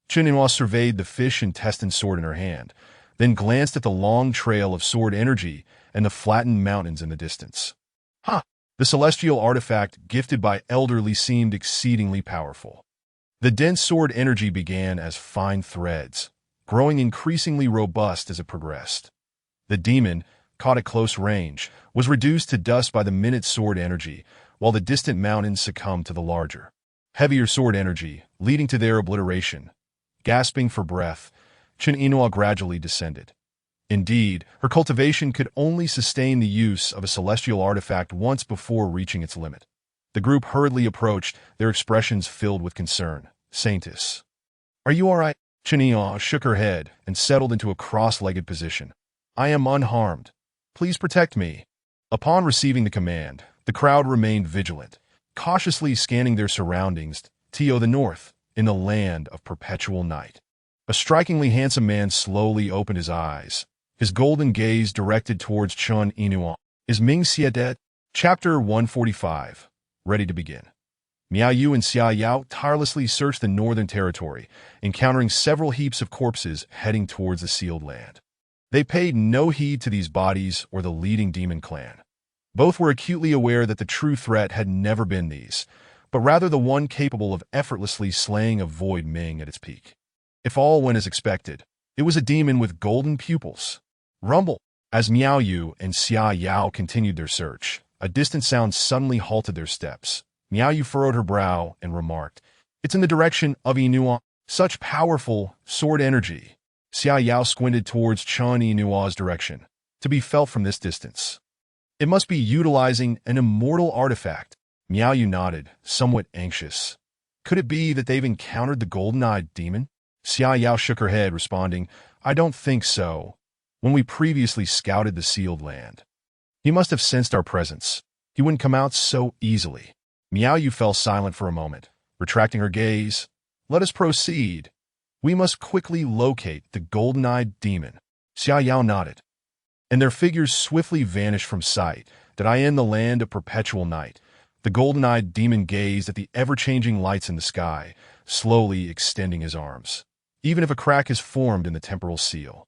Chinhua surveyed the fish intestine sword in her hand, then glanced at the long trail of sword energy and the flattened mountains in the distance. Ha! The celestial artifact gifted by elderly seemed exceedingly powerful. The dense sword energy began as fine threads, growing increasingly robust as it progressed. The demon, caught at close range, was reduced to dust by the minute sword energy, while the distant mountains succumbed to the larger, heavier sword energy, leading to their obliteration. Gasping for breath, Chinhua gradually descended. Indeed, her cultivation could only sustain the use of a celestial artifact once before reaching its limit. The group hurriedly approached, their expressions filled with concern. Saintess. Are you all right? Chinhua shook her head and settled into a cross-legged position. I am unharmed. Please protect me. Upon receiving the command, the crowd remained vigilant, cautiously scanning their surroundings. To the north, in the land of perpetual night, a strikingly handsome man slowly opened his eyes, his golden gaze directed towards Chinhua. Is Mingxia dead? Chapter 145. Ready to begin. Miao Yu and Xia Yao tirelessly searched the northern territory, encountering several heaps of corpses heading towards the sealed land. They paid no heed to these bodies or the leading demon clan. Both were acutely aware that the true threat had never been these, but rather the one capable of effortlessly slaying a void Ming at its peak. If all went as expected, it was a demon with golden pupils. Rumble! As Miao Yu and Xia Yao continued their search, a distant sound suddenly halted their steps. Miao Yu furrowed her brow and remarked, It's in the direction of Inua. Such powerful sword energy. Xia Yao squinted towards Inua's direction, to be felt from this distance. It must be utilizing an immortal artifact. Miao Yu nodded, somewhat anxious. Could it be that they've encountered the golden-eyed demon? Xia Yao shook her head, responding, I don't think so. When we previously scouted the sealed land, he must have sensed our presence. He wouldn't come out so easily. Miao Yu fell silent for a moment, retracting her gaze. Let us proceed. We must quickly locate the golden-eyed demon. Xia Yao nodded, and their figures swiftly vanished from sight. Did I end the land of perpetual night? The golden-eyed demon gazed at the ever-changing lights in the sky, slowly extending his arms. Even if a crack is formed in the temporal seal,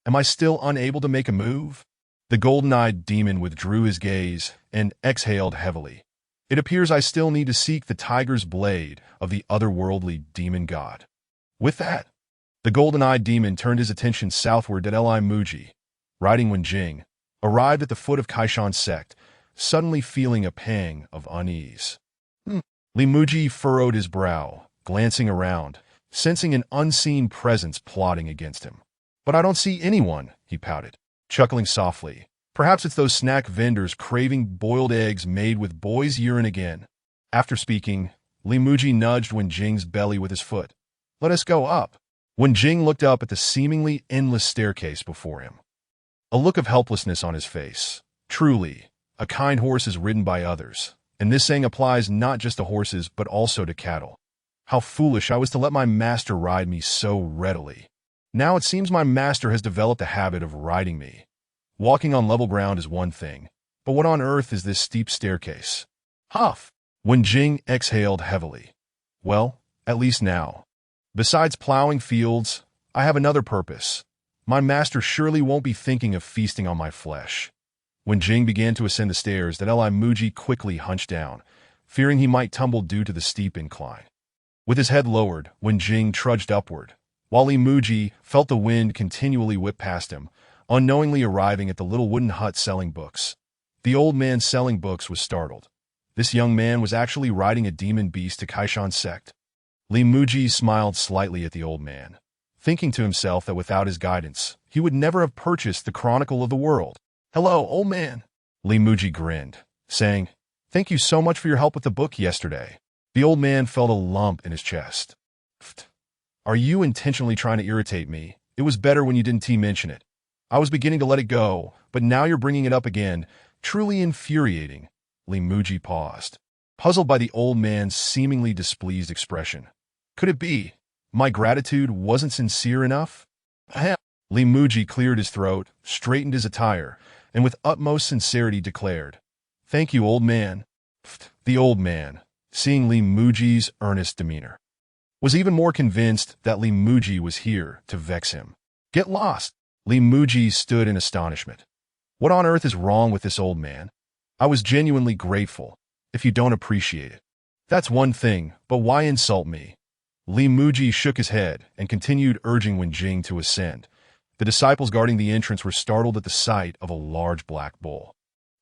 am I still unable to make a move? The golden-eyed demon withdrew his gaze and exhaled heavily. It appears I still need to seek the tiger's blade of the otherworldly demon god. With that, the golden-eyed demon turned his attention southward at Li Muzhi. Riding Wenjing, arrived at the foot of Kaishan's sect, suddenly feeling a pang of unease. Li Muzhi furrowed his brow, glancing around, sensing an unseen presence plotting against him. But I don't see anyone, he pouted, chuckling softly. Perhaps it's those snack vendors craving boiled eggs made with boy's urine again. After speaking, Li Muzhi nudged Wenjing's belly with his foot. Let us go up. Wenjing looked up at the seemingly endless staircase before him, a look of helplessness on his face. Truly, a kind horse is ridden by others, and this saying applies not just to horses but also to cattle. How foolish I was to let my master ride me so readily. Now it seems my master has developed a habit of riding me. Walking on level ground is one thing, but what on earth is this steep staircase? Huff! Wenjing exhaled heavily. Well, at least now. Besides plowing fields, I have another purpose. My master surely won't be thinking of feasting on my flesh. Wenjing began to ascend the stairs that Li Muzhi quickly hunched down, fearing he might tumble due to the steep incline. With his head lowered, Wenjing trudged upward, while Li Muzhi felt the wind continually whip past him, unknowingly arriving at the little wooden hut selling books. The old man selling books was startled. This young man was actually riding a demon beast to Kaishan's sect. Li Muzhi smiled slightly at the old man, thinking to himself that without his guidance, he would never have purchased the Chronicle of the World. "Hello, old man." Li Muzhi grinned, saying, "Thank you so much for your help with the book yesterday." The old man felt a lump in his chest. "Pfft. Are you intentionally trying to irritate me? It was better when you didn't mention it. I was beginning to let it go, but now you're bringing it up again. Truly infuriating." Li Muzhi paused, puzzled by the old man's seemingly displeased expression. Could it be my gratitude wasn't sincere enough? Ahem. Li Muzhi cleared his throat, straightened his attire, and with utmost sincerity declared, "Thank you, old man." Pfft. The old man, seeing Li Muzhi's earnest demeanor, was even more convinced that Li Muzhi was here to vex him. "Get lost." Li Muzhi stood in astonishment. What on earth is wrong with this old man? I was genuinely grateful. If you don't appreciate it, that's one thing, but why insult me? Li Muzhi shook his head and continued urging Wenjing to ascend. The disciples guarding the entrance were startled at the sight of a large black bull.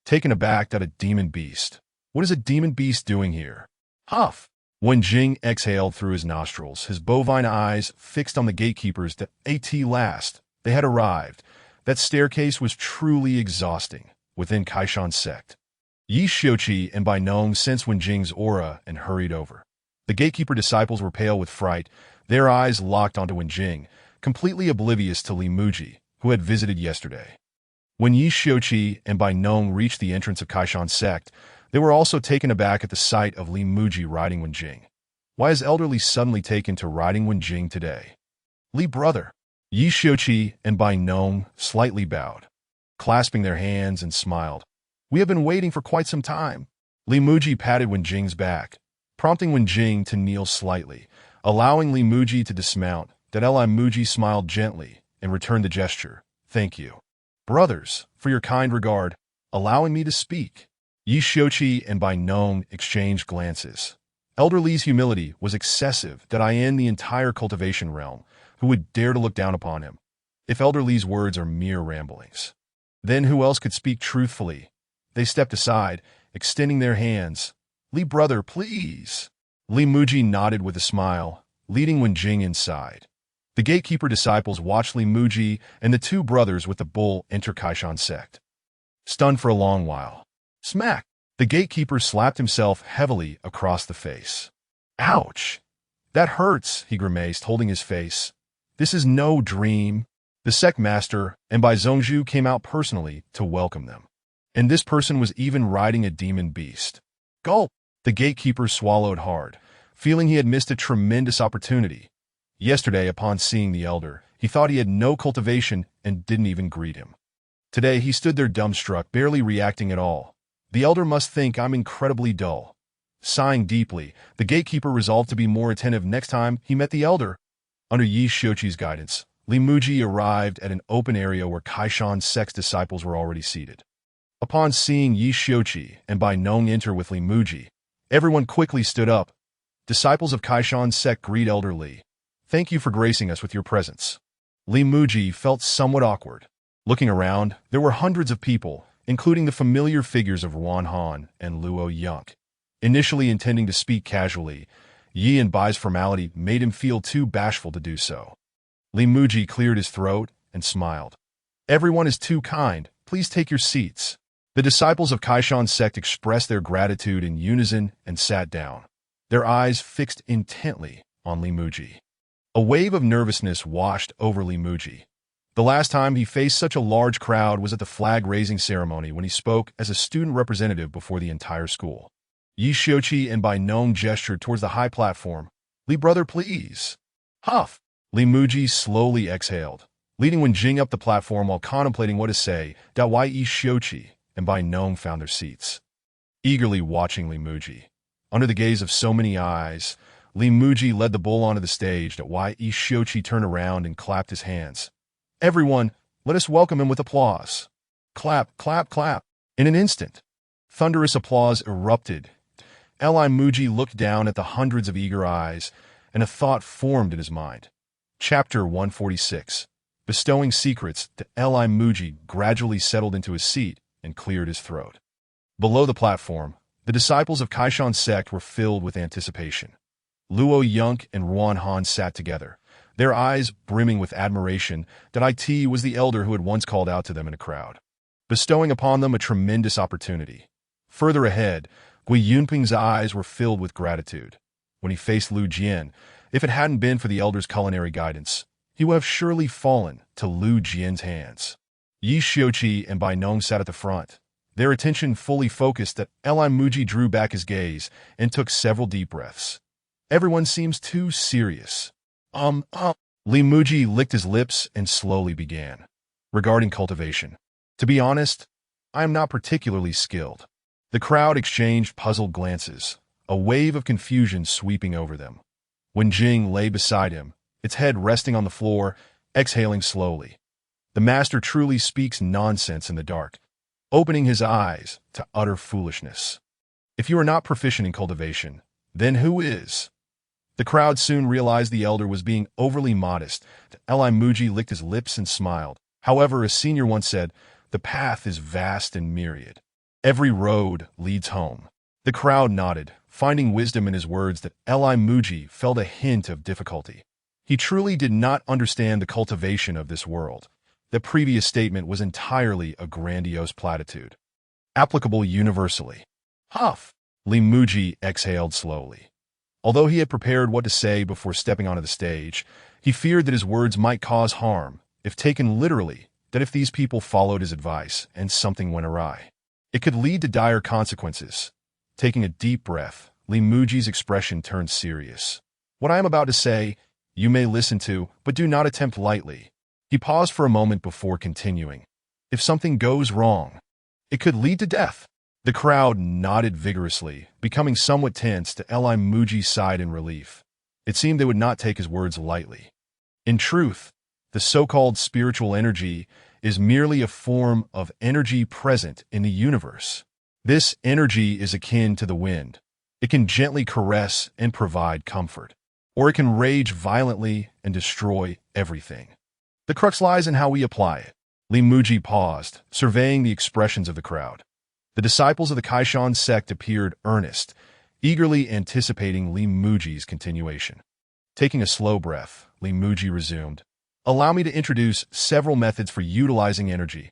Taken aback at a demon beast. What is a demon beast doing here? Huff! Wenjing exhaled through his nostrils, his bovine eyes fixed on the gatekeepers at last. They had arrived. That staircase was truly exhausting within Kaishan's sect. Yi Xiuqi and Bai Nong sensed Wenjing's aura and hurried over. The gatekeeper disciples were pale with fright, their eyes locked onto Wenjing, completely oblivious to Li Muzhi, who had visited yesterday. When Yi Xiuqi and Bai Nong reached the entrance of Kaishan's sect, they were also taken aback at the sight of Li Muzhi riding Wenjing. Why is elderly suddenly taken to riding Wenjing today? Li brother. Yi Xiuqi and Bai Nong slightly bowed, clasping their hands and smiled. We have been waiting for quite some time. Li Muzhi patted Wenjing's back, prompting Wenjing to kneel slightly, allowing Li Muzhi to dismount. Li Muzhi smiled gently and returned the gesture. Thank you, brothers, for your kind regard, allowing me to speak. Yi Xiuqi and Bai Nong exchanged glances. Elder Li's humility was excessive that I in the entire cultivation realm, who would dare to look down upon him? If Elder Li's words are mere ramblings, then who else could speak truthfully? They stepped aside, extending their hands. Li brother, please. Li Muzhi nodded with a smile, leading Wenjing inside. The gatekeeper disciples watched Li Muzhi and the two brothers with the bull enter Kaishan's sect. Stunned for a long while. Smack! The gatekeeper slapped himself heavily across the face. Ouch! That hurts, he grimaced, holding his face. This is no dream. The sect master and Bai Zhongzhu came out personally to welcome them. And this person was even riding a demon beast. Gulp! The gatekeeper swallowed hard, feeling he had missed a tremendous opportunity. Yesterday, upon seeing the elder, he thought he had no cultivation and didn't even greet him. Today, he stood there dumbstruck, barely reacting at all. The elder must think I'm incredibly dull. Sighing deeply, the gatekeeper resolved to be more attentive next time he met the elder. Under Yi Xiuqi's guidance, Li Muzhi arrived at an open area where Kaishan's sect's disciples were already seated. Upon seeing Yi Xiuqi and Bai Nong enter with Li Muzhi, everyone quickly stood up. Disciples of Kaishan's sect greet Elder Li. Thank you for gracing us with your presence. Li Muzhi felt somewhat awkward. Looking around, there were hundreds of people, including the familiar figures of Ruan Han and Luo Yunk. Initially intending to speak casually, Yi and Bai's formality made him feel too bashful to do so. Li Muzhi cleared his throat and smiled. Everyone is too kind. Please take your seats. The disciples of Kaishan's sect expressed their gratitude in unison and sat down, their eyes fixed intently on Li Muzhi. A wave of nervousness washed over Li Muzhi. The last time he faced such a large crowd was at the flag-raising ceremony when he spoke as a student representative before the entire school. Yi Xiuqi and Bai Nong gestured towards the high platform. Li brother, please. Huff! Li Muzhi slowly exhaled, leading Wenjing up the platform while contemplating what to say. Yi Xiuqi and Bai Nong found their seats, eagerly watching Li Muzhi. Under the gaze of so many eyes, Li Muzhi led the bull onto the stage. Yi Xiuqi turned around and clapped his hands. Everyone, let us welcome him with applause. Clap, clap, clap. In an instant, thunderous applause erupted. Li Muzhi looked down at the hundreds of eager eyes, and a thought formed in his mind. Chapter 146. Bestowing secrets. Li Muzhi gradually settled into his seat and cleared his throat. Below the platform, the disciples of Kaishan's sect were filled with anticipation. Luo Yunk and Ruan Han sat together, their eyes brimming with admiration that it was the elder who had once called out to them in a crowd, bestowing upon them a tremendous opportunity. Further ahead, Gui Yunping's eyes were filled with gratitude. When he faced Lu Jian, if it hadn't been for the elder's culinary guidance, he would have surely fallen to Lu Jian's hands. Yi Xiuqi and Bai Nong sat at the front, their attention fully focused. That Muzhi drew back his gaze and took several deep breaths. Everyone seems too serious. Li Muzhi licked his lips and slowly began. Regarding cultivation, to be honest, I am not particularly skilled. The crowd exchanged puzzled glances, a wave of confusion sweeping over them. When Jing lay beside him, its head resting on the floor, exhaling slowly. The master truly speaks nonsense in the dark, opening his eyes to utter foolishness. If you are not proficient in cultivation, then who is? The crowd soon realized the elder was being overly modest. Muzhi licked his lips and smiled. However, a senior once said, the path is vast and myriad. Every road leads home. The crowd nodded, finding wisdom in his words. That Muzhi felt a hint of difficulty. He truly did not understand the cultivation of this world. The previous statement was entirely a grandiose platitude, applicable universally. Huff! Li Muzhi exhaled slowly. Although he had prepared what to say before stepping onto the stage, he feared that his words might cause harm, if taken literally, that if these people followed his advice and something went awry, it could lead to dire consequences. Taking a deep breath, Li Muzhi's expression turned serious. What I am about to say, you may listen to, but do not attempt lightly. He paused for a moment before continuing. If something goes wrong, it could lead to death. The crowd nodded vigorously, becoming somewhat tense. To Muzhi's side in relief. It seemed they would not take his words lightly. In truth, the so-called spiritual energy is merely a form of energy present in the universe. This energy is akin to the wind. It can gently caress and provide comfort, or it can rage violently and destroy everything. The crux lies in how we apply it. Li Muzhi paused, surveying the expressions of the crowd. The disciples of the Kaishan sect appeared earnest, eagerly anticipating Li Muzhi's continuation. Taking a slow breath, Li Muzhi resumed. Allow me to introduce several methods for utilizing energy.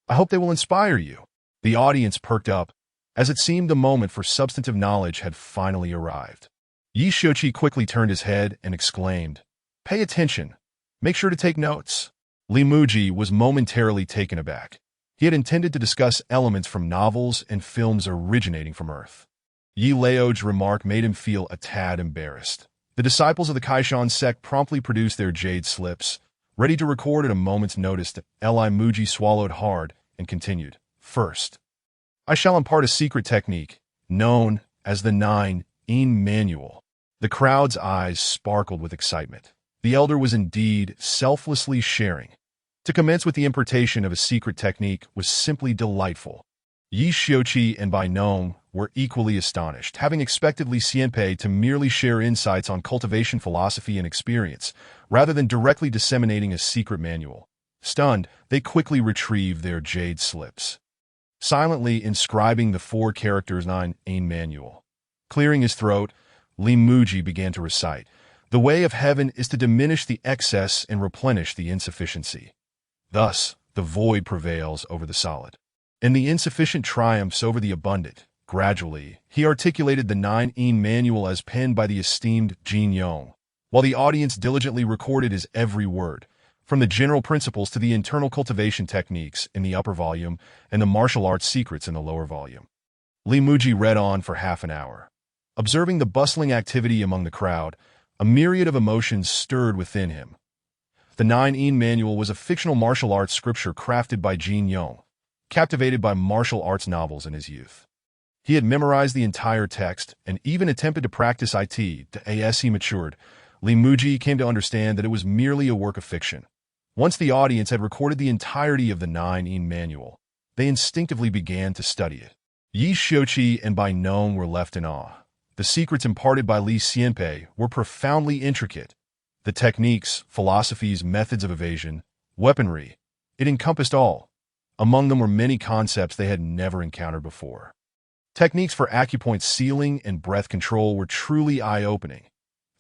I hope they will inspire you. The audience perked up, as it seemed the moment for substantive knowledge had finally arrived. Yi Xiuqi quickly turned his head and exclaimed, Pay attention. Make sure to take notes. Li Muzhi was momentarily taken aback. He had intended to discuss elements from novels and films originating from Earth. Yi Lao's remark made him feel a tad embarrassed. The disciples of the Kaishan sect promptly produced their jade slips, ready to record at a moment's notice. Li Muzhi swallowed hard and continued. First, I shall impart a secret technique, known as the 9-in manual. The crowd's eyes sparkled with excitement. The elder was indeed selflessly sharing. To commence with the impartation of a secret technique was simply delightful. Yi Xiuqi and Bai Nong were equally astonished, having expected Li Xianpei to merely share insights on cultivation philosophy and experience, rather than directly disseminating a secret manual. Stunned, they quickly retrieved their jade slips, silently inscribing the 4 characters 9-in manual. Clearing his throat, Li Muzhi began to recite. The way of heaven is to diminish the excess and replenish the insufficiency. Thus, the void prevails over the solid, and the insufficient triumphs over the abundant. Gradually, he articulated the 9-in manual as penned by the esteemed Jin Yong, while the audience diligently recorded his every word, from the general principles to the internal cultivation techniques in the upper volume and the martial arts secrets in the lower volume. Li Muzhi read on for half an hour. Observing the bustling activity among the crowd, a myriad of emotions stirred within him. The 9-in manual was a fictional martial arts scripture crafted by Jin Yong, captivated by martial arts novels in his youth. He had memorized the entire text and even attempted to practice it. As he matured, Li Muzhi came to understand that it was merely a work of fiction. Once the audience had recorded the entirety of the 9-in manual, they instinctively began to study it. Yi Xiuqi and Bai Nong were left in awe. The secrets imparted by Li Xianpei were profoundly intricate. The techniques, philosophies, methods of evasion, weaponry, it encompassed all. Among them were many concepts they had never encountered before. Techniques for acupoint sealing and breath control were truly eye-opening.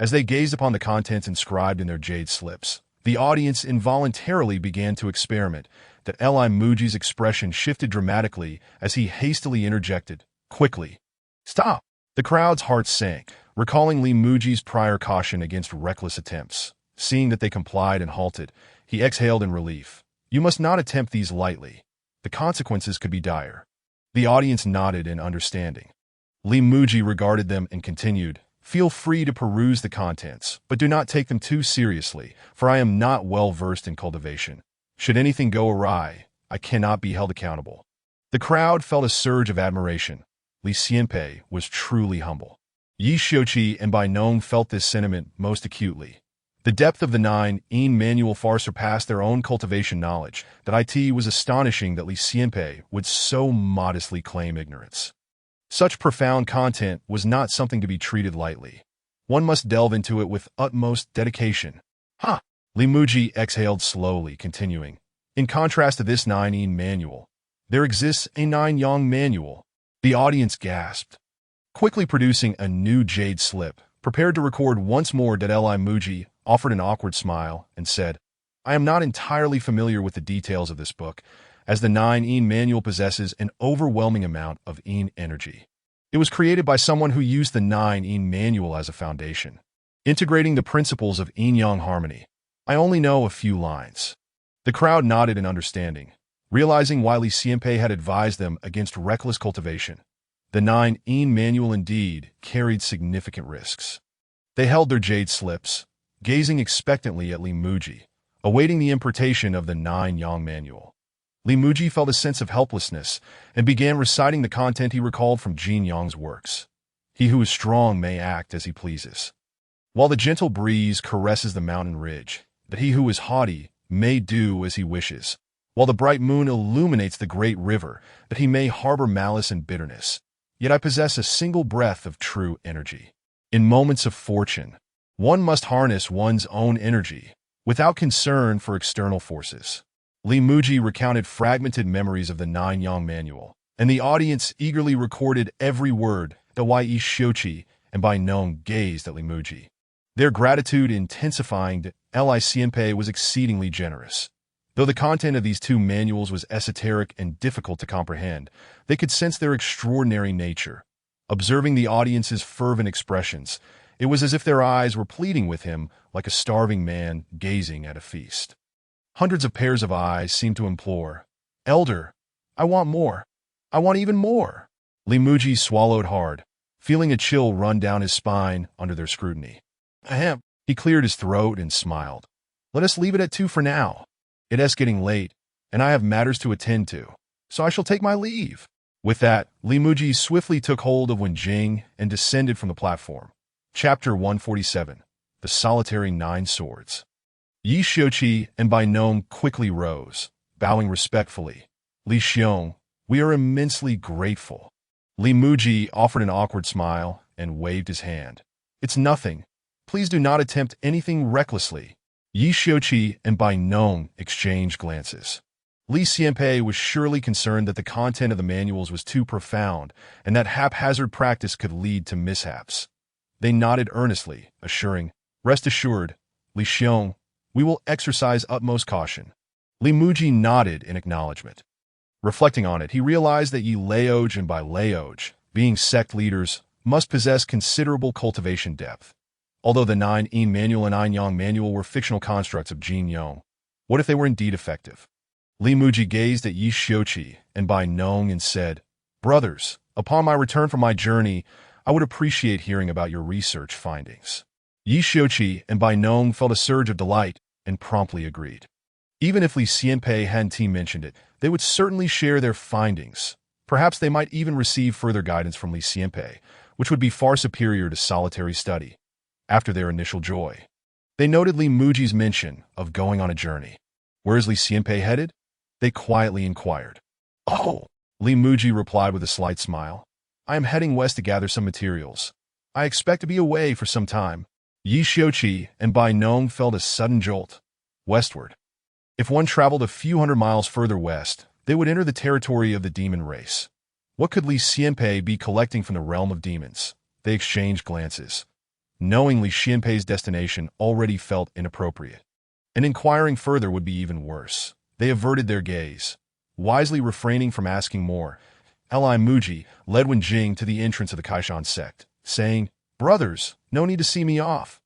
As they gazed upon the contents inscribed in their jade slips, the audience involuntarily began to experiment. That Li Muji's expression shifted dramatically as he hastily interjected, "Quickly, stop!" The crowd's hearts sank, recalling Li Muji's prior caution against reckless attempts. Seeing that they complied and halted, he exhaled in relief. "You must not attempt these lightly. The consequences could be dire." The audience nodded in understanding. Li Muji regarded them and continued, "Feel free to peruse the contents, but do not take them too seriously, for I am not well versed in cultivation. Should anything go awry, I cannot be held accountable." The crowd felt a surge of admiration. Li Xianpei was truly humble. Yi Xiuqi and Bai Nong felt this sentiment most acutely. The depth of the 9-yin manual far surpassed their own cultivation knowledge. That it was astonishing that Li Xianpei would so modestly claim ignorance. Such profound content was not something to be treated lightly. One must delve into it with utmost dedication. "Ha!" Li Muji exhaled slowly, continuing. "In contrast to this 9-yin manual, there exists a 9-yang manual." The audience gasped. Quickly producing a new jade slip, prepared to record once more, that Li Muji offered an awkward smile and said, "I am not entirely familiar with the details of this book, as the 9-yin manual possesses an overwhelming amount of yin energy. It was created by someone who used the 9-yin manual as a foundation, integrating the principles of yin-yang harmony. I only know a few lines." The crowd nodded in understanding, realizing why Li Xianpei had advised them against reckless cultivation. The 9-yin manual indeed carried significant risks. They held their jade slips, gazing expectantly at Li Muji, awaiting the importation of the 9-yang manual. Li Muji felt a sense of helplessness and began reciting the content he recalled from Jin Yang's works. "He who is strong may act as he pleases, while the gentle breeze caresses the mountain ridge. That he who is haughty may do as he wishes, while the bright moon illuminates the great river. That he may harbor malice and bitterness. Yet I possess a single breath of true energy. In moments of fortune, one must harness one's own energy, without concern for external forces." Li Muji recounted fragmented memories of the 9-yang manual, and the audience eagerly recorded every word. The Yi Xiuqi and Bai Nong gazed at Li Muji, their gratitude intensifying. That Li Xianpei was exceedingly generous. Though the content of these two manuals was esoteric and difficult to comprehend, they could sense their extraordinary nature. Observing the audience's fervent expressions, it was as if their eyes were pleading with him, like a starving man gazing at a feast. Hundreds of pairs of eyes seemed to implore, "Elder, I want more. I want even more." Li Muji swallowed hard, feeling a chill run down his spine under their scrutiny. "Ahem." He cleared his throat and smiled. "Let us leave it at 2 for now. It is getting late, and I have matters to attend to, so I shall take my leave." With that, Li Muji swiftly took hold of Wenjing and descended from the platform. Chapter 147. The Solitary 9 Swords. Yi Xiuqi and Bai Nong quickly rose, bowing respectfully. "Li Xiong, we are immensely grateful." Li Muji offered an awkward smile and waved his hand. "It's nothing. Please do not attempt anything recklessly." Yi Xiuqi and Bai Nong exchanged glances. Li Xianpei was surely concerned that the content of the manuals was too profound and that haphazard practice could lead to mishaps. They nodded earnestly, assuring, "Rest assured, Li Xiong, we will exercise utmost caution." Li Muji nodded in acknowledgement. Reflecting on it, he realized that Yi Laoj and Bai Laoj, being sect leaders, must possess considerable cultivation depth. Although the 9-yin manual and 9-yang manual were fictional constructs of Jin Yong, what if they were indeed effective? Li Muji gazed at Yi Xiuqi and Bai Nong and said, "Brothers, upon my return from my journey, I would appreciate hearing about your research findings." Yi Xiuqi and Bai Nong felt a surge of delight and promptly agreed. Even if Li Xianpei hadn't mentioned it, they would certainly share their findings. Perhaps they might even receive further guidance from Li Xianpei, which would be far superior to solitary study. After their initial joy, they noted Li Muji's mention of going on a journey. "Where is Li Xianpei headed?" they quietly inquired. "Oh," Li Muji replied with a slight smile. "I am heading west to gather some materials. I expect to be away for some time." Yi Xiuqi and Bai Nong felt a sudden jolt. Westward. If one traveled a few hundred miles further west, they would enter the territory of the demon race. What could Li Xianpei be collecting from the realm of demons? They exchanged glances. Knowingly, Xianpei's destination already felt inappropriate, and inquiring further would be even worse. They averted their gaze, wisely refraining from asking more. Li Muzhi led Wenjing to the entrance of the Kaishan sect, saying, "Brothers, no need to see me off.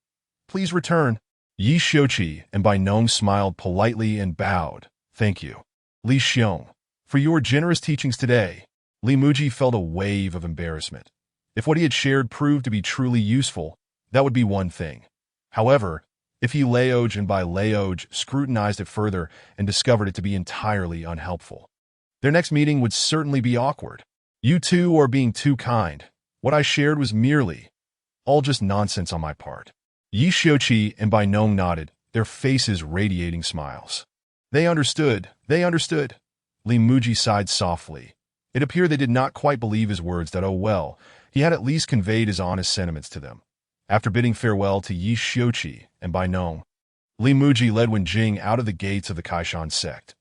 Please return." Yi Xiuqi and Bai Nong smiled politely and bowed. "Thank you, Li Xiong, for your generous teachings today." Li Muzhi felt a wave of embarrassment. If what he had shared proved to be truly useful, that would be one thing. However, if he Laoj and Bai Laoj scrutinized it further and discovered it to be entirely unhelpful, their next meeting would certainly be awkward. "You two are being too kind. What I shared was merely all just nonsense on my part." Yi Xiuqi and Bai Nong nodded, their faces radiating smiles. They understood. Li Muzhi sighed softly. It appeared they did not quite believe his words that, oh well, he had at least conveyed his honest sentiments to them. After bidding farewell to Yi Xiuqi and Bai Nong, Li Muzhi led Wenjing out of the gates of the Kaishan sect.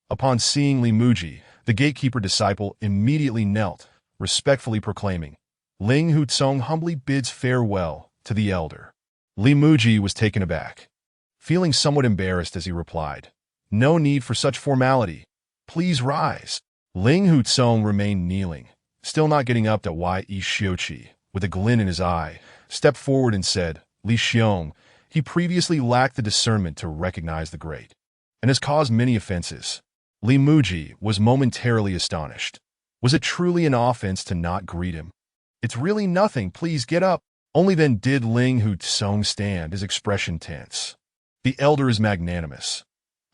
Upon seeing Li Muzhi, the gatekeeper disciple immediately knelt, respectfully proclaiming, "Ling Hutsong humbly bids farewell to the elder." Li Muzhi was taken aback, feeling somewhat embarrassed as he replied, "No need for such formality. Please rise." Ling Hutsong remained kneeling, still not getting up. To Yi Xiuqi, with a glint in his eye, stepped forward and said, "Li Xiong, he previously lacked the discernment to recognize the great, and has caused many offenses." Li Muzhi was momentarily astonished. Was it truly an offense to not greet him? "It's really nothing, please get up." Only then did Ling Hutsong stand, his expression tense. "The elder is magnanimous.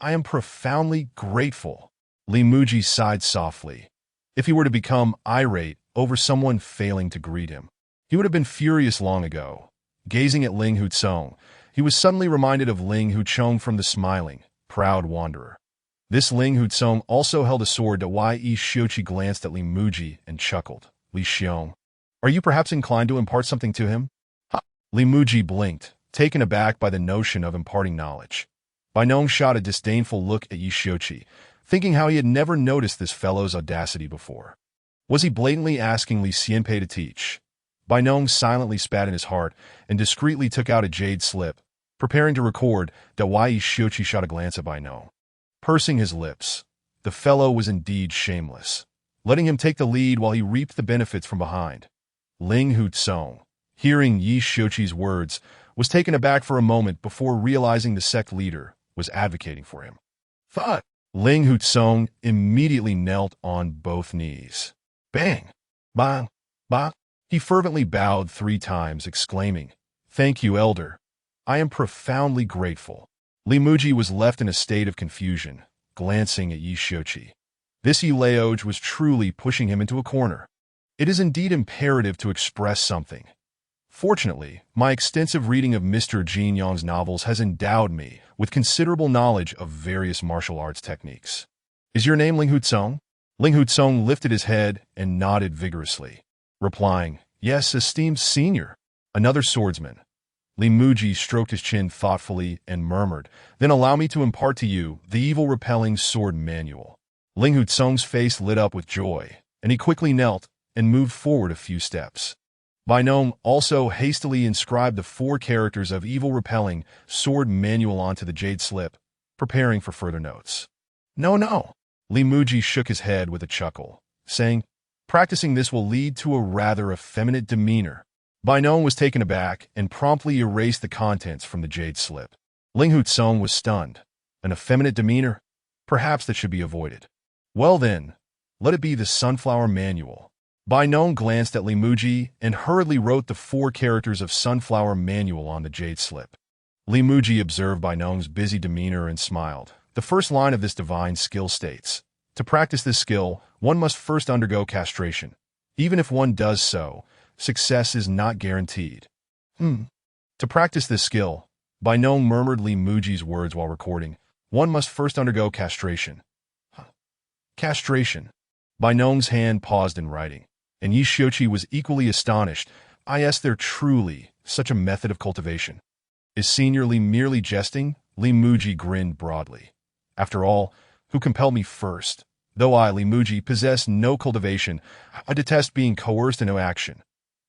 I am profoundly grateful." Li Muzhi sighed softly. If he were to become irate over someone failing to greet him, he would have been furious long ago. Gazing at Ling Hutsong, he was suddenly reminded of Ling Huchong from the smiling, proud wanderer. This Ling Hutsong also held a sword. Yi Xiuqi glanced at Li Muzhi and chuckled. "Li Xiong, are you perhaps inclined to impart something to him?" "Ha!" Li Muzhi blinked, taken aback by the notion of imparting knowledge. Bai Nong shot a disdainful look at Yi Xiuqi, thinking how he had never noticed this fellow's audacity before. Was he blatantly asking Li Xianpei to teach? Bai Nong silently spat in his heart and discreetly took out a jade slip, preparing to record. Yi Xiuqi shot a glance at Bai Nong, pursing his lips. The fellow was indeed shameless, letting him take the lead while he reaped the benefits from behind. Ling Hutsong, hearing Yi Xiuqi's words, was taken aback for a moment before realizing the sect leader was advocating for him. "Thought!" Ling Hutsong immediately knelt on both knees. Bang! Bang! Bang! He fervently bowed 3 times, exclaiming, "Thank you, elder. I am profoundly grateful." Li Muzhi was left in a state of confusion, glancing at Yi Xiuqi. This Yi Laoj was truly pushing him into a corner. It is indeed imperative to express something. Fortunately, my extensive reading of Mr. Jin Yang's novels has endowed me with considerable knowledge of various martial arts techniques. "Is your name Ling Hutsong?" Ling Hutsong lifted his head and nodded vigorously, replying, "Yes, esteemed senior." Another swordsman. Li Muzhi stroked his chin thoughtfully and murmured, "Then allow me to impart to you the evil repelling sword manual." Ling Hutsong's face lit up with joy, and he quickly knelt and moved forward a few steps. Bai Nong also hastily inscribed the 4 characters of evil repelling sword manual onto the jade slip, preparing for further notes. No. Li Muzhi shook his head with a chuckle, saying, "Practicing this will lead to a rather effeminate demeanor." Bai Nong was taken aback and promptly erased the contents from the jade slip. Ling Hutsong was stunned. An effeminate demeanor? Perhaps that should be avoided. Well then, let it be the Sunflower Manual. Bai Nong glanced at Li Muzhi and hurriedly wrote the 4 characters of Sunflower Manual on the jade slip. Li Muzhi observed Bai Nong's busy demeanor and smiled. The first line of this divine skill states, "To practice this skill, one must first undergo castration. Even if one does so, success is not guaranteed." To practice this skill, Bai Nong murmured Li Muzhi's words while recording, "One must first undergo castration." Castration. Bai Nong's hand paused in writing, and Yi Xiuqi was equally astonished. Is there truly such a method of cultivation? Is Senior Li merely jesting? Li Muzhi grinned broadly. After all, who compelled me first? Though I, Li Muzhi, possess no cultivation, I detest being coerced into action.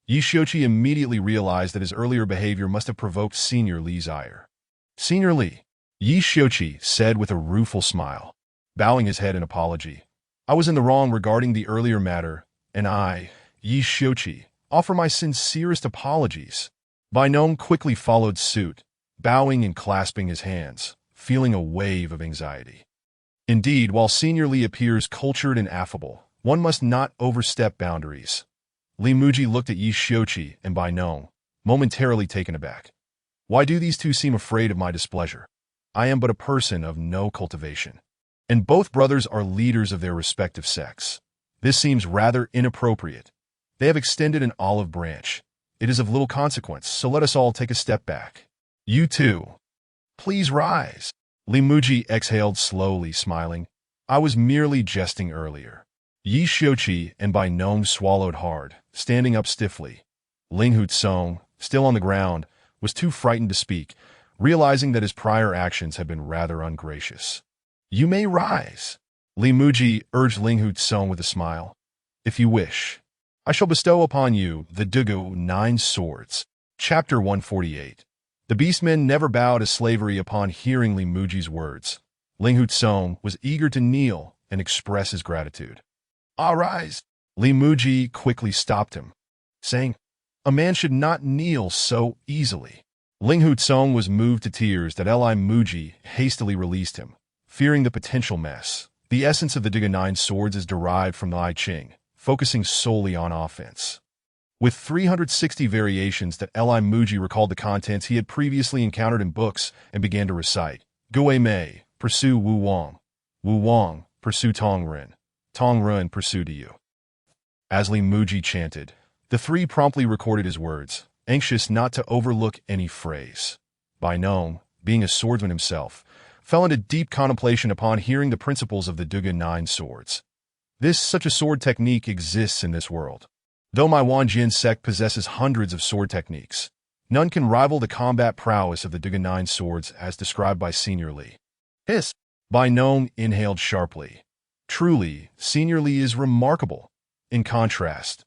Yi Xiuqi immediately realized that his earlier behavior must have provoked Senior Li's ire. Senior Li, Yi Xiuqi said with a rueful smile, bowing his head in apology. I was in the wrong regarding the earlier matter, and I, Yi Xiuqi, offer my sincerest apologies. Bai Nong quickly followed suit, bowing and clasping his hands, feeling a wave of anxiety. Indeed, while Senior Li appears cultured and affable, one must not overstep boundaries. Li Muzhi looked at Yi Xiuqi and Bai Nong, momentarily taken aback. Why do these two seem afraid of my displeasure? I am but a person of no cultivation. And both brothers are leaders of their respective sects. This seems rather inappropriate. They have extended an olive branch. It is of little consequence, so let us all take a step back. You too. Please rise. Li Muzhi exhaled slowly, smiling. I was merely jesting earlier. Yi Xiuqi and Bai Nong swallowed hard, standing up stiffly. Ling Hutsong, still on the ground, was too frightened to speak, realizing that his prior actions had been rather ungracious. You may rise. Li Muzhi urged Ling Hutsong with a smile. If you wish, I shall bestow upon you the Dugu 9 Swords. Chapter 148. The beastmen never bow to slavery upon hearing Li Muzhi's words. Ling Hutsong was eager to kneel and express his gratitude. Arise! Li Muzhi quickly stopped him, saying, a man should not kneel so easily. Ling Hutsong was moved to tears that Li Muzhi hastily released him, fearing the potential mess. The essence of the Dugu 9 Swords is derived from the I Ching, focusing solely on offense. With 360 variations that Li Muzhi recalled the contents he had previously encountered in books and began to recite. Gui Mei, pursue Wu Wang, pursue Tong Ren, pursue Diyu. As Li Muzhi chanted, the three promptly recorded his words, anxious not to overlook any phrase. Bai Nong, being a swordsman himself, fell into deep contemplation upon hearing the principles of the Dugu 9 Swords. Such a sword technique exists in this world. Though my Wanjian sect possesses hundreds of sword techniques, none can rival the combat prowess of the Dugu 9 Swords as described by Senior Li. Hiss! Bai Nong inhaled sharply. Truly, Senior Li is remarkable. In contrast,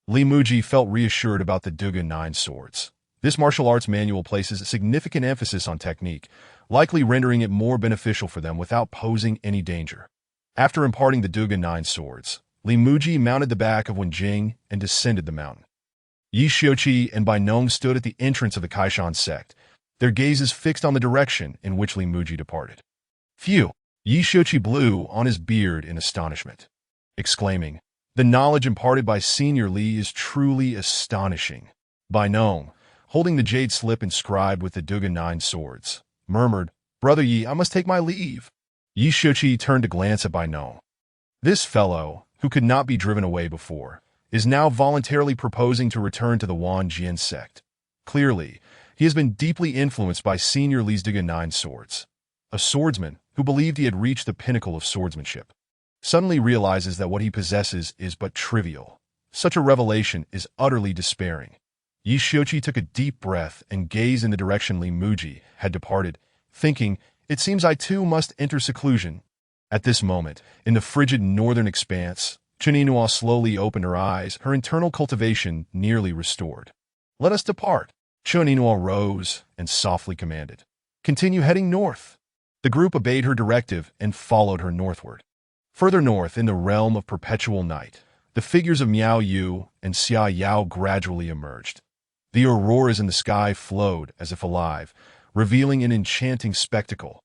Li Muzhi felt reassured about the Dugu 9 Swords. This martial arts manual places a significant emphasis on technique, likely rendering it more beneficial for them without posing any danger. After imparting the Dugu 9 Swords, Li Muzhi mounted the back of Wenjing and descended the mountain. Yi Xiuqi and Bai Nong stood at the entrance of the Kaishan sect, their gazes fixed on the direction in which Li Muzhi departed. Phew! Yi Xiuqi blew on his beard in astonishment, exclaiming, the knowledge imparted by Senior Li is truly astonishing. Bai Nong, holding the jade slip inscribed with the Dugu 9 Swords, murmured, Brother Yi, I must take my leave. Yi Xiuqi turned to glance at Bai Nong. This fellow, who could not be driven away before, is now voluntarily proposing to return to the Wanjian sect. Clearly, he has been deeply influenced by Senior Li's Dugu 9 Swords. A swordsman who believed he had reached the pinnacle of swordsmanship suddenly realizes that what he possesses is but trivial. Such a revelation is utterly despairing. Yi Xiuqi took a deep breath and gazed in the direction Li Muzhi had departed, thinking, it seems I too must enter seclusion. At this moment, in the frigid northern expanse, Chuninua slowly opened her eyes, her internal cultivation nearly restored. Let us depart. Chuninua rose and softly commanded. Continue heading north. The group obeyed her directive and followed her northward. Further north, in the realm of perpetual night, the figures of Miao Yu and Xia Yao gradually emerged. The auroras in the sky flowed as if alive, revealing an enchanting spectacle.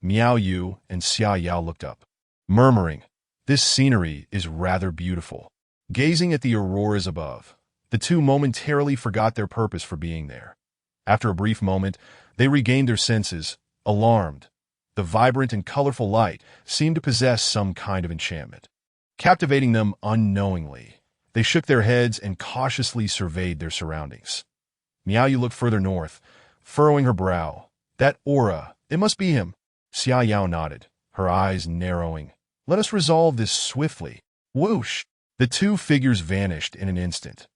Miao Yu and Xia Yao looked up, murmuring, this scenery is rather beautiful. Gazing at the auroras above, the two momentarily forgot their purpose for being there. After a brief moment, they regained their senses, alarmed. The vibrant and colorful light seemed to possess some kind of enchantment. Captivating them unknowingly, they shook their heads and cautiously surveyed their surroundings. Miao Yu looked further north, furrowing her brow. That aura, it must be him. Xia Yao nodded, her eyes narrowing. Let us resolve this swiftly. Whoosh! The two figures vanished in an instant.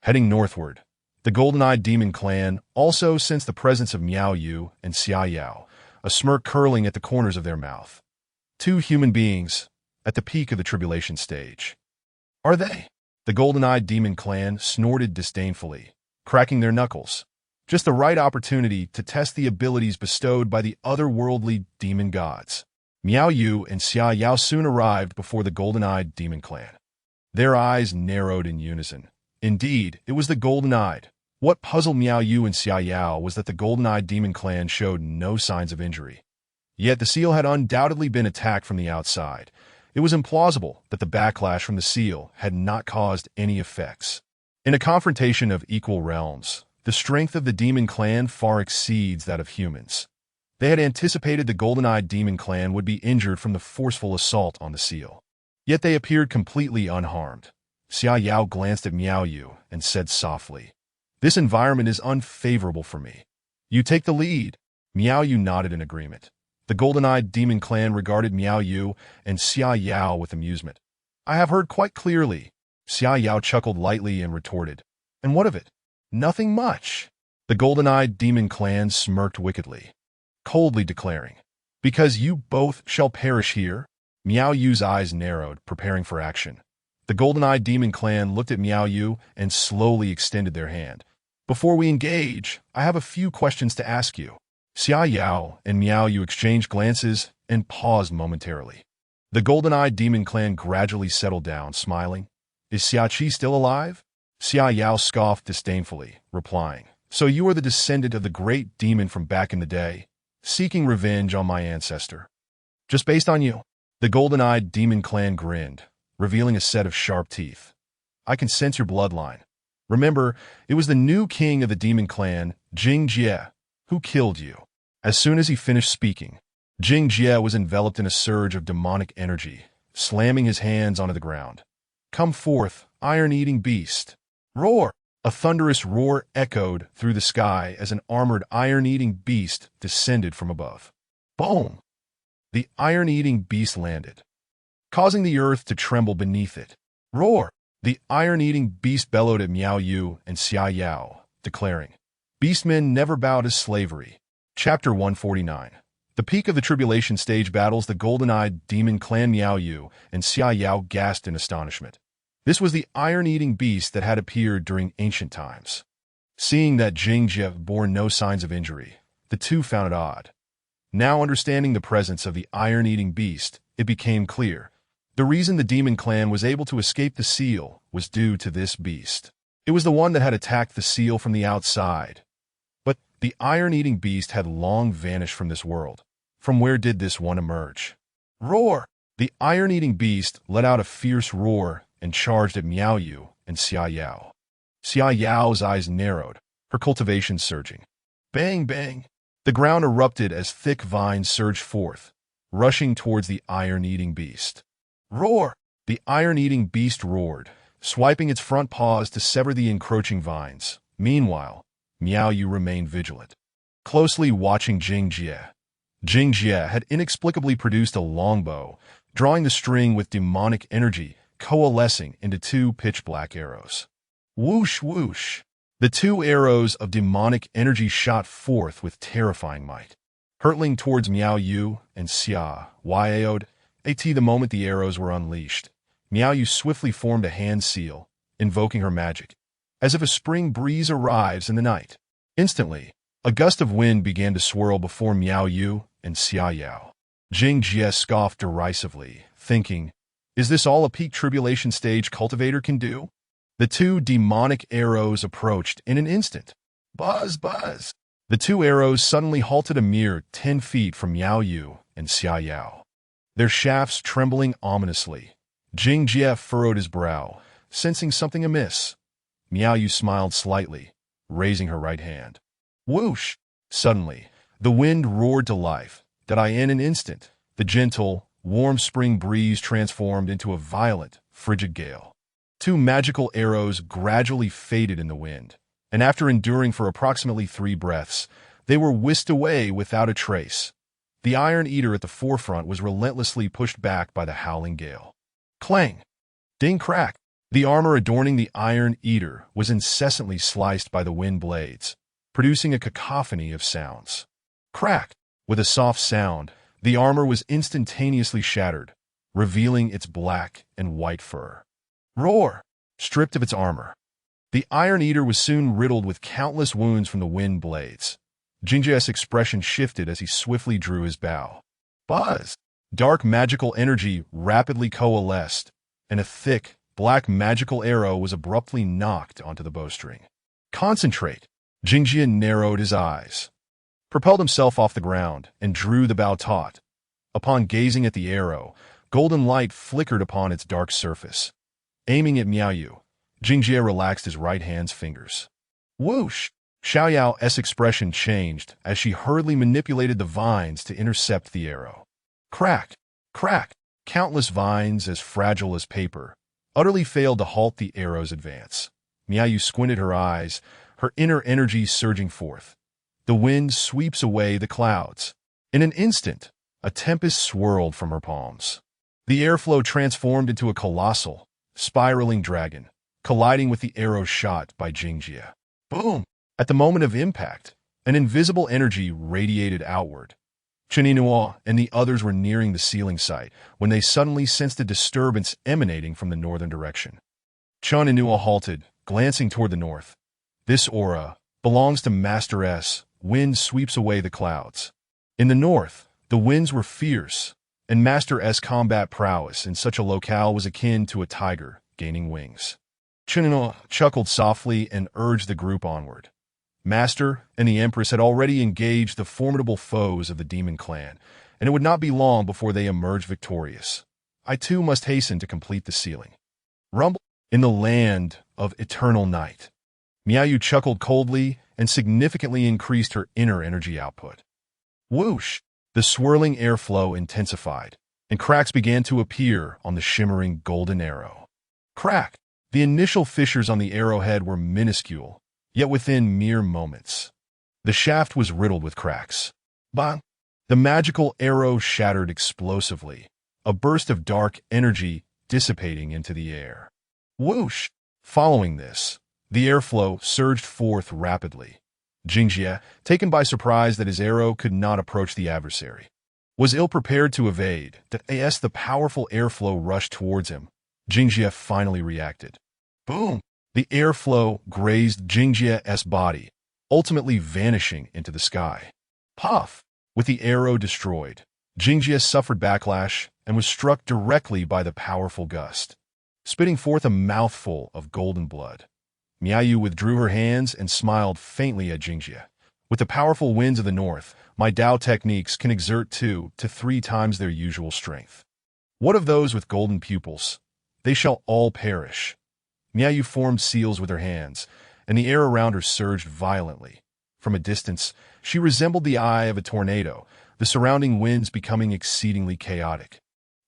Heading northward, the golden-eyed demon clan also sensed the presence of Miao Yu and Xia Yao, a smirk curling at the corners of their mouth. Two human beings, at the peak of the tribulation stage. Are they? The golden-eyed demon clan snorted disdainfully, cracking their knuckles. Just the right opportunity to test the abilities bestowed by the otherworldly demon gods. Miao Yu and Xia Yao soon arrived before the golden-eyed demon clan. Their eyes narrowed in unison. Indeed, it was the golden-eyed. What puzzled Miao Yu and Xia Yao was that the golden-eyed demon clan showed no signs of injury. Yet the seal had undoubtedly been attacked from the outside. It was implausible that the backlash from the seal had not caused any effects. In a confrontation of equal realms, the strength of the demon clan far exceeds that of humans. They had anticipated the golden-eyed demon clan would be injured from the forceful assault on the seal. Yet they appeared completely unharmed. Xia Yao glanced at Miao Yu and said softly, "This environment is unfavorable for me. You take the lead." Miao Yu nodded in agreement. The golden-eyed demon clan regarded Miao Yu and Xia Yao with amusement. "I have heard quite clearly." Xia Yao chuckled lightly and retorted, "And what of it?" "Nothing much." The golden-eyed demon clan smirked wickedly, coldly declaring, "Because you both shall perish here." Miao Yu's eyes narrowed, preparing for action. The golden-eyed demon clan looked at Miao Yu and slowly extended their hand. "Before we engage, I have a few questions to ask you." Xia Yao and Miao Yu exchanged glances and paused momentarily. The golden-eyed demon clan gradually settled down, smiling. "Is Xia Qi still alive?" Xia Yao scoffed disdainfully, replying, "So you are the descendant of the great demon from back in the day, seeking revenge on my ancestor. Just based on you." The golden-eyed demon clan grinned, revealing a set of sharp teeth. "I can sense your bloodline. Remember, it was the new king of the demon clan, Jing Jie, who killed you." As soon as he finished speaking, Jing Jie was enveloped in a surge of demonic energy, slamming his hands onto the ground. "Come forth, iron-eating beast." Roar! A thunderous roar echoed through the sky as an armored iron-eating beast descended from above. Boom! The iron-eating beast landed, causing the earth to tremble beneath it. Roar! The iron-eating beast bellowed at Miao Yu and Xia Yao, declaring, "Beastmen never bow to slavery." Chapter 149. The peak of the tribulation stage battles. The golden-eyed demon clan Miao Yu and Xia Yao gasped in astonishment. This was the iron-eating beast that had appeared during ancient times. Seeing that Jing Jie bore no signs of injury, the two found it odd. Now understanding the presence of the iron-eating beast, it became clear. The reason the demon clan was able to escape the seal was due to this beast. It was the one that had attacked the seal from the outside. But the iron-eating beast had long vanished from this world. From where did this one emerge? Roar! The iron-eating beast let out a fierce roar and charged at Miao Yu and Xia Yao. Xia Yao's eyes narrowed, her cultivation surging. Bang, bang! The ground erupted as thick vines surged forth, rushing towards the iron-eating beast. Roar! The iron-eating beast roared, swiping its front paws to sever the encroaching vines. Meanwhile, Miao Yu remained vigilant, closely watching Jing Jie. Jing Jie had inexplicably produced a longbow, drawing the string with demonic energy, coalescing into two pitch-black arrows. Whoosh, whoosh! The two arrows of demonic energy shot forth with terrifying might, hurtling towards Miao Yu and Xia Yao. The moment the arrows were unleashed, Miao Yu swiftly formed a hand seal, invoking her magic. As if a spring breeze arrives in the night. Instantly, a gust of wind began to swirl before Miao Yu and Xia Yao. Jing Jie scoffed derisively, thinking, "Is this all a peak tribulation stage cultivator can do?" The two demonic arrows approached in an instant. Buzz, buzz! The two arrows suddenly halted a mere 10 feet from Miao Yu and Xia Yao, their shafts trembling ominously. Jing Jie furrowed his brow, sensing something amiss. Miao Yu smiled slightly, raising her right hand. Whoosh! Suddenly, the wind roared to life. In an instant, the gentle, warm spring breeze transformed into a violent, frigid gale. Two magical arrows gradually faded in the wind, and after enduring for approximately 3 breaths, they were whisked away without a trace. The Iron Eater at the forefront was relentlessly pushed back by the howling gale. Clang! Ding crack! The armor adorning the Iron Eater was incessantly sliced by the wind blades, producing a cacophony of sounds. Crack! With a soft sound, the armor was instantaneously shattered, revealing its black and white fur. Roar! stripped of its armor. The Iron Eater was soon riddled with countless wounds from the wind blades. Jingjia's expression shifted as he swiftly drew his bow. Buzz! Dark magical energy rapidly coalesced, and a thick, black magical arrow was abruptly knocked onto the bowstring. Concentrate! Jingjia narrowed his eyes, propelled himself off the ground, and drew the bow taut. Upon gazing at the arrow, golden light flickered upon its dark surface. Aiming at Miaoyu, Jingjia relaxed his right hand's fingers. Whoosh! Xiaoyao's expression changed as she hurriedly manipulated the vines to intercept the arrow. Crack! Crack! Countless vines, as fragile as paper, utterly failed to halt the arrow's advance. Miaoyu squinted her eyes, her inner energy surging forth. The wind sweeps away the clouds. In an instant, a tempest swirled from her palms. The airflow transformed into a colossal, spiraling dragon, colliding with the arrow shot by Jingjia. Boom! At the moment of impact, an invisible energy radiated outward. Cheninua and the others were nearing the ceiling site when they suddenly sensed a disturbance emanating from the northern direction. Cheninua halted, glancing toward the north. This aura belongs to Master S. Wind sweeps away the clouds. In the north, the winds were fierce, and Master S. combat prowess in such a locale was akin to a tiger gaining wings. Cheninua chuckled softly and urged the group onward. Master and the Empress had already engaged the formidable foes of the demon clan, and it would not be long before they emerged victorious. I too must hasten to complete the sealing. Rumble in the land of eternal night. Miaoyu chuckled coldly and significantly increased her inner energy output. Whoosh! The swirling airflow intensified, and cracks began to appear on the shimmering golden arrow. Crack! The initial fissures on the arrowhead were minuscule, yet within mere moments, the shaft was riddled with cracks. Bang! The magical arrow shattered explosively, a burst of dark energy dissipating into the air. Whoosh! Following this, the airflow surged forth rapidly. Jingjia, taken by surprise that his arrow could not approach the adversary, was ill-prepared to evade. As the powerful airflow rushed towards him, Jingjia finally reacted. Boom! The airflow grazed Jingjia's body, ultimately vanishing into the sky. Puff! With the arrow destroyed, Jingjia suffered backlash and was struck directly by the powerful gust, spitting forth a mouthful of golden blood. Miaoyu withdrew her hands and smiled faintly at Jingjia. With the powerful winds of the north, my Dao techniques can exert 2 to 3 times their usual strength. What of those with golden pupils? They shall all perish. Miaoyu formed seals with her hands, and the air around her surged violently. From a distance, she resembled the eye of a tornado, the surrounding winds becoming exceedingly chaotic.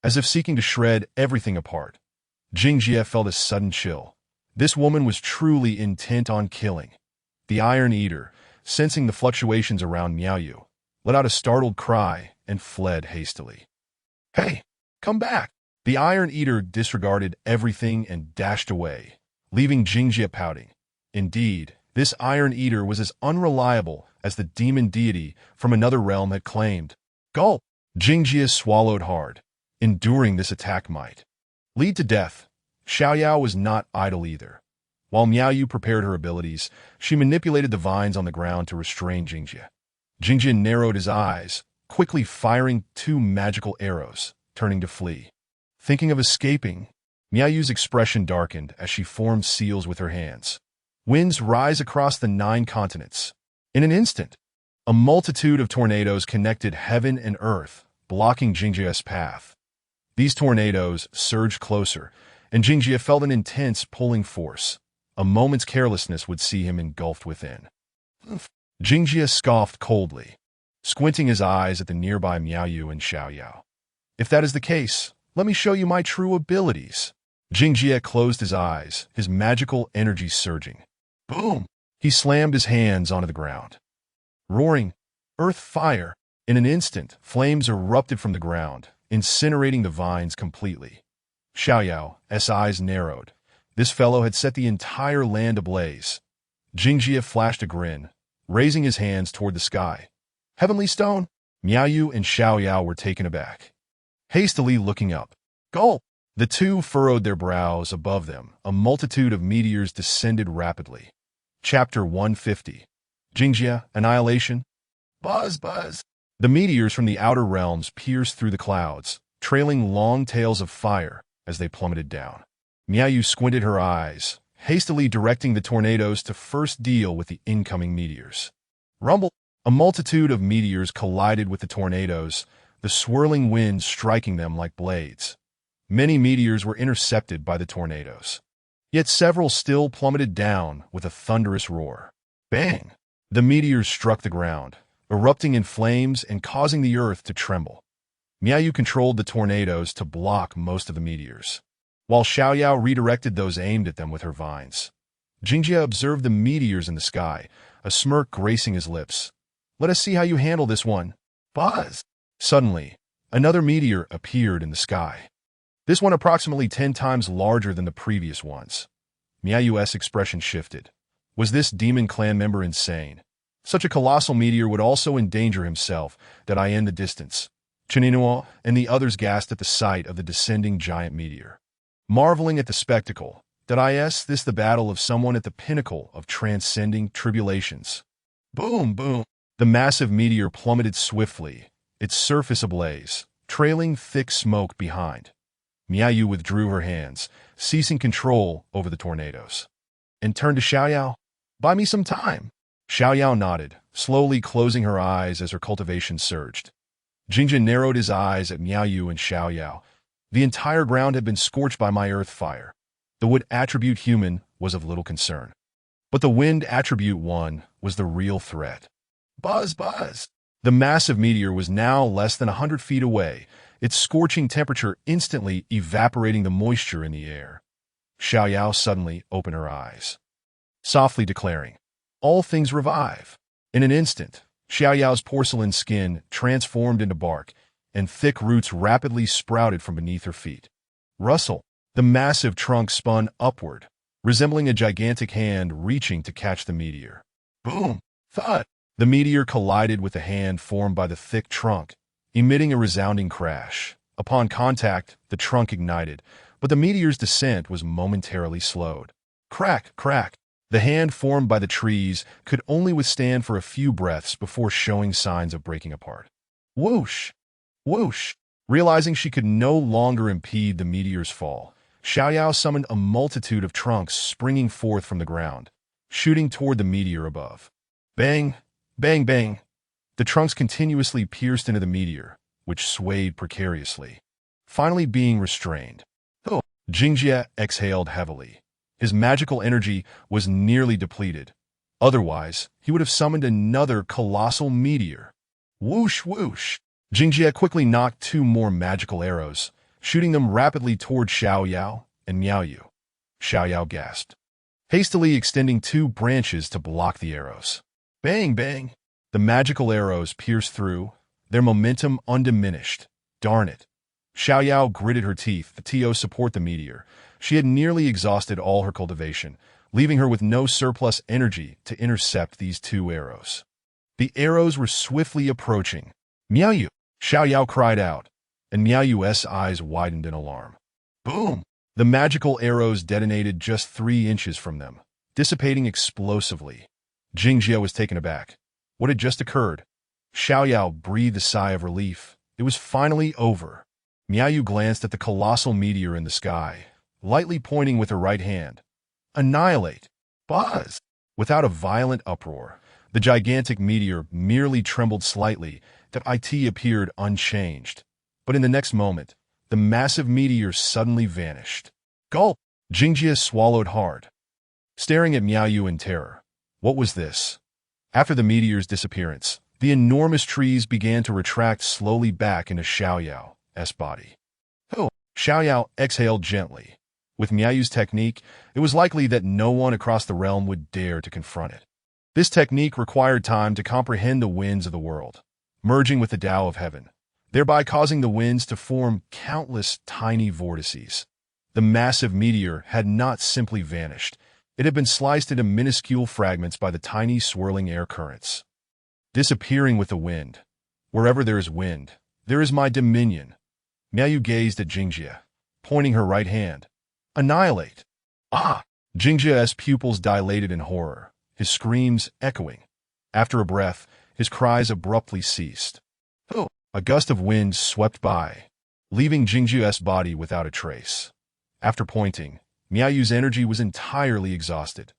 As if seeking to shred everything apart, Jingjia felt a sudden chill. This woman was truly intent on killing. The Iron Eater, sensing the fluctuations around Miaoyu, let out a startled cry and fled hastily. Hey, come back! The Iron Eater disregarded everything and dashed away, leaving Jingjia pouting. Indeed, this Iron Eater was as unreliable as the demon deity from another realm had claimed. Gulp! Jingjia swallowed hard. Enduring this attack might lead to death. Xiaoyao was not idle either. While Miaoyu prepared her abilities, she manipulated the vines on the ground to restrain Jingjia. Jingjia narrowed his eyes, quickly firing 2 magical arrows, turning to flee. Thinking of escaping, Miaoyu's expression darkened as she formed seals with her hands. Winds rise across the 9 continents. In an instant, a multitude of tornadoes connected heaven and earth, blocking Jingjia's path. These tornadoes surged closer, and Jingjia felt an intense pulling force. A moment's carelessness would see him engulfed within. Jingjia scoffed coldly, squinting his eyes at the nearby Miaoyu and Xiaoyao. If that is the case, let me show you my true abilities. Jingjia closed his eyes, his magical energy surging. Boom! He slammed his hands onto the ground. Roaring, earth fire. In an instant, flames erupted from the ground, incinerating the vines completely. Xiaoyao's eyes narrowed. This fellow had set the entire land ablaze. Jingjia flashed a grin, raising his hands toward the sky. Heavenly stone? Miaoyu and Xiaoyao were taken aback. Hastily looking up. Gulp! The two furrowed their brows. Above them, a multitude of meteors descended rapidly. Chapter 150. Jingjia, Annihilation. Buzz, buzz. The meteors from the outer realms pierced through the clouds, trailing long tails of fire as they plummeted down. Miaoyu squinted her eyes, hastily directing the tornadoes to first deal with the incoming meteors. Rumble! A multitude of meteors collided with the tornadoes, the swirling wind striking them like blades. Many meteors were intercepted by the tornadoes. Yet several still plummeted down with a thunderous roar. Bang! The meteors struck the ground, erupting in flames and causing the earth to tremble. Miaoyu controlled the tornadoes to block most of the meteors, while Xiaoyao redirected those aimed at them with her vines. Jingjia observed the meteors in the sky, a smirk gracing his lips. Let us see how you handle this one. Buzz! Suddenly, another meteor appeared in the sky. This one approximately 10 times larger than the previous ones. Miaoyu's expression shifted. Was this demon clan member insane? Such a colossal meteor would also endanger himself, that I in the distance. Chininua and the others gasped at the sight of the descending giant meteor. Marveling at the spectacle, that is this the battle of someone at the pinnacle of transcending tribulations. Boom, boom. The massive meteor plummeted swiftly, its surface ablaze, trailing thick smoke behind. Miaoyu withdrew her hands, ceasing control over the tornadoes, and turned to Xiaoyao. Buy me some time. Xiaoyao nodded, slowly closing her eyes as her cultivation surged. Jingjia narrowed his eyes at Miaoyu and Xiaoyao. The entire ground had been scorched by my earth fire. The wood attribute human was of little concern. But the wind attribute one was the real threat. Buzz, buzz. The massive meteor was now less than 100 feet away, its scorching temperature instantly evaporating the moisture in the air. Xiaoyao suddenly opened her eyes, softly declaring, all things revive. In an instant, Xiaoyao's porcelain skin transformed into bark, and thick roots rapidly sprouted from beneath her feet. Rustle! The massive trunk spun upward, resembling a gigantic hand reaching to catch the meteor. Boom! Thud! The meteor collided with the hand formed by the thick trunk, emitting a resounding crash. Upon contact, the trunk ignited, but the meteor's descent was momentarily slowed. Crack, crack! The hand formed by the trees could only withstand for a few breaths before showing signs of breaking apart. Whoosh! Whoosh! Realizing she could no longer impede the meteor's fall, Xiaoyao summoned a multitude of trunks springing forth from the ground, shooting toward the meteor above. Bang! Bang, bang! The trunks continuously pierced into the meteor, which swayed precariously, finally being restrained. Oh! Jingjia exhaled heavily. His magical energy was nearly depleted. Otherwise, he would have summoned another colossal meteor. Whoosh, whoosh! Jingjia quickly knocked 2 more magical arrows, shooting them rapidly toward Xiaoyao and Miaoyu. Xiaoyao gasped, hastily extending 2 branches to block the arrows. Bang, bang! The magical arrows pierced through, their momentum undiminished. Darn it! Xiaoyao gritted her teeth to support the meteor. She had nearly exhausted all her cultivation, leaving her with no surplus energy to intercept these 2 arrows. The arrows were swiftly approaching. Miaoyu! Xiaoyao cried out, and Miaoyu's eyes widened in alarm. Boom! The magical arrows detonated just 3 inches from them, dissipating explosively. Jingjia was taken aback. What had just occurred? Xiaoyao breathed a sigh of relief. It was finally over. Miaoyu glanced at the colossal meteor in the sky, lightly pointing with her right hand. Annihilate! Buzz! Without a violent uproar, the gigantic meteor merely trembled slightly, that it appeared unchanged. But in the next moment, the massive meteor suddenly vanished. Gulp! Jingjia swallowed hard, staring at Miaoyu in terror. What was this? After the meteor's disappearance, the enormous trees began to retract slowly back into Xiaoyao's body. Oh! Xiaoyao exhaled gently. With Miaoyu's technique, it was likely that no one across the realm would dare to confront it. This technique required time to comprehend the winds of the world, merging with the Tao of heaven, thereby causing the winds to form countless tiny vortices. The massive meteor had not simply vanished. It had been sliced into minuscule fragments by the tiny swirling air currents, disappearing with the wind. Wherever there is wind, there is my dominion. Miaoyu gazed at Jingjia, pointing her right hand. Annihilate. Ah! Jingjia's pupils dilated in horror, his screams echoing. After a breath, his cries abruptly ceased. Oh! A gust of wind swept by, leaving Jingjia's body without a trace. After pointing, Miaoyu's energy was entirely exhausted.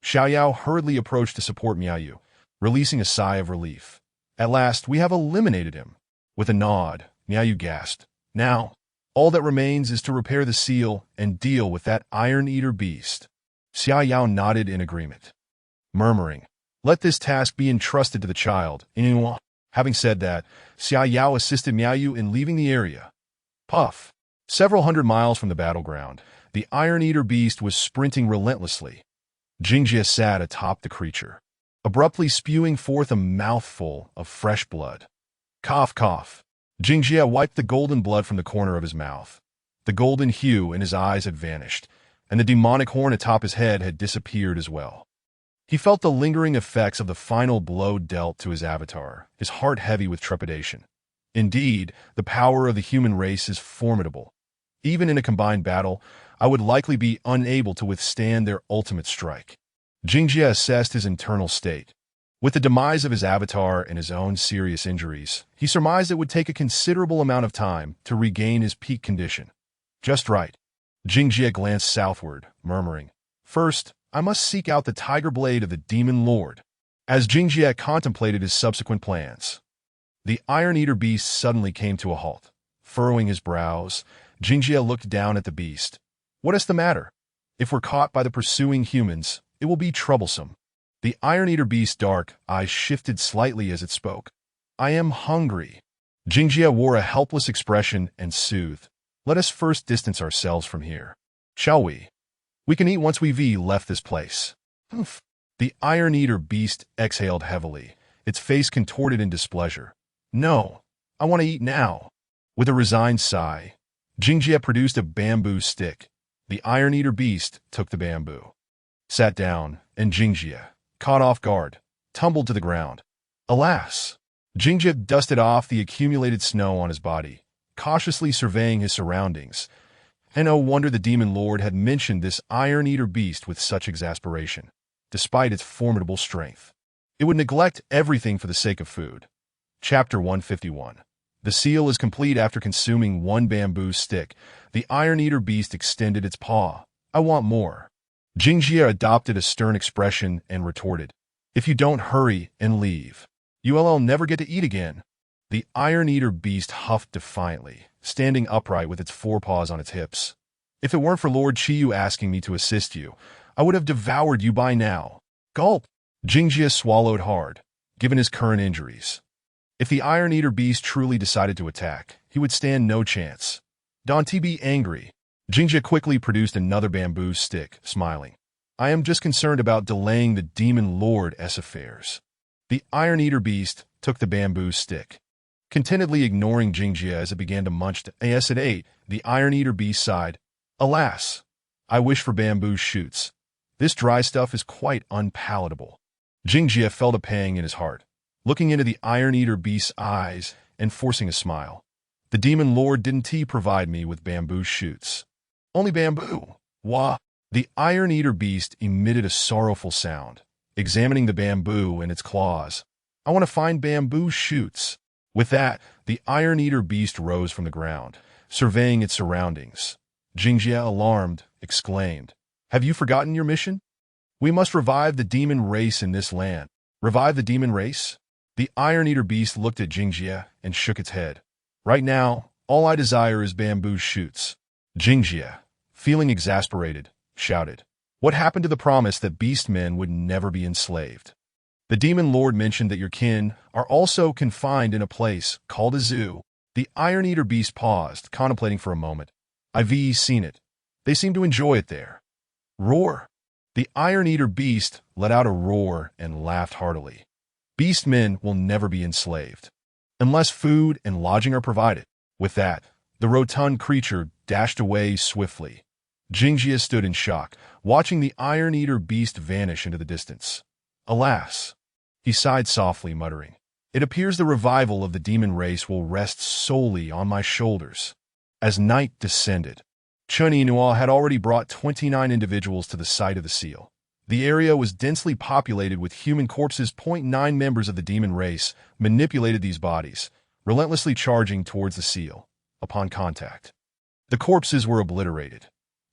Xiaoyao hurriedly approached to support Miaoyu, releasing a sigh of relief. At last, we have eliminated him. With a nod, Miaoyu gasped. Now, all that remains is to repair the seal and deal with that iron-eater beast. Xiaoyao nodded in agreement, murmuring, let this task be entrusted to the child. Having said that, Xiaoyao assisted Miaoyu in leaving the area. Puff! Several hundred miles from the battleground, the iron-eater beast was sprinting relentlessly. Jingjia sat atop the creature, abruptly spewing forth a mouthful of fresh blood. Cough, cough. Jingjia wiped the golden blood from the corner of his mouth. The golden hue in his eyes had vanished, and the demonic horn atop his head had disappeared as well. He felt the lingering effects of the final blow dealt to his avatar, his heart heavy with trepidation. Indeed, the power of the human race is formidable. Even in a combined battle, I would likely be unable to withstand their ultimate strike. Jingjia assessed his internal state. With the demise of his avatar and his own serious injuries, he surmised it would take a considerable amount of time to regain his peak condition. Just right. Jingjia glanced southward, murmuring, first, I must seek out the tiger blade of the demon lord. As Jingjia contemplated his subsequent plans, the iron-eater beast suddenly came to a halt. Furrowing his brows, Jingjia looked down at the beast. What is the matter? If we're caught by the pursuing humans, it will be troublesome. The iron-eater beast's dark eyes shifted slightly as it spoke. I am hungry. Jingjia wore a helpless expression and soothed. Let us first distance ourselves from here. Shall we? We can eat once we've left this place. Oof. The iron-eater beast exhaled heavily, its face contorted in displeasure. No, I want to eat now. With a resigned sigh, Jingjia produced a bamboo stick. The iron-eater beast took the bamboo, sat down, and Jingjia, caught off guard, tumbled to the ground. Alas! Jingjia dusted off the accumulated snow on his body, cautiously surveying his surroundings. And no wonder the demon lord had mentioned this iron-eater beast with such exasperation. Despite its formidable strength, it would neglect everything for the sake of food. Chapter 151. The seal is complete after consuming one bamboo stick. The iron-eater beast extended its paw. I want more. Jingjia adopted a stern expression and retorted, if you don't hurry and leave, you'll never get to eat again. The iron-eater beast huffed defiantly, standing upright with its forepaws on its hips. If it weren't for Lord Chiyu asking me to assist you, I would have devoured you by now. Gulp! Jingjia swallowed hard, given his current injuries. If the iron-eater beast truly decided to attack, he would stand no chance. Don't be angry. Jingjia quickly produced another bamboo stick, smiling. I am just concerned about delaying the demon lord's affairs. The iron-eater beast took the bamboo stick, contentedly ignoring Jingjia as it began to munch. As it ate, the iron-eater beast sighed. Alas, I wish for bamboo shoots. This dry stuff is quite unpalatable. Jingjia felt a pang in his heart, looking into the iron-eater beast's eyes and forcing a smile. The demon lord didn't provide me with bamboo shoots. Only bamboo. Wah! The iron-eater beast emitted a sorrowful sound, examining the bamboo in its claws. I want to find bamboo shoots. With that, the iron-eater beast rose from the ground, surveying its surroundings. Jingjia, alarmed, exclaimed, have you forgotten your mission? We must revive the demon race in this land. Revive the demon race? The iron-eater beast looked at Jingjia and shook its head. Right now, all I desire is bamboo shoots. Jingjia, feeling exasperated, shouted, what happened to the promise that beastmen would never be enslaved? The demon lord mentioned that your kin are also confined in a place called a zoo. The iron-eater beast paused, contemplating for a moment. I've seen it. They seem to enjoy it there. Roar! The iron-eater beast let out a roar and laughed heartily. Beastmen will never be enslaved, unless food and lodging are provided. With that, the rotund creature dashed away swiftly. Jingjia stood in shock, watching the iron-eater beast vanish into the distance. Alas! He sighed softly, muttering, it appears the revival of the demon race will rest solely on my shoulders. As night descended, Chun Inua had already brought 29 individuals to the site of the seal. The area was densely populated with human corpses. 9 members of the demon race manipulated these bodies, relentlessly charging towards the seal. Upon contact, the corpses were obliterated.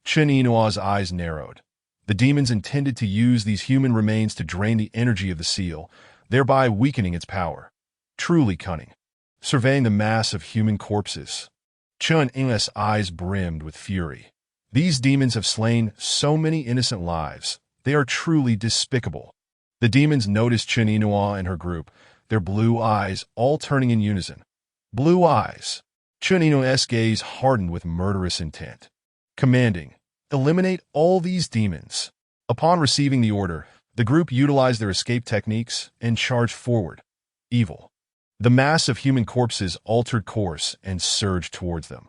Chun Inua's eyes narrowed. The demons intended to use these human remains to drain the energy of the seal, thereby weakening its power. Truly cunning. Surveying the mass of human corpses, Chun Inua's eyes brimmed with fury. These demons have slain so many innocent lives. They are truly despicable. The demons noticed Chun Inua and her group, their blue eyes all turning in unison. Blue eyes. Chun Inua's gaze hardened with murderous intent. Commanding, eliminate all these demons. Upon receiving the order, the group utilized their escape techniques and charged forward. Evil. The mass of human corpses altered course and surged towards them.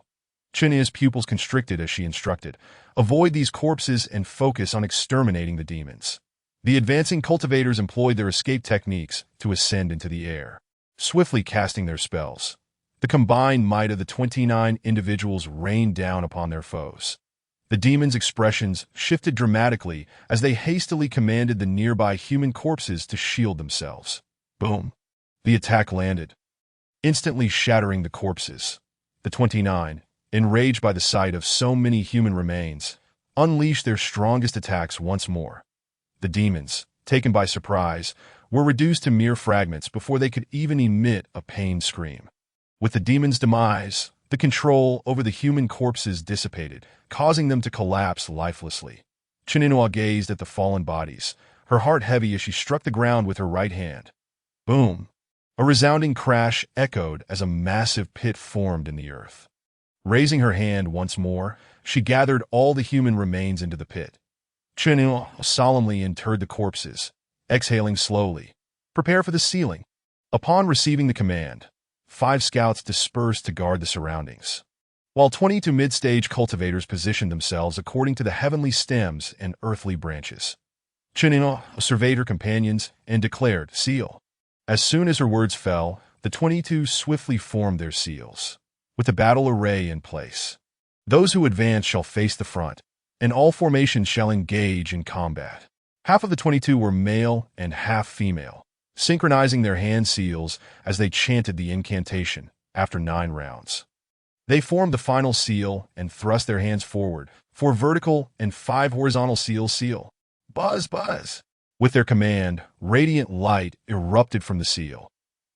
Chun Inua's pupils constricted as she instructed. Avoid these corpses and focus on exterminating the demons. The advancing cultivators employed their escape techniques to ascend into the air, swiftly casting their spells. The combined might of the 29 individuals rained down upon their foes. The demons' expressions shifted dramatically as they hastily commanded the nearby human corpses to shield themselves. Boom! The attack landed, instantly shattering the corpses. The 29, enraged by the sight of so many human remains, unleashed their strongest attacks once more. The demons, taken by surprise, were reduced to mere fragments before they could even emit a pained scream. With the demons' demise, the control over the human corpses dissipated, causing them to collapse lifelessly. Chun Inua gazed at the fallen bodies, her heart heavy as she struck the ground with her right hand. Boom! A resounding crash echoed as a massive pit formed in the earth. Raising her hand once more, she gathered all the human remains into the pit. Chun Inua solemnly interred the corpses, exhaling slowly. Prepare for the sealing. Upon receiving the command, 5 scouts dispersed to guard the surroundings, while 22 mid-stage cultivators positioned themselves according to the heavenly stems and earthly branches. Chun Inua surveyed her companions and declared, "Seal." As soon as her words fell, the 22 swiftly formed their seals, with the battle array in place. Those who advance shall face the front, and all formations shall engage in combat. Half of the 22 were male and half female, synchronizing their hand seals as they chanted the incantation after 9 rounds. They formed the final seal and thrust their hands forward, 4 vertical and 5 horizontal seals seal. Buzz, buzz! With their command, radiant light erupted from the seal.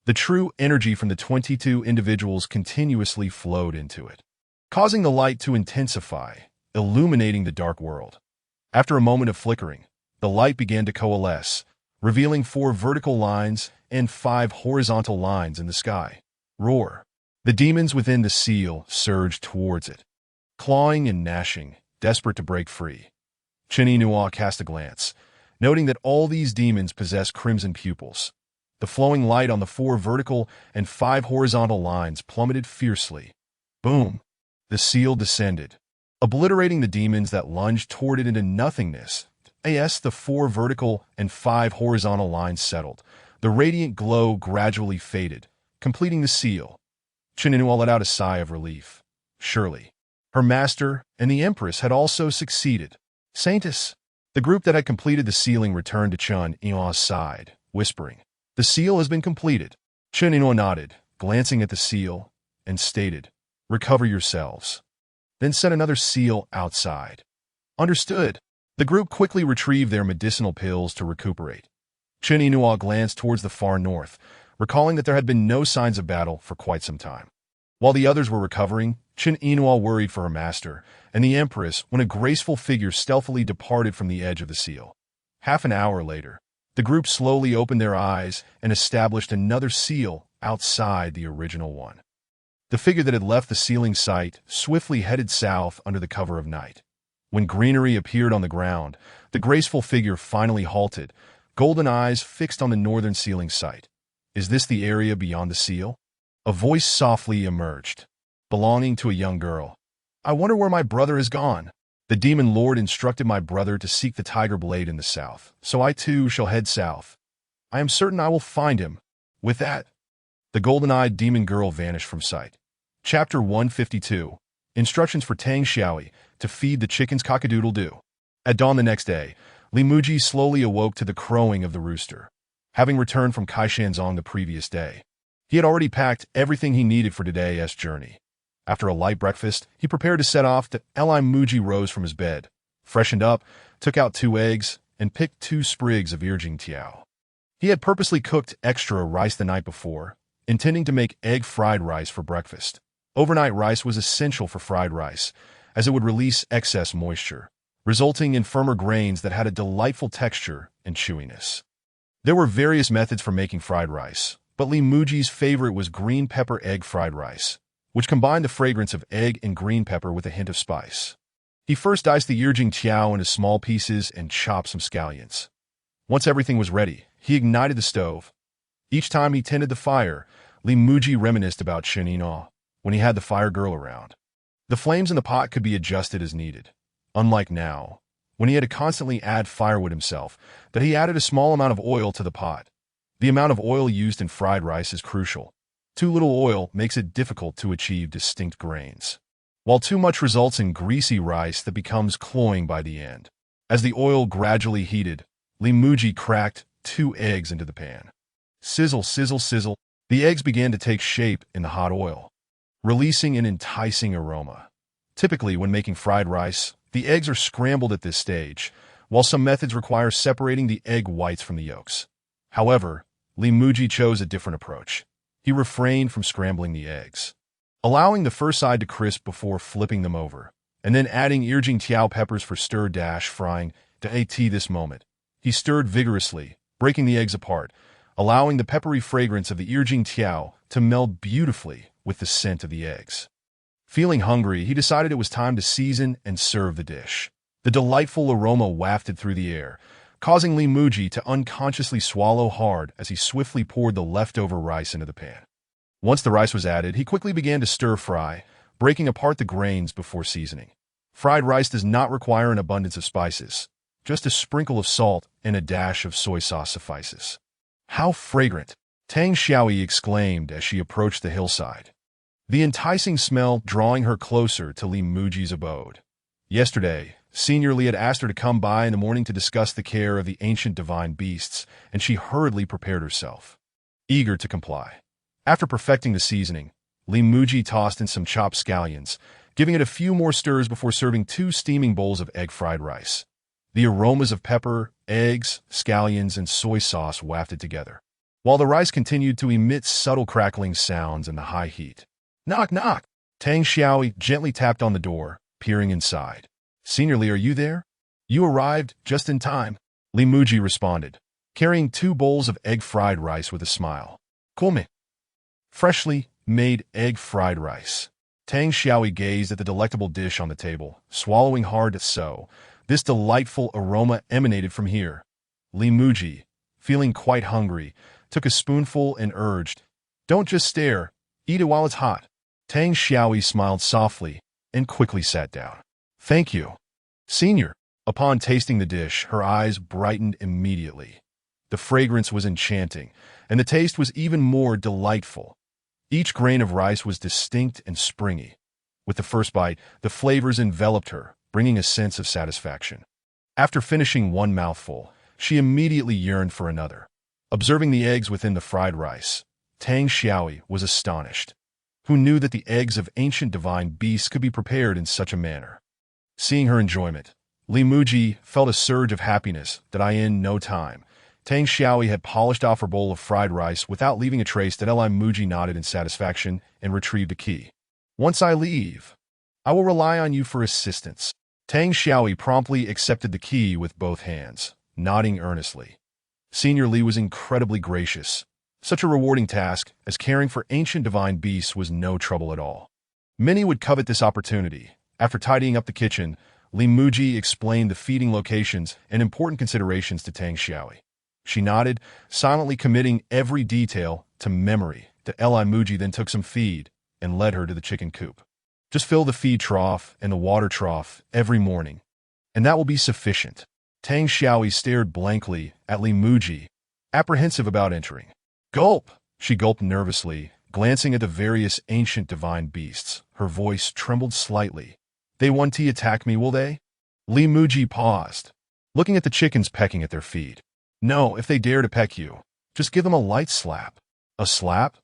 The true energy from the 22 individuals continuously flowed into it, causing the light to intensify, illuminating the dark world. After a moment of flickering, the light began to coalesce, revealing 4 vertical lines and 5 horizontal lines in the sky. Roar! The demons within the seal surged towards it, clawing and gnashing, desperate to break free. Chun Inua cast a glance, noting that all these demons possess crimson pupils. The flowing light on the 4 vertical and 5 horizontal lines plummeted fiercely. Boom! The seal descended, obliterating the demons that lunged toward it into nothingness. As the 4 vertical and 5 horizontal lines settled, the radiant glow gradually faded, completing the seal. Chun Inua let out a sigh of relief. Surely, her master and the Empress had also succeeded. Saintess! The group that had completed the sealing returned to Chun Inua's side, whispering, "The seal has been completed." Chun Inua nodded, glancing at the seal, and stated, "Recover yourselves. Then set another seal outside." Understood. The group quickly retrieved their medicinal pills to recuperate. Chun Inua glanced towards the far north, recalling that there had been no signs of battle for quite some time. While the others were recovering, Chun Inua worried for her master and the Empress when a graceful figure stealthily departed from the edge of the seal. Half an hour later, the group slowly opened their eyes and established another seal outside the original one. The figure that had left the sealing site swiftly headed south under the cover of night. When greenery appeared on the ground, the graceful figure finally halted, golden eyes fixed on the northern sealing site. Is this the area beyond the seal? A voice softly emerged, belonging to a young girl. I wonder where my brother has gone. The demon lord instructed my brother to seek the tiger blade in the south, so I too shall head south. I am certain I will find him. With that, the golden-eyed demon girl vanished from sight. Chapter 152. Instructions for Tang Xiaoyi, to feed the chickens cock-a-doodle-doo. At dawn the next day, Li Muzhi slowly awoke to the crowing of the rooster. Having returned from Kaishanzong the previous day, he had already packed everything he needed for today's journey. After a light breakfast, he prepared to set off. Li Muzhi rose from his bed, freshened up, took out 2 eggs, and picked 2 sprigs of Yijing Tiao. He had purposely cooked extra rice the night before, intending to make egg fried rice for breakfast. Overnight rice was essential for fried rice, as it would release excess moisture, resulting in firmer grains that had a delightful texture and chewiness. There were various methods for making fried rice, but Li Muzhi's favorite was green pepper egg fried rice, which combined the fragrance of egg and green pepper with a hint of spice. He first diced the Yijing Tiao into small pieces and chopped some scallions. Once everything was ready, he ignited the stove. Each time he tended the fire, Li Muzhi reminisced about Shenina when he had the fire girl around. The flames in the pot could be adjusted as needed. Unlike now, when he had to constantly add firewood himself, that he added a small amount of oil to the pot. The amount of oil used in fried rice is crucial. Too little oil makes it difficult to achieve distinct grains, while too much results in greasy rice that becomes cloying by the end. As the oil gradually heated, Li Muzhi cracked 2 eggs into the pan. Sizzle, sizzle, sizzle, the eggs began to take shape in the hot oil, releasing an enticing aroma. Typically, when making fried rice, the eggs are scrambled at this stage, while some methods require separating the egg whites from the yolks. However, Li Muzhi chose a different approach. He refrained from scrambling the eggs, allowing the first side to crisp before flipping them over, and then adding Yijing Tiao peppers for stir-frying. This moment, he stirred vigorously, breaking the eggs apart, allowing the peppery fragrance of the Yijing Tiao to meld beautifully with the scent of the eggs. Feeling hungry, he decided it was time to season and serve the dish. The delightful aroma wafted through the air, causing Li Muzhi to unconsciously swallow hard as he swiftly poured the leftover rice into the pan. Once the rice was added, he quickly began to stir-fry, breaking apart the grains before seasoning. Fried rice does not require an abundance of spices. Just a sprinkle of salt and a dash of soy sauce suffices. How fragrant! Tang Xiaoyi exclaimed as she approached the hillside, the enticing smell drawing her closer to Li Muzhi's abode. Yesterday, Senior Li had asked her to come by in the morning to discuss the care of the ancient divine beasts, and she hurriedly prepared herself, eager to comply. After perfecting the seasoning, Li Muzhi tossed in some chopped scallions, giving it a few more stirs before serving 2 steaming bowls of egg fried rice. The aromas of pepper, eggs, scallions, and soy sauce wafted together, while the rice continued to emit subtle crackling sounds in the high heat. Knock, knock! Tang Xiaoyi gently tapped on the door, peering inside. Senior Li, are you there? You arrived just in time, Li Muzhi responded, carrying 2 bowls of egg fried rice with a smile. Gourmet. Freshly made egg fried rice. Tang Xiaoyi gazed at the delectable dish on the table, swallowing hard. So, this delightful aroma emanated from here. Li Muzhi, feeling quite hungry, took a spoonful and urged, "Don't just stare, eat it while it's hot." Tang Xiaoyi smiled softly and quickly sat down. "Thank you, Senior." Upon tasting the dish, her eyes brightened immediately. The fragrance was enchanting, and the taste was even more delightful. Each grain of rice was distinct and springy. With the first bite, the flavors enveloped her, bringing a sense of satisfaction. After finishing 1 mouthful, she immediately yearned for another. Observing the eggs within the fried rice, Tang Xiaoyi was astonished. Who knew that the eggs of ancient divine beasts could be prepared in such a manner? Seeing her enjoyment, Li Muzhi felt a surge of happiness that in no time, Tang Xiaoyi had polished off her bowl of fried rice without leaving a trace. Li Muzhi nodded in satisfaction and retrieved a key. "Once I leave, I will rely on you for assistance." Tang Xiaoyi promptly accepted the key with both hands, nodding earnestly. Senior Li was incredibly gracious. Such a rewarding task as caring for ancient divine beasts was no trouble at all. Many would covet this opportunity. After tidying up the kitchen, Li Muzhi explained the feeding locations and important considerations to Tang Xiaoyi. She nodded, silently committing every detail to memory. Li Muzhi then took some feed and led her to the chicken coop. "Just fill the feed trough and the water trough every morning, and that will be sufficient." Tang Xiaoyi stared blankly at Li Muzhi, apprehensive about entering. "Gulp!" She gulped nervously, glancing at the various ancient divine beasts. Her voice trembled slightly. They won't attack me, will they? Li Muzhi paused, looking at the chickens pecking at their feet. No, if they dare to peck you, just give them a light slap. A slap?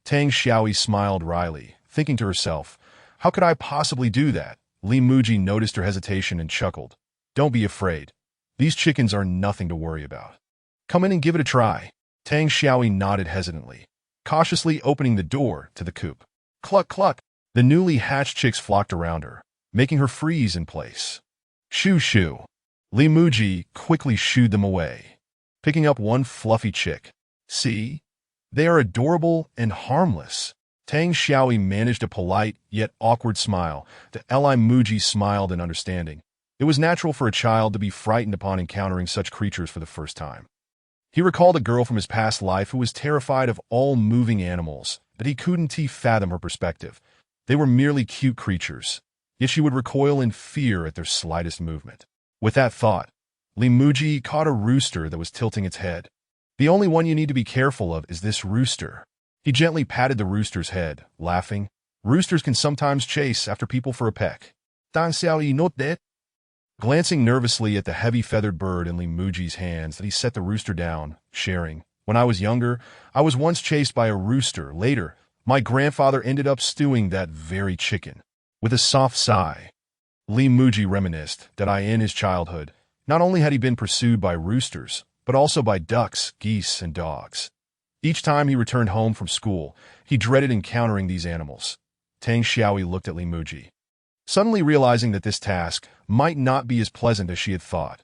Tang Xiaoyi smiled wryly, thinking to herself, how could I possibly do that? Li Muzhi noticed her hesitation and chuckled. Don't be afraid. These chickens are nothing to worry about. Come in and give it a try. Tang Xiaoyi nodded hesitantly, cautiously opening the door to the coop. Cluck, cluck. The newly hatched chicks flocked around her, making her freeze in place. Shoo, shoo. Li Muzhi quickly shooed them away, picking up one fluffy chick. See? They are adorable and harmless. Tang Xiaoyi managed a polite yet awkward smile. The Li Muzhi smiled in understanding. It was natural for a child to be frightened upon encountering such creatures for the first time. He recalled a girl from his past life who was terrified of all moving animals, but he couldn't fathom her perspective. They were merely cute creatures, yet she would recoil in fear at their slightest movement. With that thought, Li Muzhi caught a rooster that was tilting its head. The only one you need to be careful of is this rooster. He gently patted the rooster's head, laughing. Roosters can sometimes chase after people for a peck. Dan Xiaoyi not that. Glancing nervously at the heavy feathered bird in Li Muzhi's hands, that he set the rooster down, sharing. When I was younger, I was once chased by a rooster. Later, my grandfather ended up stewing that very chicken. With a soft sigh, Li Muzhi reminisced that in his childhood, not only had he been pursued by roosters, but also by ducks, geese, and dogs. Each time he returned home from school, he dreaded encountering these animals. Tang Xiaoyi looked at Li Muzhi, suddenly realizing that this task might not be as pleasant as she had thought.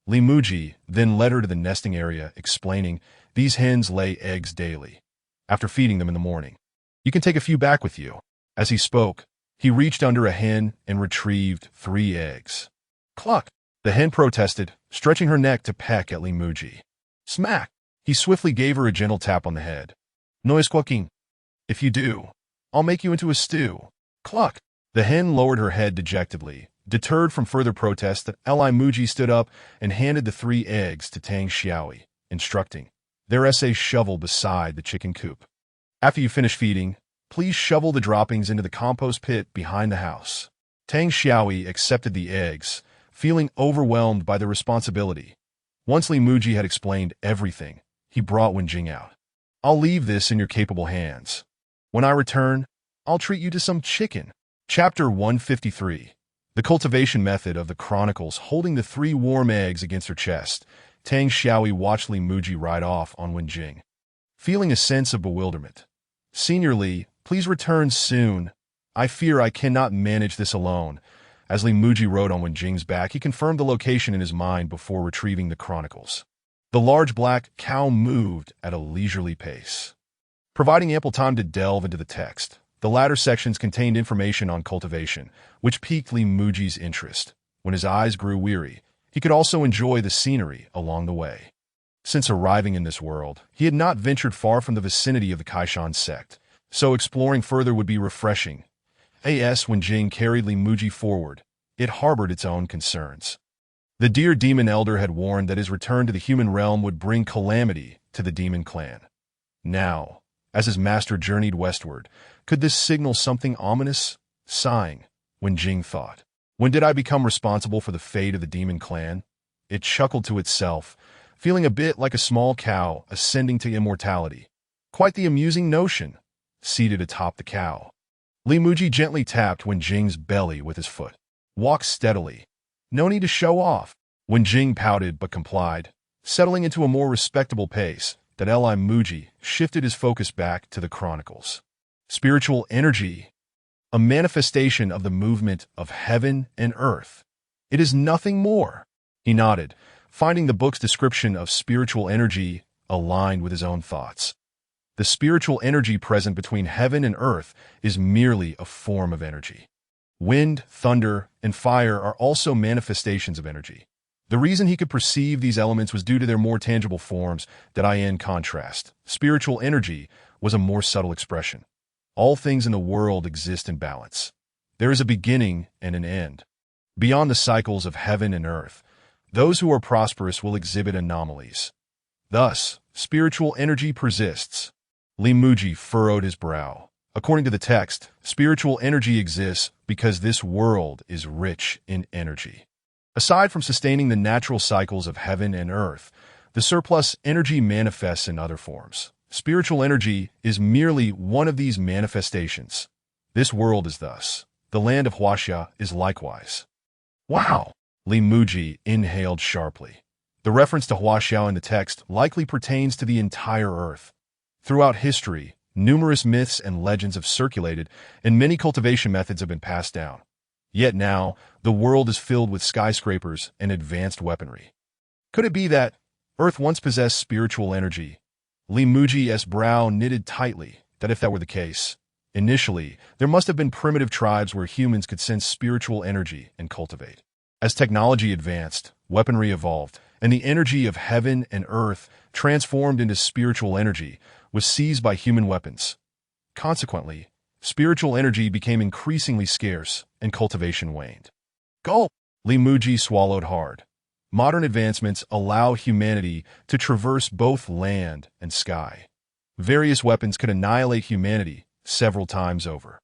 Li Muzhi then led her to the nesting area, explaining, these hens lay eggs daily, after feeding them in the morning. You can take a few back with you. As he spoke, he reached under a hen and retrieved 3 eggs. Cluck! The hen protested, stretching her neck to peck at Li Muzhi. Smack! He swiftly gave her a gentle tap on the head. Noise clucking. If you do, I'll make you into a stew. Cluck! The hen lowered her head dejectedly. Deterred from further protest, Li Muzhi stood up and handed the 3 eggs to Tang Xiaoyi, instructing, there is a shovel beside the chicken coop. After you finish feeding, please shovel the droppings into the compost pit behind the house. Tang Xiaoyi accepted the eggs, feeling overwhelmed by the responsibility. Once Li Muzhi had explained everything, he brought Wenjing out. I'll leave this in your capable hands. When I return, I'll treat you to some chicken. Chapter 153. The cultivation method of the Chronicles. Holding the 3 warm eggs against her chest, Tang Xiaoyi watched Li Muzhi ride off on Wenjing, feeling a sense of bewilderment. Senior Li, please return soon. I fear I cannot manage this alone. As Li Muzhi rode on Wenjing's back, he confirmed the location in his mind before retrieving the Chronicles. The large black cow moved at a leisurely pace, providing ample time to delve into the text. The latter sections contained information on cultivation, which piqued Li Muzhi's interest. When his eyes grew weary, he could also enjoy the scenery along the way. Since arriving in this world, he had not ventured far from the vicinity of the Kaishan sect, so exploring further would be refreshing. When Jing carried Li Muzhi forward, it harbored its own concerns. The dear demon elder had warned that his return to the human realm would bring calamity to the demon clan. Now, as his master journeyed westward, could this signal something ominous? Sighing, Wenjing thought. When did I become responsible for the fate of the demon clan? It chuckled to itself, feeling a bit like a small cow ascending to immortality. Quite the amusing notion. Seated atop the cow, Li Muzhi gently tapped Wenjing's belly with his foot. Walk steadily. No need to show off. Wenjing pouted but complied, settling into a more respectable pace. That Li Muzhi shifted his focus back to the Chronicles. Spiritual energy, a manifestation of the movement of heaven and earth. It is nothing more. He nodded, finding the book's description of spiritual energy aligned with his own thoughts. The spiritual energy present between heaven and earth is merely a form of energy. Wind, thunder, and fire are also manifestations of energy. The reason he could perceive these elements was due to their more tangible forms. In contrast, spiritual energy was a more subtle expression. All things in the world exist in balance. There is a beginning and an end. Beyond the cycles of heaven and earth, those who are prosperous will exhibit anomalies. Thus, spiritual energy persists. Li Muzhi furrowed his brow, According to the text, spiritual energy exists because this world is rich in energy. Aside from sustaining the natural cycles of heaven and earth, the surplus energy manifests in other forms. Spiritual energy is merely one of these manifestations. This world is thus. The land of Huaxia is likewise. Wow! Li Muzhi inhaled sharply. The reference to Huaxia in the text likely pertains to the entire earth. Throughout history, numerous myths and legends have circulated, and many cultivation methods have been passed down. Yet now, the world is filled with skyscrapers and advanced weaponry. Could it be that Earth once possessed spiritual energy? Li Muzhi's brow knitted tightly, that if that were the case, initially, there must have been primitive tribes where humans could sense spiritual energy and cultivate. As technology advanced, weaponry evolved, and the energy of heaven and earth, transformed into spiritual energy, was seized by human weapons. Consequently, spiritual energy became increasingly scarce, and cultivation waned. Gulp! Li Muzhi swallowed hard. Modern advancements allow humanity to traverse both land and sky. Various weapons could annihilate humanity several times over.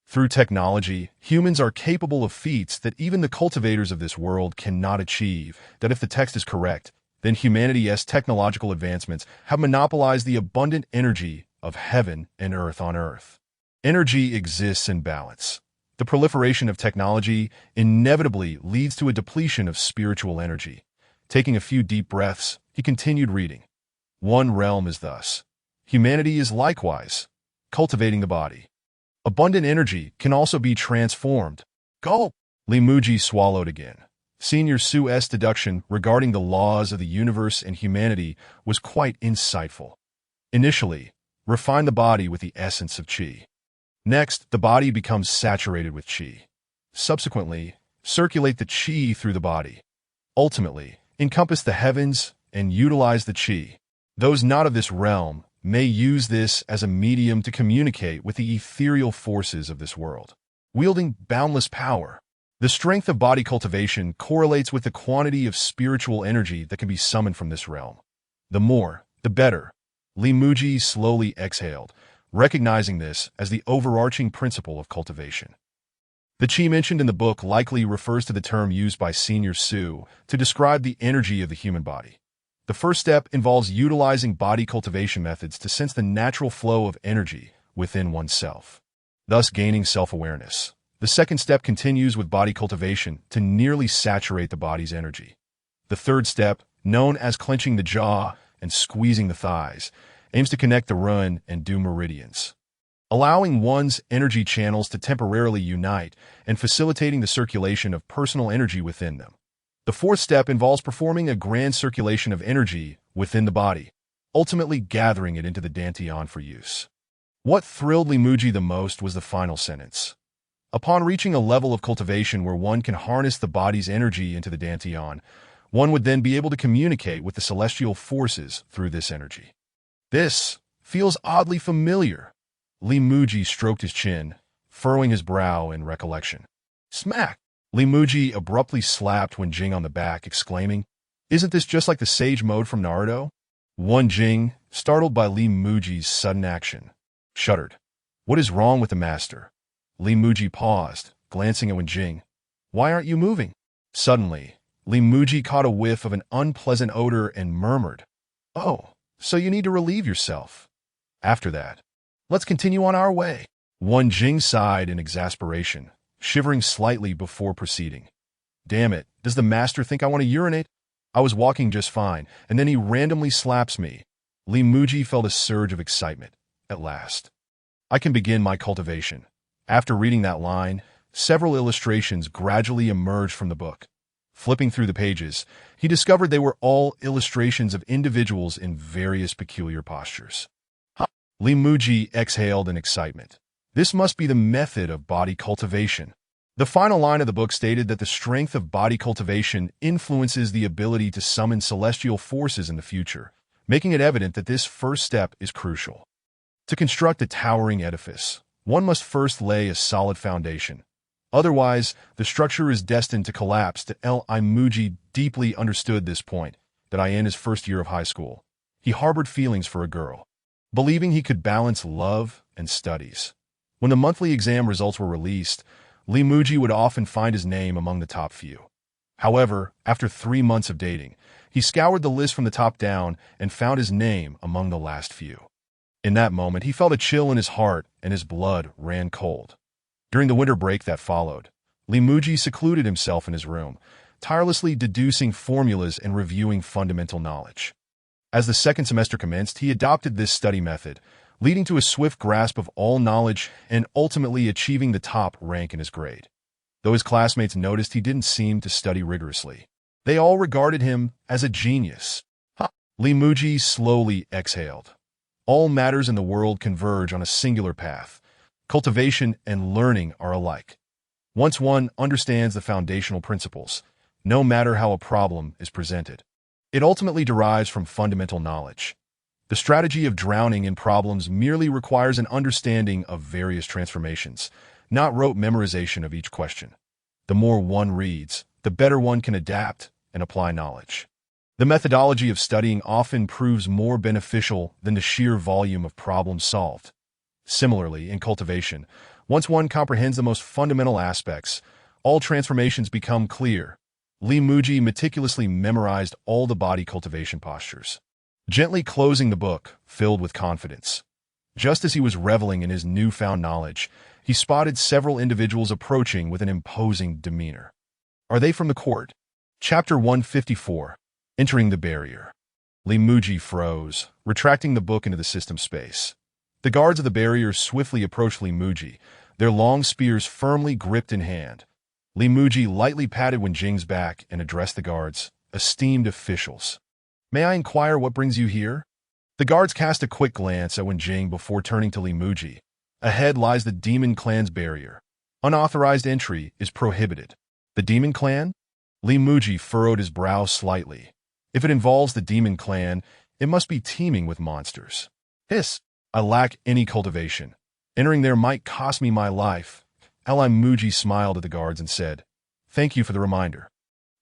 Through technology, humans are capable of feats that even the cultivators of this world cannot achieve. That if the text is correct, then humanity's technological advancements have monopolized the abundant energy of heaven and earth on earth. Energy exists in balance. The proliferation of technology inevitably leads to a depletion of spiritual energy. Taking a few deep breaths, he continued reading. One realm is thus. Humanity is likewise cultivating the body. Abundant energy can also be transformed. Gulp! Li Muzhi swallowed again. Senior Su's deduction regarding the laws of the universe and humanity was quite insightful. Initially, refine the body with the essence of qi. Next, the body becomes saturated with qi. Subsequently, circulate the qi through the body. Ultimately, encompass the heavens and utilize the qi. Those not of this realm may use this as a medium to communicate with the ethereal forces of this world. Wielding boundless power, the strength of body cultivation correlates with the quantity of spiritual energy that can be summoned from this realm. The more, the better. Li Muzhi slowly exhaled, recognizing this as the overarching principle of cultivation. The qi mentioned in the book likely refers to the term used by Senior Su to describe the energy of the human body. The first step involves utilizing body cultivation methods to sense the natural flow of energy within oneself, thus gaining self-awareness. The second step continues with body cultivation to nearly saturate the body's energy. The third step, known as clenching the jaw and squeezing the thighs, aims to connect the run and du meridians, allowing one's energy channels to temporarily unite and facilitating the circulation of personal energy within them. The fourth step involves performing a grand circulation of energy within the body, ultimately gathering it into the dantian for use. What thrilled Li Muzhi the most was the final sentence. Upon reaching a level of cultivation where one can harness the body's energy into the dantian, one would then be able to communicate with the celestial forces through this energy. This feels oddly familiar. Li Muzhi stroked his chin, furrowing his brow in recollection. Smack! Li Muzhi abruptly slapped Wen Jing on the back, exclaiming, "Isn't this just like the sage mode from Naruto?" Wen Jing, startled by Li Muzhi's sudden action, shuddered. "What is wrong with the master?" Li Muzhi paused, glancing at Wen Jing. "Why aren't you moving?" Suddenly, Li Muzhi caught a whiff of an unpleasant odor and murmured, "Oh, so you need to relieve yourself. After that, let's continue on our way." Wen Jing sighed in exasperation, shivering slightly before proceeding. "Damn it, does the master think I want to urinate? I was walking just fine, and then he randomly slaps me." Li Muzhi felt a surge of excitement. At last, I can begin my cultivation. After reading that line, several illustrations gradually emerged from the book. Flipping through the pages, he discovered they were all illustrations of individuals in various peculiar postures. Li Muzhi exhaled in excitement. This must be the method of body cultivation. The final line of the book stated that the strength of body cultivation influences the ability to summon celestial forces in the future, making it evident that this first step is crucial. To construct a towering edifice, one must first lay a solid foundation. Otherwise, the structure is destined to collapse. Li Muzhi deeply understood this point, that in his first year of high school, he harbored feelings for a girl, believing he could balance love and studies. When the monthly exam results were released, Li Muzhi would often find his name among the top few. However, after 3 months of dating, he scoured the list from the top down and found his name among the last few. In that moment, he felt a chill in his heart and his blood ran cold. During the winter break that followed, Li Muzhi secluded himself in his room, tirelessly deducing formulas and reviewing fundamental knowledge. As the second semester commenced, he adopted this study method, leading to a swift grasp of all knowledge and ultimately achieving the top rank in his grade. Though his classmates noticed he didn't seem to study rigorously, they all regarded him as a genius. Li Muzhi slowly exhaled. All matters in the world converge on a singular path. Cultivation and learning are alike. Once one understands the foundational principles, no matter how a problem is presented, it ultimately derives from fundamental knowledge. The strategy of drowning in problems merely requires an understanding of various transformations, not rote memorization of each question. The more one reads, the better one can adapt and apply knowledge. The methodology of studying often proves more beneficial than the sheer volume of problems solved. Similarly, in cultivation, once one comprehends the most fundamental aspects, all transformations become clear. Li Muzhi meticulously memorized all the body cultivation postures, gently closing the book, filled with confidence. Just as he was reveling in his newfound knowledge, he spotted several individuals approaching with an imposing demeanor. Are they from the court? Chapter 154. Entering the barrier. Li Muzhi froze, retracting the book into the system space. The guards of the barrier swiftly approached Li Muzhi, their long spears firmly gripped in hand. Li Muzhi lightly patted Wen Jing's back and addressed the guards, esteemed officials. May I inquire what brings you here? The guards cast a quick glance at Wen Jing before turning to Li Muzhi. Ahead lies the Demon Clan's barrier. Unauthorized entry is prohibited. The Demon Clan? Li Muzhi furrowed his brow slightly. If it involves the Demon Clan, it must be teeming with monsters. Hiss! I lack any cultivation. Entering there might cost me my life. Li Muzhi smiled at the guards and said, Thank you for the reminder.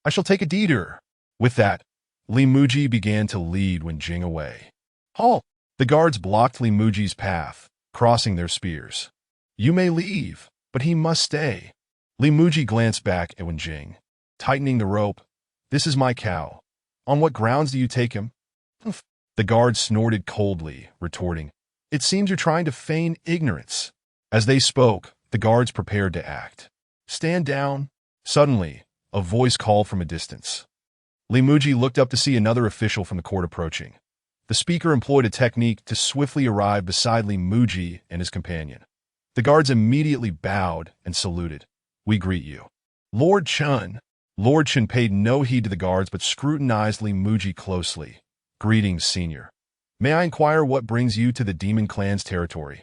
I shall take a detour. With that, Li Muzhi began to lead Wen Jing away. Halt! The guards blocked Li Muzhi's path, crossing their spears. You may leave, but he must stay. Li Muzhi glanced back at Wen Jing, tightening the rope. This is my cow. On what grounds do you take him? The guard snorted coldly, retorting, It seems you're trying to feign ignorance. As they spoke, the guards prepared to act. Stand down. Suddenly, a voice called from a distance. Li Muzhi looked up to see another official from the court approaching. The speaker employed a technique to swiftly arrive beside Li Muzhi and his companion. The guards immediately bowed and saluted. We greet you. Lord Chun. Lord Chun paid no heed to the guards but scrutinized Li Muzhi closely. Greetings, Senior. May I inquire what brings you to the Demon Clan's territory?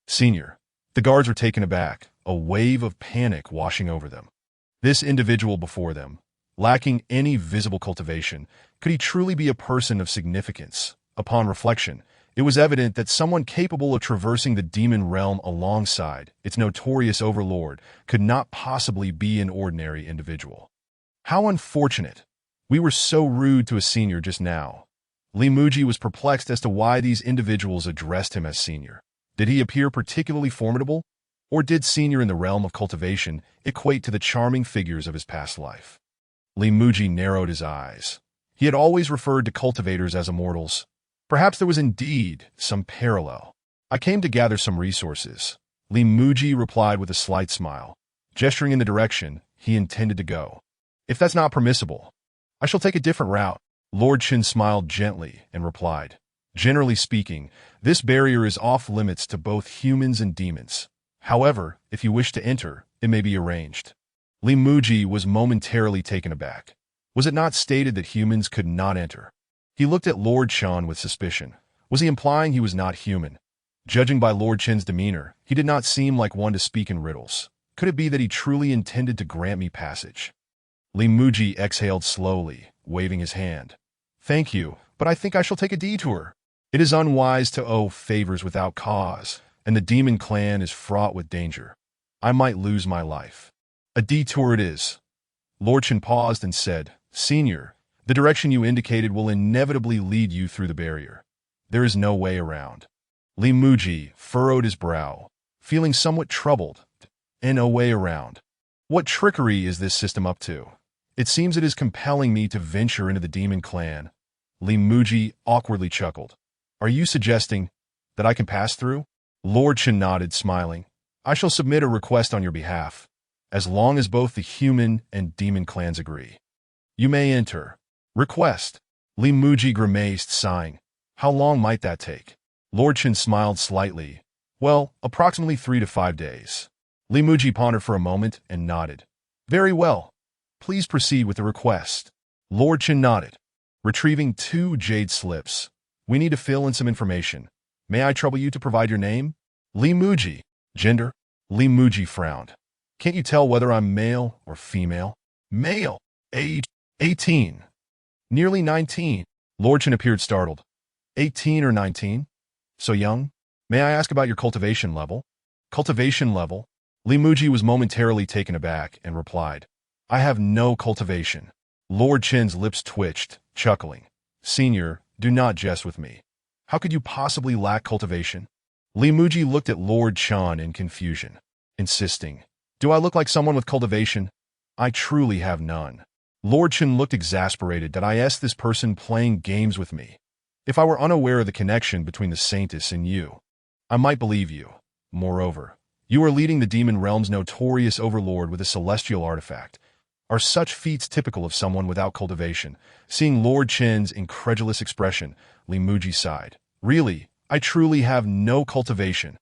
Senior. The guards were taken aback, a wave of panic washing over them. This individual before them, lacking any visible cultivation, could he truly be a person of significance? Upon reflection, it was evident that someone capable of traversing the demon realm alongside its notorious overlord could not possibly be an ordinary individual. How unfortunate. We were so rude to a senior just now. Li Muzhi was perplexed as to why these individuals addressed him as senior. Did he appear particularly formidable? Or did senior in the realm of cultivation equate to the charming figures of his past life? Li Muzhi narrowed his eyes. He had always referred to cultivators as immortals. Perhaps there was indeed some parallel. I came to gather some resources. Li Muzhi replied with a slight smile, gesturing in the direction he intended to go. If that's not permissible, I shall take a different route. Lord Chin smiled gently and replied, Generally speaking, this barrier is off limits to both humans and demons. However, if you wish to enter, it may be arranged. Li Muzhi was momentarily taken aback. Was it not stated that humans could not enter? He looked at Lord Chan with suspicion. Was he implying he was not human? Judging by Lord Chin's demeanor, he did not seem like one to speak in riddles. Could it be that he truly intended to grant me passage? Li Muzhi exhaled slowly, waving his hand. Thank you, but I think I shall take a detour. It is unwise to owe favors without cause, and the Demon Clan is fraught with danger. I might lose my life. A detour it is. Lord Chin paused and said, Senior, the direction you indicated will inevitably lead you through the barrier. There is no way around. Li Muzhi furrowed his brow. feeling somewhat troubled, and a way around. What trickery is this system up to? It seems it is compelling me to venture into the demon clan. Muzhi awkwardly chuckled. Are you suggesting that I can pass through? Lord Chen nodded, smiling. I shall submit a request on your behalf, as long as both the human and demon clans agree. You may enter. Request. Muzhi grimaced, sighing. How long might that take? Lord Chen smiled slightly. Well, approximately 3 to 5 days. Muzhi pondered for a moment and nodded. Very well. Please proceed with the request. Lord Chen nodded. Retrieving 2 jade slips. We need to fill in some information. May I trouble you to provide your name? Muzhi. Gender? Muzhi frowned. Can't you tell whether I'm male or female? Male. Age? 18. Nearly 19. Lord Chen appeared startled. 18 or 19? So young? May I ask about your cultivation level? Cultivation level? Muzhi was momentarily taken aback and replied, I have no cultivation. Lord Chen's lips twitched, chuckling. Senior, do not jest with me. How could you possibly lack cultivation? Muzhi looked at Lord Chen in confusion, insisting, Do I look like someone with cultivation? I truly have none. Lord Chen looked exasperated that I asked this person playing games with me. If I were unaware of the connection between the Saintess and you, I might believe you. Moreover, you are leading the demon realm's notorious overlord with a celestial artifact. Are such feats typical of someone without cultivation? Seeing Lord Chen's incredulous expression, Muzhi sighed. Really, I truly have no cultivation.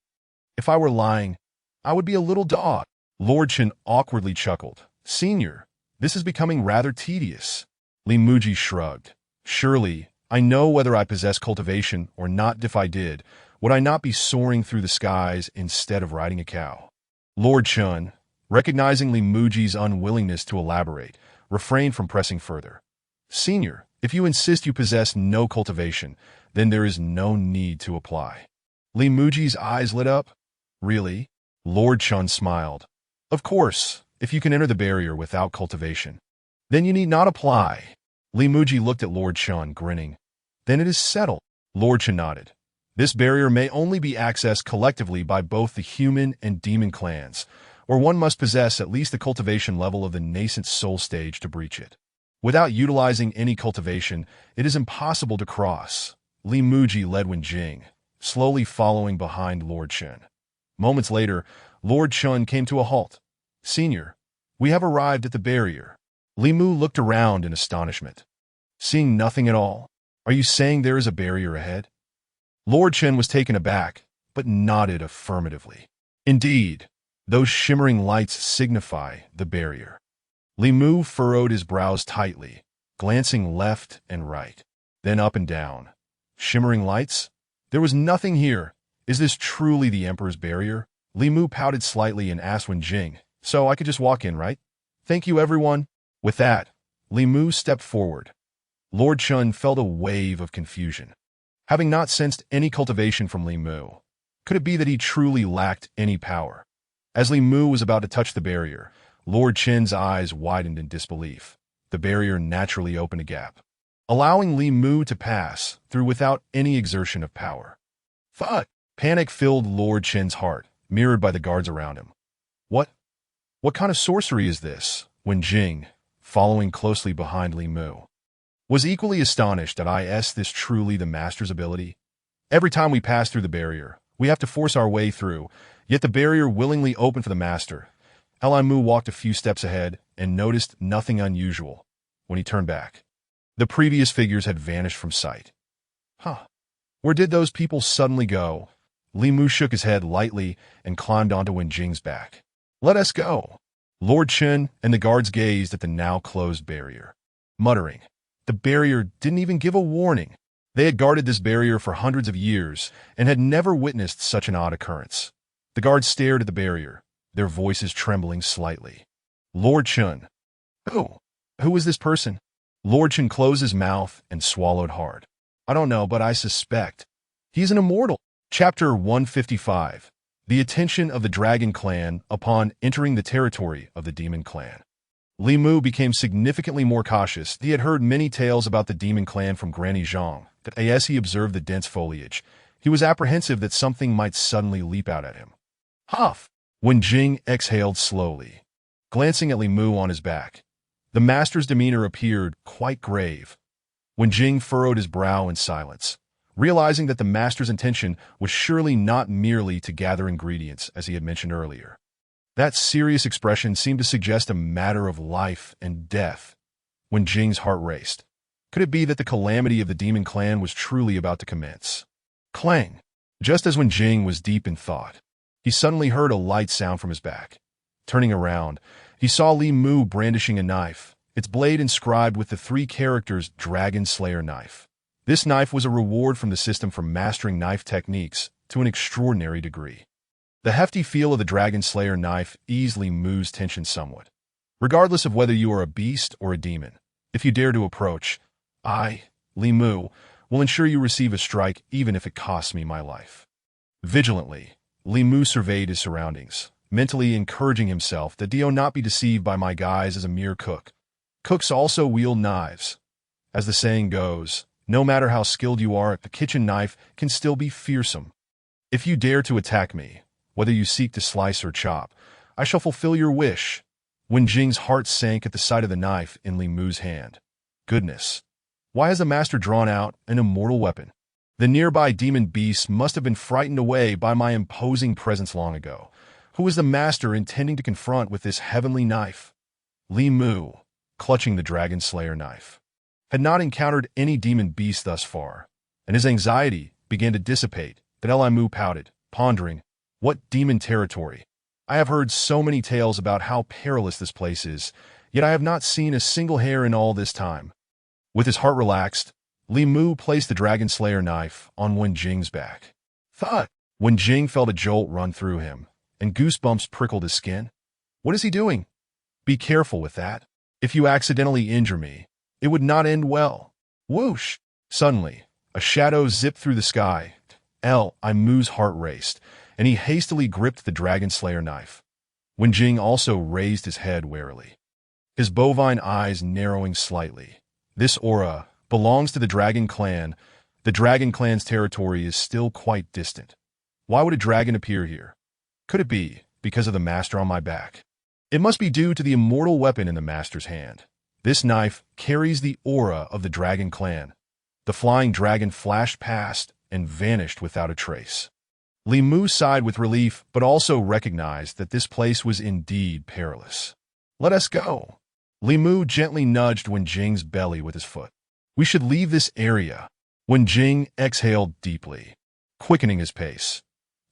If I were lying, I would be a little dog. Lord Chen awkwardly chuckled. Senior, this is becoming rather tedious. Muzhi shrugged. Surely, I know whether I possess cultivation or not. If I did, would I not be soaring through the skies instead of riding a cow? Lord Chen, recognizing Muzhi's unwillingness to elaborate, refrained from pressing further. Senior, if you insist you possess no cultivation, then there is no need to apply. Muzhi's eyes lit up. Really? Lord Chen smiled. Of course, if you can enter the barrier without cultivation, then you need not apply. Muzhi looked at Lord Chen, grinning. Then it is settled. Lord Chen nodded. This barrier may only be accessed collectively by both the human and demon clans, or one must possess at least the cultivation level of the nascent soul stage to breach it. Without utilizing any cultivation, it is impossible to cross. Muzhi led Wenjing, slowly following behind Lord Chen. Moments later, Lord Chen came to a halt. Senior, we have arrived at the barrier. Mu looked around in astonishment. Seeing nothing at all, are you saying there is a barrier ahead? Lord Chen was taken aback, but nodded affirmatively. Indeed, those shimmering lights signify the barrier. Mu furrowed his brows tightly, glancing left and right, then up and down. Shimmering lights? There was nothing here. Is this truly the Emperor's barrier? Mu pouted slightly and asked Wenjing, so I could just walk in, right? Thank you, everyone. With that, Mu stepped forward. Lord Chen felt a wave of confusion. Having not sensed any cultivation from Mu, could it be that he truly lacked any power? As Mu was about to touch the barrier, Lord Chen's eyes widened in disbelief. The barrier naturally opened a gap, allowing Mu to pass through without any exertion of power. Fuck! Panic filled Lord Chen's heart, mirrored by the guards around him. What kind of sorcery is this? Wenjing, following closely behind Mu, was equally astonished that is this truly the master's ability? Every time we pass through the barrier, we have to force our way through, yet the barrier willingly opened for the master. Mu walked a few steps ahead and noticed nothing unusual. When he turned back, the previous figures had vanished from sight. Where did those people suddenly go? Mu shook his head lightly and climbed onto Wenjing's back. Let us go. Lord Chen and the guards gazed at the now closed barrier, muttering. The barrier didn't even give a warning. They had guarded this barrier for hundreds of years and had never witnessed such an odd occurrence. The guards stared at the barrier, their voices trembling slightly. Lord Chen. Who is this person? Lord Chen closed his mouth and swallowed hard. I don't know, but I suspect he's an immortal. Chapter 155. The attention of the Dragon Clan upon entering the territory of the Demon Clan. Mu became significantly more cautious. He had heard many tales about the Demon Clan from Granny Zhang, that as he observed the dense foliage, he was apprehensive that something might suddenly leap out at him. Huff! Wen Jing exhaled slowly, glancing at Li Mu on his back. The master's demeanor appeared quite grave. Wen Jing furrowed his brow in silence, realizing that the master's intention was surely not merely to gather ingredients, as he had mentioned earlier. That serious expression seemed to suggest a matter of life and death. Wen Jing's heart raced. Could it be that the calamity of the demon clan was truly about to commence? Clang! Just as Wen Jing was deep in thought, he suddenly heard a light sound from his back. Turning around, he saw Li Mu brandishing a knife, its blade inscribed with the three characters Dragon Slayer Knife. This knife was a reward from the system for mastering knife techniques to an extraordinary degree. The hefty feel of the Dragon Slayer knife eased Li Mu's tension somewhat. Regardless of whether you are a beast or a demon, if you dare to approach, I, Li Mu, will ensure you receive a strike even if it costs me my life. Vigilantly, Li Mu surveyed his surroundings, mentally encouraging himself that Dio not be deceived by my guise as a mere cook. Cooks also wield knives. As the saying goes, no matter how skilled you are, the kitchen knife can still be fearsome. If you dare to attack me, whether you seek to slice or chop, I shall fulfill your wish. Wen Jing's heart sank at the sight of the knife in Li Mu's hand. Goodness! Why has the master drawn out an immortal weapon? The nearby demon beasts must have been frightened away by my imposing presence long ago. Who is the master intending to confront with this heavenly knife? Li Mu, clutching the Dragon Slayer knife, had not encountered any demon beast thus far, and his anxiety began to dissipate. But Li Mu pouted, pondering, what demon territory? I have heard so many tales about how perilous this place is, yet I have not seen a single hair in all this time. With his heart relaxed, Li Mu placed the Dragon Slayer knife on Wen Jing's back. Thud! Wen Jing felt a jolt run through him, and goosebumps prickled his skin. What is he doing? Be careful with that. If you accidentally injure me, it would not end well. Whoosh! Suddenly, a shadow zipped through the sky. Li Mu's heart raced, and he hastily gripped the Dragon Slayer knife. Wen Jing also raised his head warily, his bovine eyes narrowing slightly. This aura belongs to the Dragon Clan. The Dragon Clan's territory is still quite distant. Why would a dragon appear here? Could it be because of the master on my back? It must be due to the immortal weapon in the master's hand. This knife carries the aura of the Dragon Clan. The flying dragon flashed past and vanished without a trace. Li Mu sighed with relief, but also recognized that this place was indeed perilous. Let us go. Li Mu gently nudged Wen Jing's belly with his foot. We should leave this area. Wen Jing exhaled deeply, quickening his pace.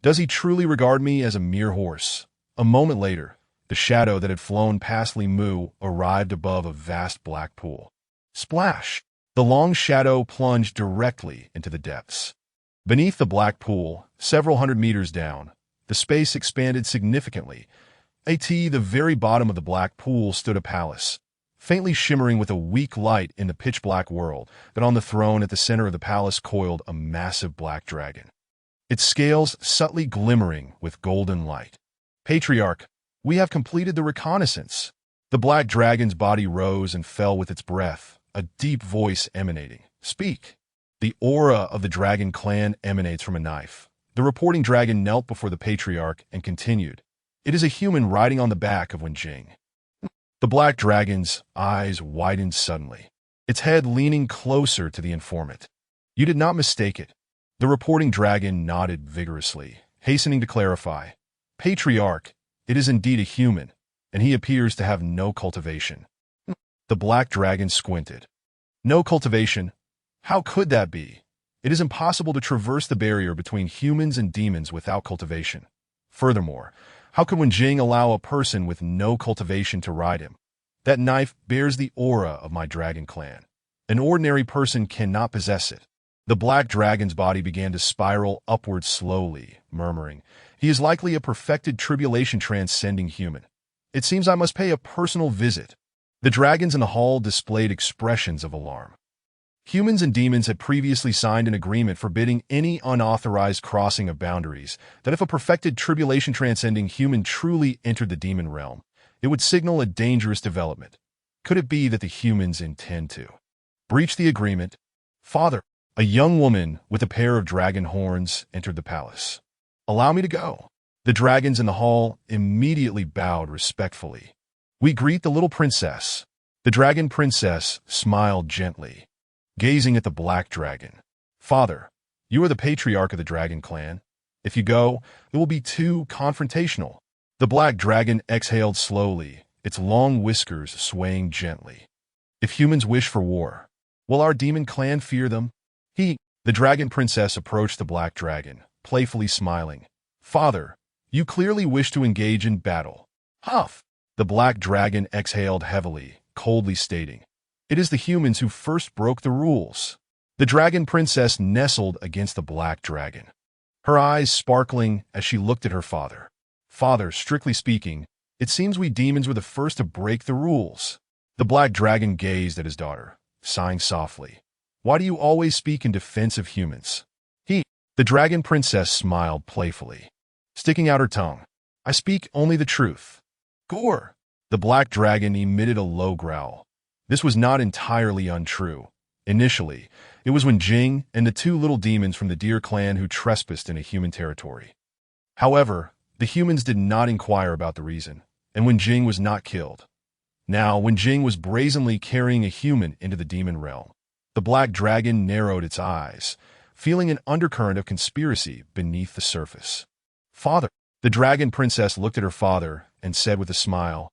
Does he truly regard me as a mere horse? A moment later, the shadow that had flown past Li Mu arrived above a vast black pool. Splash! The long shadow plunged directly into the depths. Beneath the black pool, several hundred meters down, the space expanded significantly. At the very bottom of the black pool stood a palace, faintly shimmering with a weak light in the pitch-black world, that on the throne at the center of the palace coiled a massive black dragon, its scales subtly glimmering with golden light. Patriarch, we have completed the reconnaissance. The black dragon's body rose and fell with its breath, a deep voice emanating. Speak. The aura of the Dragon Clan emanates from a knife. The reporting dragon knelt before the patriarch and continued. It is a human riding on the back of Wen Jing. The black dragon's eyes widened suddenly, its head leaning closer to the informant. You did not mistake it. The reporting dragon nodded vigorously, hastening to clarify. Patriarch, it is indeed a human, and he appears to have no cultivation. The black dragon squinted. No cultivation? How could that be? It is impossible to traverse the barrier between humans and demons without cultivation. Furthermore, how could Wen Jing allow a person with no cultivation to ride him? That knife bears the aura of my Dragon Clan. An ordinary person cannot possess it. The black dragon's body began to spiral upward slowly, murmuring, he is likely a perfected tribulation-transcending human. It seems I must pay a personal visit. The dragons in the hall displayed expressions of alarm. Humans and demons had previously signed an agreement forbidding any unauthorized crossing of boundaries, that if a perfected tribulation-transcending human truly entered the demon realm, it would signal a dangerous development. Could it be that the humans intend to breach the agreement? Father, a young woman with a pair of dragon horns entered the palace. Allow me to go. The dragons in the hall immediately bowed respectfully. "We greet the little princess." The dragon princess smiled gently, gazing at the black dragon. "Father, you are the patriarch of the dragon clan. If you go, it will be too confrontational." The black dragon exhaled slowly, its long whiskers swaying gently. "If humans wish for war, will our demon clan fear them?" The dragon princess approached the black dragon, playfully smiling. "Father, you clearly wish to engage in battle." "Huff!" The black dragon exhaled heavily, coldly stating, "It is the humans who first broke the rules." The dragon princess nestled against the black dragon, her eyes sparkling as she looked at her father. "Father, strictly speaking, it seems we demons were the first to break the rules." The black dragon gazed at his daughter, sighing softly. "Why do you always speak in defense of humans?" The dragon princess smiled playfully, sticking out her tongue. "I speak only the truth." "Gore!" The black dragon emitted a low growl. This was not entirely untrue. Initially, it was when Jing and the two little demons from the deer clan who trespassed in a human territory. However, the humans did not inquire about the reason, and when Jing was not killed. Now, when Jing was brazenly carrying a human into the demon realm, the black dragon narrowed its eyes, feeling an undercurrent of conspiracy beneath the surface. "Father," the dragon princess looked at her father and said with a smile,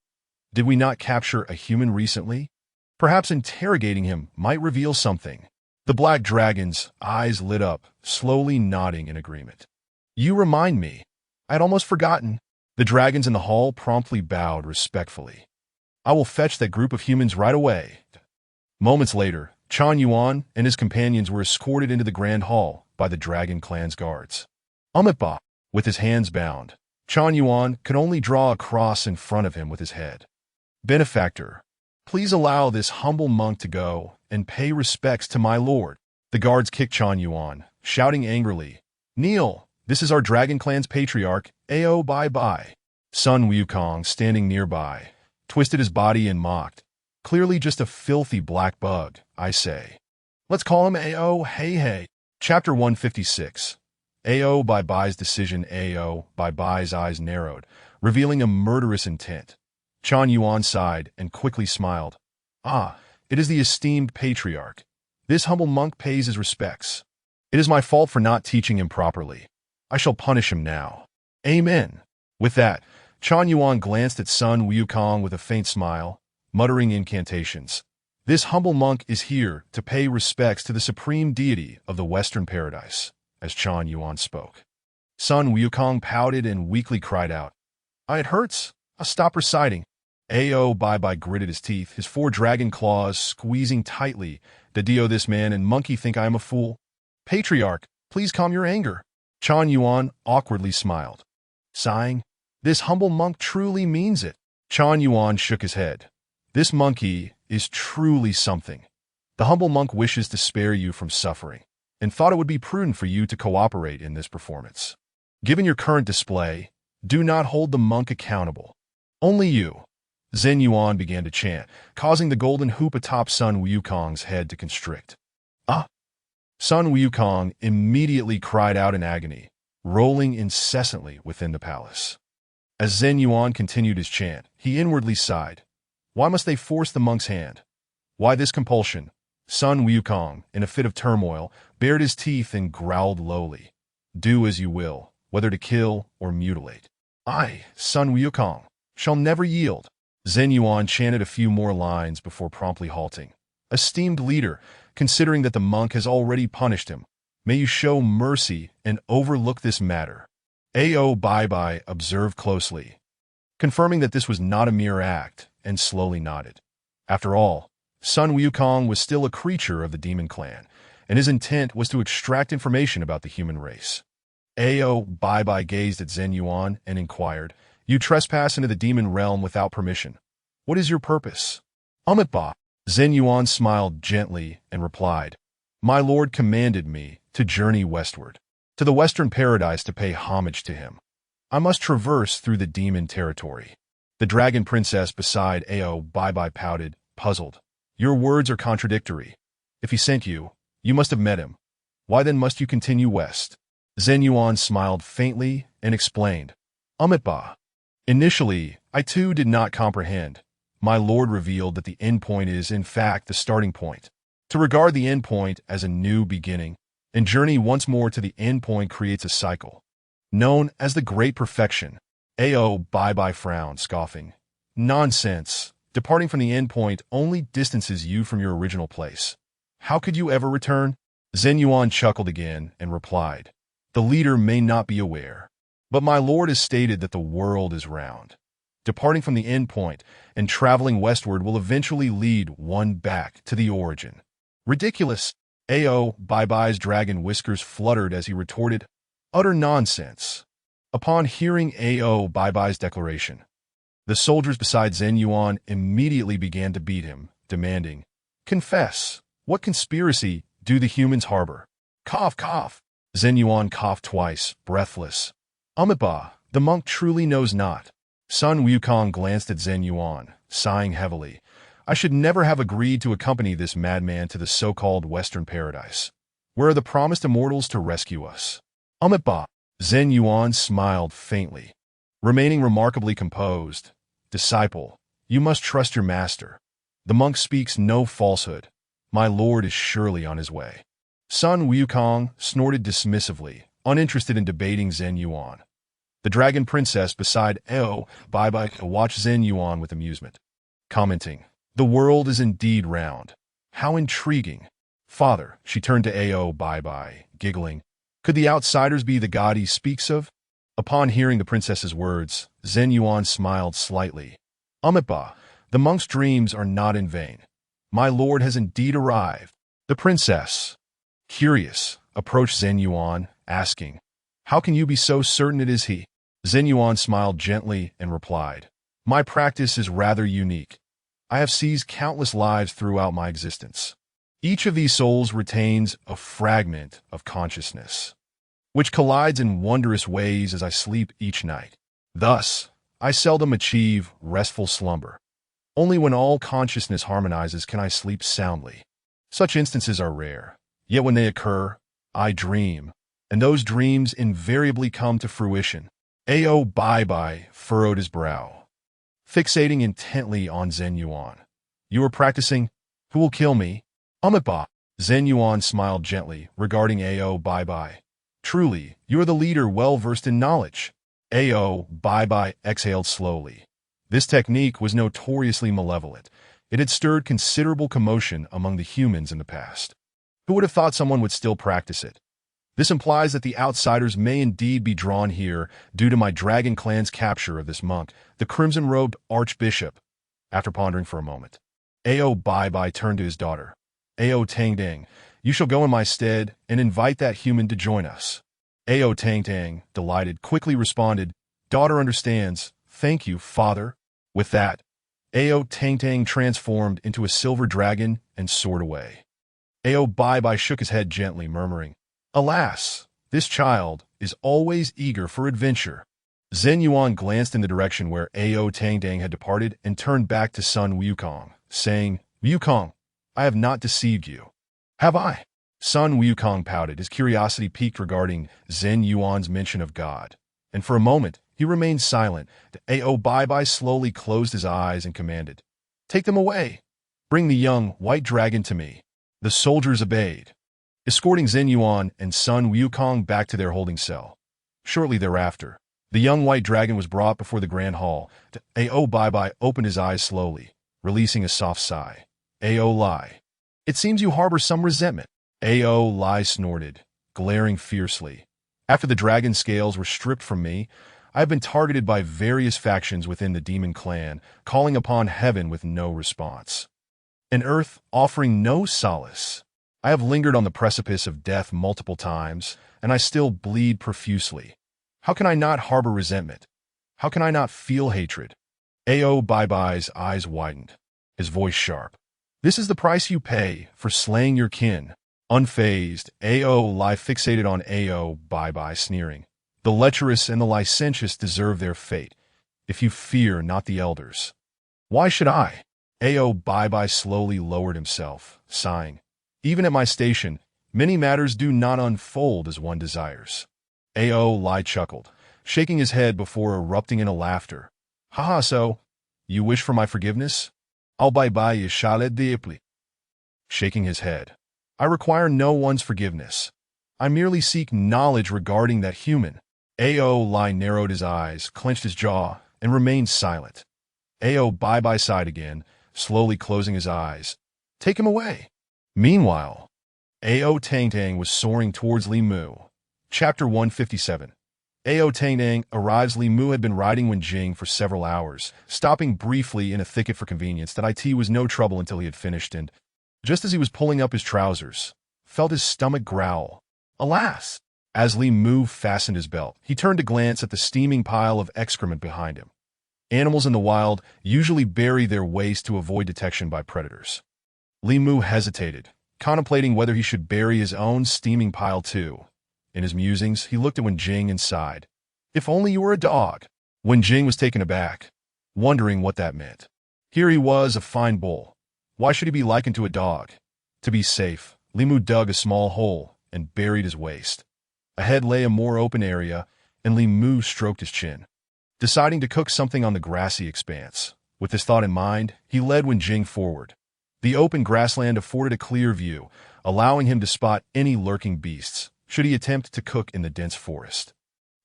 "Did we not capture a human recently? Perhaps interrogating him might reveal something." The black dragon's eyes lit up, slowly nodding in agreement. "You remind me. I had almost forgotten." The dragons in the hall promptly bowed respectfully. "I will fetch that group of humans right away." Moments later, Chan Yuan and his companions were escorted into the grand hall by the dragon clan's guards. Umitba, with his hands bound, Chan Yuan could only draw a cross in front of him with his head. "Benefactor, please allow this humble monk to go and pay respects to my lord." The guards kicked Chan Yuan, shouting angrily, "Kneel! This is our dragon clan's patriarch, Ao Bai Bai." Sun Wukong, standing nearby, twisted his body and mocked, "Clearly just a filthy black bug, I say. Let's call him Ao Hey Hey." Chapter 156. Ao Bai Bai's decision. Ao Bai Bai's eyes narrowed, revealing a murderous intent. Chan Yuan sighed and quickly smiled. "Ah, it is the esteemed patriarch. This humble monk pays his respects. It is my fault for not teaching him properly. I shall punish him now. Amen." With that, Chan Yuan glanced at Sun Wukong with a faint smile, muttering incantations. "This humble monk is here to pay respects to the supreme deity of the Western Paradise," as Chan Yuan spoke. Sun Wukong pouted and weakly cried out, "It hurts. I'll stop reciting." Ao Bai Bai gritted his teeth, his 4 dragon claws squeezing tightly. "Dio, this man and monkey think I am a fool. Patriarch, please calm your anger." Chan Yuan awkwardly smiled, sighing, "This humble monk truly means it." Chan Yuan shook his head. "This monkey is truly something. The humble monk wishes to spare you from suffering, and thought it would be prudent for you to cooperate in this performance. Given your current display, do not hold the monk accountable. Only you." Zhen Yuan began to chant, causing the golden hoop atop Sun Wukong's head to constrict. "Ah!" Sun Wukong immediately cried out in agony, rolling incessantly within the palace. As Zhen Yuan continued his chant, he inwardly sighed. Why must they force the monk's hand? Why this compulsion? Sun Wukong, in a fit of turmoil, bared his teeth and growled lowly. "Do as you will, whether to kill or mutilate. I, Sun Wukong, shall never yield." Zhen Yuan chanted a few more lines before promptly halting. "Esteemed leader, considering that the monk has already punished him, may you show mercy and overlook this matter." Ao Bai Bai observed closely, confirming that this was not a mere act, and slowly nodded. After all, Sun Wukong was still a creature of the demon clan, and his intent was to extract information about the human race. Ao Bai Bai gazed at Zhen Yuan and inquired, "You trespass into the demon realm without permission. What is your purpose?" "Umitba." Zhen Yuan smiled gently and replied, "My lord commanded me to journey westward, to the Western Paradise to pay homage to him. I must traverse through the demon territory." The dragon princess beside Ao Bai Bai pouted, puzzled. "Your words are contradictory. If he sent you, you must have met him. Why then must you continue west?" Zhen Yuan smiled faintly and explained, Ba. Initially, I too did not comprehend. My lord revealed that the endpoint is, in fact, the starting point. To regard the endpoint as a new beginning and journey once more to the endpoint creates a cycle, known as the Great Perfection. Bye-bye frowned, scoffing. Nonsense. Departing from the endpoint only distances you from your original place. How could you ever return? Zhen Yuan chuckled again and replied, the leader may not be aware, but my lord has stated that the world is round. Departing from the endpoint and traveling westward will eventually lead one back to the origin. Ridiculous. Bye-bye's dragon whiskers fluttered as he retorted, utter nonsense. Upon hearing Bye-bye's declaration, the soldiers beside Zhen Yuan immediately began to beat him, demanding, confess, what conspiracy do the humans harbor? Cough, cough. Zhen Yuan coughed twice, breathless. Ba, the monk truly knows not. Sun Wukong glanced at Zhen Yuan, sighing heavily. I should never have agreed to accompany this madman to the so-called Western paradise. Where are the promised immortals to rescue us? Ba. Zhen Yuan smiled faintly, remaining remarkably composed. Disciple, you must trust your master. The monk speaks no falsehood. My lord is surely on his way. Sun Wukong snorted dismissively, uninterested in debating Zhen Yuan. The dragon princess beside Bye-bye watched Zhen Yuan with amusement, commenting, the world is indeed round. How intriguing. Father, she turned to Bye-bye, giggling. Could the outsiders be the god he speaks of? Upon hearing the princess's words, Zhen Yuan smiled slightly. Ba, the monk's dreams are not in vain. My lord has indeed arrived. The princess, curious, approached Zhen Yuan, asking, how can you be so certain it is he? Zhen Yuan smiled gently and replied, my practice is rather unique. I have seized countless lives throughout my existence. Each of these souls retains a fragment of consciousness, which collides in wondrous ways as I sleep each night. Thus, I seldom achieve restful slumber. Only when all consciousness harmonizes can I sleep soundly. Such instances are rare, yet when they occur, I dream, and those dreams invariably come to fruition. Bye-bye furrowed his brow, fixating intently on Zhen Yuan. You are practicing, who will kill me? Ba. Zhen Yuan smiled gently, regarding Bye-bye. Truly, you are the leader well-versed in knowledge. Bye-bye exhaled slowly. This technique was notoriously malevolent. It had stirred considerable commotion among the humans in the past. Who would have thought someone would still practice it? This implies that the outsiders may indeed be drawn here due to my dragon clan's capture of this monk, the crimson-robed archbishop. After pondering for a moment, Bye-bye turned to his daughter. Tang-ding, you shall go in my stead and invite that human to join us. Tang-ding, delighted, quickly responded, daughter understands. Thank you, father. With that, Tang-ding transformed into a silver dragon and soared away. Bye-bye shook his head gently, murmuring, alas, this child is always eager for adventure. Zhen Yuan glanced in the direction where Tang-ding had departed and turned back to Sun Wukong, saying, Wukong, I have not deceived you. Have I? Sun Wukong pouted, his curiosity piqued regarding Zhen Yuan's mention of God, and for a moment he remained silent. Bye-bye slowly closed his eyes and commanded, take them away. Bring the young white dragon to me. The soldiers obeyed, escorting Zhen Yuan and Sun Wukong back to their holding cell. Shortly thereafter, the young white dragon was brought before the grand hall. Bye-bye opened his eyes slowly, releasing a soft sigh. Lai, it seems you harbor some resentment. Lai snorted, glaring fiercely. After the dragon scales were stripped from me, I have been targeted by various factions within the demon clan, calling upon heaven with no response, and earth offering no solace. I have lingered on the precipice of death multiple times, and I still bleed profusely. How can I not harbor resentment? How can I not feel hatred? Bye-bye's eyes widened, his voice sharp. This is the price you pay for slaying your kin. Unfazed, Lai fixated on Bye-bye, sneering. The lecherous and the licentious deserve their fate, if you fear not the elders. Why should I? Bye-bye slowly lowered himself, sighing. Even at my station, many matters do not unfold as one desires. Lai chuckled, shaking his head before erupting into laughter. Haha, so, you wish for my forgiveness? I'll bye-bye you shalet deeply. Shaking his head. I require no one's forgiveness. I merely seek knowledge regarding that human. Lai narrowed his eyes, clenched his jaw, and remained silent. Bye-bye sighed again, slowly closing his eyes. Take him away. Meanwhile, Tang was soaring towards Li Mu. Chapter 157. Tang arrives. Li Mu had been riding Wenjing for several hours, stopping briefly in a thicket for convenience. That was no trouble until he had finished, and, just as he was pulling up his trousers, felt his stomach growl. Alas! As Li Mu fastened his belt, he turned to glance at the steaming pile of excrement behind him. Animals in the wild usually bury their waste to avoid detection by predators. Li Mu hesitated, contemplating whether he should bury his own steaming pile too. In his musings, he looked at Wenjing and sighed. If only you were a dog. Wenjing was taken aback, wondering what that meant. Here he was, a fine bull. Why should he be likened to a dog? To be safe, Li Mu dug a small hole and buried his waist. Ahead lay a more open area, and Li Mu stroked his chin, deciding to cook something on the grassy expanse. With this thought in mind, he led Wenjing forward. The open grassland afforded a clear view, allowing him to spot any lurking beasts, should he attempt to cook in the dense forest.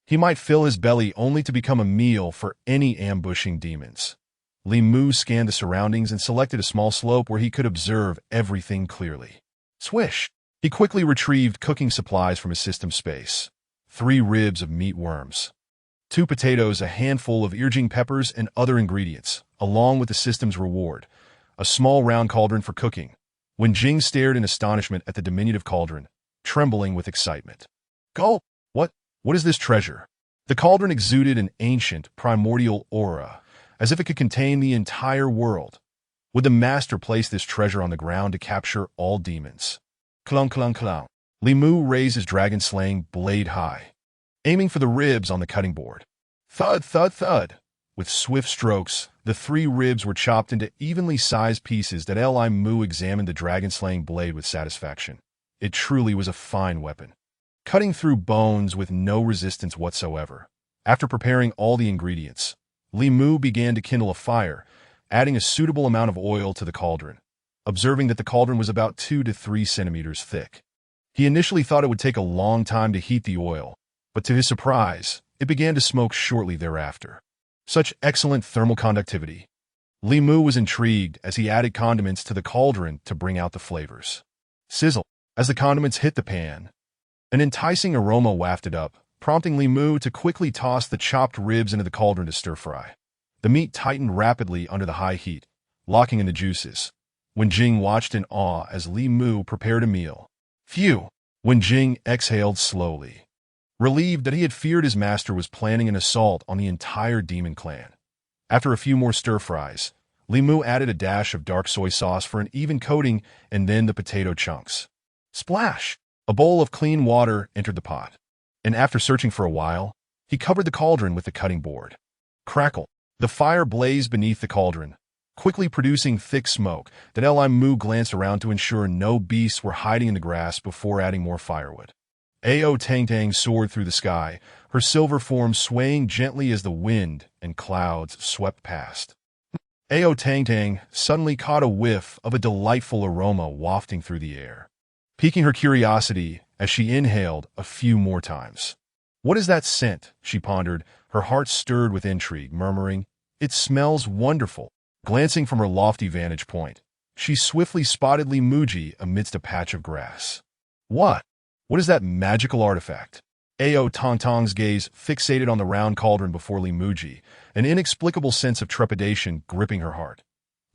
He might fill his belly only to become a meal for any ambushing demons. Li Mu scanned the surroundings and selected a small slope where he could observe everything clearly. Swish! He quickly retrieved cooking supplies from his system space. 3 ribs of meat worms, 2 potatoes, a handful of earjing peppers, and other ingredients, along with the system's reward, a small round cauldron for cooking. Wenjing stared in astonishment at the diminutive cauldron, trembling with excitement. Gulp! What is this treasure? The cauldron exuded an ancient, primordial aura, as if it could contain the entire world. Would the master place this treasure on the ground to capture all demons? Clunk, clunk, clunk. Li Mu raised his dragon-slaying blade high, aiming for the ribs on the cutting board. Thud, thud, thud. With swift strokes, the 3 ribs were chopped into evenly sized pieces. That Li Mu examined the dragon-slaying blade with satisfaction. It truly was a fine weapon, cutting through bones with no resistance whatsoever. After preparing all the ingredients, Li Mu began to kindle a fire, adding a suitable amount of oil to the cauldron, observing that the cauldron was about 2 to 3 centimeters thick. He initially thought it would take a long time to heat the oil, but to his surprise, it began to smoke shortly thereafter. Such excellent thermal conductivity. Li Mu was intrigued as he added condiments to the cauldron to bring out the flavors. Sizzle. As the condiments hit the pan, an enticing aroma wafted up, prompting Li Mu to quickly toss the chopped ribs into the cauldron to stir-fry. The meat tightened rapidly under the high heat, locking in the juices. Wenjing watched in awe as Li Mu prepared a meal. Phew! Wenjing exhaled slowly, relieved that he had feared his master was planning an assault on the entire demon clan. After a few more stir-fries, Li Mu added a dash of dark soy sauce for an even coating and then the potato chunks. Splash! A bowl of clean water entered the pot, and after searching for a while, he covered the cauldron with the cutting board. Crackle! The fire blazed beneath the cauldron, quickly producing thick smoke. That Li Mu glanced around to ensure no beasts were hiding in the grass before adding more firewood. Tang soared through the sky, her silver form swaying gently as the wind and clouds swept past. Tang suddenly caught a whiff of a delightful aroma wafting through the air, piquing her curiosity as she inhaled a few more times. What is that scent? She pondered, her heart stirred with intrigue, murmuring, It smells wonderful. Glancing from her lofty vantage point, she swiftly spotted Li Muzhi amidst a patch of grass. What is that magical artifact? Tong's gaze fixated on the round cauldron before Li Muzhi, an inexplicable sense of trepidation gripping her heart.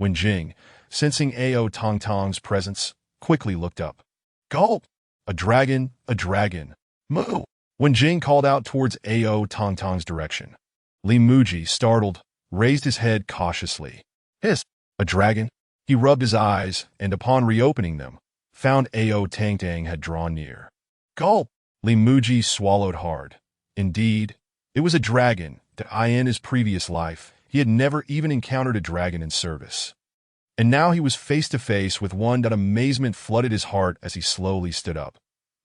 Wenjing, sensing Tong's presence, quickly looked up. Gulp! A dragon, a dragon. Moo! Wenjing called out towards Tong's direction. Li Muzhi, startled, raised his head cautiously. Hiss! A dragon? He rubbed his eyes, and upon reopening them, found Tang had drawn near. Gulp! Li Muzhi swallowed hard. Indeed, it was a dragon. That in his previous life, he had never even encountered a dragon in service. And now he was face to face with one. That amazement flooded his heart as he slowly stood up.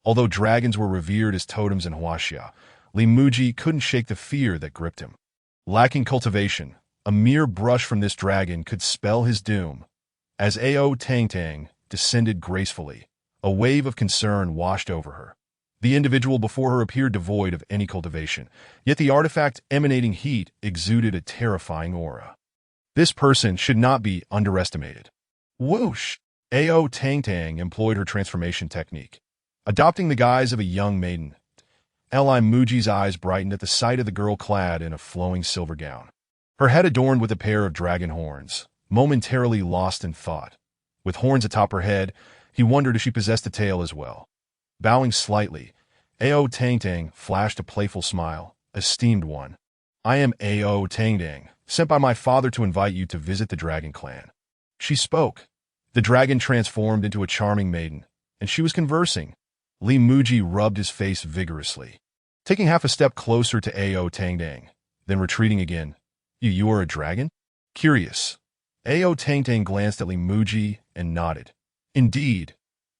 Although dragons were revered as totems in Huaxia, Muzhi couldn't shake the fear that gripped him. Lacking cultivation, a mere brush from this dragon could spell his doom. As Ao Tang Tang descended gracefully, a wave of concern washed over her. The individual before her appeared devoid of any cultivation, yet the artifact emanating heat exuded a terrifying aura. This person should not be underestimated. Whoosh! Ao Tang Tang employed her transformation technique. Adopting the guise of a young maiden, Muzhi's eyes brightened at the sight of the girl clad in a flowing silver gown. Her head adorned with a pair of dragon horns, momentarily lost in thought. With horns atop her head, he wondered if she possessed a tail as well. Bowing slightly, Ao Tang Tang flashed a playful smile. Esteemed one, I am Ao Tang Tang, sent by my father to invite you to visit the dragon clan. She spoke. The dragon transformed into a charming maiden, and she was conversing. Muzhi rubbed his face vigorously, taking half a step closer to Ao Tang Tang, then retreating again. You are a dragon? Curious. Ao Tang Tang glanced at Muzhi and nodded. Indeed,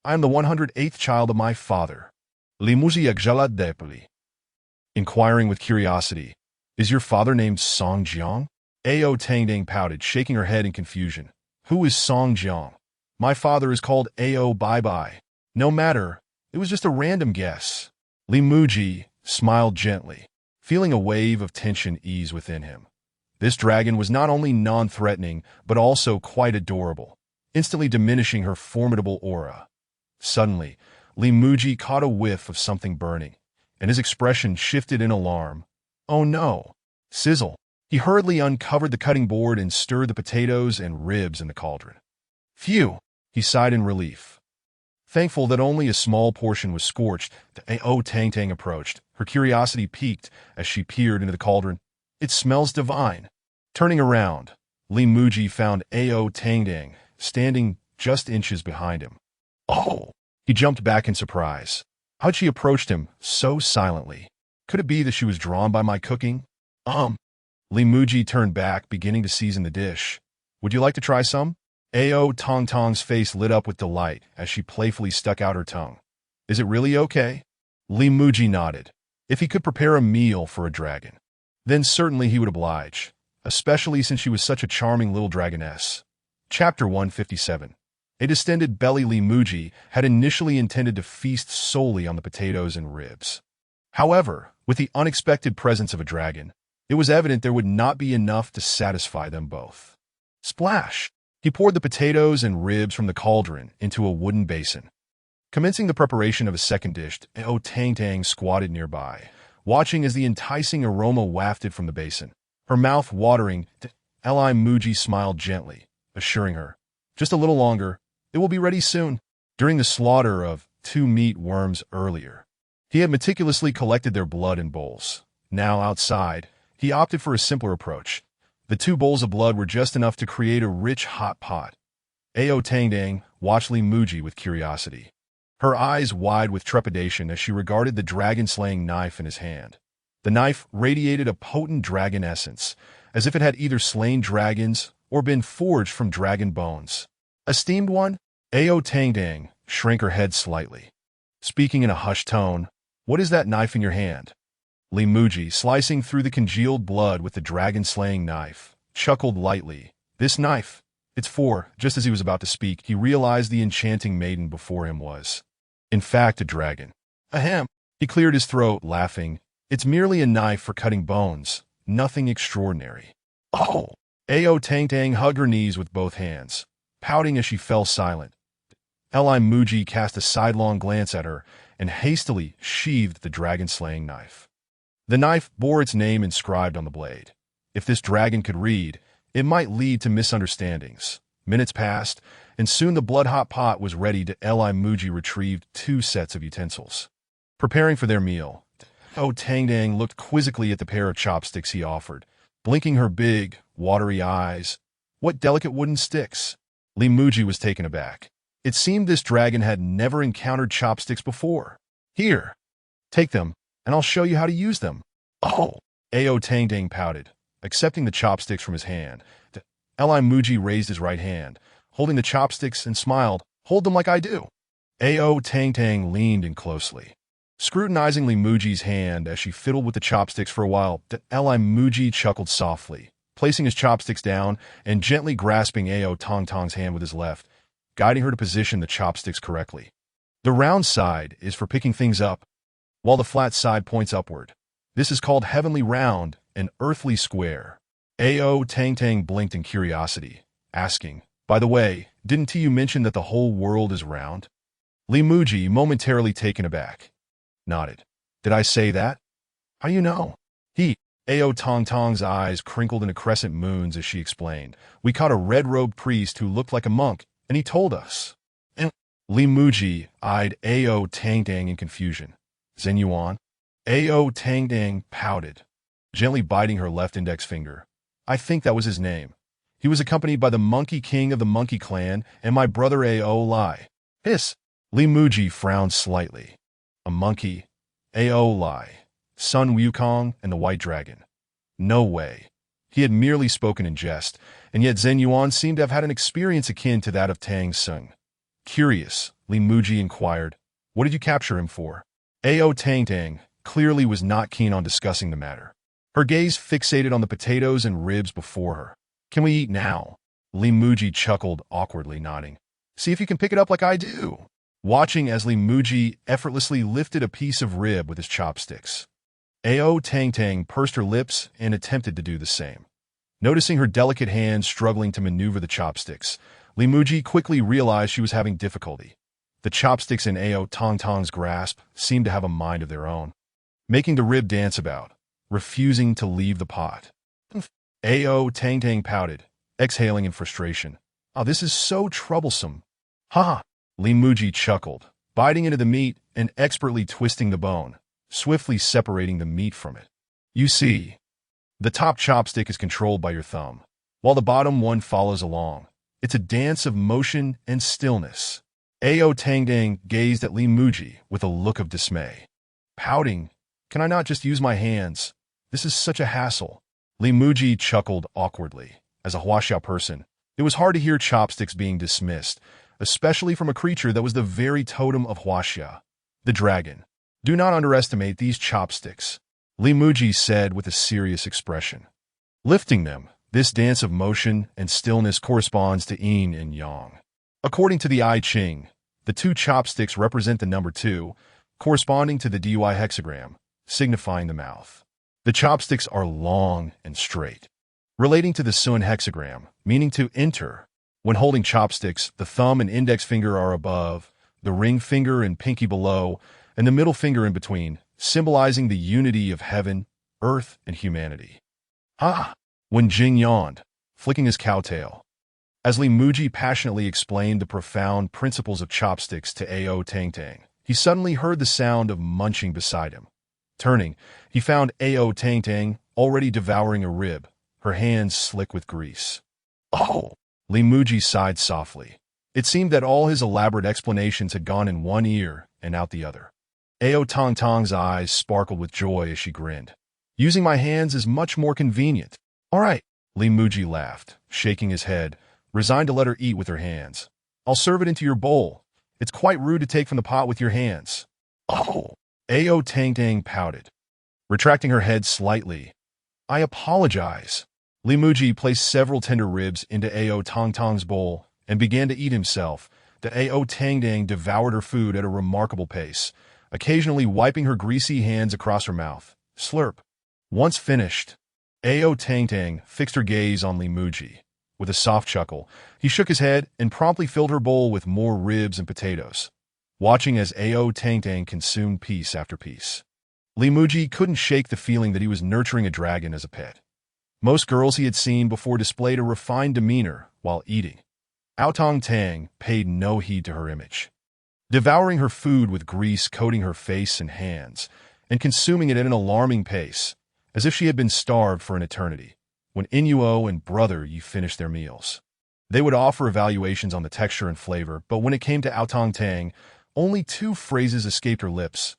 I am the 108th child of my father. Muzhi Agjalad Depali. Inquiring with curiosity, is your father named Song Jiang? Ao Tang Tang pouted, shaking her head in confusion. Who is Song Jiang? My father is called Ao Bai Bai. No matter. It was just a random guess. Muzhi smiled gently, feeling a wave of tension ease within him. This dragon was not only non-threatening, but also quite adorable, instantly diminishing her formidable aura. Suddenly, Muzhi caught a whiff of something burning, and his expression shifted in alarm. Oh no! Sizzle! He hurriedly uncovered the cutting board and stirred the potatoes and ribs in the cauldron. Phew! He sighed in relief. Thankful that only a small portion was scorched, Ao Tang Tang approached. Her curiosity piqued as she peered into the cauldron. It smells divine. Turning around, Muzhi found Ao Tang Tang standing just inches behind him. Oh! He jumped back in surprise. How'd she approached him so silently? Could it be that she was drawn by my cooking? Muzhi turned back, beginning to season the dish. Would you like to try some? Ao Tang Tang's face lit up with delight as she playfully stuck out her tongue. Is it really okay? Muzhi nodded. If he could prepare a meal for a dragon, then certainly he would oblige, especially since she was such a charming little dragoness. Chapter 157. A distended belly. Muzhi had initially intended to feast solely on the potatoes and ribs. However, with the unexpected presence of a dragon, it was evident there would not be enough to satisfy them both. Splash! He poured the potatoes and ribs from the cauldron into a wooden basin. Commencing the preparation of a second dish, Ao Tang Tang squatted nearby, watching as the enticing aroma wafted from the basin. Her mouth watering, Muzhi smiled gently, assuring her, just a little longer, it will be ready soon. During the slaughter of 2 meat worms earlier, he had meticulously collected their blood in bowls. Now outside, he opted for a simpler approach. The 2 bowls of blood were just enough to create a rich hot pot. Ao Tang Tang watched Muzhi with curiosity, her eyes wide with trepidation as she regarded the dragon-slaying knife in his hand. The knife radiated a potent dragon essence, as if it had either slain dragons or been forged from dragon bones. Esteemed one? Ao Tang Tang shrank her head slightly. Speaking in a hushed tone, what is that knife in your hand? Muzhi, slicing through the congealed blood with the dragon-slaying knife, chuckled lightly. This knife, it's for, just as he was about to speak, he realized the enchanting maiden before him was, in fact, a dragon. Ahem. He cleared his throat, laughing. It's merely a knife for cutting bones, nothing extraordinary. Oh! Ao Tang Tang hugged her knees with both hands, pouting as she fell silent. Muzhi cast a sidelong glance at her and hastily sheathed the dragon-slaying knife. The knife bore its name inscribed on the blade. If this dragon could read, it might lead to misunderstandings. Minutes passed, and soon the blood-hot pot was ready. Muzhi retrieved 2 sets of utensils. Preparing for their meal, Ao Tang Tang looked quizzically at the pair of chopsticks he offered, blinking her big, watery eyes. What delicate wooden sticks! Muzhi was taken aback. It seemed this dragon had never encountered chopsticks before. Here, take them, and I'll show you how to use them. Oh! Ao Tang Tang pouted, accepting the chopsticks from his hand. Muzhi raised his right hand, holding the chopsticks, and smiled. Hold them like I do. Ao Tang Tang leaned in closely, Scrutinizingly Muji's hand as she fiddled with the chopsticks for a while, Muji chuckled softly, placing his chopsticks down and gently grasping Ao Tong Tong's hand with his left, guiding her to position the chopsticks correctly. The round side is for picking things up, while the flat side points upward. This is called heavenly round and earthly square. Ao Tang Tang blinked in curiosity, asking, "By the way, didn't you mention that the whole world is round?" Li Muji, momentarily taken aback, nodded. "Did I say that? How do you know?" Ao Tong Tong's eyes crinkled into crescent moons as she explained. "We caught a red-robed priest who looked like a monk, and he told us." And Li Muji eyed Ao Tang Tang in confusion. "Zhen Yuan?" Ao Tang Tang pouted, gently biting her left index finger. "I think that was his name. He was accompanied by the monkey king of the monkey clan and my brother Ao Lai." Hiss! Li Muji frowned slightly. A monkey, Ao Lai, Sun Wukong, and the White Dragon. No way. He had merely spoken in jest, and yet Zhen Yuan seemed to have had an experience akin to that of Tang Sung. Curious, Li Muji inquired, "What did you capture him for?" Ao Tang Tang clearly was not keen on discussing the matter. Her gaze fixated on the potatoes and ribs before her. "Can we eat now?" Li Muji chuckled, awkwardly nodding. "See if you can pick it up like I do." Watching as Li Muji effortlessly lifted a piece of rib with his chopsticks, Ao Tang Tang pursed her lips and attempted to do the same. Noticing her delicate hands struggling to maneuver the chopsticks, Li Muji quickly realized she was having difficulty. The chopsticks in Ao Tong Tong's grasp seemed to have a mind of their own, making the rib dance about, refusing to leave the pot. Ao Tang Tang pouted, exhaling in frustration. "Oh, this is so troublesome." "Ha!" Li Muji chuckled, biting into the meat and expertly twisting the bone, swiftly separating the meat from it. "You see, the top chopstick is controlled by your thumb, while the bottom one follows along. It's a dance of motion and stillness." Ao Tang Tang gazed at Li Muji with a look of dismay. Pouting, "Can I not just use my hands? This is such a hassle." Li Muji chuckled awkwardly. As a Huaxia person, it was hard to hear chopsticks being dismissed, especially from a creature that was the very totem of Huaxia, the dragon. "Do not underestimate these chopsticks," Li Muji said with a serious expression. Lifting them, this dance of motion and stillness corresponds to yin and yang. According to the I Ching, the two chopsticks represent the number 2, corresponding to the DY hexagram, signifying the mouth. The chopsticks are long and straight, relating to the Sun hexagram, meaning to enter. When holding chopsticks, the thumb and index finger are above, the ring finger and pinky below, and the middle finger in between, symbolizing the unity of heaven, earth, and humanity. "Ah!" When Jing yawned, flicking his cowtail, as Li Muji passionately explained the profound principles of chopsticks to Ao Tang Tang, he suddenly heard the sound of munching beside him. Turning, he found Ao Tang Tang already devouring a rib, her hands slick with grease. "Oh!" Li Muji sighed softly. It seemed that all his elaborate explanations had gone in one ear and out the other. Ao Tong Tong's eyes sparkled with joy as she grinned. "Using my hands is much more convenient." "All right," Li Muji laughed, shaking his head, resigned to let her eat with her hands. "I'll serve it into your bowl. It's quite rude to take from the pot with your hands." "Oh!" Ao Tang Tang pouted, retracting her head slightly. "I apologize." Li Muji placed several tender ribs into Ao Tong Tong's bowl and began to eat himself. The Ao Tang Tang devoured her food at a remarkable pace, occasionally wiping her greasy hands across her mouth. Slurp. Once finished, Ao Tang Tang fixed her gaze on Li Muji. With a soft chuckle, he shook his head and promptly filled her bowl with more ribs and potatoes, watching as Ao Tang Tang consumed piece after piece. Li Muji couldn't shake the feeling that he was nurturing a dragon as a pet. Most girls he had seen before displayed a refined demeanor while eating. Ao Tong Tang paid no heed to her image, devouring her food with grease coating her face and hands, and consuming it at an alarming pace, as if she had been starved for an eternity. When Inuo and Brother Yi finished their meals, they would offer evaluations on the texture and flavor, but when it came to Ao Tong Tang, only 2 phrases escaped her lips.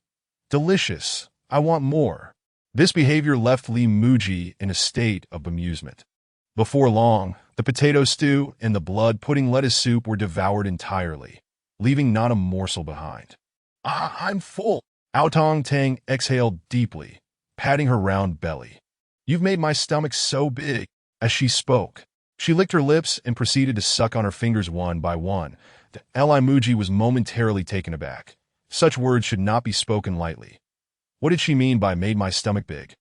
"Delicious. I want more." This behavior left Li Muji in a state of bemusement. Before long, the potato stew and the blood pudding lettuce soup were devoured entirely, leaving not a morsel behind. "I'm full." Tong Tang exhaled deeply, patting her round belly. You've made my stomach so big. As she spoke, she licked her lips and proceeded to suck on her fingers one by one. The Muzhi was momentarily taken aback. Such words should not be spoken lightly. What did she mean by made my stomach big?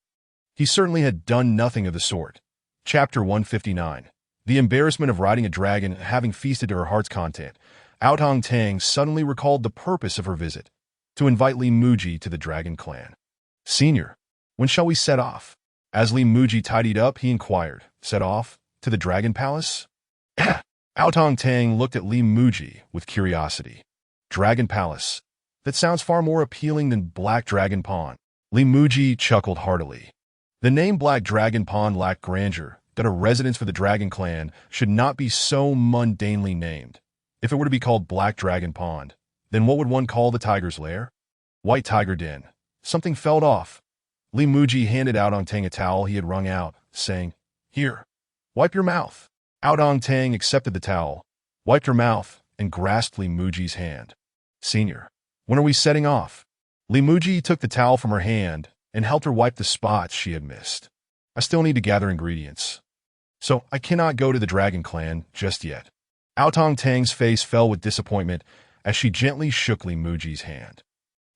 He certainly had done nothing of the sort. Chapter 159. The embarrassment of riding a dragon and having feasted to her heart's content. Tong Tang suddenly recalled the purpose of her visit, to invite Li Muzhi to the dragon clan. Senior, when shall we set off? As Li Muzhi tidied up, he inquired. Set off? To the dragon palace? Tong Tang looked at Li Muzhi with curiosity. Dragon palace. That sounds far more appealing than Black Dragon Pond. Li Muzhi chuckled heartily. The name Black Dragon Pond lacked grandeur, that a residence for the dragon clan should not be so mundanely named. If it were to be called Black Dragon Pond, then what would one call the tiger's lair? White Tiger Den. Something fell off. Li Muzhi handed Tong Tang a towel he had wrung out, saying, Here, wipe your mouth. Tong Tang accepted the towel, wiped her mouth, and grasped Li Muzhi's hand. Senior, when are we setting off? Li Muzhi took the towel from her hand and helped her wipe the spots she had missed. I still need to gather ingredients, so I cannot go to the dragon clan just yet. Tong Tang's face fell with disappointment as she gently shook Li Muzhi's hand.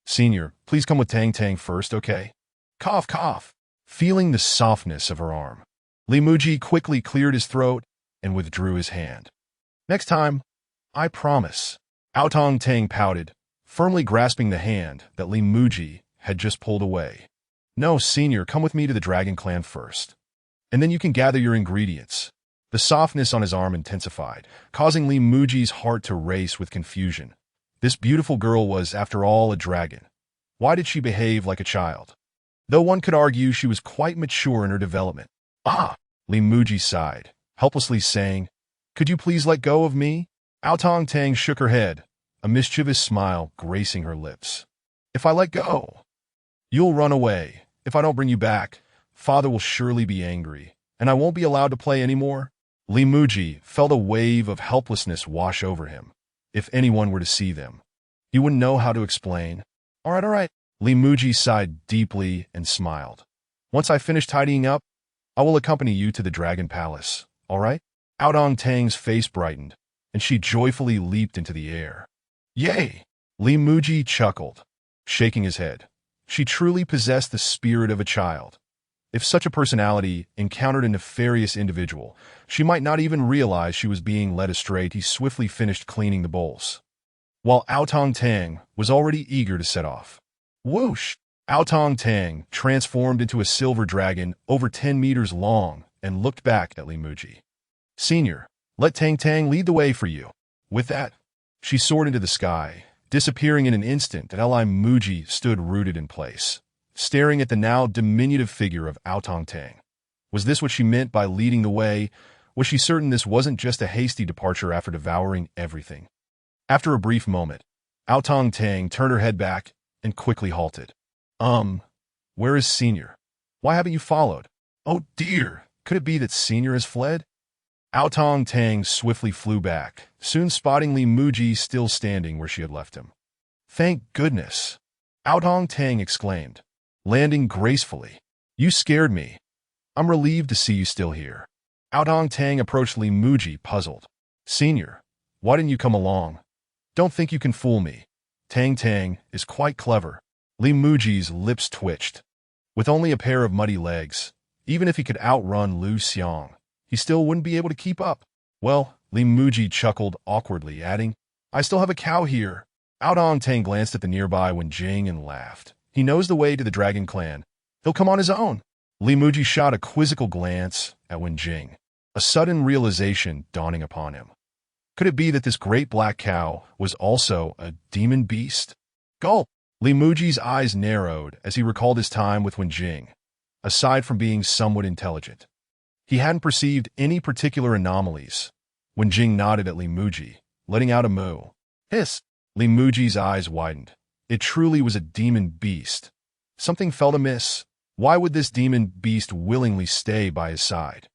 Senior, please come with Tang Tang first, okay? Cough, cough. Feeling the softness of her arm, Li Muzhi quickly cleared his throat and withdrew his hand. Next time, I promise. Tong Tang pouted, firmly grasping the hand that Li Muzhi had just pulled away. No, Senior, come with me to the dragon clan first, and then you can gather your ingredients. The softness on his arm intensified, causing Li Muzhi's heart to race with confusion. This beautiful girl was, after all, a dragon. Why did she behave like a child? Though one could argue she was quite mature in her development. Ah! Li Muzhi sighed, helplessly saying, Could you please let go of me? Tong Tang shook her head, a mischievous smile gracing her lips. If I let go, you'll run away. If I don't bring you back, Father will surely be angry, and I won't be allowed to play anymore. Li Muzhi felt a wave of helplessness wash over him. If anyone were to see them, he wouldn't know how to explain. All right. Li Muzhi sighed deeply and smiled. Once I finish tidying up, I will accompany you to the dragon palace, all right? Tong Tang's face brightened, and she joyfully leaped into the air. Yay! Li Muzhi chuckled, shaking his head. She truly possessed the spirit of a child. If such a personality encountered a nefarious individual, she might not even realize she was being led astray. He swiftly finished cleaning the bowls, while Tong Tang was already eager to set off. Whoosh! Tong Tang transformed into a silver dragon over 10 meters long and looked back at Li Muzhi. Senior, let Tang Tang lead the way for you. With that, she soared into the sky, disappearing in an instant. Li Muzhi stood rooted in place, staring at the now diminutive figure of Tong Tang. Was this what she meant by leading the way? Was she certain this wasn't just a hasty departure after devouring everything? After a brief moment, Tong Tang turned her head back and quickly halted. Where is Senior? Why haven't you followed? Oh dear, could it be that Senior has fled? Tong Tang swiftly flew back, soon spotting Li Muzhi still standing where she had left him. Thank goodness! Tong Tang exclaimed, landing gracefully. You scared me. I'm relieved to see you still here. Tong Tang approached Li Muzhi, puzzled. Senior, why didn't you come along? Don't think you can fool me. Tang Tang is quite clever. Li Muzhi's lips twitched. With only a pair of muddy legs, even if he could outrun Lu Xiang, he still wouldn't be able to keep up. Well, Li Muzhi chuckled awkwardly, adding, I still have a cow here. Tong Tang glanced at the nearby Wenjing and laughed. He knows the way to the dragon clan. He'll come on his own. Li Muzhi shot a quizzical glance at Wenjing, a sudden realization dawning upon him. Could it be that this great black cow was also a demon beast? Gulp! Li Muzhi's eyes narrowed as he recalled his time with Wenjing. Aside from being somewhat intelligent, he hadn't perceived any particular anomalies. Wenjing nodded at Li Muzhi, letting out a moo. Hiss! Li Muzhi's eyes widened. It truly was a demon beast. Something felt amiss. Why would this demon beast willingly stay by his side?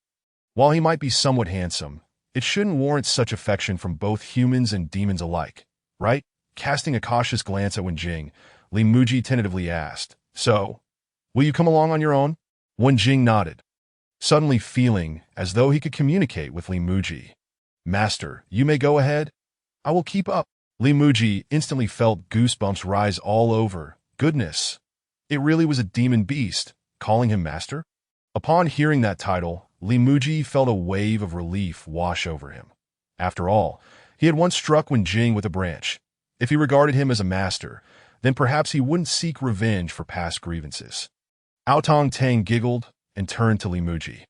While he might be somewhat handsome, it shouldn't warrant such affection from both humans and demons alike, right? Casting a cautious glance at Wenjing, Li Muzhi tentatively asked, "So, will you come along on your own?" Wenjing nodded, suddenly feeling as though he could communicate with Li Muzhi. "Master, you may go ahead. I will keep up." Li Muzhi instantly felt goosebumps rise all over. Goodness, it really was a demon beast, calling him master? Upon hearing that title, Li Muzhi felt a wave of relief wash over him. After all, he had once struck Wenjing with a branch. If he regarded him as a master, then perhaps he wouldn't seek revenge for past grievances. Aotong Tang giggled and turned to Li Muzhi.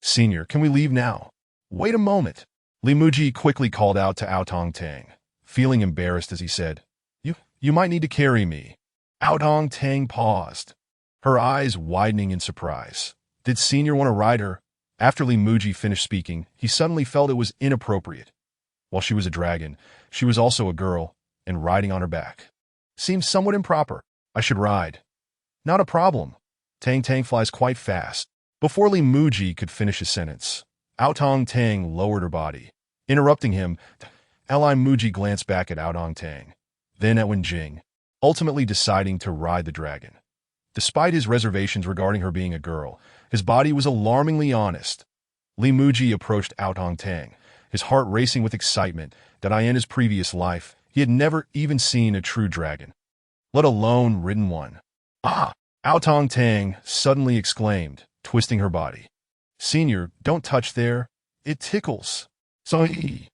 "Senior, can we leave now?" "Wait a moment." Li Muzhi quickly called out to Aotong Tang, feeling embarrassed as he said, You might need to carry me." Aotong Tang paused, her eyes widening in surprise. Did Senior want to ride her? After Li Muzhi finished speaking, he suddenly felt it was inappropriate. While she was a dragon, she was also a girl, and riding on her back seemed somewhat improper. "I should ride." "Not a problem. Tang Tang flies quite fast." Before Li Muzhi could finish his sentence, Aotong Tang lowered her body, interrupting him. Li Muzhi glanced back at Aotong Tang, then at Wenjing, ultimately deciding to ride the dragon. Despite his reservations regarding her being a girl, his body was alarmingly honest. Li Muzhi approached Aotong Tang, his heart racing with excitement that in his previous life he had never even seen a true dragon, let alone ridden one. "Ah!" Aotong Tang suddenly exclaimed, twisting her body. "Senior, don't touch there. It tickles." "Sorry."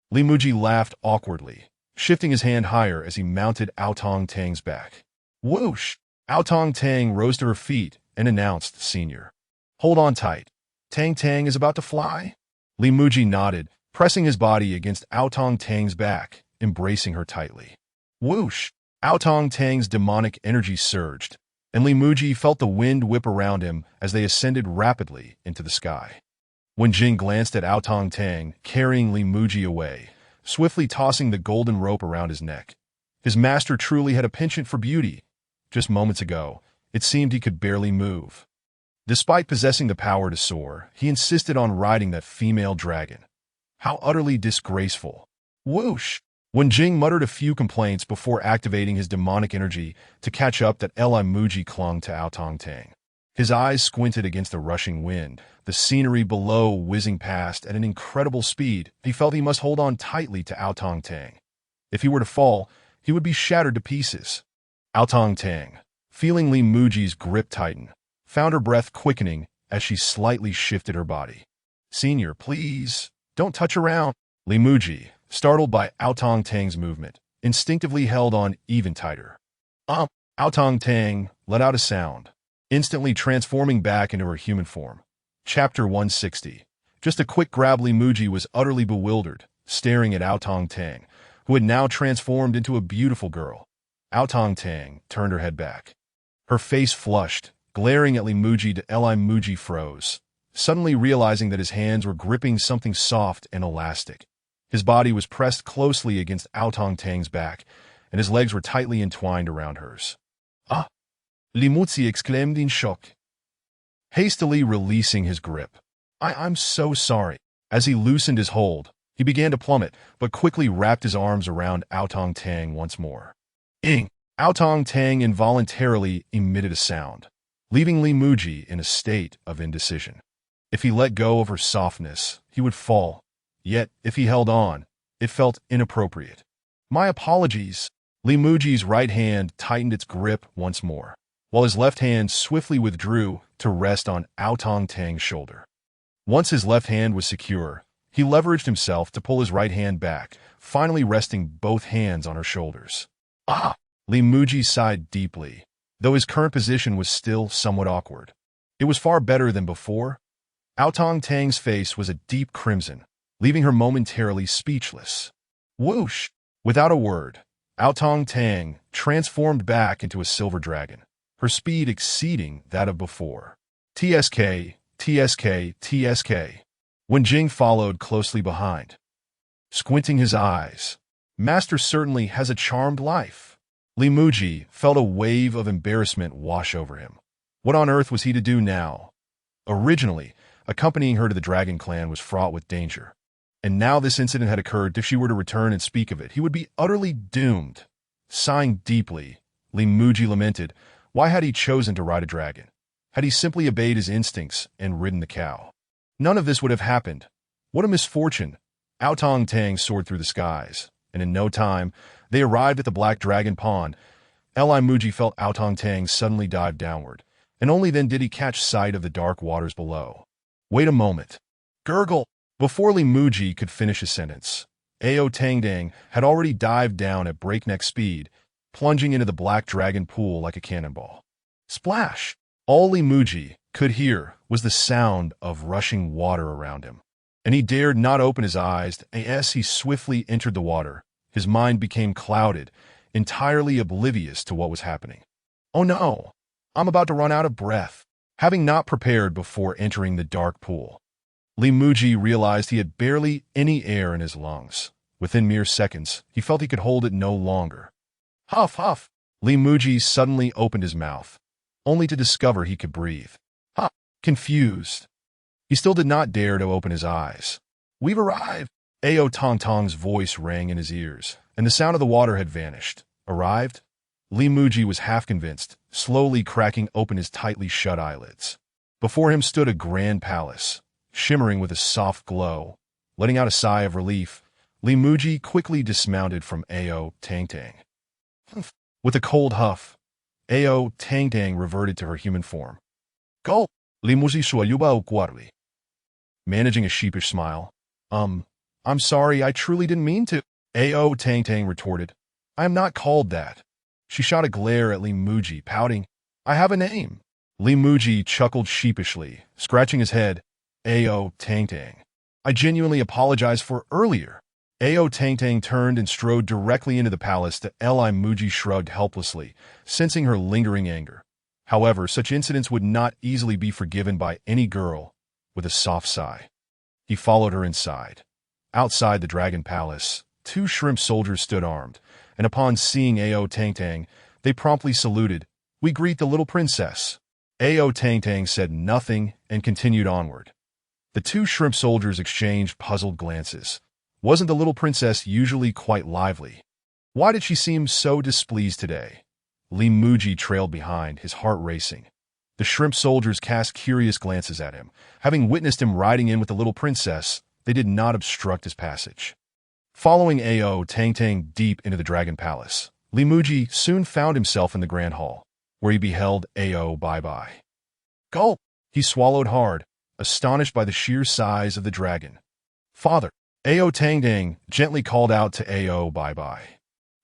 Li Muzhi laughed awkwardly, shifting his hand higher as he mounted Aotong Tang's back. Whoosh! Aotong Tang rose to her feet and announced, "Senior, hold on tight. Tang Tang is about to fly." Li Muzhi nodded, pressing his body against Aotong Tang's back, embracing her tightly. Whoosh! Aotong Tang's demonic energy surged, and Li Muzhi felt the wind whip around him as they ascended rapidly into the sky. Wenjing glanced at Aotong Tang, carrying Li Muzhi away, swiftly tossing the golden rope around his neck. His master truly had a penchant for beauty. Just moments ago, it seemed he could barely move. Despite possessing the power to soar, he insisted on riding that female dragon. How utterly disgraceful. Whoosh! Wenjing muttered a few complaints before activating his demonic energy to catch up that Li Muzhi clung to Aotong Tang. His eyes squinted against the rushing wind, the scenery below whizzing past at an incredible speed. He felt he must hold on tightly to Aotong Tang. If he were to fall, he would be shattered to pieces. Aotong Tang, feeling Li Muzhi's grip tighten, found her breath quickening as she slightly shifted her body. "Senior, please, don't touch around." Li Muzhi, startled by Aotong Tang's movement, instinctively held on even tighter. Aotong Tang let out a sound, instantly transforming back into her human form. Chapter 160. Just a quick grab. Li Muzhi was utterly bewildered, staring at Aotong Tang, who had now transformed into a beautiful girl. Aotong Tang turned her head back. Her face flushed, glaring at Li Muzhi. Li Muzhi froze, suddenly realizing that his hands were gripping something soft and elastic. His body was pressed closely against Aotong Tang's back, and his legs were tightly entwined around hers. "Ah!" Li Muzhi exclaimed in shock, hastily releasing his grip. I'm so sorry." As he loosened his hold, he began to plummet, but quickly wrapped his arms around Aotong Tang once more. "Ing!" Aotong Tang involuntarily emitted a sound, leaving Li Muzhi in a state of indecision. If he let go of her softness, he would fall. Yet, if he held on, it felt inappropriate. "My apologies." Li Muzhi's right hand tightened its grip once more, while his left hand swiftly withdrew to rest on Aotong Tang's shoulder. Once his left hand was secure, he leveraged himself to pull his right hand back, finally resting both hands on her shoulders. "Ah!" Li Muzhi sighed deeply, though his current position was still somewhat awkward. It was far better than before. Aotong Tang's face was a deep crimson, leaving her momentarily speechless. Whoosh! Without a word, Aotong Tang transformed back into a silver dragon, her speed exceeding that of before. TSK, TSK, TSK. Wenjing followed closely behind, squinting his eyes. "Master certainly has a charmed life." Li Muzhi felt a wave of embarrassment wash over him. What on earth was he to do now? Originally, accompanying her to the Dragon Clan was fraught with danger. And now this incident had occurred. If she were to return and speak of it, he would be utterly doomed. Sighing deeply, Li Muzhi lamented, why had he chosen to ride a dragon? Had he simply obeyed his instincts and ridden the cow? None of this would have happened. What a misfortune! Ao Tong Tang soared through the skies, and in no time, they arrived at the Black Dragon Pond. Li Muzhi felt Ao Tong Tang suddenly dive downward, and only then did he catch sight of the dark waters below. Wait a moment. Gurgle! Before Li Muzhi could finish his sentence, Ao Tang Tang had already dived down at breakneck speed, plunging into the Black Dragon pool like a cannonball. Splash! All Li Muzhi could hear was the sound of rushing water around him, and he dared not open his eyes as he swiftly entered the water. His mind became clouded, entirely oblivious to what was happening. Oh no! I'm about to run out of breath. Having not prepared before entering the dark pool, Li Muzhi realized he had barely any air in his lungs. Within mere seconds, he felt he could hold it no longer. Huff, huff! Li Muzhi suddenly opened his mouth, only to discover he could breathe. Ha! Confused, he still did not dare to open his eyes. We've arrived! Ao Tong Tong's voice rang in his ears, and the sound of the water had vanished. Arrived? Li Muzhi was half convinced, slowly cracking open his tightly shut eyelids. Before him stood a grand palace, shimmering with a soft glow. Letting out a sigh of relief, Li Muzhi quickly dismounted from Ao Tang Tang. With a cold huff, Ao Tang Tang reverted to her human form. Gulp! Li Muzhi soyuba uquarli. Managing a sheepish smile. I'm sorry, I truly didn't mean to. Ao Tang Tang retorted. I am not called that. She shot a glare at Li Muzhi, pouting. I have a name. Li Muzhi chuckled sheepishly, scratching his head. Ao Tang Tang. I genuinely apologize for earlier. Ao Tang Tang turned and strode directly into the palace. Li Muzhi shrugged helplessly, sensing her lingering anger. However, such incidents would not easily be forgiven by any girl. With a soft sigh, he followed her inside. Outside the dragon palace, 2 shrimp soldiers stood armed, and upon seeing Ao Tang Tang, they promptly saluted. We greet the little princess. Ao Tang Tang said nothing and continued onward. The 2 shrimp soldiers exchanged puzzled glances. Wasn't the little princess usually quite lively? Why did she seem so displeased today? Li Muzhi trailed behind, his heart racing. The shrimp soldiers cast curious glances at him. Having witnessed him riding in with the little princess, they did not obstruct his passage. Following Ao Tang Tang deep into the dragon palace, Li Muzhi soon found himself in the grand hall, where he beheld Ao Bai. Gulp! He swallowed hard, astonished by the sheer size of the dragon. Father! Ao Tang Tang gently called out to Ao Bai.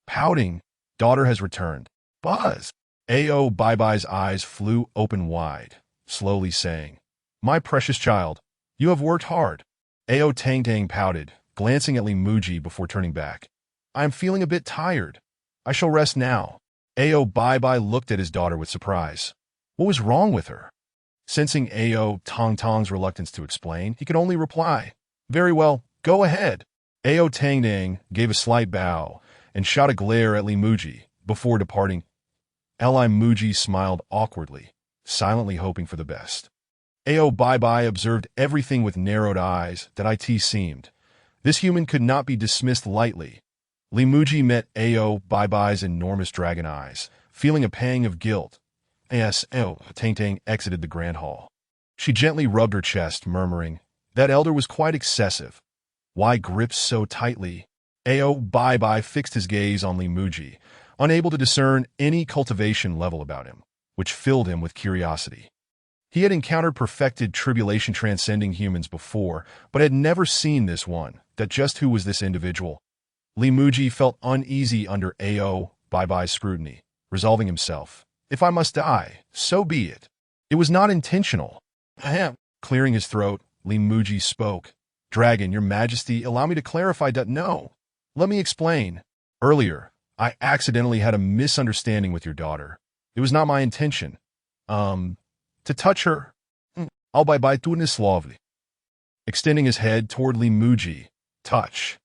Pouting, daughter has returned. Buzz! Ao Bai's eyes flew open wide, slowly saying, My precious child, you have worked hard. Ao Tang Tang pouted, glancing at Li Muzhi before turning back. I am feeling a bit tired. I shall rest now. Ao Bai looked at his daughter with surprise. What was wrong with her? Sensing Ao Tong Tong's reluctance to explain, he could only reply, Very well, go ahead. Ao Tang Tang gave a slight bow and shot a glare at Li Muzhi before departing. Li Muzhi smiled awkwardly, silently hoping for the best. Ao Bai observed everything with narrowed eyes that it seemed. This human could not be dismissed lightly. Li Muzhi met Ao Bai's enormous dragon eyes, feeling a pang of guilt. As Ao Tang Tang exited the grand hall, she gently rubbed her chest, murmuring, That elder was quite excessive. Why grip so tightly? Ao Bai fixed his gaze on Li Muzhi, unable to discern any cultivation level about him, which filled him with curiosity. He had encountered perfected tribulation transcending humans before, but had never seen this one. That just who was this individual? Li Muzhi felt uneasy under Ao Bai's scrutiny, resolving himself. If I must die, so be it. It was not intentional. Ahem. Clearing his throat, Li Muzhi spoke. Dragon, your majesty, allow me to clarify that no. Let me explain. Earlier, I accidentally had a misunderstanding with your daughter. It was not my intention. To touch her. I'll Bai Tunislovely. Extending his head toward Li Muzhi. Touch.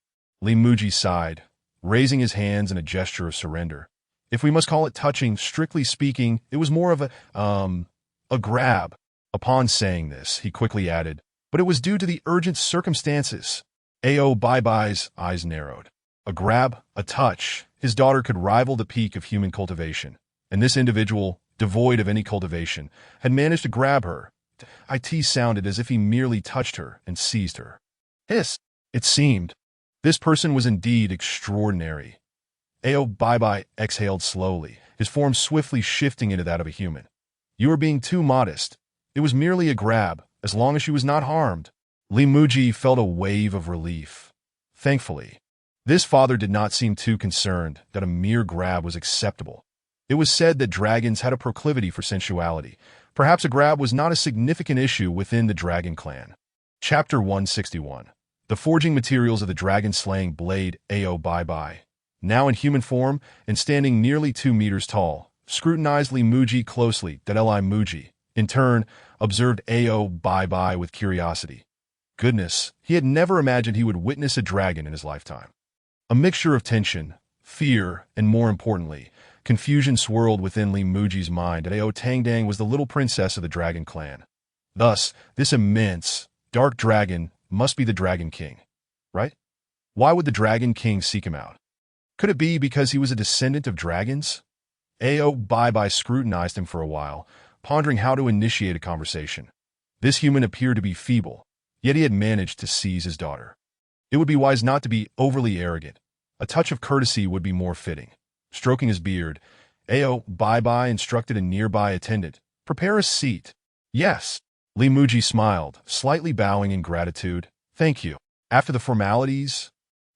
Li Muzhi sighed, raising his hands in a gesture of surrender. If we must call it touching, strictly speaking, it was more of a grab. Upon saying this, he quickly added, but it was due to the urgent circumstances. Ao Bai's eyes narrowed. A grab, a touch. his daughter could rival the peak of human cultivation, and this individual, devoid of any cultivation, had managed to grab her. It sounded as if he merely touched her and seized her. Hiss! It seemed. This person was indeed extraordinary. Bye-bye exhaled slowly, his form swiftly shifting into that of a human. You were being too modest. It was merely a grab, as long as she was not harmed. Muzhi felt a wave of relief. Thankfully, this father did not seem too concerned that a mere grab was acceptable. It was said that dragons had a proclivity for sensuality. Perhaps a grab was not a significant issue within the dragon clan. Chapter 161. The forging materials of the dragon-slaying blade. Bye-bye, now in human form and standing nearly 2 meters tall, scrutinized Muzhi closely. Muzhi, in turn, observed Bye-bye with curiosity. Goodness, he had never imagined he would witness a dragon in his lifetime. A mixture of tension, fear, and more importantly, confusion swirled within Muzhi's mind. Tangdang was the little princess of the dragon clan. Thus, this immense, dark dragon must be the Dragon King, right? Why would the Dragon King seek him out? Could it be because he was a descendant of dragons? Bye-bye scrutinized him for a while, pondering how to initiate a conversation. This human appeared to be feeble, yet he had managed to seize his daughter. It would be wise not to be overly arrogant. A touch of courtesy would be more fitting. Stroking his beard, Bye-bye instructed a nearby attendant, "Prepare a seat." "Yes." Muzhi smiled, slightly bowing in gratitude. "Thank you." After the formalities,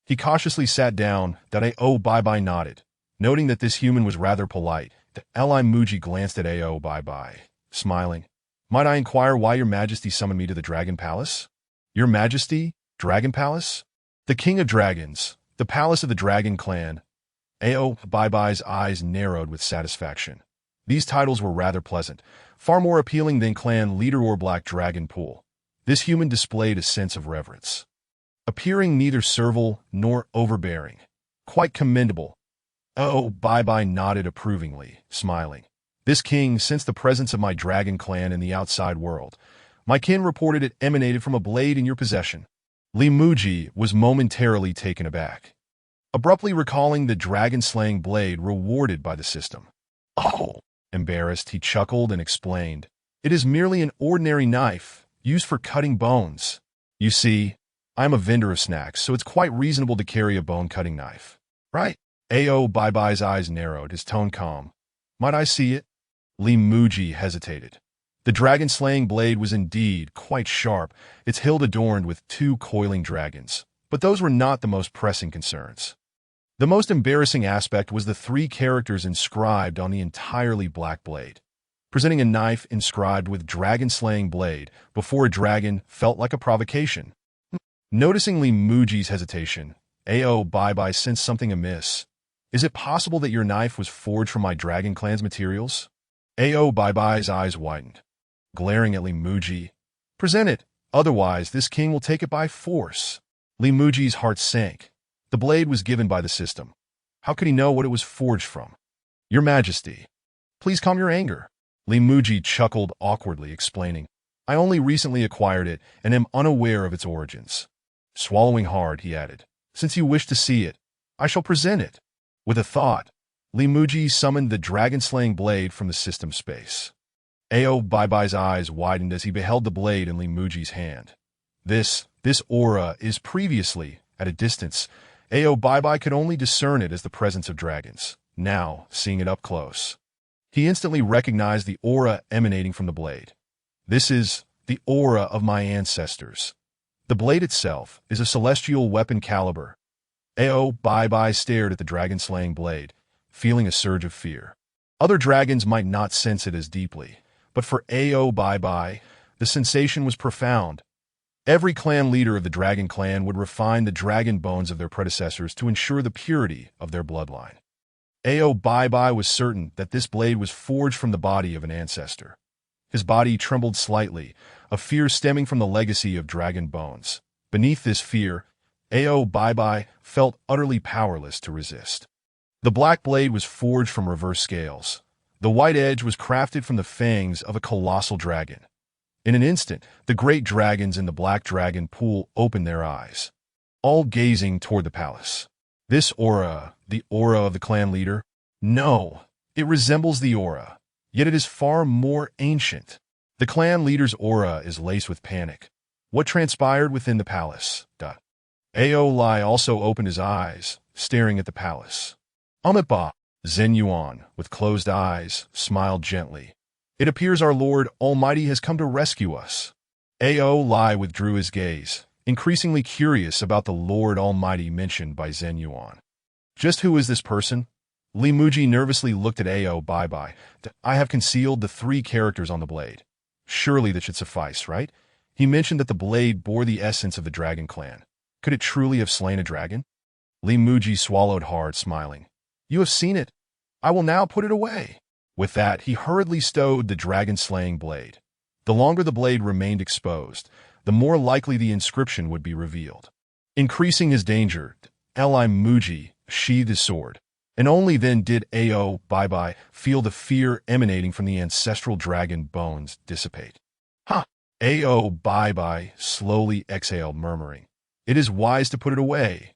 he cautiously sat down. Bye-bye nodded, noting that this human was rather polite. Muzhi glanced at Bye-bye, smiling. "Might I inquire why your majesty summoned me to the Dragon Palace?" "Your majesty? Dragon Palace?" "The king of dragons, the palace of the dragon clan." Bye-bye's eyes narrowed with satisfaction. These titles were rather pleasant, far more appealing than clan leader or black dragon pool. This human displayed a sense of reverence, appearing neither servile nor overbearing. Quite commendable. Bye-bye nodded approvingly, smiling. "This king sensed the presence of my dragon clan in the outside world. My kin reported it emanated from a blade in your possession." Muzhi was momentarily taken aback, abruptly recalling the dragon-slaying blade rewarded by the system. "Oh!" Embarrassed, he chuckled and explained. "It is merely an ordinary knife, used for cutting bones. You see, I'm a vendor of snacks, so it's quite reasonable to carry a bone-cutting knife." "Right." Bye-bye's eyes narrowed, his tone calm. "Might I see it?" Muzhi hesitated. The dragon-slaying blade was indeed quite sharp, its hilt adorned with 2 coiling dragons. But those were not the most pressing concerns. The most embarrassing aspect was the 3 characters inscribed on the entirely black blade. Presenting a knife inscribed with dragon-slaying blade before a dragon felt like a provocation. Noticing Muzhi's hesitation, Bye-bye sensed something amiss. "Is it possible that your knife was forged from my dragon clan's materials?" Bye-bye's eyes widened, glaring at Muzhi. "Present it, otherwise this king will take it by force." Muzhi's heart sank. The blade was given by the system. How could he know what it was forged from? "Your Majesty, please calm your anger." Muzhi chuckled awkwardly, explaining, "I only recently acquired it and am unaware of its origins." Swallowing hard, he added, "Since you wish to see it, I shall present it." With a thought, Muzhi summoned the dragon-slaying blade from the system space. Bye-bye's eyes widened as he beheld the blade in Muzhi's hand. This aura is previously, at a distance. Bye-bye could only discern it as the presence of dragons. Now, seeing it up close, he instantly recognized the aura emanating from the blade. "This is the aura of my ancestors." The blade itself is a celestial weapon caliber. Bye-bye stared at the dragon-slaying blade, feeling a surge of fear. Other dragons might not sense it as deeply, but for Bye-bye, the sensation was profound. Every clan leader of the dragon clan would refine the dragon bones of their predecessors to ensure the purity of their bloodline. Bye-bye was certain that this blade was forged from the body of an ancestor. His body trembled slightly, a fear stemming from the legacy of dragon bones. Beneath this fear, Bye-bye felt utterly powerless to resist. The black blade was forged from reverse scales. The white edge was crafted from the fangs of a colossal dragon. In an instant, the great dragons in the black dragon pool opened their eyes, all gazing toward the palace. This aura, The aura of the clan leader? No, it resembles the aura, yet it is far more ancient. The clan leader's aura is laced with panic. What transpired within the palace? Aolai also opened his eyes, staring at the palace. Amitba, Zhen Yuan, with closed eyes, smiled gently. It appears our Lord Almighty has come to rescue us. Aolai withdrew his gaze, increasingly curious about the Lord Almighty mentioned by Zhen Yuan. Just who is this person? Li Muji nervously looked at Ao Bai. I have concealed the 3 characters on the blade. Surely that should suffice, right? He mentioned that the blade bore the essence of the dragon clan. Could it truly have slain a dragon? Li Muji swallowed hard, smiling. You have seen it. I will now put it away. With that, he hurriedly stowed the dragon-slaying blade. The longer the blade remained exposed, the more likely the inscription would be revealed. Increasing his danger, Li Muji sheathed his sword, and only then did Ao Bai feel the fear emanating from the ancestral dragon bones dissipate. Ha! Ao Bai slowly exhaled, murmuring, It is wise to put it away.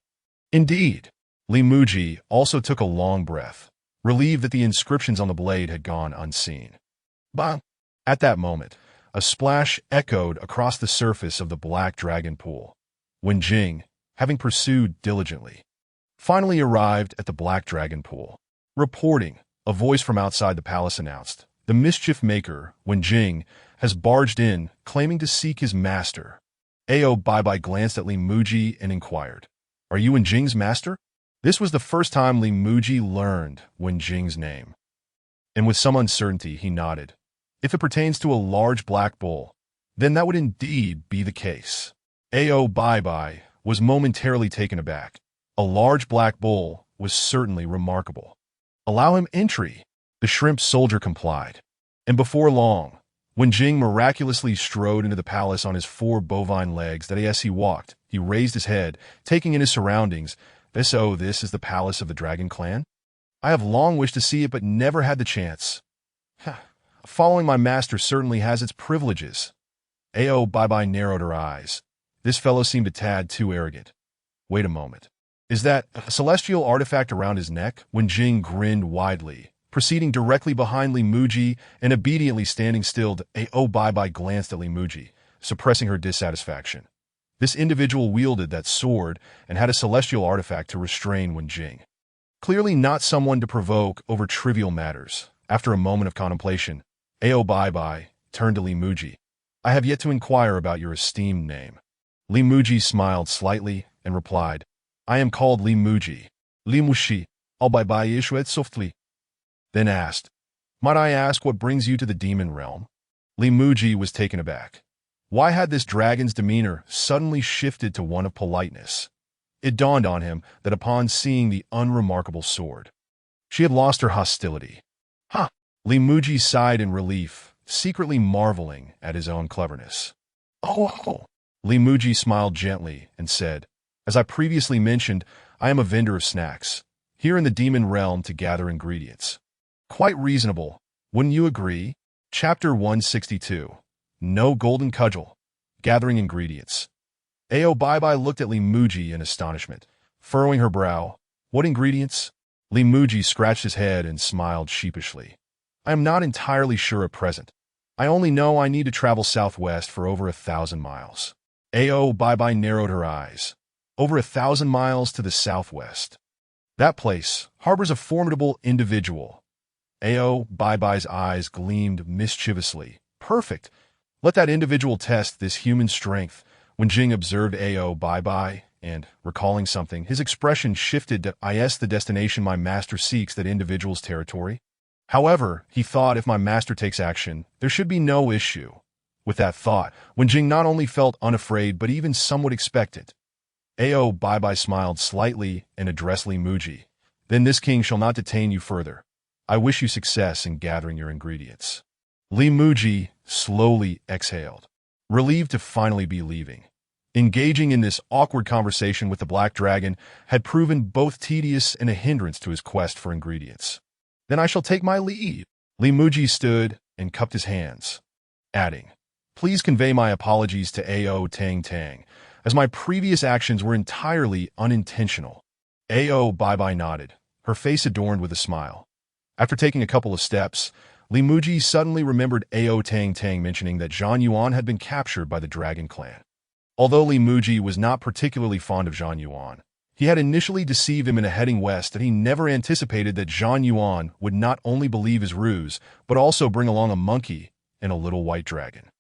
Indeed. Li Muji also took a long breath, relieved that the inscriptions on the blade had gone unseen. Bah! At that moment, a splash echoed across the surface of the black dragon pool. When Jing, having pursued diligently, finally arrived at the black dragon pool. Reporting, a voice from outside the palace announced, the mischief maker, Wen Jing, has barged in, claiming to seek his master. Ao Bai glanced at Li Muji and inquired, Are you Wen Jing's master? This was the first time Li Muji learned Wen Jing's name. And with some uncertainty, he nodded. If it pertains to a large black bull, then that would indeed be the case. Ao Bai was momentarily taken aback. A large black bull was certainly remarkable. Allow him entry. The shrimp soldier complied. And before long, when Jing miraculously strode into the palace on his 4 bovine legs that as he walked, he raised his head, taking in his surroundings. This is the palace of the Dragon Clan? I have long wished to see it but never had the chance. Following my master certainly has its privileges. Ao Bai narrowed her eyes. This fellow seemed a tad too arrogant. Wait a moment. Is that a celestial artifact around his neck? When Jing grinned widely, proceeding directly behind Li Muji and obediently standing still, Ao Bai glanced at Li Muji, suppressing her dissatisfaction. This individual wielded that sword and had a celestial artifact to restrain Wen Jing. Clearly not someone to provoke over trivial matters. After a moment of contemplation, Ao Bai turned to Li Muji. I have yet to inquire about your esteemed name. Li Muji smiled slightly and replied, I am called Li Muji. Li Mushi, Al Bai Ishuet softly. Then asked, Might I ask what brings you to the demon realm? Li Muji was taken aback. Why had this dragon's demeanor suddenly shifted to one of politeness? It dawned on him that upon seeing the unremarkable sword, she had lost her hostility. Ha! Li Muji sighed in relief, secretly marveling at his own cleverness. Oh! Li Muji smiled gently and said, As I previously mentioned, I am a vendor of snacks, here in the demon realm to gather ingredients. Quite reasonable, wouldn't you agree? Chapter 162. No Golden Cudgel. Gathering Ingredients. Ao Bai looked at Li Muji in astonishment, furrowing her brow. What ingredients? Li Muji scratched his head and smiled sheepishly. I am not entirely sure at present. I only know I need to travel southwest for over 1,000 miles. Ao Bai narrowed her eyes. Over 1,000 miles to the southwest. That place harbors a formidable individual. Ao Bai's eyes gleamed mischievously. Perfect. Let that individual test this human strength. When Jing observed Ao Bai and, recalling something, his expression shifted to, the destination my master seeks, that individual's territory. However, he thought, if my master takes action, there should be no issue. With that thought, Wen Jing not only felt unafraid but even somewhat expectant. Ao Bai smiled slightly and addressed Li Muji. Then this king shall not detain you further. I wish you success in gathering your ingredients. Li Muji slowly exhaled, relieved to finally be leaving. Engaging in this awkward conversation with the Black Dragon had proven both tedious and a hindrance to his quest for ingredients. Then I shall take my leave. Li Muji stood and cupped his hands, adding, Please convey my apologies to Ao Tang, as my previous actions were entirely unintentional. Ao Bai nodded, her face adorned with a smile. After taking a couple of steps, Li Muzhi suddenly remembered Ao Tang Tang mentioning that Zhang Yuan had been captured by the Dragon Clan. Although Li Muzhi was not particularly fond of Zhang Yuan, he had initially deceived him into heading west, and he never anticipated that Zhang Yuan would not only believe his ruse, but also bring along a monkey and a little white dragon.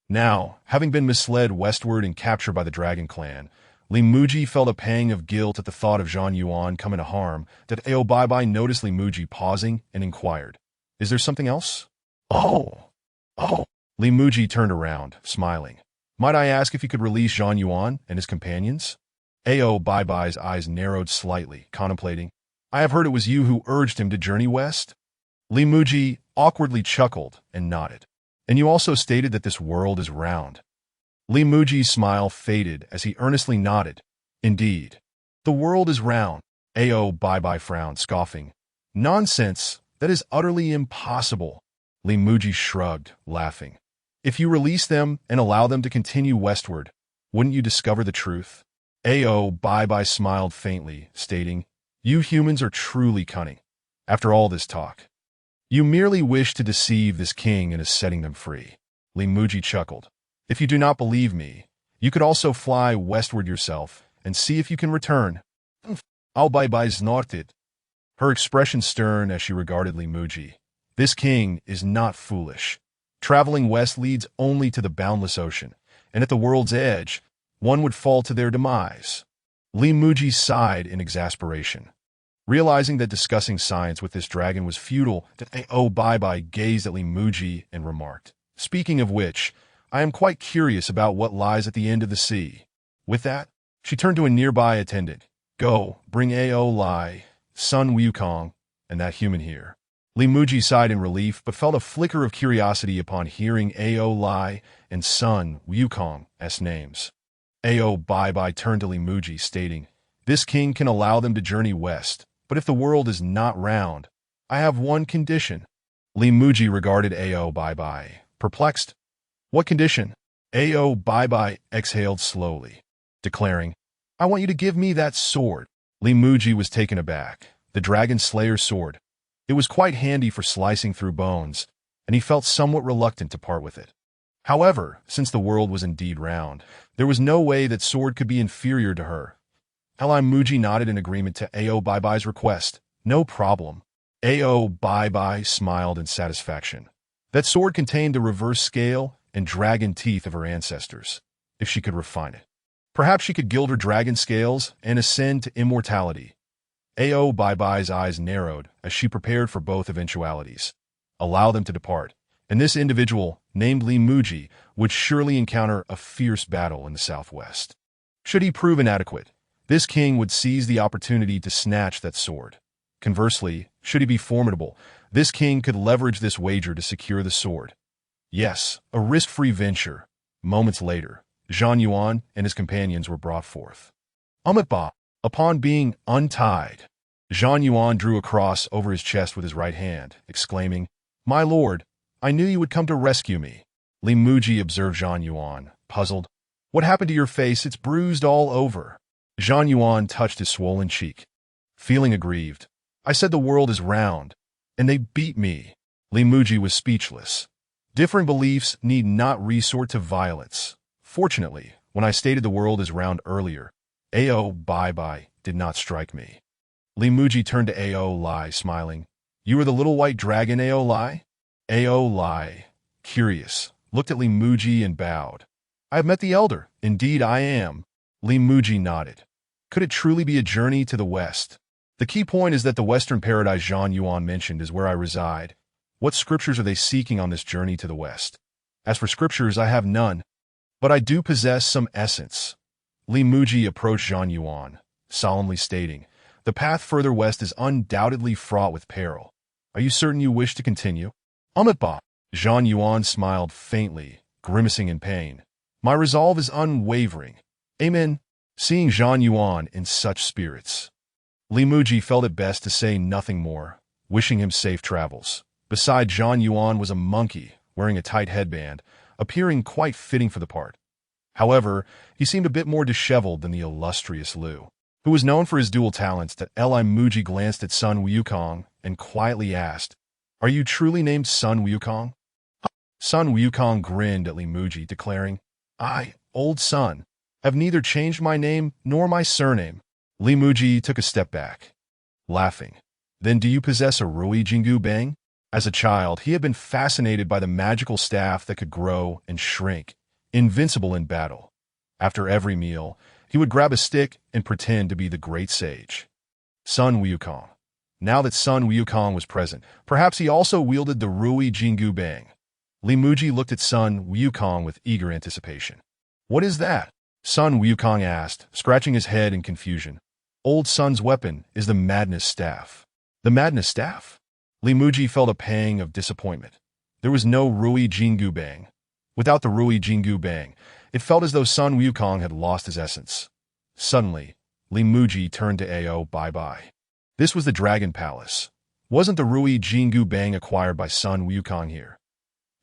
Now, having been misled westward and captured by the Dragon Clan, Li Muzhi felt a pang of guilt at the thought of Zhang Yuan coming to harm. That Ao Bai noticed Li Muzhi pausing and inquired, "Is there something else?" Oh. Li Muzhi turned around, smiling. "Might I ask if you could release Zhang Yuan and his companions?" Ao Bai's eyes narrowed slightly, contemplating. "I have heard it was you who urged him to journey west?" Li Muzhi awkwardly chuckled and nodded. "And you also stated that this world is round." Li Muzhi's smile faded as he earnestly nodded. "Indeed. The world is round." Ao Bai frowned, scoffing. "Nonsense. That is utterly impossible." Li Muzhi shrugged, laughing. "If you release them and allow them to continue westward, wouldn't you discover the truth?" Ao Bai smiled faintly, stating, "You humans are truly cunning. After all this talk, you merely wish to deceive this king into setting them free." Li Muzhi chuckled. "If you do not believe me, you could also fly westward yourself and see if you can return." Ao Bai snorted, her expression stern as she regarded Li Muzhi. "This king is not foolish. Traveling west leads only to the boundless ocean, and at the world's edge, one would fall to their demise." Li Muzhi sighed in exasperation. Realizing that discussing science with this dragon was futile, Ao Bai gazed at Li Muzhi and remarked, "Speaking of which, I am quite curious about what lies at the end of the sea." With that, she turned to a nearby attendant. "Go, bring Ao Lai, Sun Wukong, and that human here." Li Muzhi sighed in relief, but felt a flicker of curiosity upon hearing Ao Lai and Sun Wukong's names. Ao Bai turned to Li Muzhi, stating, "This king can allow them to journey west, but if the world is not round, I have one condition." Li Muzhi regarded Ao Bai, perplexed. "What condition?" Ao Bai exhaled slowly, declaring, "I want you to give me that sword." Li Muzhi was taken aback. The Dragon Slayer's sword. It was quite handy for slicing through bones, and he felt somewhat reluctant to part with it. However, since the world was indeed round, there was no way that sword could be inferior to her. Li Muzhi nodded in agreement to Ao Bai's request. "No problem." Ao Bai smiled in satisfaction. That sword contained the reverse scale and dragon teeth of her ancestors, if she could refine it. Perhaps she could gild her dragon scales and ascend to immortality. Ao Bai's eyes narrowed as she prepared for both eventualities. Allow them to depart, and this individual, named Li Muzhi, would surely encounter a fierce battle in the southwest. Should he prove inadequate, this king would seize the opportunity to snatch that sword. Conversely, should he be formidable, this king could leverage this wager to secure the sword. Yes, a risk-free venture. Moments later, Zhang Yuan and his companions were brought forth. Upon being untied, Zhang Yuan drew a cross over his chest with his right hand, exclaiming, "My lord, I knew you would come to rescue me." Li Muzhi observed Zhang Yuan, puzzled. "What happened to your face? It's bruised all over." Zhang Yuan touched his swollen cheek, feeling aggrieved. "I said the world is round, and they beat me." Li Muzhi was speechless. Differing beliefs need not resort to violence. Fortunately, when I stated the world is round earlier, Ao Bai did not strike me. Li Muzhi turned to Ao Lai, smiling. "You are the little white dragon, Ao Lai?" Ao Lai, curious, looked at Li Muzhi and bowed. "I have met the elder. Indeed I am." Li Muzhi nodded. "Could it truly be a journey to the west? The key point is that the western paradise Zhang Yuan mentioned is where I reside. What scriptures are they seeking on this journey to the west? As for scriptures, I have none, but I do possess some essence." Li Muzhi approached Zhang Yuan, solemnly stating, "The path further west is undoubtedly fraught with peril. Are you certain you wish to continue?" Zhang Yuan smiled faintly, grimacing in pain. "My resolve is unwavering." Amen. Seeing Zhang Yuan in such spirits, Li Muzhi felt it best to say nothing more, wishing him safe travels. Beside Zhang Yuan was a monkey, wearing a tight headband, appearing quite fitting for the part. However, he seemed a bit more disheveled than the illustrious Liu. who was known for his dual talents, that Li Muzhi glanced at Sun Wukong and quietly asked, "Are you truly named Sun Wukong?" Sun Wukong grinned at Li Muzhi, declaring, "I, old Sun, have neither changed my name nor my surname." Li Muzhi took a step back, laughing. "Then do you possess a Rui Jingu Bang?" As a child, he had been fascinated by the magical staff that could grow and shrink, invincible in battle. After every meal, he would grab a stick and pretend to be the great sage. Sun Wukong. Now that Sun Wukong was present, perhaps he also wielded the Rui Jingu Bang. Li Muzhi looked at Sun Wukong with eager anticipation. "What is that?" Sun Wukong asked, scratching his head in confusion. "Old Sun's weapon is the Madness Staff." "The Madness Staff?" Li Muzhi felt a pang of disappointment. There was no Rui Jingu Bang. Without the Rui Jingu Bang, it felt as though Sun Wukong had lost his essence. Suddenly, Li Muzhi turned to Ao Bai Bai. This was the Dragon Palace. Wasn't the Rui Jingu Bang acquired by Sun Wukong here?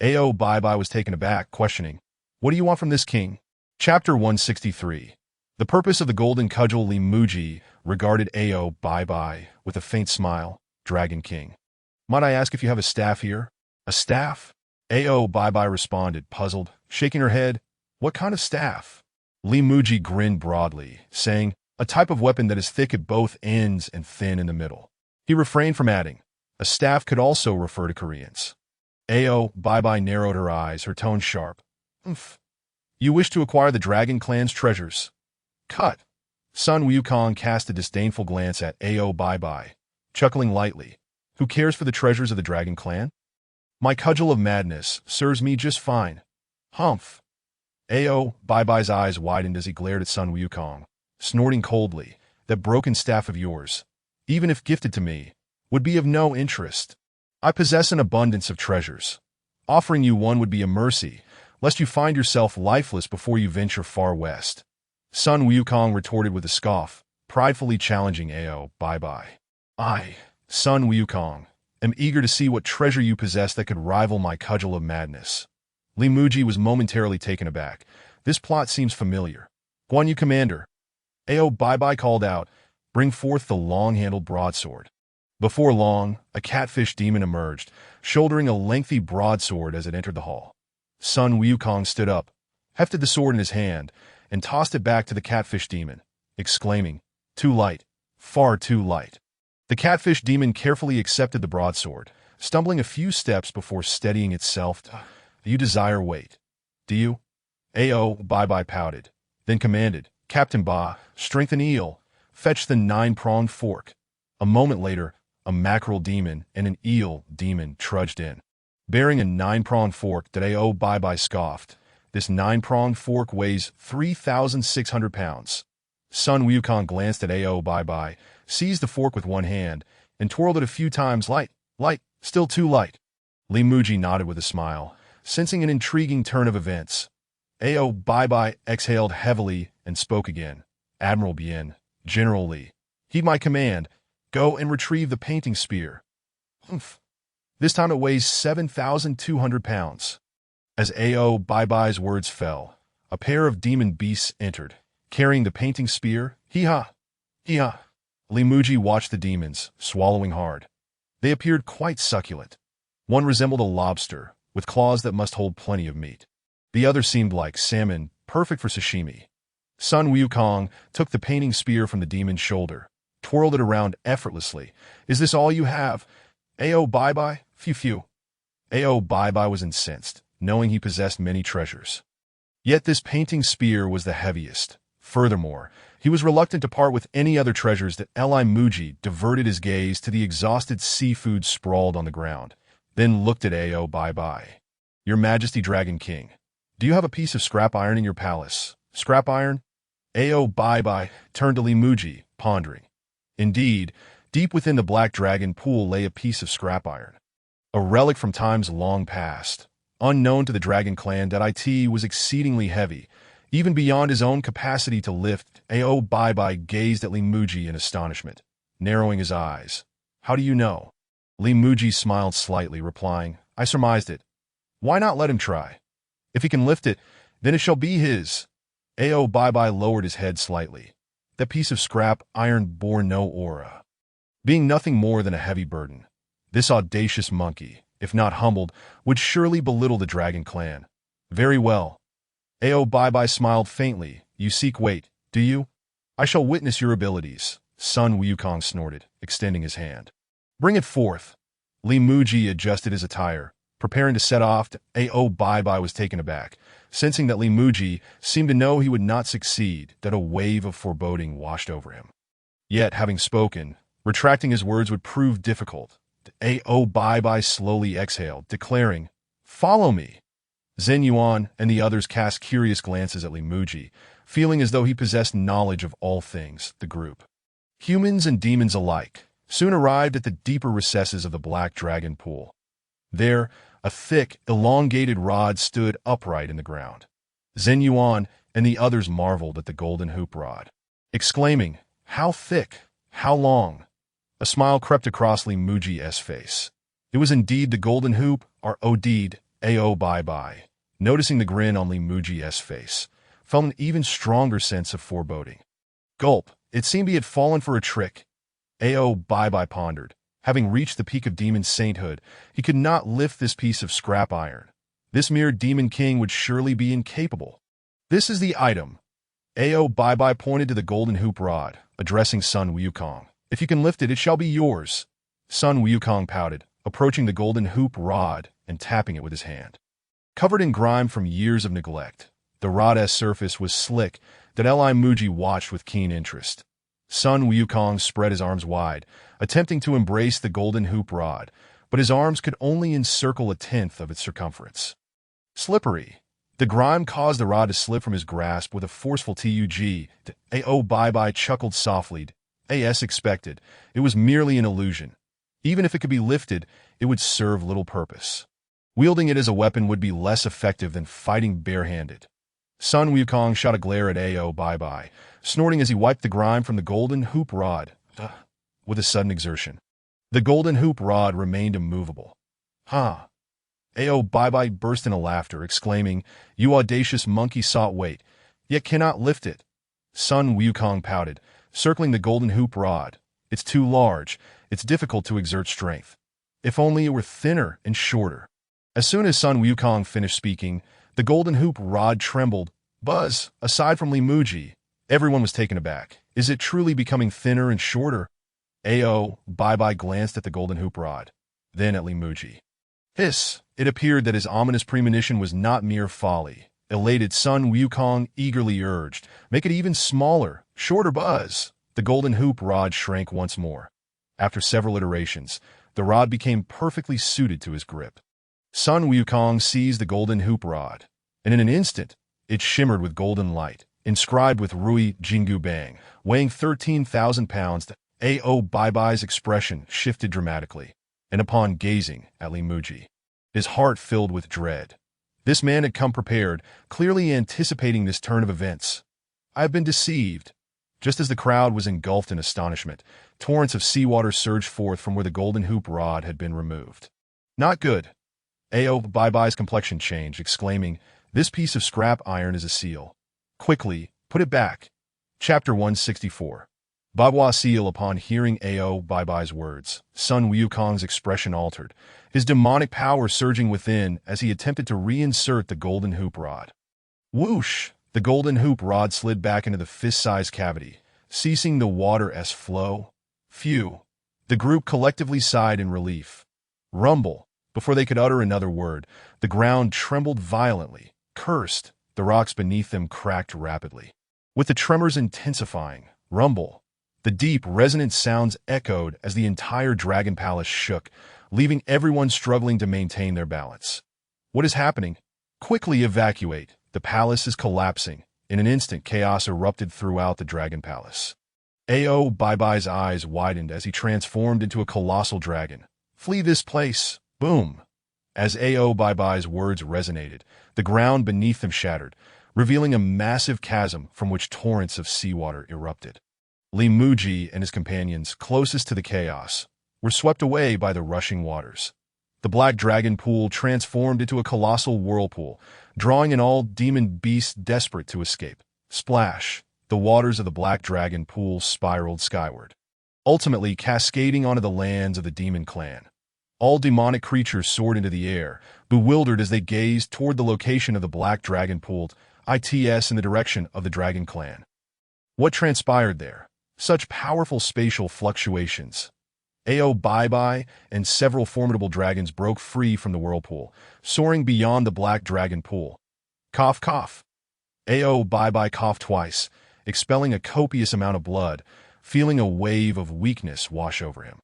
Ao Bai Bai was taken aback, questioning, "What do you want from this king?" Chapter 163. The purpose of the golden cudgel. Li Muzhi regarded Ao Bai Bai with a faint smile. "Dragon King. Might I ask if you have a staff here?" "A staff?" Ao Bai Bai responded, puzzled, shaking her head. "What kind of staff?" Li Muzhi grinned broadly, saying, "A type of weapon that is thick at both ends and thin in the middle." He refrained from adding, "A staff could also refer to Koreans." Ao Bai Bai narrowed her eyes, her tone sharp. "Umph. You wish to acquire the Dragon Clan's treasures?" "Cut." Sun Wukong cast a disdainful glance at Ao Bai Bai, chuckling lightly. "Who cares for the treasures of the Dragon Clan? My cudgel of madness serves me just fine." "Humph." Ao Bai Bai's eyes widened as he glared at Sun Wukong, snorting coldly. "That broken staff of yours, even if gifted to me, would be of no interest. I possess an abundance of treasures. Offering you one would be a mercy, lest you find yourself lifeless before you venture far west." Sun Wukong retorted with a scoff, pridefully challenging Ao Bai Bai. "I, Sun Wukong, am eager to see what treasure you possess that could rival my cudgel of madness." Li Muzhi was momentarily taken aback. This plot seems familiar. "Guan Yu, Commander." Ao Bai Bai called out, "Bring forth the long-handled broadsword." Before long, a catfish demon emerged, shouldering a lengthy broadsword as it entered the hall. Sun Wukong stood up, hefted the sword in his hand, and tossed it back to the catfish demon, exclaiming, "Too light, far too light." The catfish demon carefully accepted the broadsword, stumbling a few steps before steadying itself. "You desire weight, do you?" Ao Bai Bai pouted, then commanded, "Captain Ba, strengthen eel, fetch the 9-pronged fork." A moment later, a mackerel demon and an eel demon trudged in, bearing a 9-pronged fork. That Ao Bai Bai scoffed. "This 9-pronged fork weighs 3,600 pounds. Sun Wukong glanced at Ao Bai Bai, seized the fork with one hand, and twirled it a few times. "Light, light, still too light." Li Muzhi nodded with a smile, sensing an intriguing turn of events. Ao Bai Bai exhaled heavily and spoke again. "Admiral Bien, General Li, heed my command. Go and retrieve the painting spear." "Humph. This time it weighs 7,200 pounds. As Ao Bai Bai's words fell, a pair of demon beasts entered, carrying the painting spear. "Hee-ha! Hee-ha!" Li Muzhi watched the demons, swallowing hard. They appeared quite succulent. One resembled a lobster, with claws that must hold plenty of meat. The other seemed like salmon, perfect for sashimi. Sun Wukong took the painting spear from the demon's shoulder, twirled it around effortlessly. "Is this all you have, Ao Bai Bai?" Phew. Ao Bai Bai was incensed, knowing he possessed many treasures. Yet this painting spear was the heaviest. Furthermore, he was reluctant to part with any other treasures. That Li Muzhi diverted his gaze to the exhausted seafood sprawled on the ground, then looked at Ao Bai Bai. "Your Majesty, Dragon King, do you have a piece of scrap iron in your palace?" "Scrap iron?" Ao Bai Bai turned to Li Muzhi, pondering. Indeed, deep within the Black Dragon pool lay a piece of scrap iron, a relic from times long past. Unknown to the Dragon Clan, that it was exceedingly heavy, even beyond his own capacity to lift. Ao Bai Bai gazed at Li Muzhi in astonishment, narrowing his eyes. "How do you know?" Li Muzhi smiled slightly, replying, "I surmised it. Why not let him try? If he can lift it, then it shall be his." Ao Bai Bai lowered his head slightly. That piece of scrap iron bore no aura. Being nothing more than a heavy burden, this audacious monkey, if not humbled, would surely belittle the dragon clan. Very well. Ao Bai smiled faintly. You seek weight, do you? I shall witness your abilities, Sun Wukong snorted, extending his hand. Bring it forth. Li Muzhi adjusted his attire, preparing to set off. Ao Bai was taken aback, sensing that Li Muzhi seemed to know he would not succeed, that a wave of foreboding washed over him. Yet, having spoken, retracting his words would prove difficult. Ao Bai slowly exhaled, declaring, Follow me. Zhen Yuan and the others cast curious glances at Li Muzhi, feeling as though he possessed knowledge of all things. The group, humans and demons alike, soon arrived at the deeper recesses of the Black Dragon Pool. There, a thick, elongated rod stood upright in the ground. Zhen Yuan and the others marveled at the golden hoop rod, exclaiming, How thick? How long? A smile crept across Li Muzhi's face. It was indeed the golden hoop, or Odeed, Ao Bai. Noticing the grin on Li Muzhi's face, felt an even stronger sense of foreboding. Gulp, it seemed he had fallen for a trick. Ao Bai pondered. Having reached the peak of demon sainthood, he could not lift this piece of scrap iron. This mere demon king would surely be incapable. This is the item. Ao Bai pointed to the golden hoop rod, addressing Sun Wukong. If you can lift it, it shall be yours. Sun Wukong pouted, approaching the golden hoop rod and tapping it with his hand. Covered in grime from years of neglect, the rod's surface was slick that Li Muzhi watched with keen interest. Sun Wukong spread his arms wide, attempting to embrace the golden hoop rod, but his arms could only encircle a tenth of its circumference. Slippery. The grime caused the rod to slip from his grasp with a forceful tug. Ao Bai chuckled softly. As expected, it was merely an illusion. Even if it could be lifted, it would serve little purpose. Wielding it as a weapon would be less effective than fighting barehanded. Sun Wukong shot a glare at Ao Bai, snorting as he wiped the grime from the golden hoop rod. With a sudden exertion, the golden hoop rod remained immovable. Huh. Ao Bai burst into laughter, exclaiming, You audacious monkey sought weight, yet cannot lift it. Sun Wukong pouted, circling the golden hoop rod. It's too large. It's difficult to exert strength. If only it were thinner and shorter. As soon as Sun Wukong finished speaking, the golden hoop rod trembled. Buzz, aside from Li Muzhi, everyone was taken aback. Is it truly becoming thinner and shorter? Ao Bai glanced at the golden hoop rod, then at Li Muzhi. Hiss! It appeared that his ominous premonition was not mere folly. Elated Sun Wukong eagerly urged, Make it even smaller, shorter. Buzz. The golden hoop rod shrank once more. After several iterations, the rod became perfectly suited to his grip. Sun Wukong seized the golden hoop rod, and in an instant, it shimmered with golden light, inscribed with Rui Jingu Bang, weighing 13,000 pounds. Ao Bai's expression shifted dramatically, and upon gazing at Li Muzhi, his heart filled with dread. This man had come prepared, clearly anticipating this turn of events. I have been deceived. Just as the crowd was engulfed in astonishment, torrents of seawater surged forth from where the golden hoop rod had been removed. Not good. Ao Bai's complexion changed, exclaiming, This piece of scrap iron is a seal. Quickly, put it back. Chapter 164. Bagua seal. Upon hearing Ao Bai's words, Sun Wukong's expression altered, his demonic power surging within as he attempted to reinsert the golden hoop rod. Whoosh! The golden hoop rod slid back into the fist-sized cavity, ceasing the water's flow. Phew! The group collectively sighed in relief. Rumble! Before they could utter another word, the ground trembled violently. Cursed! The rocks beneath them cracked rapidly. With the tremors intensifying, rumble! The deep, resonant sounds echoed as the entire dragon palace shook, leaving everyone struggling to maintain their balance. What is happening? Quickly evacuate. The palace is collapsing. In an instant, chaos erupted throughout the dragon palace. Ao Bai's eyes widened as he transformed into a colossal dragon. Flee this place! Boom! As Ao Bai's words resonated, the ground beneath them shattered, revealing a massive chasm from which torrents of seawater erupted. Li Muzhi and his companions, closest to the chaos, were swept away by the rushing waters. The Black Dragon Pool transformed into a colossal whirlpool, drawing in all demon beasts desperate to escape. Splash! the waters of the Black Dragon Pool spiraled skyward, ultimately cascading onto the lands of the demon clan. All demonic creatures soared into the air, bewildered as they gazed toward the location of the Black Dragon Pool, its in the direction of the Dragon Clan. What transpired there? Such powerful spatial fluctuations. Ao Bye-Bye and several formidable dragons broke free from the whirlpool, soaring beyond the Black Dragon Pool. Cough, cough. Ao Bye-Bye coughed twice, expelling a copious amount of blood, feeling a wave of weakness wash over him.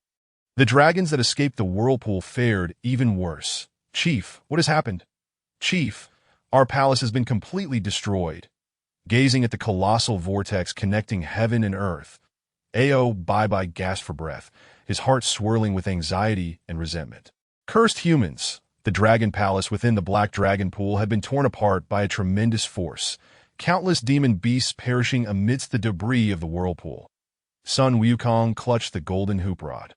The dragons that escaped the whirlpool fared even worse. Chief, what has happened? Chief, our palace has been completely destroyed. Gazing at the colossal vortex connecting heaven and earth, Ao Bye-Bye gasped for breath, his heart swirling with anxiety and resentment. Cursed humans! The dragon palace within the Black Dragon Pool had been torn apart by a tremendous force, countless demon beasts perishing amidst the debris of the whirlpool. Sun Wukong clutched the golden hoop rod,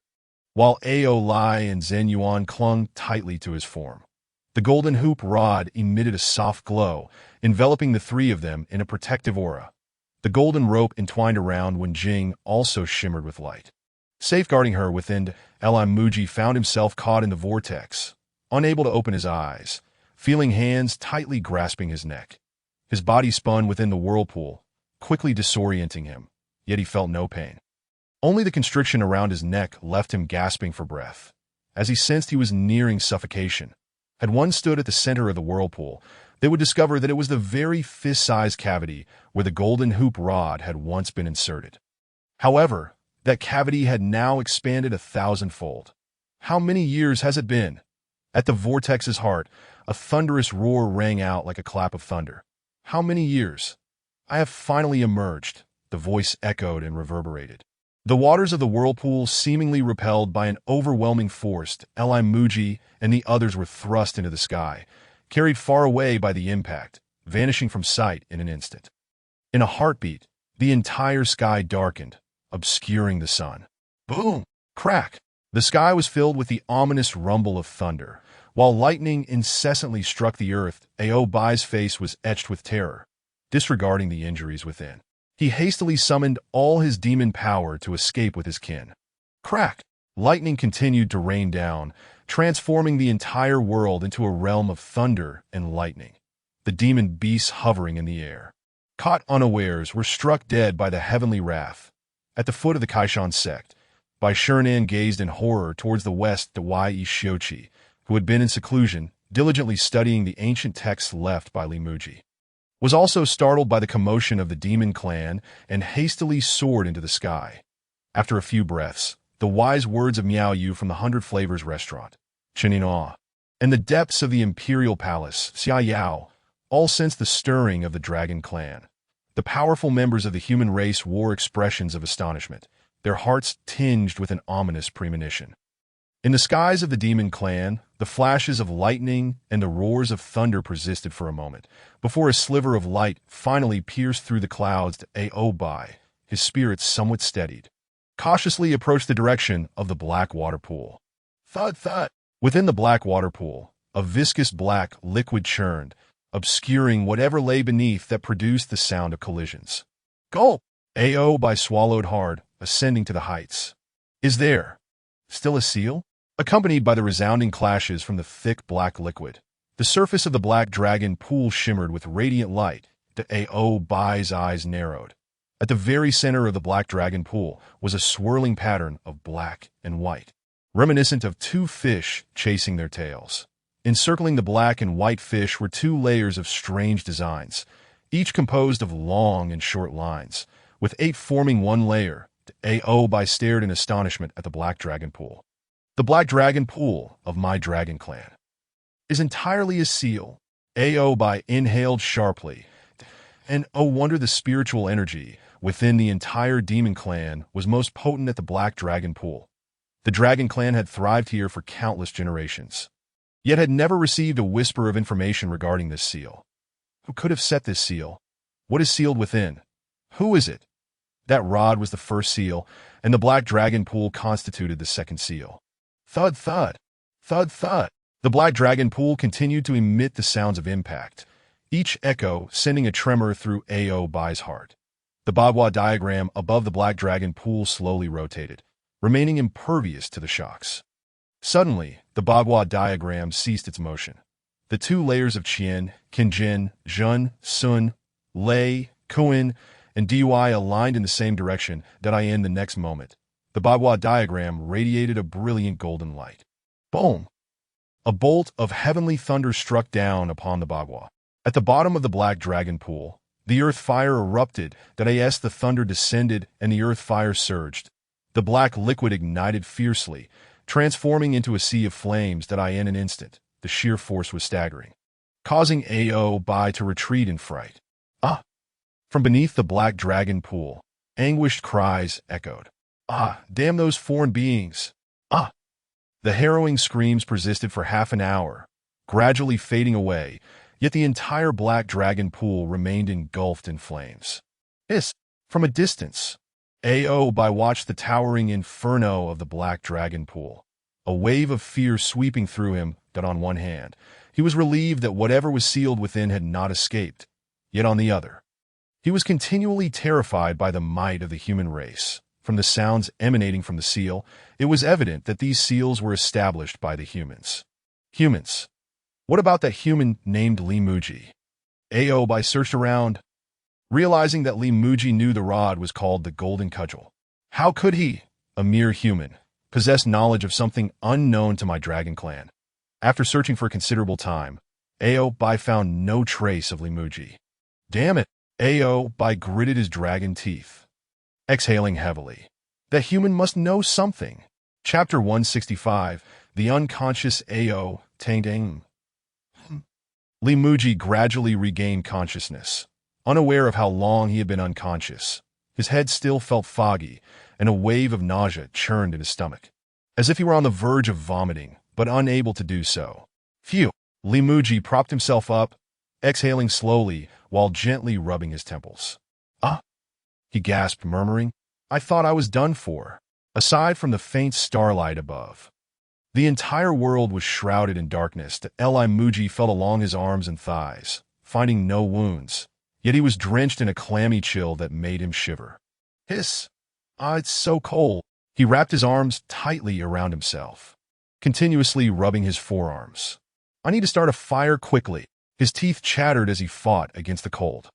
while Ao Lai and Zhen Yuan clung tightly to his form. The golden hoop rod emitted a soft glow, enveloping the three of them in a protective aura. The golden rope entwined around Wen Jing also shimmered with light. Safeguarding her within, Muzhi found himself caught in the vortex, unable to open his eyes, feeling hands tightly grasping his neck. His body spun within the whirlpool, quickly disorienting him, yet he felt no pain. Only the constriction around his neck left him gasping for breath, as he sensed he was nearing suffocation. Had one stood at the center of the whirlpool, they would discover that it was the very fist-sized cavity where the golden hoop rod had once been inserted. However, that cavity had now expanded 1,000-fold. How many years has it been? At the vortex's heart, a thunderous roar rang out like a clap of thunder. How many years? I have finally emerged, the voice echoed and reverberated. The waters of the whirlpool, seemingly repelled by an overwhelming force, Muzhi and the others were thrust into the sky, carried far away by the impact, vanishing from sight in an instant. In a heartbeat, the entire sky darkened, obscuring the sun. Boom! Crack! The sky was filled with the ominous rumble of thunder. While lightning incessantly struck the earth, Ao Bai's face was etched with terror. Disregarding the injuries within, he hastily summoned all his demon power to escape with his kin. Crack! Lightning continued to rain down, transforming the entire world into a realm of thunder and lightning. The demon beasts hovering in the air, caught unawares, were struck dead by the heavenly wrath. At the foot of the Kaishan sect, Bai Shernan gazed in horror towards the west to Wei Shiochi, who had been in seclusion, diligently studying the ancient texts left by Li Muzhi. Was also startled by the commotion of the demon clan and hastily soared into the sky. After a few breaths, the wise words of Miao Yu from the Hundred Flavors restaurant, Chinina, and the depths of the imperial palace, Xia Yao, all sensed the stirring of the dragon clan. The powerful members of the human race wore expressions of astonishment, their hearts tinged with an ominous premonition. In the skies of the demon clan, the flashes of lightning and the roars of thunder persisted for a moment, before a sliver of light finally pierced through the clouds to Ao Bai, his spirits somewhat steadied. Cautiously approached the direction of the black water pool. Thud, thud! Within the black water pool, a viscous black liquid churned, obscuring whatever lay beneath that produced the sound of collisions. Gulp! Ao Bai swallowed hard, ascending to the heights. Is there still a seal? Accompanied by the resounding clashes from the thick black liquid, the surface of the Black Dragon Pool shimmered with radiant light. The Ao Bai's eyes narrowed. At the very center of the Black Dragon Pool was a swirling pattern of black and white, reminiscent of two fish chasing their tails. Encircling the black and white fish were two layers of strange designs, each composed of long and short lines, with 8 forming one layer. Ao Bai stared in astonishment at the Black Dragon Pool. The Black Dragon Pool of my dragon clan is entirely a seal. Ao Bai inhaled sharply, and oh wonder, the spiritual energy within the entire demon clan was most potent at the Black Dragon Pool. The dragon clan had thrived here for countless generations, yet had never received a whisper of information regarding this seal. Who could have set this seal? What is sealed within? Who is it? That rod was the first seal, and the Black Dragon Pool constituted the second seal. Thud, thud, thud, thud. The Black Dragon Pool continued to emit the sounds of impact, each echo sending a tremor through Ao Bai's heart. The Bagua diagram above the black dragon pool slowly rotated, remaining impervious to the shocks. Suddenly, the Bagua diagram ceased its motion. The two layers of Qian, Qinjin, Zhen, Sun, Lei, Kuan, and Dui aligned in the same direction that I in the next moment. The Bagua diagram radiated a brilliant golden light. Boom! A bolt of heavenly thunder struck down upon the Bagua. At the bottom of the black dragon pool, the earth fire erupted, that as the thunder descended and the earth fire surged. The black liquid ignited fiercely, transforming into a sea of flames that in an instant. The sheer force was staggering, causing Ao Bai to retreat in fright. Ah! From beneath the black dragon pool, anguished cries echoed. Ah, damn those foreign beings! Ah! The harrowing screams persisted for half an hour, gradually fading away, yet the entire black dragon pool remained engulfed in flames. Hiss! From a distance, Ao Bai watched the towering inferno of the black dragon pool, a wave of fear sweeping through him that on one hand, he was relieved that whatever was sealed within had not escaped, yet on the other, he was continually terrified by the might of the human race. From the sounds emanating from the seal, it was evident that these seals were established by the humans. Humans. What about that human named Li Muzhi? Ao Bai searched around, realizing that Li Muzhi knew the rod was called the Golden Cudgel. How could he, a mere human, possess knowledge of something unknown to my dragon clan? After searching for a considerable time, Ao Bai found no trace of Li Muzhi. Damn it! Ao Bai gritted his dragon teeth, exhaling heavily. That human must know something. Chapter 165, The Unconscious Ao Tang. Li Muzhi gradually regained consciousness. Unaware of how long he had been unconscious, his head still felt foggy, and a wave of nausea churned in his stomach, as if he were on the verge of vomiting, but unable to do so. Phew! Li Muzhi propped himself up, exhaling slowly while gently rubbing his temples. Ah! He gasped, murmuring, I thought I was done for. Aside from the faint starlight above, the entire world was shrouded in darkness. Li Muzhi felt along his arms and thighs, finding no wounds, yet he was drenched in a clammy chill that made him shiver. Hiss! Ah, it's so cold. He wrapped his arms tightly around himself, continuously rubbing his forearms. I need to start a fire quickly. His teeth chattered as he fought against the cold.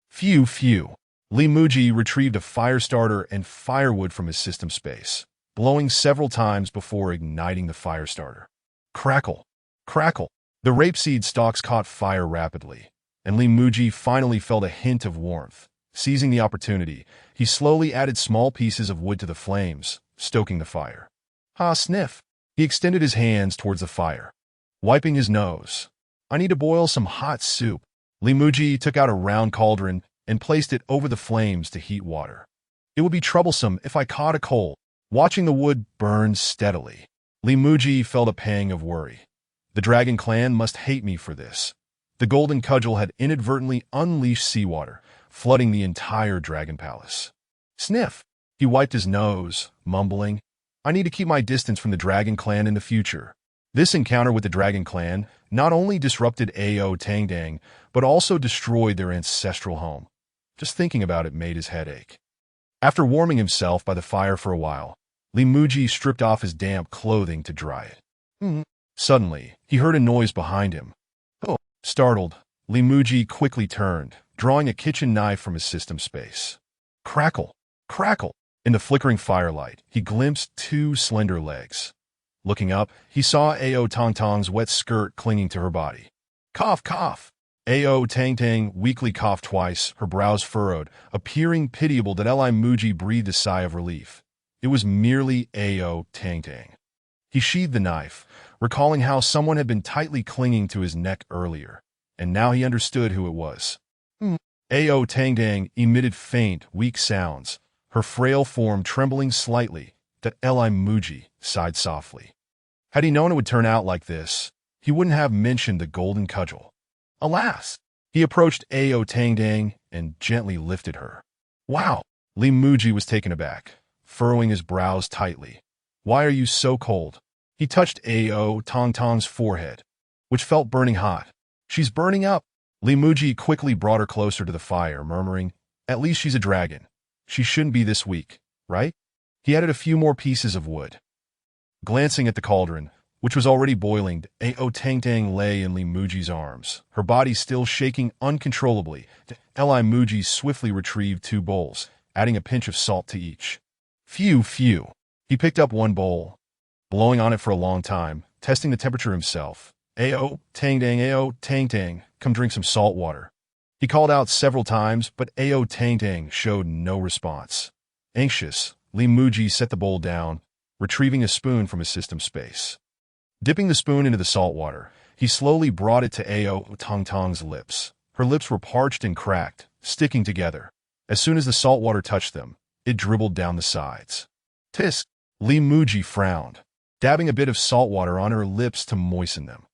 Phew, phew. Li Muzhi retrieved a fire starter and firewood from his system space, blowing several times before igniting the fire starter. Crackle! Crackle! The rapeseed stalks caught fire rapidly, and Li Muzhi finally felt a hint of warmth. Seizing the opportunity, he slowly added small pieces of wood to the flames, stoking the fire. Ah, sniff! He extended his hands towards the fire, wiping his nose. I need to boil some hot soup. Li Muzhi took out a round cauldron and placed it over the flames to heat water. It would be troublesome if I caught a cold. Watching the wood burn steadily, Li Muzhi felt a pang of worry. The dragon clan must hate me for this. The golden cudgel had inadvertently unleashed seawater, flooding the entire dragon palace. Sniff! He wiped his nose, mumbling, I need to keep my distance from the dragon clan in the future. This encounter with the dragon clan not only disrupted Ao Tangdang, but also destroyed their ancestral home. Just thinking about it made his head ache. After warming himself by the fire for a while, Li Muzhi stripped off his damp clothing to dry it. Suddenly, he heard a noise behind him. Oh! Startled, Li Muzhi quickly turned, drawing a kitchen knife from his system space. Crackle! Crackle! In the flickering firelight, he glimpsed two slender legs. Looking up, he saw Ao Tangtang's wet skirt clinging to her body. Cough, cough! Ao Tangtang weakly coughed twice, her brows furrowed, appearing pitiable. That Li Muzhi breathed a sigh of relief. It was merely Ao Tangtang. He sheathed the knife, recalling how someone had been tightly clinging to his neck earlier, and now he understood who it was. Ao Tangtang emitted faint, weak sounds, her frail form trembling slightly. That Li Muzhi sighed softly. Had he known it would turn out like this, he wouldn't have mentioned the golden cudgel. Alas! He approached Ao Tangdang and gently lifted her. Wow! Li Muzhi was taken aback, furrowing his brows tightly. Why are you so cold? He touched Ao Tangtang's forehead, which felt burning hot. She's burning up. Li Muzhi quickly brought her closer to the fire, murmuring, At least she's a dragon. She shouldn't be this weak, right? He added a few more pieces of wood. Glancing at the cauldron, which was already boiling, Ao Tang Tang lay in Li Muji's arms, her body still shaking uncontrollably. Li Muji swiftly retrieved 2 bowls, adding a pinch of salt to each. Phew. He picked up 1 bowl, blowing on it for a long time, testing the temperature himself. Ao Tang Tang, come drink some salt water. He called out several times, but Ao Tang Tang showed no response. Anxious, Li Muji set the bowl down, retrieving a spoon from his system space. Dipping the spoon into the salt water, he slowly brought it to Ao Tang Tang's lips. Her lips were parched and cracked, sticking together. As soon as the salt water touched them, it dribbled down the sides. Tisk! Li Muji frowned, dabbing a bit of salt water on her lips to moisten them.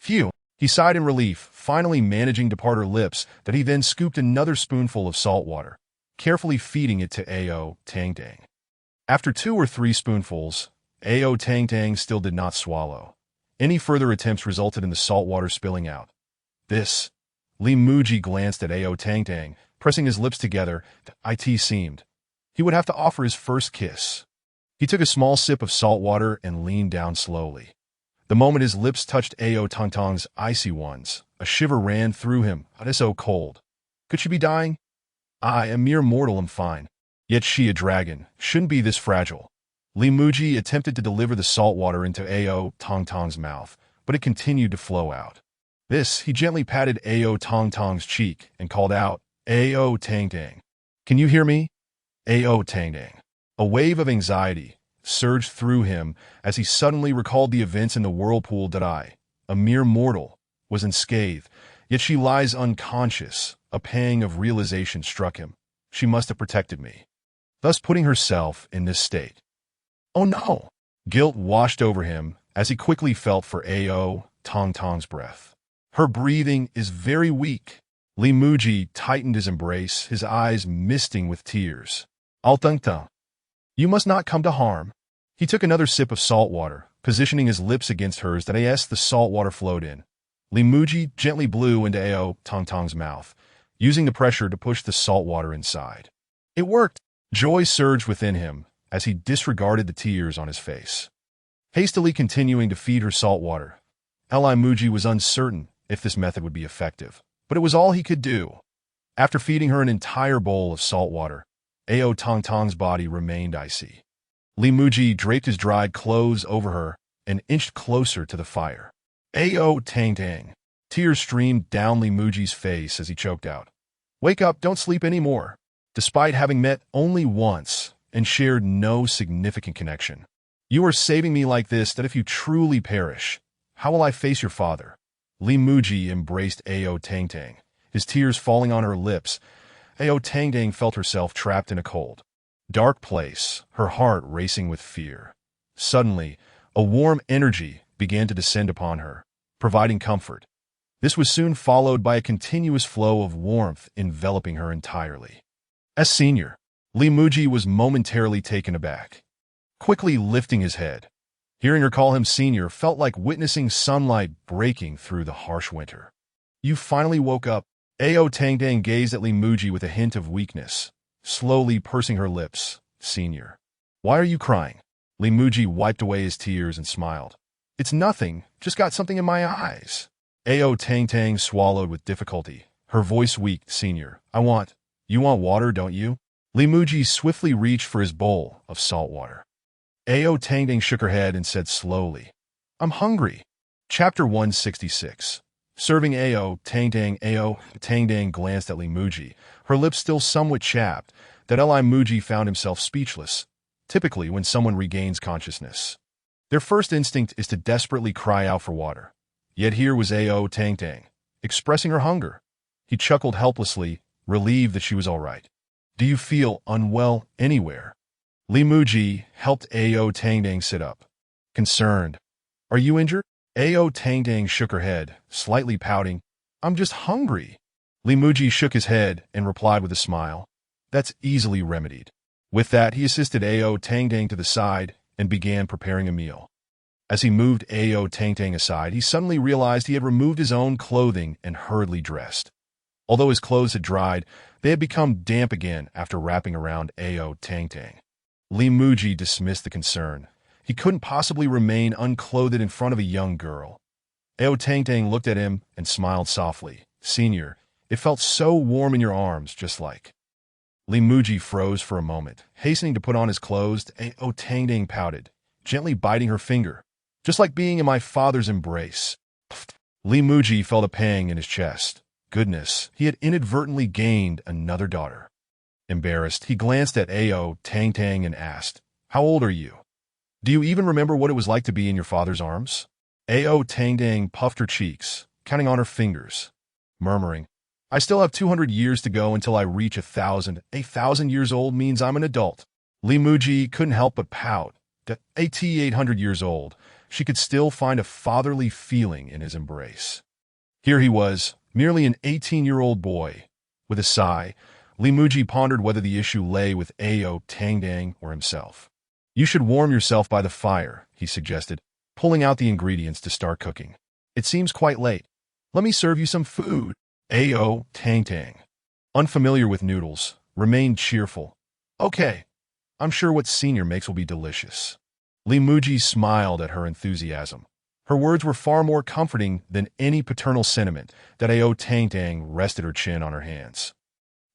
Phew! He sighed in relief, finally managing to part her lips, that he then scooped another spoonful of salt water, carefully feeding it to Ao Tang Tang. After 2 or 3 spoonfuls, Ao Tang Tang still did not swallow. Any further attempts resulted in the salt water spilling out. This. Li Muji glanced at Ao Tang Tang, pressing his lips together. It seemed he would have to offer his first kiss. He took a small sip of salt water and leaned down slowly. The moment his lips touched Ao Tang Tang's icy ones, a shiver ran through him. It is so cold. Could she be dying? I, a mere mortal, am fine. Yet she, a dragon, shouldn't be this fragile. Li Muji attempted to deliver the salt water into Ao Tang Tang's mouth, but it continued to flow out. This, he gently patted Ao Tang Tang's cheek and called out, Ao Tang Tang. Can you hear me? Ao Tang Tang. A wave of anxiety surged through him as he suddenly recalled the events in the whirlpool that I, a mere mortal, was unscathed, yet she lies unconscious. A pang of realization struck him. She must have protected me, thus putting herself in this state. Oh no! Guilt washed over him as he quickly felt for Ao Tang Tang's breath. Her breathing is very weak. Li Muji tightened his embrace, his eyes misting with tears. Al Tang Tang, you must not come to harm. He took another sip of salt water, positioning his lips against hers that as the salt water flowed in. Li Muji gently blew into Ao Tang Tang's mouth, using the pressure to push the salt water inside. It worked! Joy surged within him as he disregarded the tears on his face. Hastily continuing to feed her salt water, Li Muji was uncertain if this method would be effective, but it was all he could do. After feeding her an entire bowl of salt water, Ao Tang Tang's body remained icy. Li Muji draped his dried clothes over her and inched closer to the fire. Ao Tang Tang. Tears streamed down Li Muji's face as he choked out. Wake up, don't sleep anymore. Despite having met only once and shared no significant connection, you are saving me like this that if you truly perish, how will I face your father? Li Muji embraced Ao Tang Tang, his tears falling on her lips. Ao Tang Tang felt herself trapped in a cold, dark place, her heart racing with fear. Suddenly, a warm energy began to descend upon her, providing comfort. This was soon followed by a continuous flow of warmth enveloping her entirely. As senior, Li Muji was momentarily taken aback, quickly lifting his head. Hearing her call him senior felt like witnessing sunlight breaking through the harsh winter. You finally woke up. Ao Tang Tang gazed at Li Muji with a hint of weakness, slowly pursing her lips. Senior. Why are you crying? Li Muji wiped away his tears and smiled. It's nothing, just got something in my eyes. Ao Tang Tang swallowed with difficulty, her voice weak. Senior, you want water, don't you? Li Muji swiftly reached for his bowl of salt water. Ao Tang Tang shook her head and said slowly, I'm hungry. Chapter 166. Serving Ao Tang Tang glanced at Li Muji, her lips still somewhat chapped, that Li Muji found himself speechless. Typically, when someone regains consciousness, their first instinct is to desperately cry out for water. Yet here was Ao Tang Tang, expressing her hunger. He chuckled helplessly, relieved that she was all right. Do you feel unwell anywhere? Li Muji helped Ao Tang Tang sit up, concerned. Are you injured? Ao Tang Tang shook her head, slightly pouting. I'm just hungry. Li Muji shook his head and replied with a smile. That's easily remedied. With that, he assisted Ao Tang Tang to the side and began preparing a meal. As he moved Ao Tang Tang aside, he suddenly realized he had removed his own clothing and hurriedly dressed. Although his clothes had dried, they had become damp again after wrapping around Ao Tang Tang. Li Muzhi dismissed the concern. He couldn't possibly remain unclothed in front of a young girl. Ao Tang Tang looked at him and smiled softly. "Senior, it felt so warm in your arms, just like." Li Muzhi froze for a moment, hastening to put on his clothes. Ao Tang Tang pouted, gently biting her finger. "Just like being in my father's embrace." Li Muzhi felt a pang in his chest. Goodness, he had inadvertently gained another daughter. Embarrassed, he glanced at Ao Tang Tang and asked, "How old are you? Do you even remember what it was like to be in your father's arms?" Ao Tang Tang puffed her cheeks, counting on her fingers, murmuring, "I still have 200 years to go until I reach 1,000. 1,000 years old means I'm an adult." Li Muzhi couldn't help but pout. At 800 years old, she could still find a fatherly feeling in his embrace. Here he was, merely an 18-year-old boy. With a sigh, Li Muzhi pondered whether the issue lay with Ao Tang Tang or himself. "You should warm yourself by the fire," he suggested, pulling out the ingredients to start cooking. "It seems quite late. Let me serve you some food." Ao Tang Tang, unfamiliar with noodles, remained cheerful. "Okay, I'm sure what Senior makes will be delicious." Li Muzhi smiled at her enthusiasm. Her words were far more comforting than any paternal sentiment. That Ao Tang Tang rested her chin on her hands.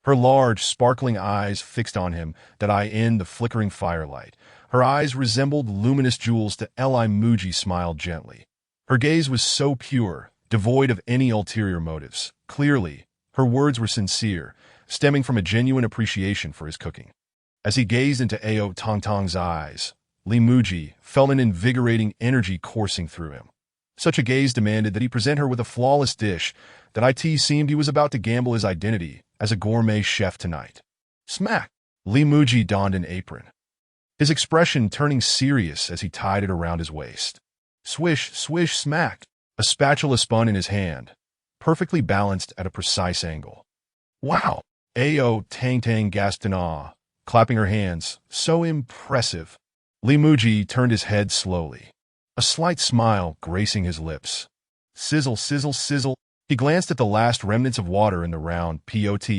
Her large, sparkling eyes fixed on him, that eye in the flickering firelight. Her eyes resembled luminous jewels. Li Muzhi smiled gently. Her gaze was so pure, devoid of any ulterior motives. Clearly, her words were sincere, stemming from a genuine appreciation for his cooking. As he gazed into Ao Tang Tang's eyes, Li Muzhi felt an invigorating energy coursing through him. Such a gaze demanded that he present her with a flawless dish. That it seemed he was about to gamble his identity as a gourmet chef tonight. Smack! Li Muzhi donned an apron, his expression turning serious as he tied it around his waist. Swish, swish, smack! A spatula spun in his hand, perfectly balanced at a precise angle. "Wow!" Ao Tang Tang gasped in awe, clapping her hands. "So impressive." Li Muzhi turned his head slowly, a slight smile gracing his lips. Sizzle, sizzle, sizzle. He glanced at the last remnants of water in the round pot.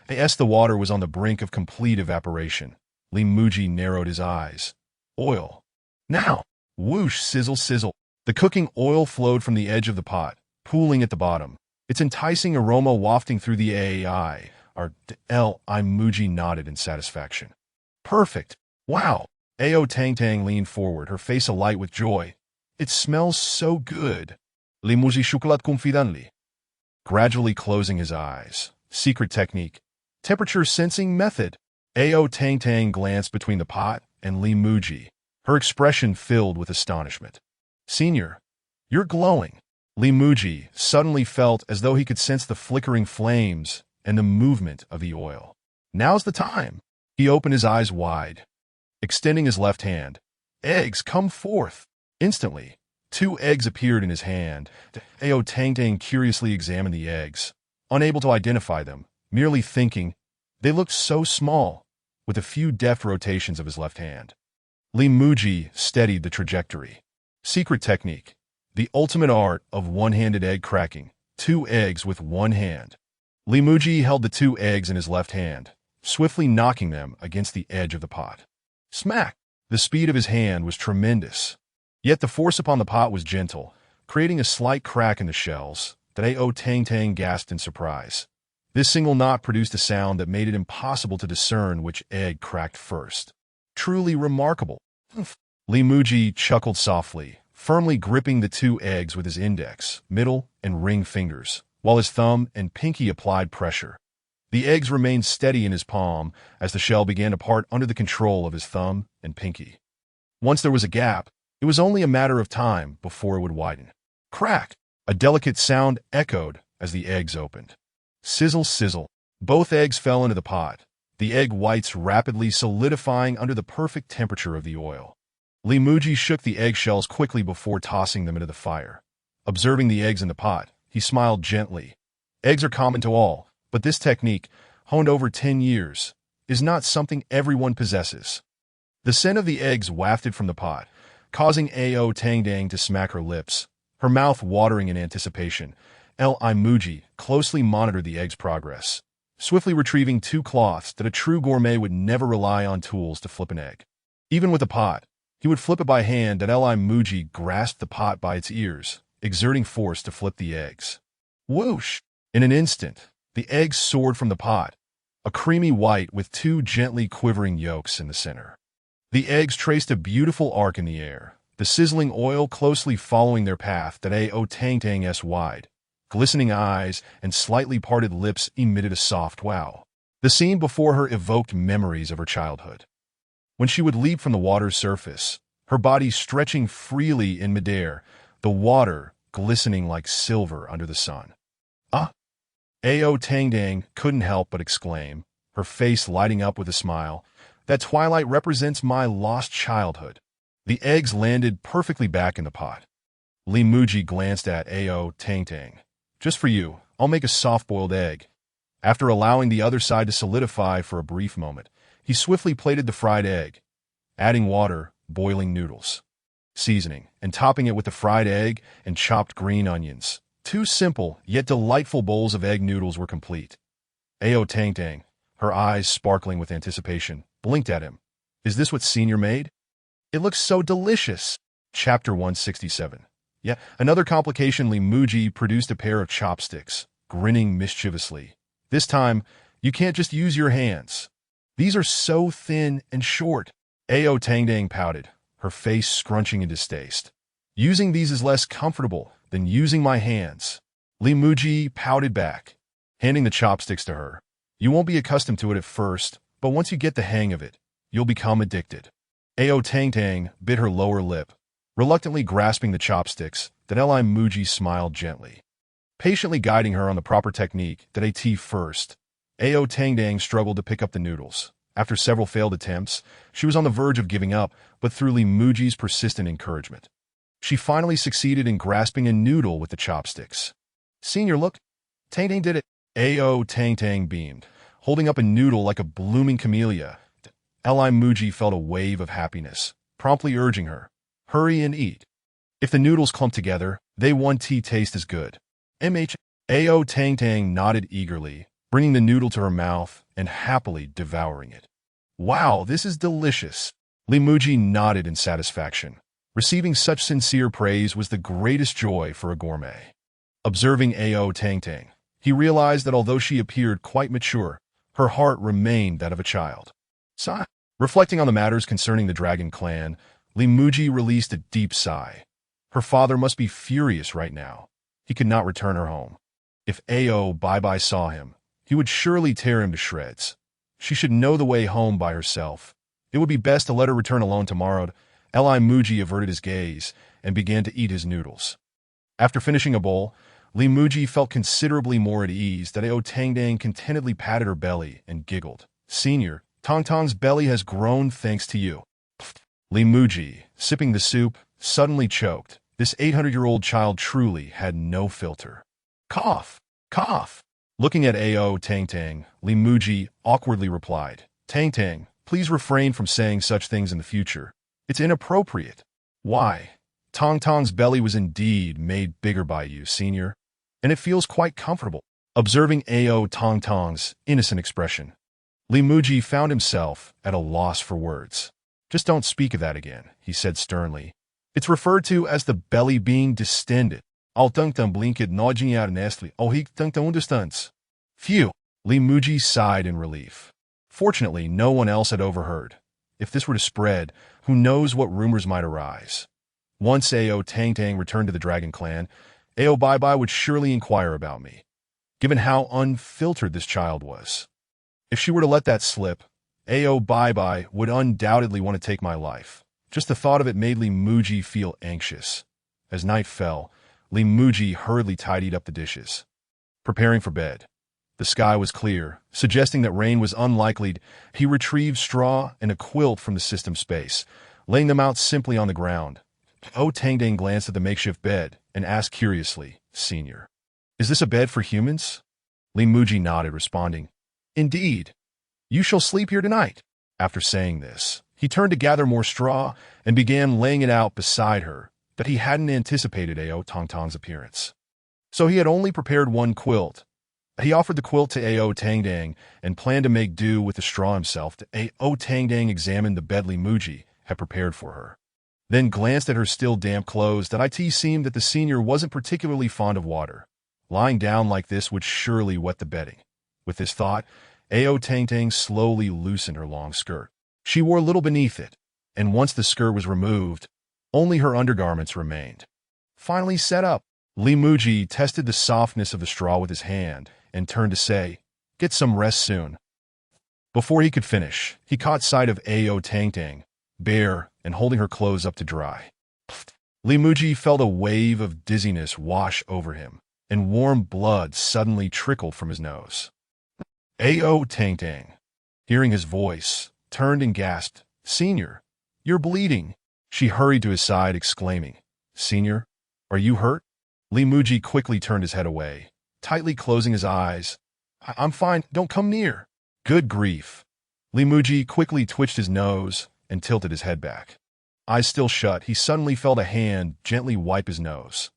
As the water was on the brink of complete evaporation, Li Muzhi narrowed his eyes. "Oil. Now!" Whoosh, sizzle, sizzle. The cooking oil flowed from the edge of the pot, pooling at the bottom, its enticing aroma wafting through the AI. Li Muzhi nodded in satisfaction. "Perfect. Wow!" Ao Tang Tang leaned forward, her face alight with joy. "It smells so good." Li Muzhi chocolat confidently, gradually closing his eyes. Secret technique. Temperature sensing method. Ao Tang Tang glanced between the pot and Li Muzhi, her expression filled with astonishment. "Senior, you're glowing." Li Muzhi suddenly felt as though he could sense the flickering flames and the movement of the oil. "Now's the time." He opened his eyes wide, extending his left hand. "Eggs, come forth." Instantly, 2 eggs appeared in his hand. Ao Tang Tang curiously examined the eggs, unable to identify them, merely thinking, they looked so small, with a few deft rotations of his left hand. Li Muzhi steadied the trajectory. Secret technique. The ultimate art of one-handed egg cracking. 2 eggs with one hand. Li Muzhi held the 2 eggs in his left hand, swiftly knocking them against the edge of the pot. Smack! The speed of his hand was tremendous. Yet the force upon the pot was gentle, creating a slight crack in the shells. That Ao Tang Tang gasped in surprise. This single knot produced a sound that made it impossible to discern which egg cracked first. Truly remarkable. Li Muzhi chuckled softly, firmly gripping the 2 eggs with his index, middle, and ring fingers, while his thumb and pinky applied pressure. The eggs remained steady in his palm as the shell began to part under the control of his thumb and pinky. Once there was a gap, it was only a matter of time before it would widen. Crack! A delicate sound echoed as the eggs opened. Sizzle, sizzle. Both eggs fell into the pot, the egg whites rapidly solidifying under the perfect temperature of the oil. Li Muzhi shook the eggshells quickly before tossing them into the fire. Observing the eggs in the pot, he smiled gently. Eggs are common to all, but this technique, honed over 10 years, is not something everyone possesses. The scent of the eggs wafted from the pot, causing Ao Tang Tang to smack her lips, her mouth watering in anticipation. Muzhi closely monitored the egg's progress, swiftly retrieving two cloths that a true gourmet would never rely on tools to flip an egg. Even with a pot, he would flip it by hand, and Muzhi grasped the pot by its ears, exerting force to flip the eggs. Whoosh! In an instant, the eggs soared from the pot, a creamy white with two gently quivering yolks in the center. The eggs traced a beautiful arc in the air, the sizzling oil closely following their path that Saintess wide. Glistening eyes and slightly parted lips emitted a soft wow. The scene before her evoked memories of her childhood. When she would leap from the water's surface, her body stretching freely in midair, the water glistening like silver under the sun. Ah! Saintess couldn't help but exclaim, her face lighting up with a smile. That twilight represents my lost childhood. The eggs landed perfectly back in the pot. Muzhi glanced at Saintess. Just for you, I'll make a soft-boiled egg. After allowing the other side to solidify for a brief moment, he swiftly plated the fried egg, adding water, boiling noodles, seasoning, and topping it with the fried egg and chopped green onions. Two simple, yet delightful bowls of egg noodles were complete. Saintess, her eyes sparkling with anticipation, blinked at him. Is this what Senior made? It looks so delicious. Chapter 167. Yeah, another complication. Muzhi produced a pair of chopsticks, grinning mischievously. This time, you can't just use your hands. These are so thin and short. Saintess pouted, her face scrunching in distaste. Using these is less comfortable than using my hands. Muzhi pouted back, handing the chopsticks to her. You won't be accustomed to it at first, but once you get the hang of it, you'll become addicted. Saintess bit her lower lip, reluctantly grasping the chopsticks, that Muzhi smiled gently, patiently guiding her on the proper technique. That at first, Saintess struggled to pick up the noodles. After several failed attempts, she was on the verge of giving up, but through Muzhi's persistent encouragement, she finally succeeded in grasping a noodle with the chopsticks. Senior, look. Saintess did it. Saintess beamed, holding up a noodle like a blooming camellia. Muzhi felt a wave of happiness, promptly urging her, hurry and eat. If the noodles clump together, they won't taste as good. Saintess nodded eagerly, bringing the noodle to her mouth and happily devouring it. Wow, this is delicious. Muzhi nodded in satisfaction. Receiving such sincere praise was the greatest joy for a gourmet. Observing Saintess, he realized that although she appeared quite mature, her heart remained that of a child. Reflecting on the matters concerning the dragon clan, Muzhi released a deep sigh. Her father must be furious right now. He could not return her home. If Bai saw him, he would surely tear him to shreds. She should know the way home by herself. It would be best to let her return alone tomorrow. Muzhi averted his gaze and began to eat his noodles. After finishing a bowl, Muzhi felt considerably more at ease. That Saintess contentedly patted her belly and giggled. Senior, Tongtong's belly has grown thanks to you. Muzhi, sipping the soup, suddenly choked. This 800-year-old child truly had no filter. Cough! Cough! Looking at Saintess, Muzhi awkwardly replied, Saintess, please refrain from saying such things in the future. It's inappropriate. Why? Tongtong's belly was indeed made bigger by you, Senior, and it feels quite comfortable. Observing Tongtong's innocent expression, Muzhi found himself at a loss for words. Just don't speak of that again, he said sternly. It's referred to as the belly being distended. Al tungtum blinket nodging out nestly. Oh, he tungtum understands. Phew! Muzhi sighed in relief. Fortunately, no one else had overheard. If this were to spread, who knows what rumors might arise. Once Saintess returned to the Dragon Clan, Bai would surely inquire about me, given how unfiltered this child was. If she were to let that slip, Bai would undoubtedly want to take my life. Just the thought of it made Muzhi feel anxious. As night fell, Muzhi hurriedly tidied up the dishes, preparing for bed. The sky was clear, suggesting that rain was unlikely. He retrieved straw and a quilt from the system space, laying them out simply on the ground. Saintess glanced at the makeshift bed and asked curiously, Senior, is this a bed for humans? Muzhi nodded, responding, Indeed. You shall sleep here tonight. After saying this, he turned to gather more straw and began laying it out beside her, that he hadn't anticipated Tongtong's appearance. So he had only prepared one quilt. He offered the quilt to Ao Tangdang and planned to make do with the straw himself. Ao Tangdang examined the bed Li Muzhi had prepared for her, then glanced at her still damp clothes. It seemed that the senior wasn't particularly fond of water. Lying down like this would surely wet the bedding. With this thought, Ao Tangdang slowly loosened her long skirt. She wore little beneath it, and once the skirt was removed, only her undergarments remained. Finally set up, Li Muzhi tested the softness of the straw with his hand and turned to say, "Get some rest soon." Before he could finish, he caught sight of Ao Tangdang, bare and holding her clothes up to dry. Li Muzhi felt a wave of dizziness wash over him, and warm blood suddenly trickled from his nose. Ao Tangdang, hearing his voice, turned and gasped, "Senior, you're bleeding." She hurried to his side, exclaiming, "Senior, are you hurt?" Li Muzhi quickly turned his head away, tightly closing his eyes. I'm fine, don't come near." Good grief. Li Muzhi quickly twitched his nose and tilted his head back. Eyes still shut, he suddenly felt a hand gently wipe his nose.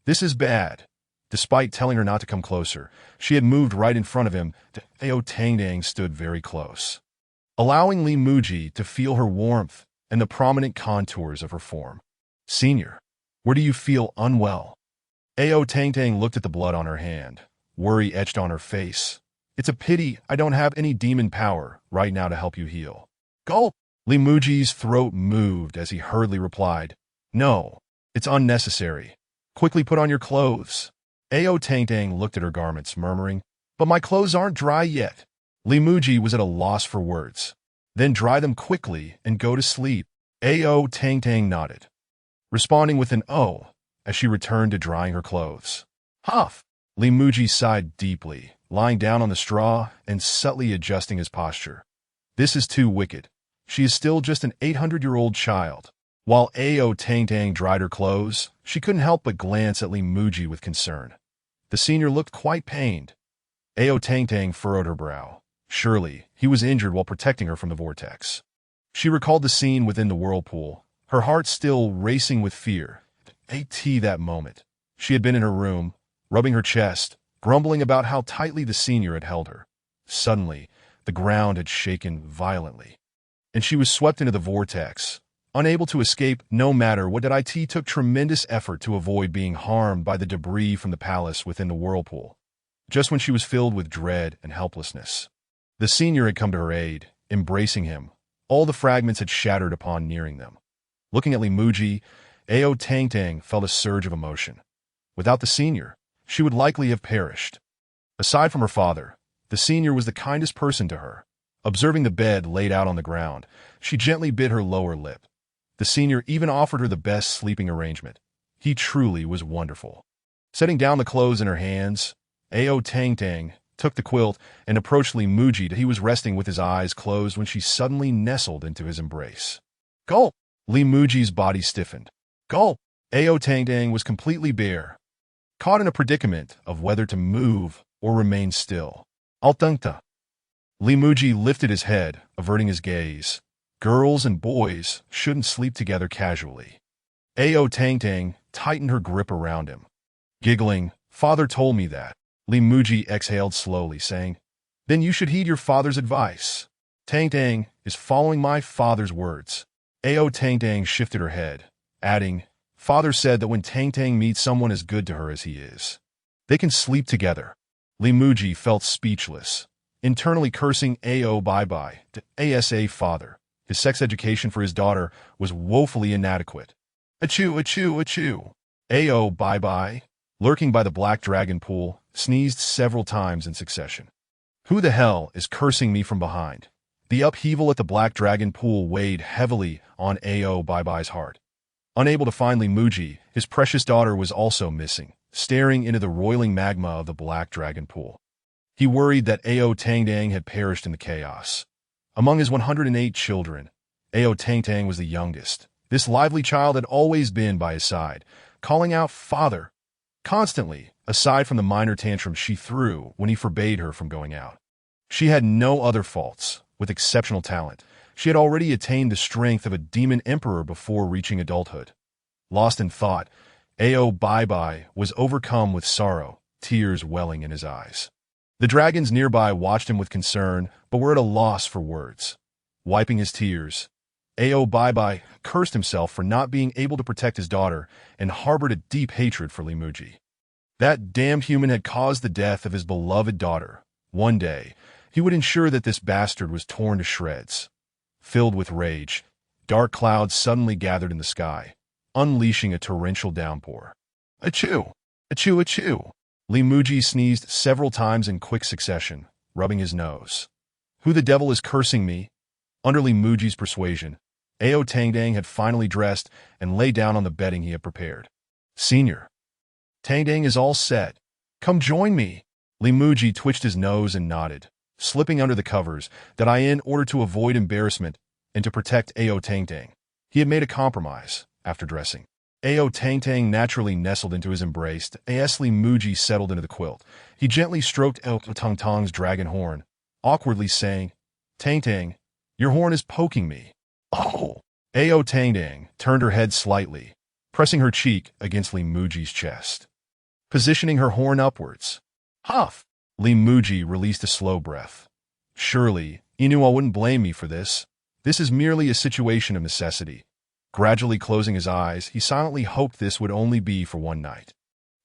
This is bad. Despite telling her not to come closer, she had moved right in front of him. Ao Tangdang stood very close, allowing Li Muzhi to feel her warmth and the prominent contours of her form. "Senior, where do you feel unwell?" Ao Tangdang looked at the blood on her hand, worry etched on her face. "It's a pity I don't have any demon power right now to help you heal." Gulp! Li Muzhi's throat moved as he hurriedly replied, "No, it's unnecessary. Quickly put on your clothes." Ao Tangdang looked at her garments, murmuring, "But my clothes aren't dry yet." Li Muzhi was at a loss for words. "Then dry them quickly and go to sleep." Ao Tangdang nodded, responding with an "oh" as she returned to drying her clothes. Huff! Li Muzhi sighed deeply, lying down on the straw and subtly adjusting his posture. This is too wicked. She is still just an 800-year-old child. While Ao Tangdang dried her clothes, she couldn't help but glance at Li Muzhi with concern. The senior looked quite pained. Ao Tangdang furrowed her brow. Surely, he was injured while protecting her from the vortex. She recalled the scene within the whirlpool, her heart still racing with fear. That moment, she had been in her room, rubbing her chest, grumbling about how tightly the senior had held her. Suddenly, the ground had shaken violently, and she was swept into the vortex, unable to escape no matter what. It took tremendous effort to avoid being harmed by the debris from the palace within the whirlpool. Just when she was filled with dread and helplessness, the senior had come to her aid, embracing him. All the fragments had shattered upon nearing them. Looking at Li Muzhi, Ao Tangdang felt a surge of emotion. Without the senior, she would likely have perished. Aside from her father, the senior was the kindest person to her. Observing the bed laid out on the ground, she gently bit her lower lip. The senior even offered her the best sleeping arrangement. He truly was wonderful. Setting down the clothes in her hands, Ao Tangdang took the quilt and approached Li Muzhi. He was resting with his eyes closed when she suddenly nestled into his embrace. Gulp! Li Muzhi's body stiffened. Gulp! Ao Tangdang was completely bare, caught in a predicament of whether to move or remain still. Altungta. Li Muzhi lifted his head, averting his gaze. Girls and boys shouldn't sleep together casually. Ao Tangdang tightened her grip around him. Giggling, "Father told me that." Li Muzhi exhaled slowly, saying, "Then you should heed your father's advice." Tangdang is following my father's words. Ao Tangdang shifted her head, adding, "Father said that when Tangdang meets someone as good to her as he is, they can sleep together." Li Muzhi felt speechless, internally cursing Ao bye-bye to Asa father. His sex education for his daughter was woefully inadequate. Achoo, achoo, achoo. Ao bye-bye, lurking by the black dragon pool, sneezed several times in succession. Who the hell is cursing me from behind? The upheaval at the black dragon pool weighed heavily on Ao bye-bye's heart. Unable to find Li Muzhi, his precious daughter was also missing, staring into the roiling magma of the black dragon pool. He worried that Ao Tangdang had perished in the chaos. Among his 108 children, Ao Tangdang was the youngest. This lively child had always been by his side, calling out "Father" constantly, aside from the minor tantrums she threw when he forbade her from going out. She had no other faults. With exceptional talent, she had already attained the strength of a demon emperor before reaching adulthood. Lost in thought, Ao Bye-Bye was overcome with sorrow, tears welling in his eyes. The dragons nearby watched him with concern, but were at a loss for words. Wiping his tears, Ao Bye-Bye cursed himself for not being able to protect his daughter and harbored a deep hatred for Muzhi. That damned human had caused the death of his beloved daughter. One day, he would ensure that this bastard was torn to shreds. Filled with rage, dark clouds suddenly gathered in the sky, unleashing a torrential downpour. Achoo! Achoo! Achoo! Muzhi sneezed several times in quick succession, rubbing his nose. Who the devil is cursing me? Under Muzhi's persuasion, Ao Tangdang had finally dressed and lay down on the bedding he had prepared. Senior, Tangdang is all set. Come join me. Muzhi twitched his nose and nodded, slipping under the covers, that in order to avoid embarrassment and to protect Ao Tangdang. He had made a compromise, after dressing. Ao Tangtang naturally nestled into his embrace as Muzhi settled into the quilt. He gently stroked Ao Tangtang's dragon horn, awkwardly saying, Tangtang, your horn is poking me. Oh! Ao Tangtang turned her head slightly, pressing her cheek against Muzhi's chest, positioning her horn upwards. Huff! Muzhi released a slow breath. Surely, Inua wouldn't blame me for this. This is merely a situation of necessity. Gradually closing his eyes, he silently hoped this would only be for one night.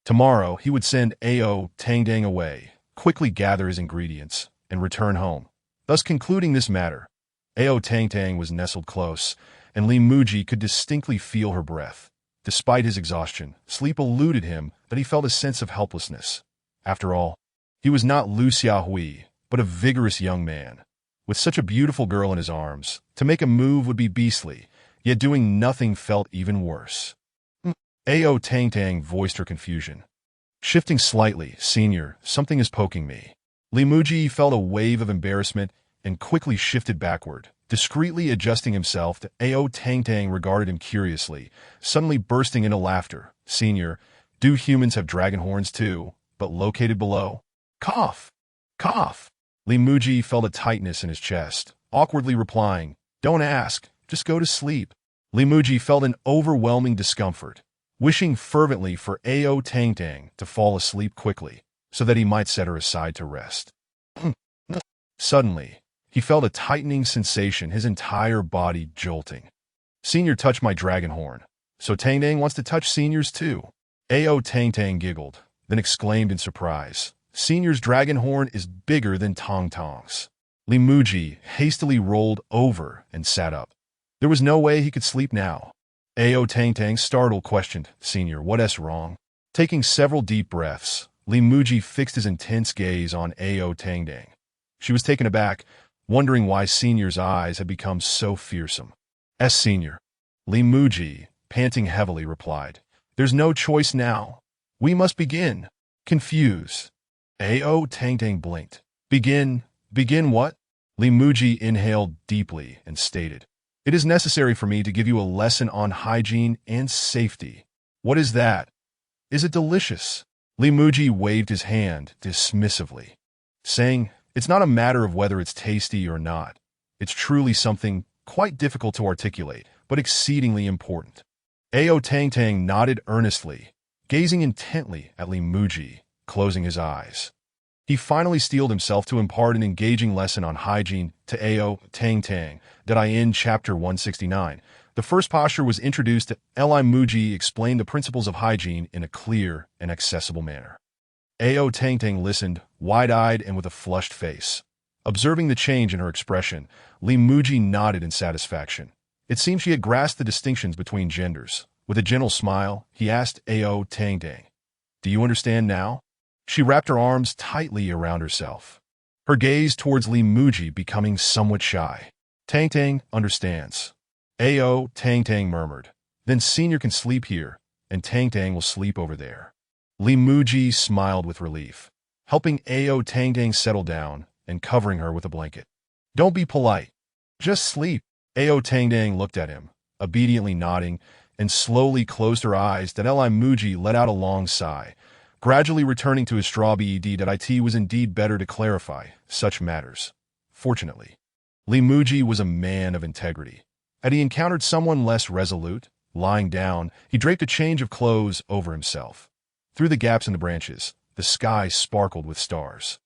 Tomorrow, he would send Ao Tangdang away, quickly gather his ingredients, and return home, thus concluding this matter. Ao Tangtang was nestled close, and Muzhi could distinctly feel her breath. Despite his exhaustion, sleep eluded him, but he felt a sense of helplessness. After all, he was not Lu Xiaohui, but a vigorous young man. With such a beautiful girl in his arms, to make a move would be beastly, yet doing nothing felt even worse. Ao Tangtang voiced her confusion. Shifting slightly, Senior, something is poking me. Muzhi felt a wave of embarrassment and quickly shifted backward, discreetly adjusting himself to Ao Tangtang regarded him curiously, suddenly bursting into laughter. Senior, do humans have dragon horns too, but located below? Cough! Cough! Muzhi felt a tightness in his chest, awkwardly replying, Don't ask, just go to sleep. Muzhi felt an overwhelming discomfort, wishing fervently for Ao Tangtang to fall asleep quickly, so that he might set her aside to rest. Suddenly, he felt a tightening sensation, his entire body jolting. Senior touched my dragon horn, so Tangdang wants to touch Senior's too. Ao Tangtang giggled, then exclaimed in surprise, Senior's dragon horn is bigger than Tangtang's. Muzhi hastily rolled over and sat up. There was no way he could sleep now. Ao Tangtang startled questioned, Senior, what's wrong? Taking several deep breaths, Muzhi fixed his intense gaze on Ao Tangtang. She was taken aback, wondering why Senior's eyes had become so fearsome. Senior. Muzhi, panting heavily, replied, There's no choice now. We must begin. Confused. Ao Tangtang blinked. Begin what? Muzhi inhaled deeply and stated, It is necessary for me to give you a lesson on hygiene and safety. What is that? Is it delicious? Muzhi waved his hand dismissively, saying, It's not a matter of whether it's tasty or not. It's truly something quite difficult to articulate, but exceedingly important. Ao Tangtang nodded earnestly, gazing intently at Muzhi, closing his eyes. He finally steeled himself to impart an engaging lesson on hygiene to Ao Tangtang. In Chapter 169, the first posture was introduced to Muzhi explained the principles of hygiene in a clear and accessible manner. Ao Tangtang listened, wide-eyed and with a flushed face. Observing the change in her expression, Muzhi nodded in satisfaction. It seemed she had grasped the distinctions between genders. With a gentle smile, he asked Ao Tangtang, Do you understand now? She wrapped her arms tightly around herself, her gaze towards Muzhi becoming somewhat shy. Tangtang understands. Ao Tangtang murmured. Then Senior can sleep here, and Tangtang will sleep over there. Muzhi smiled with relief, helping Ao Tangtang settle down and covering her with a blanket. Don't be polite. Just sleep. Ao Tangtang looked at him, obediently nodding, and slowly closed her eyes. Muzhi let out a long sigh, gradually returning to his straw bed. It was indeed better to clarify such matters. Fortunately, Muzhi was a man of integrity. Had he encountered someone less resolute, Lying down, he draped a change of clothes over himself. Through the gaps in the branches, the sky sparkled with stars.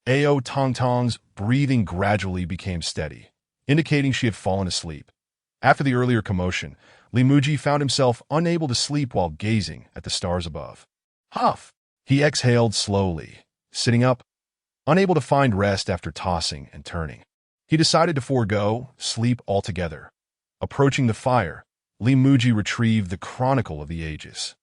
Ao Tongtong's breathing gradually became steady, indicating she had fallen asleep. After the earlier commotion, Muzhi found himself unable to sleep while gazing at the stars above. Huff! He exhaled slowly, sitting up, unable to find rest after tossing and turning. He decided to forego sleep altogether. Approaching the fire, Muzhi retrieved the Chronicle of the Ages.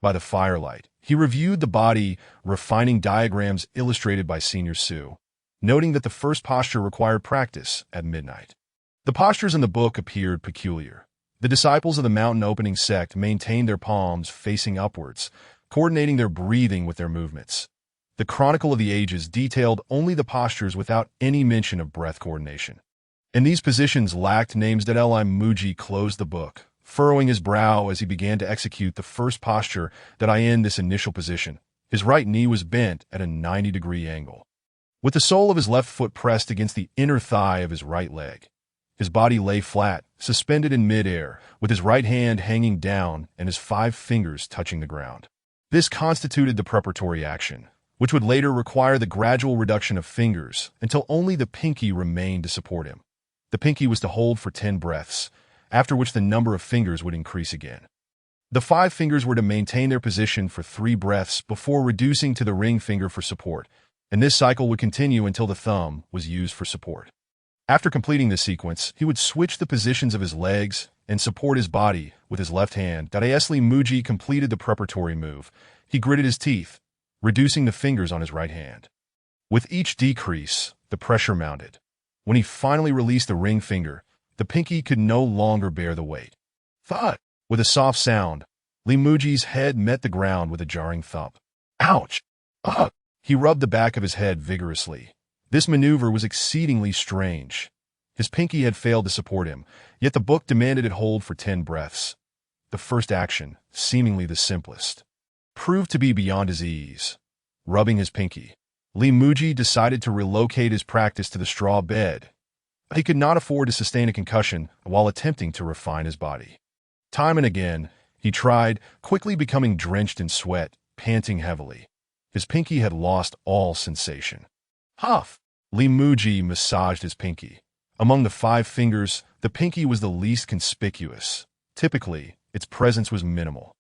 By the firelight, he reviewed the body, refining diagrams illustrated by Senior Su, noting that the first posture required practice at midnight. The postures in the book appeared peculiar. The disciples of the mountain opening sect maintained their palms facing upwards, coordinating their breathing with their movements. The Chronicle of the Ages detailed only the postures without any mention of breath coordination. And these positions lacked names. Muzhi closed the book, furrowing his brow as he began to execute the first posture in this initial position. His right knee was bent at a 90-degree angle, with the sole of his left foot pressed against the inner thigh of his right leg. His body lay flat, suspended in midair, with his right hand hanging down and his 5 fingers touching the ground. This constituted the preparatory action, which would later require the gradual reduction of fingers until only the pinky remained to support him. The pinky was to hold for 10 breaths, after which the number of fingers would increase again. The 5 fingers were to maintain their position for 3 breaths before reducing to the ring finger for support, and this cycle would continue until the thumb was used for support. After completing this sequence, he would switch the positions of his legs and support his body with his left hand. As Muzhi completed the preparatory move, he gritted his teeth, reducing the fingers on his right hand. With each decrease, the pressure mounted. When he finally released the ring finger, the pinky could no longer bear the weight. Thud! With a soft sound, Muzhi's head met the ground with a jarring thump. Ouch! Ugh! He rubbed the back of his head vigorously. This maneuver was exceedingly strange. His pinky had failed to support him, yet the book demanded it hold for 10 breaths. The first action, seemingly the simplest, proved to be beyond his ease. Rubbing his pinky, Muzhi decided to relocate his practice to the straw bed. He could not afford to sustain a concussion while attempting to refine his body. Time and again, he tried, quickly becoming drenched in sweat, panting heavily. His pinky had lost all sensation. Huff! Muzhi massaged his pinky. Among the 5 fingers, the pinky was the least conspicuous. Typically, its presence was minimal,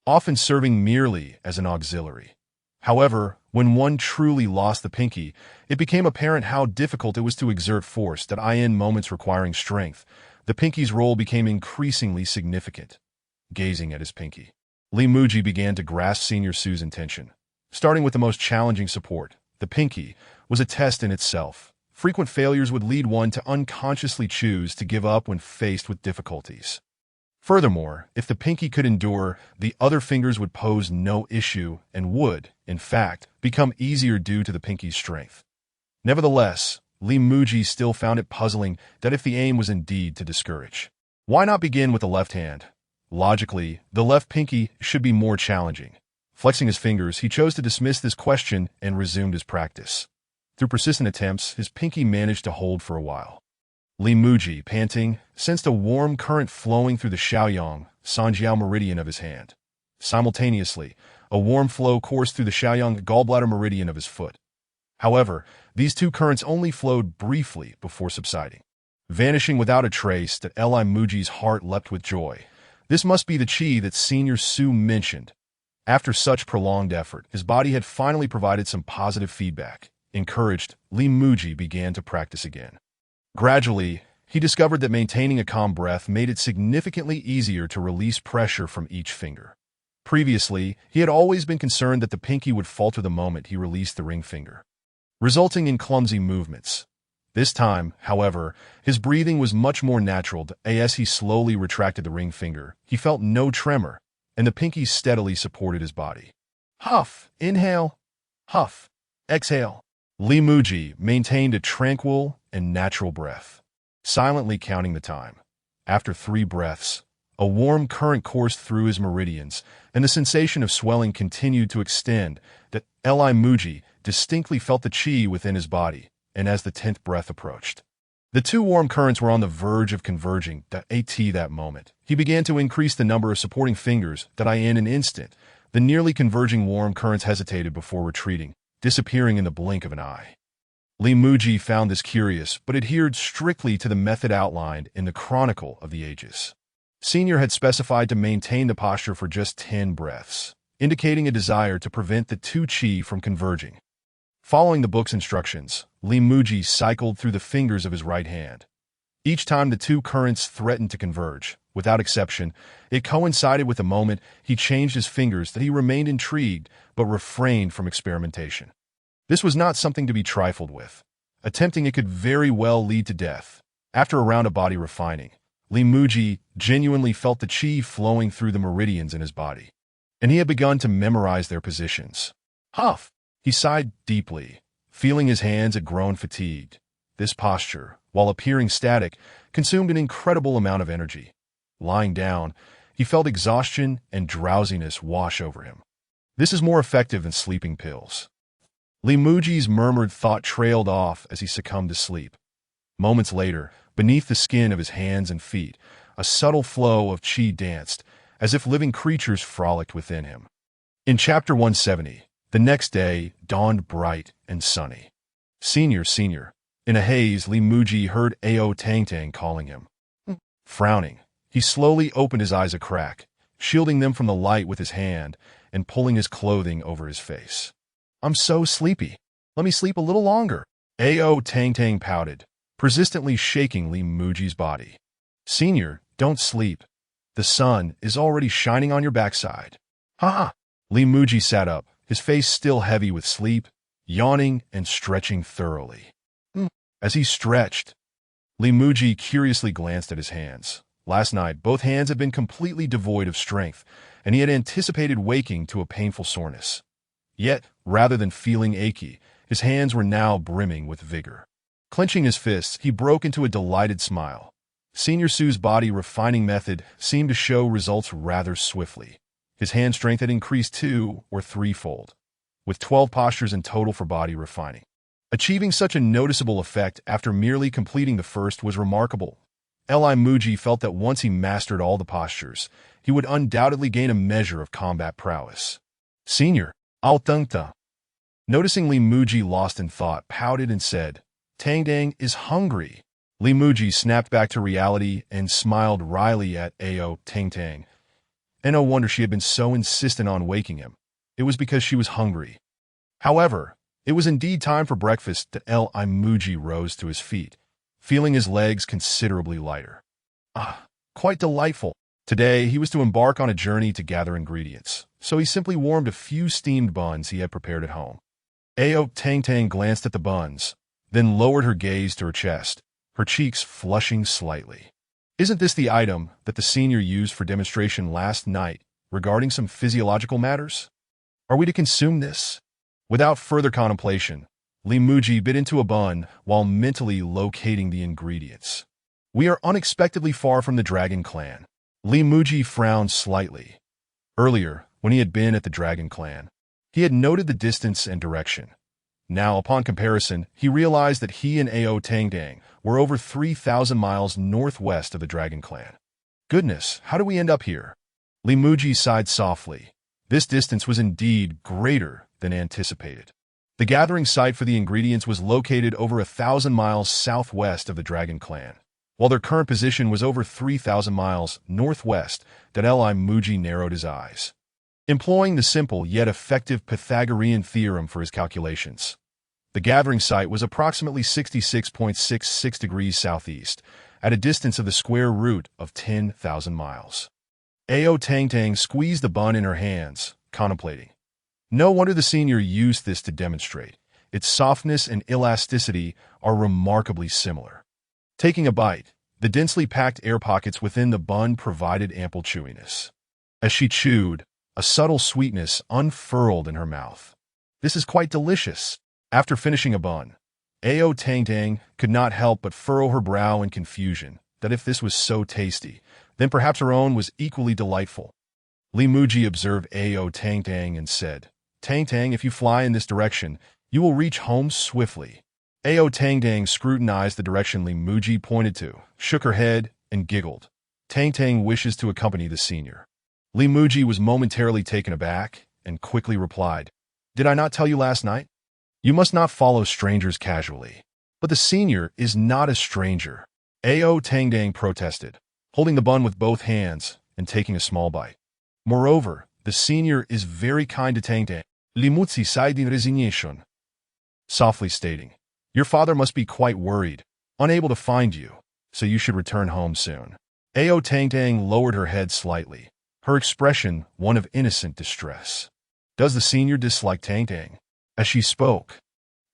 often serving merely as an auxiliary. However, when one truly lost the pinky, it became apparent how difficult it was to exert force. In moments requiring strength, the pinky's role became increasingly significant. Gazing at his pinky, Muzhi began to grasp Senior Su's intention. Starting with the most challenging support, the pinky, was a test in itself. Frequent failures would lead one to unconsciously choose to give up when faced with difficulties. Furthermore, if the pinky could endure, the other fingers would pose no issue and would, in fact, become easier due to the pinky's strength. Nevertheless, Muzhi still found it puzzling that if the aim was indeed to discourage, why not begin with the left hand? Logically, the left pinky should be more challenging. Flexing his fingers, he chose to dismiss this question and resumed his practice. Through persistent attempts, his pinky managed to hold for a while. Muzhi, panting, sensed a warm current flowing through the Shaoyang, Sanjiao meridian of his hand. Simultaneously, a warm flow coursed through the Shaoyang gallbladder meridian of his foot. However, these 2 currents only flowed briefly before subsiding, vanishing without a trace. Muzhi's heart leapt with joy. This must be the qi that Senior Su mentioned. After such prolonged effort, his body had finally provided some positive feedback. Encouraged, Muzhi began to practice again. Gradually, he discovered that maintaining a calm breath made it significantly easier to release pressure from each finger. Previously, he had always been concerned that the pinky would falter the moment he released the ring finger, resulting in clumsy movements. This time, however, his breathing was much more natural. As he slowly retracted the ring finger, he felt no tremor, and the pinky steadily supported his body. Huff! Inhale. Huff! Exhale. Muzhi maintained a tranquil and natural breath, silently counting the time. After 3 breaths, a warm current coursed through his meridians, and the sensation of swelling continued to extend. Muzhi distinctly felt the qi within his body, and as the 10th breath approached, The two warm currents were on the verge of converging. That moment, he began to increase the number of supporting fingers that in an instant, the nearly converging warm currents hesitated before retreating, disappearing in the blink of an eye. Li Muzhi found this curious, but adhered strictly to the method outlined in the Chronicle of the Ages. Senior had specified to maintain the posture for just 10 breaths, indicating a desire to prevent the two qi from converging. Following the book's instructions, Li Muzhi cycled through the fingers of his right hand. Each time the two currents threatened to converge, without exception, it coincided with the moment he changed his fingers that he remained intrigued but refrained from experimentation. This was not something to be trifled with. Attempting it could very well lead to death. After a round of body refining, Li Muzhi genuinely felt the qi flowing through the meridians in his body, and he had begun to memorize their positions. Huff! He sighed deeply, feeling his hands had grown fatigued. This posture, while appearing static, consumed an incredible amount of energy. Lying down, he felt exhaustion and drowsiness wash over him. This is more effective than sleeping pills. Li Muzhi's murmured thought trailed off as he succumbed to sleep. Moments later, beneath the skin of his hands and feet, a subtle flow of qi danced, as if living creatures frolicked within him. In Chapter 170, the next day dawned bright and sunny. Senior. In a haze, Li Muzhi heard Ao Tangtang calling him. Frowning, he slowly opened his eyes a crack, shielding them from the light with his hand and pulling his clothing over his face. I'm so sleepy. Let me sleep a little longer. Ao Tangtang pouted, persistently shaking Li Muzhi's body. Senior, don't sleep. The sun is already shining on your backside. Ha! Li Muzhi sat up, his face still heavy with sleep, yawning and stretching thoroughly. As he stretched, Li Muzhi curiously glanced at his hands. Last night, both hands had been completely devoid of strength, and he had anticipated waking to a painful soreness. Yet, rather than feeling achy, his hands were now brimming with vigor. Clenching his fists, he broke into a delighted smile. Senior Su's body refining method seemed to show results rather swiftly. His hand strength had increased 2- or 3-fold, with 12 postures in total for body refining. Achieving such a noticeable effect after merely completing the first was remarkable. Li Muzhi felt that once he mastered all the postures, he would undoubtedly gain a measure of combat prowess. Senior, I'll tungta. Noticing Li Muzhi lost in thought, pouted and said, Tangtang is hungry. Li Muzhi snapped back to reality and smiled wryly at Ao Tangtang. And no wonder she had been so insistent on waking him. It was because she was hungry. However, it was indeed time for breakfast that Li Muzhi rose to his feet, feeling his legs considerably lighter. Quite delightful. Today, he was to embark on a journey to gather ingredients, so he simply warmed a few steamed buns he had prepared at home. Ao Tangtang glanced at the buns, then lowered her gaze to her chest, her cheeks flushing slightly. Isn't this the item that the senior used for demonstration last night regarding some physiological matters? Are we to consume this? Without further contemplation, Li Muzhi bit into a bun while mentally locating the ingredients. We are unexpectedly far from the Dragon Clan. Li Muzhi frowned slightly. Earlier, when he had been at the Dragon Clan, he had noted the distance and direction. Now, upon comparison, he realized that he and Ao Tangtang were over 3,000 miles northwest of the Dragon Clan. Goodness, how do we end up here? Li Muzhi sighed softly. This distance was indeed greater than anticipated. The gathering site for the ingredients was located over 1,000 miles southwest of the Dragon Clan, while their current position was over 3,000 miles northwest. Li Muzhi narrowed his eyes, employing the simple yet effective Pythagorean theorem for his calculations. The gathering site was approximately 66.66 degrees southeast, at a distance of the square root of 10,000 miles. Ao Tangtang squeezed the bun in her hands, contemplating. No wonder the senior used this to demonstrate. Its softness and elasticity are remarkably similar. Taking a bite, the densely packed air pockets within the bun provided ample chewiness. As she chewed, a subtle sweetness unfurled in her mouth. This is quite delicious. After finishing a bun, Ao Tangtang could not help but furrow her brow in confusion that if this was so tasty, then perhaps her own was equally delightful. Li Muzhi observed Ao Tangtang and said, Tangtang, if you fly in this direction, you will reach home swiftly. Ao Tangdang scrutinized the direction Li Muji pointed to, shook her head, and giggled. Tangtang wishes to accompany the senior. Li Muji was momentarily taken aback and quickly replied, "Did I not tell you last night? You must not follow strangers casually." "But the senior is not a stranger," Ao Tangdang protested, holding the bun with both hands and taking a small bite. "Moreover, the senior is very kind to Tangtang." Li Muzi sighed in resignation, softly stating, "Your father must be quite worried, unable to find you, so you should return home soon." Ao Tangtang lowered her head slightly, her expression one of innocent distress. "Does the senior dislike Tangtang?" As she spoke,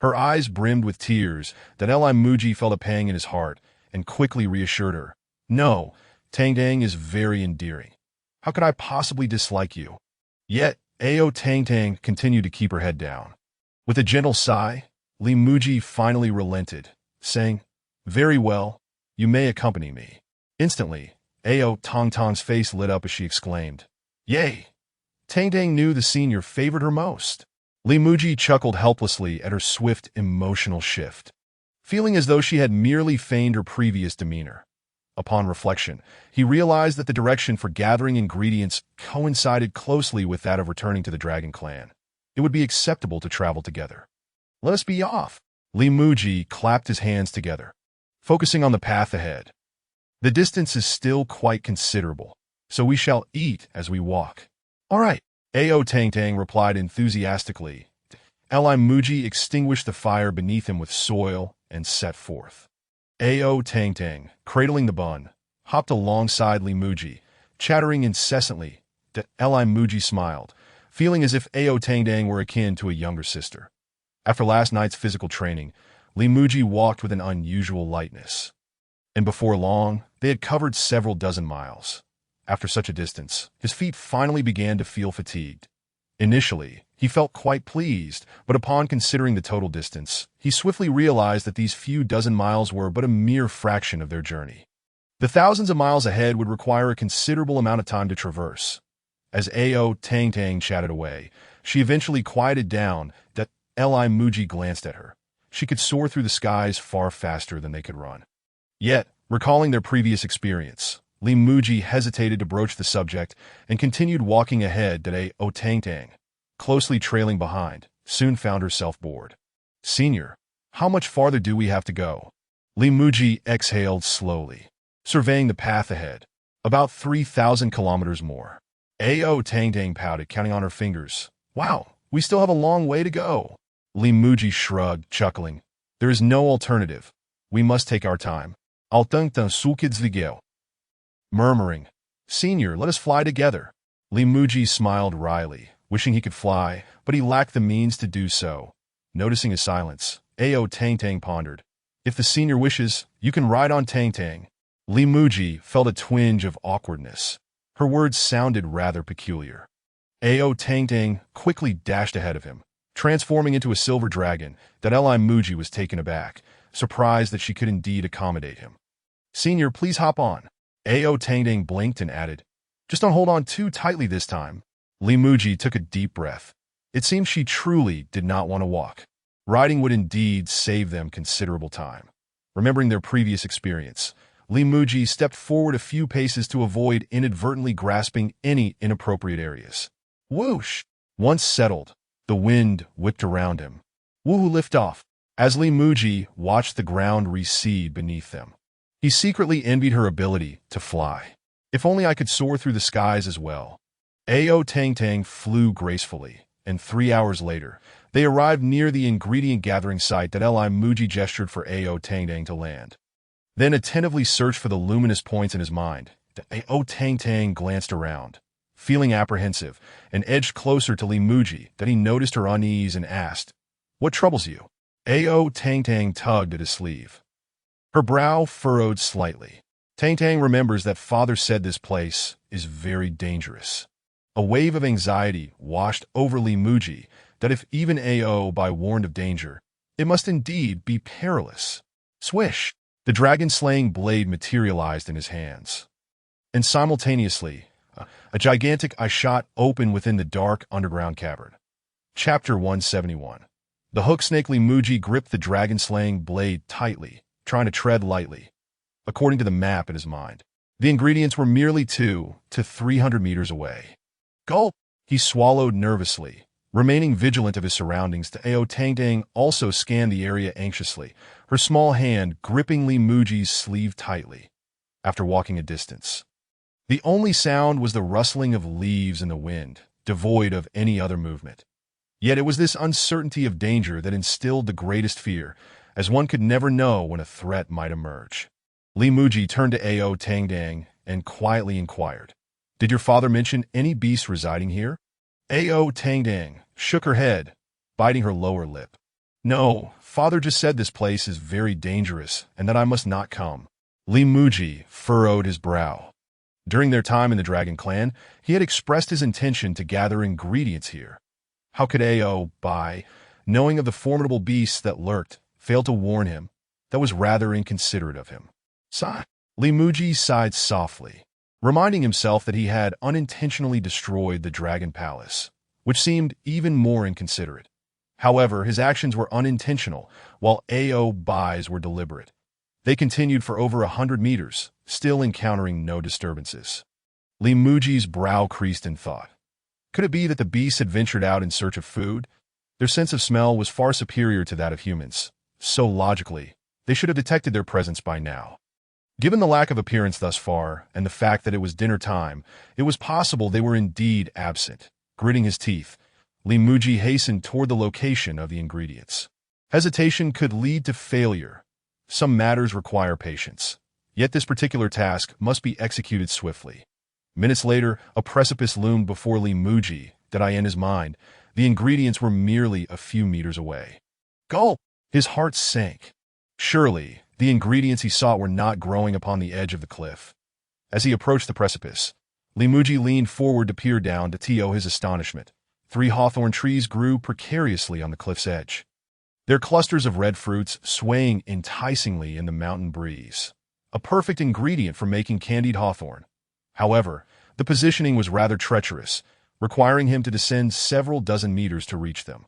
her eyes brimmed with tears that Li Muji felt a pang in his heart and quickly reassured her. "No, Tangtang is very endearing. How could I possibly dislike you?" Yet, Ao Tangtang continued to keep her head down. With a gentle sigh, Li Muji finally relented, saying, "Very well, you may accompany me." Instantly, Ao Tangtang's face lit up as she exclaimed, "Yay! Tangtang knew the senior favored her most." Li Muji chuckled helplessly at her swift emotional shift, feeling as though she had merely feigned her previous demeanor. Upon reflection, he realized that the direction for gathering ingredients coincided closely with that of returning to the Dragon Clan. It would be acceptable to travel together. "Let us be off." Li Muji clapped his hands together, focusing on the path ahead. "The distance is still quite considerable, so we shall eat as we walk." "All right," Ao Tangtang replied enthusiastically. Li Muji extinguished the fire beneath him with soil and set forth. Ao Tangtang, cradling the bun, hopped alongside Li Muji, chattering incessantly. Li Muji smiled, feeling as if Ao Tangtang were akin to a younger sister. After last night's physical training, Li Muji walked with an unusual lightness. And before long, they had covered several dozen miles. After such a distance, his feet finally began to feel fatigued. Initially, he felt quite pleased, but upon considering the total distance, he swiftly realized that these few dozen miles were but a mere fraction of their journey. The thousands of miles ahead would require a considerable amount of time to traverse. As Ao Tangtang chatted away, she eventually quieted down. That Li Muji glanced at her. She could soar through the skies far faster than they could run. Yet, recalling their previous experience, Li Muji hesitated to broach the subject and continued walking ahead. That Ao Tangtang, closely trailing behind, soon found herself bored. "Senior, how much farther do we have to go?" Li Muji exhaled slowly, surveying the path ahead. "About 3,000 kilometers more." Ao Tangtang pouted, counting on her fingers. "Wow, we still have a long way to go." Li Muji shrugged, chuckling. "There is no alternative. We must take our time." Murmuring, "Senior, let us fly together." Li Muji smiled wryly, wishing he could fly, but he lacked the means to do so. Noticing his silence, Ao Tangtang pondered, "If the senior wishes, you can ride on Tangtang." Li Muji felt a twinge of awkwardness. Her words sounded rather peculiar. Ao Tangtang quickly dashed ahead of him, transforming into a silver dragon. That Li Muji was taken aback, surprised that she could indeed accommodate him. "Senior, please hop on." Ao Tangtang blinked and added, "Just don't hold on too tightly this time." Li Muji took a deep breath. It seemed she truly did not want to walk. Riding would indeed save them considerable time. Remembering their previous experience, Li Muji stepped forward a few paces to avoid inadvertently grasping any inappropriate areas. Whoosh! Once settled, the wind whipped around him. Woohoo, lift off! As Li Muji watched the ground recede beneath them, he secretly envied her ability to fly. "If only I could soar through the skies as well." Ao Tangtang flew gracefully, and 3 hours later, they arrived near the ingredient gathering site. That Li Muji gestured for Ao Tangtang to land, then attentively searched for the luminous points in his mind. Ao Tangtang glanced around, feeling apprehensive, and edged closer to Li Muji. That he noticed her unease and asked, "What troubles you?" Ao Tangtang tugged at his sleeve. Her brow furrowed slightly. Tangtang remembers that father said this place is very dangerous. A wave of anxiety washed over Li Muji. That if even Ao by warned of danger, it must indeed be perilous. Swish! The dragon-slaying blade materialized in his hands. And simultaneously, a gigantic eye shot open within the dark underground cavern. Chapter 171. The hook snake Li Muzhi gripped the dragon-slaying blade tightly, trying to tread lightly, according to the map in his mind. The ingredients were merely 2 to 300 meters away. Gulp! He swallowed nervously, remaining vigilant of his surroundings. Ao Tangdang also scanned the area anxiously, her small hand gripping Li Muzhi's sleeve tightly. After walking a distance, the only sound was the rustling of leaves in the wind, devoid of any other movement. Yet it was this uncertainty of danger that instilled the greatest fear, as one could never know when a threat might emerge. Li Muzhi turned to Ao Tangdang and quietly inquired, "Did your father mention any beasts residing here?" Ao Tangdang shook her head, biting her lower lip. "No, father just said this place is very dangerous and that I must not come." Li Muzhi furrowed his brow. During their time in the Dragon Clan, he had expressed his intention to gather ingredients here. How could Ao Bai, knowing of the formidable beasts that lurked, fail to warn him? That was rather inconsiderate of him. Sigh. Li Muzhi sighed softly, reminding himself that he had unintentionally destroyed the Dragon Palace, which seemed even more inconsiderate. However, his actions were unintentional, while Ao Bai's were deliberate. They continued for over 100 meters, still encountering no disturbances. Li Muzhi's brow creased in thought. Could it be that the beasts had ventured out in search of food? Their sense of smell was far superior to that of humans, so logically, they should have detected their presence by now. Given the lack of appearance thus far, and the fact that it was dinner time, it was possible they were indeed absent. Gritting his teeth, Li Muzhi hastened toward the location of the ingredients. Hesitation could lead to failure. Some matters require patience. Yet this particular task must be executed swiftly. Minutes later, a precipice loomed before Li Muzhi. Did I in his mind? The ingredients were merely a few meters away. Gulp! His heart sank. Surely, the ingredients he sought were not growing upon the edge of the cliff. As he approached the precipice, Li Muzhi leaned forward to peer down. To his astonishment, 3 hawthorn trees grew precariously on the cliff's edge, their clusters of red fruits swaying enticingly in the mountain breeze. A perfect ingredient for making candied hawthorn. However, the positioning was rather treacherous, requiring him to descend several dozen meters to reach them.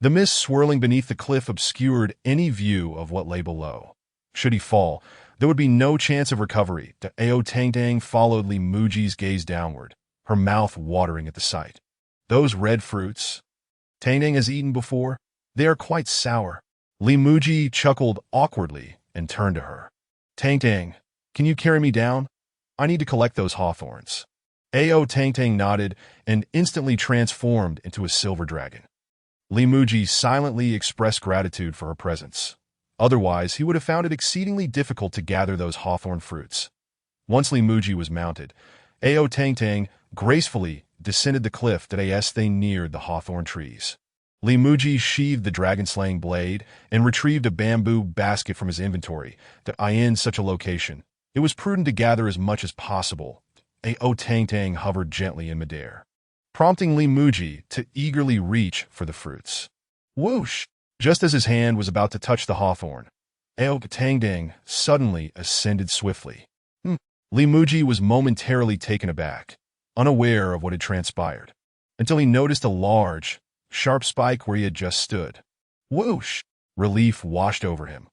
The mist swirling beneath the cliff obscured any view of what lay below. Should he fall, there would be no chance of recovery. Ao Tangdang followed Li Muzhi's gaze downward, her mouth watering at the sight. Those red fruits Tangdang has eaten before? They are quite sour. Li Muzhi chuckled awkwardly and turned to her. Tangdang, can you carry me down? I need to collect those hawthorns. Ao Tangdang nodded and instantly transformed into a silver dragon. Li Muzhi silently expressed gratitude for her presence. Otherwise, he would have found it exceedingly difficult to gather those hawthorn fruits. Once Li Muzhi was mounted, Ao Tangdang gracefully descended the cliff as they neared the hawthorn trees. Li Muzhi sheathed the dragon-slaying blade and retrieved a bamboo basket from his inventory. In such a location, it was prudent to gather as much as possible. Ao Tangdang hovered gently in midair, prompting Li Muzhi to eagerly reach for the fruits. Whoosh! Just as his hand was about to touch the hawthorn, Ao Tangdang suddenly ascended swiftly. Li Muzhi was momentarily taken aback, unaware of what had transpired, until he noticed a large, sharp spike where he had just stood. Whoosh! Relief washed over him.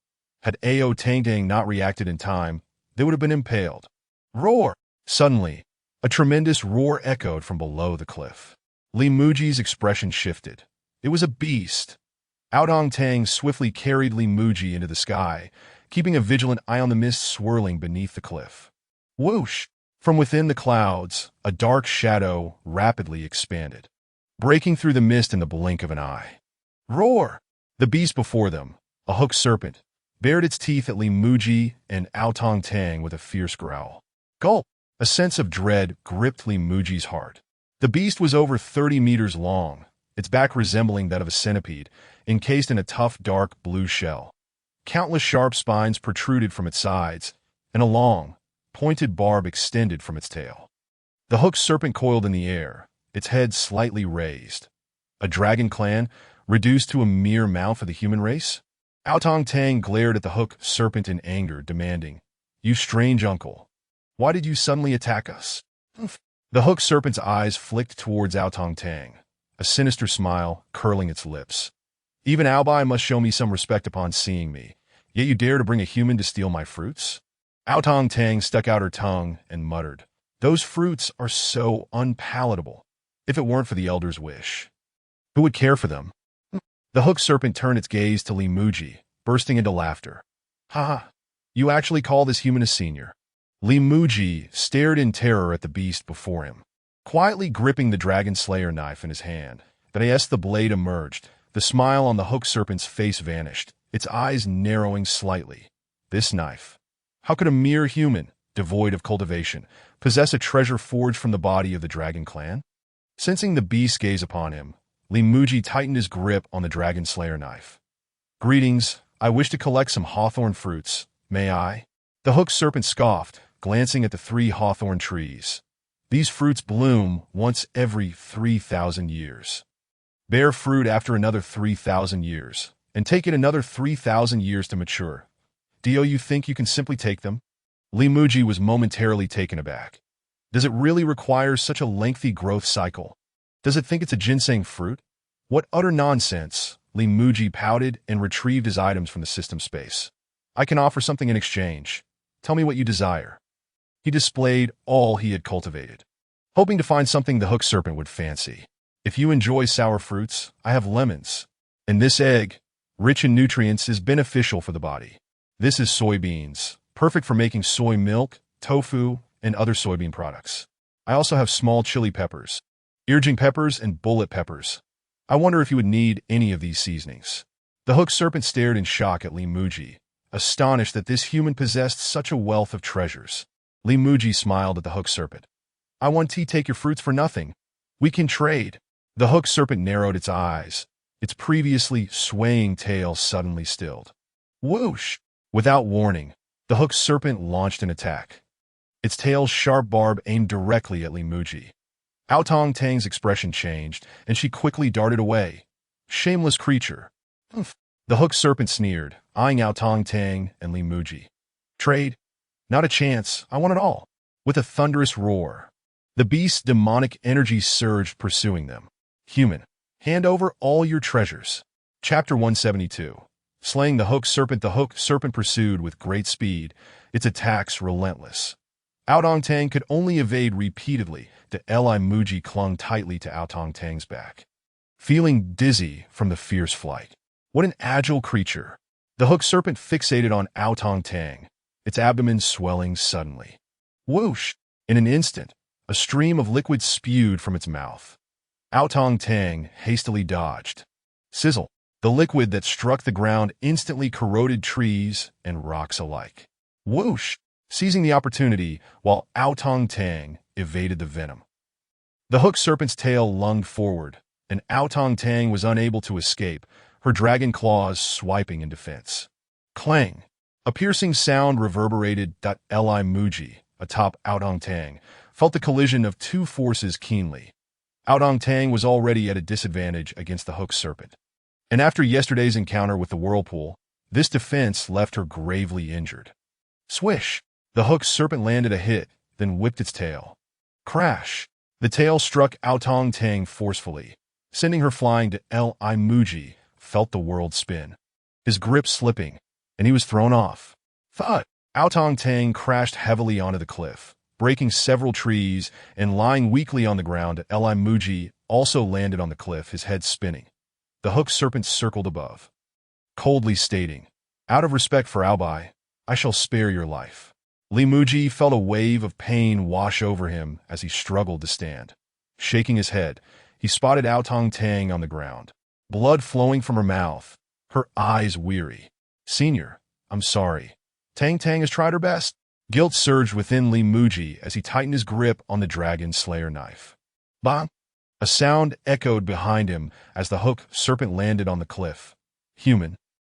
Had Ao Tangdang not reacted in time, they would have been impaled. Roar! Suddenly, a tremendous roar echoed from below the cliff. Li Muzhi's expression shifted. It was a beast. Ao Tangdang swiftly carried Li Muzhi into the sky, keeping a vigilant eye on the mist swirling beneath the cliff. Whoosh! From within the clouds, a dark shadow rapidly expanded, breaking through the mist in the blink of an eye. Roar! The beast before them, a hooked serpent, bared its teeth at Li Muzhi and Ao Tangdang with a fierce growl. Gulp! A sense of dread gripped Li Muzhi's heart. The beast was over 30 meters long, its back resembling that of a centipede, encased in a tough, dark blue shell. Countless sharp spines protruded from its sides, and a long, pointed barb extended from its tail. The hooked serpent coiled in the air, its head slightly raised. A dragon clan, reduced to a mere mount for the human race? Ao Tangdang glared at the hooked serpent in anger, demanding, "You strange uncle, why did you suddenly attack us?" The hooked serpent's eyes flicked towards Ao Tangdang, a sinister smile curling its lips. Even Albai must show me some respect upon seeing me. Yet you dare to bring a human to steal my fruits? Aotong Tang stuck out her tongue and muttered, "Those fruits are so unpalatable. If it weren't for the elder's wish, who would care for them?" The hook serpent turned its gaze to Li Muzhi, bursting into laughter. "Ha ha! You actually call this human a senior?" Li Muzhi stared in terror at the beast before him, quietly gripping the dragon slayer knife in his hand. But as the blade emerged, the smile on the hook serpent's face vanished, its eyes narrowing slightly. This knife. How could a mere human, devoid of cultivation, possess a treasure forged from the body of the dragon clan? Sensing the beast's gaze upon him, Li Muzhi tightened his grip on the dragon slayer knife. "Greetings, I wish to collect some hawthorn fruits. May I?" The hook serpent scoffed, glancing at the 3 hawthorn trees. "These fruits bloom once every 3,000 years. Bear fruit after another 3,000 years, and take it another 3,000 years to mature. Do you think you can simply take them?" Li Muzhi was momentarily taken aback. Does it really require such a lengthy growth cycle? Does it think it's a ginseng fruit? What utter nonsense! Li Muzhi pouted and retrieved his items from the system space. "I can offer something in exchange. Tell me what you desire." He displayed all he had cultivated, hoping to find something the hook serpent would fancy. "If you enjoy sour fruits, I have lemons. And this egg, rich in nutrients, is beneficial for the body. This is soybeans, perfect for making soy milk, tofu, and other soybean products. I also have small chili peppers, irjing peppers, and bullet peppers. I wonder if you would need any of these seasonings." The hook serpent stared in shock at Li Muzhi, astonished that this human possessed such a wealth of treasures. Li Muzhi smiled at the hook serpent. "I want to take your fruits for nothing. We can trade." The hook serpent narrowed its eyes, its previously swaying tail suddenly stilled. Whoosh! Without warning, the hook serpent launched an attack. Its tail's sharp barb aimed directly at Li Muzhi. Aotong Tang's expression changed, and she quickly darted away. "Shameless creature." "Humph." The hook serpent sneered, eyeing Aotong Tang and Li Muzhi. "Trade? Not a chance. I want it all." With a thunderous roar, the beast's demonic energy surged, pursuing them. "Human, hand over all your treasures." Chapter 172. Slaying the hook serpent. The hook serpent pursued with great speed, its attacks relentless. Aotong Tang could only evade repeatedly. The Li Muzhi clung tightly to Aotong Tang's back, feeling dizzy from the fierce flight. What an agile creature! The hook serpent fixated on Aotong Tang, its abdomen swelling suddenly. Whoosh! In an instant, a stream of liquid spewed from its mouth. Aotong Tang hastily dodged. Sizzle! The liquid that struck the ground instantly corroded trees and rocks alike. Whoosh! Seizing the opportunity, while Aotong Tang evaded the venom, the hook serpent's tail lunged forward, and Aotong Tang was unable to escape, her dragon claws swiping in defense. Clang! A piercing sound reverberated. Li Muzhi, atop Aotong Tang, felt the collision of 2 forces keenly. Aotong Tang was already at a disadvantage against the hook serpent, and after yesterday's encounter with the whirlpool, this defense left her gravely injured. Swish! The hook serpent landed a hit, then whipped its tail. Crash! The tail struck Aotong Tang forcefully, sending her flying. To Li Muzhi felt the world spin, his grip slipping, and he was thrown off. Thud! Aotong Tang crashed heavily onto the cliff, breaking several trees and lying weakly on the ground. Li Muzhi also landed on the cliff, his head spinning. The hook serpent circled above, coldly stating, "Out of respect for Albai, I shall spare your life." Li Muzhi felt a wave of pain wash over him as he struggled to stand. Shaking his head, he spotted Aotong Tang on the ground, blood flowing from her mouth, her eyes weary. "Senior, I'm sorry." Tang has tried her best. Guilt surged within Li Muzhi as he tightened his grip on the dragon slayer knife. Bang! A sound echoed behind him as the hook serpent landed on the cliff. "Human,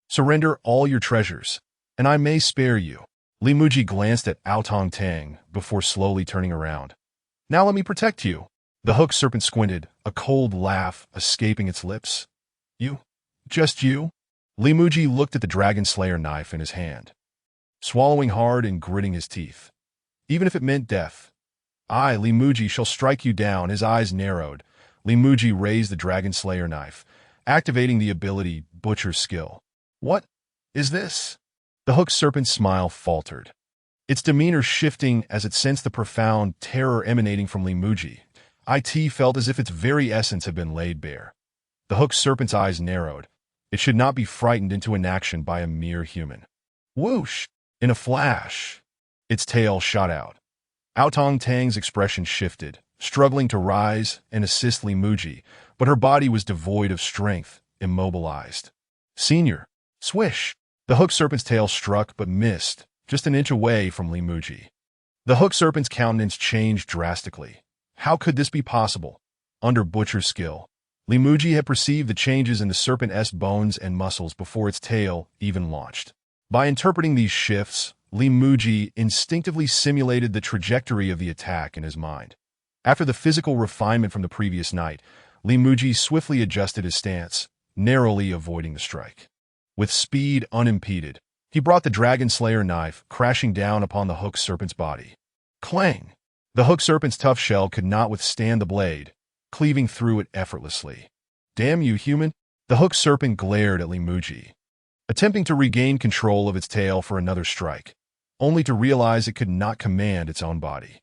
surrender all your treasures, and I may spare you." Li Muzhi glanced at Aotong Tang before slowly turning around. "Now let me protect you." The hook serpent squinted, a cold laugh escaping its lips. "You? Just you?" Li Muzhi looked at the dragon slayer knife in his hand, swallowing hard and gritting his teeth. "Even if it meant death, I, Li Muzhi, shall strike you down." His eyes narrowed. Li Muzhi raised the dragon slayer knife, activating the ability Butcher's skill. What is this? The hooked serpent's smile faltered, its demeanor shifting as it sensed the profound terror emanating from Muzhi. It felt as if its very essence had been laid bare. The hooked serpent's eyes narrowed. It should not be frightened into inaction by a mere human. Whoosh! In a flash, its tail shot out. Aotong Tang's expression shifted, struggling to rise and assist Muzhi, but her body was devoid of strength, immobilized. Senior! Swish! The hooked serpent's tail struck but missed, just an inch away from Muzhi. The hooked serpent's countenance changed drastically. How could this be possible? Under Butcher's skill, Muzhi had perceived the changes in the serpent's bones and muscles before its tail even launched. By interpreting these shifts, Muzhi instinctively simulated the trajectory of the attack in his mind. After the physical refinement from the previous night, Muzhi swiftly adjusted his stance, narrowly avoiding the strike. With speed unimpeded, he brought the Dragon Slayer knife crashing down upon the hooked serpent's body. Clang! The hooked serpent's tough shell could not withstand the blade, cleaving through it effortlessly. Damn you, human! The hooked serpent glared at Muzhi, attempting to regain control of its tail for another strike, only to realize it could not command its own body.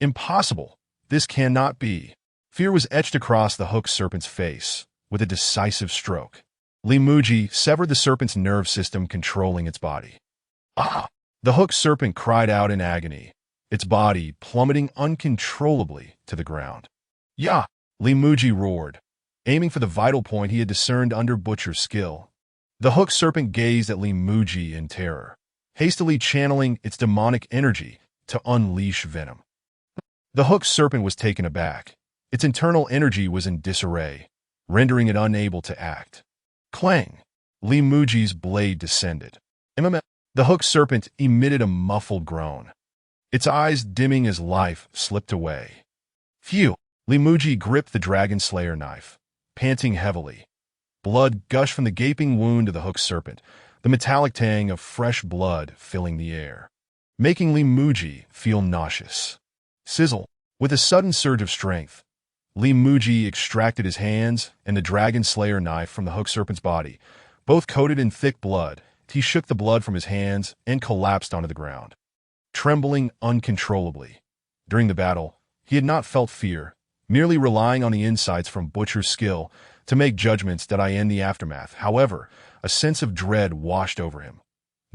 Impossible! This cannot be. Fear was etched across the hooked serpent's face with a decisive stroke. Muzhi severed the serpent's nerve system controlling its body. Ah! The hooked serpent cried out in agony, its body plummeting uncontrollably to the ground. Yah! Muzhi roared, aiming for the vital point he had discerned under Butcher's skill. The hooked serpent gazed at Muzhi in terror, hastily channeling its demonic energy to unleash venom. The hooked serpent was taken aback. Its internal energy was in disarray, rendering it unable to act. Clang! Muzhi's blade descended. The hooked serpent emitted a muffled groan, its eyes dimming as life slipped away. Phew! Muzhi gripped the Dragon Slayer knife, panting heavily. Blood gushed from the gaping wound of the hooked serpent, the metallic tang of fresh blood filling the air, making Muzhi feel nauseous. Sizzle! With a sudden surge of strength, Muzhi extracted his hands and the Dragon Slayer knife from the hooked serpent's body, both coated in thick blood. He shook the blood from his hands and collapsed onto the ground, trembling uncontrollably. During the battle, he had not felt fear, merely relying on the insights from Butcher's skill to make judgments that in the aftermath. However, a sense of dread washed over him,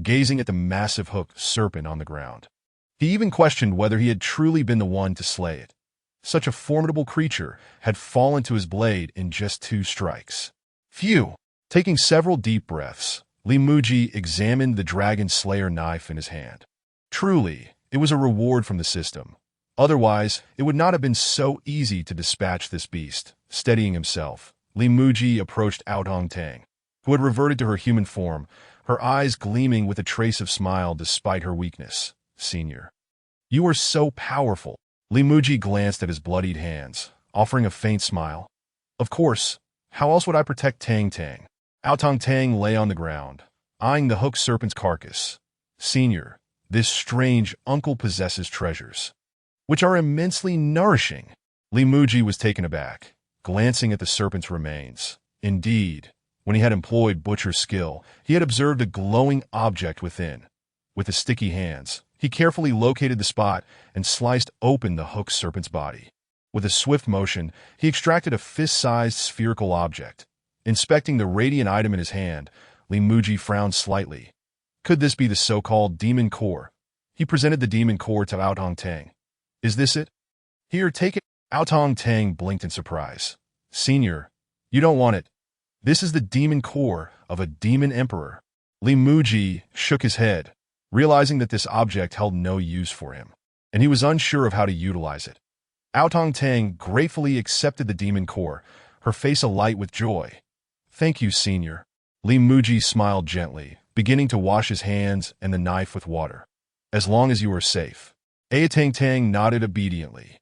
gazing at the massive hooked serpent on the ground. He even questioned whether he had truly been the one to slay it. Such a formidable creature had fallen to his blade in just 2 strikes. Phew! Taking several deep breaths, Muzhi examined the Dragon Slayer knife in his hand. Truly, it was a reward from the system. Otherwise, it would not have been so easy to dispatch this beast. Steadying himself, Muzhi approached Aotong Tang, who had reverted to her human form, her eyes gleaming with a trace of smile despite her weakness. Senior. You are so powerful. Muzhi glanced at his bloodied hands, offering a faint smile. Of course, how else would I protect Tang Tang? Aotong Tang lay on the ground, eyeing the hooked serpent's carcass. Senior, this strange uncle possesses treasures, which are immensely nourishing. Muzhi was taken aback, glancing at the serpent's remains. Indeed, when he had employed Butcher's skill, he had observed a glowing object within. With his sticky hands, he carefully located the spot and sliced open the hooked serpent's body. With a swift motion, he extracted a fist-sized spherical object. Inspecting the radiant item in his hand, Muzhi frowned slightly. Could this be the so-called demon core? He presented the demon core to Aotong Tang. Is this it? Here, take it. Aotong Tang blinked in surprise. Senior, you don't want it. This is the demon core of a demon emperor. Muzhi shook his head, realizing that this object held no use for him, and he was unsure of how to utilize it. Aotong Tang gratefully accepted the demon core, her face alight with joy. Thank you, Senior. Muzhi smiled gently, beginning to wash his hands and the knife with water. As long as you are safe. Aotong Tang nodded obediently,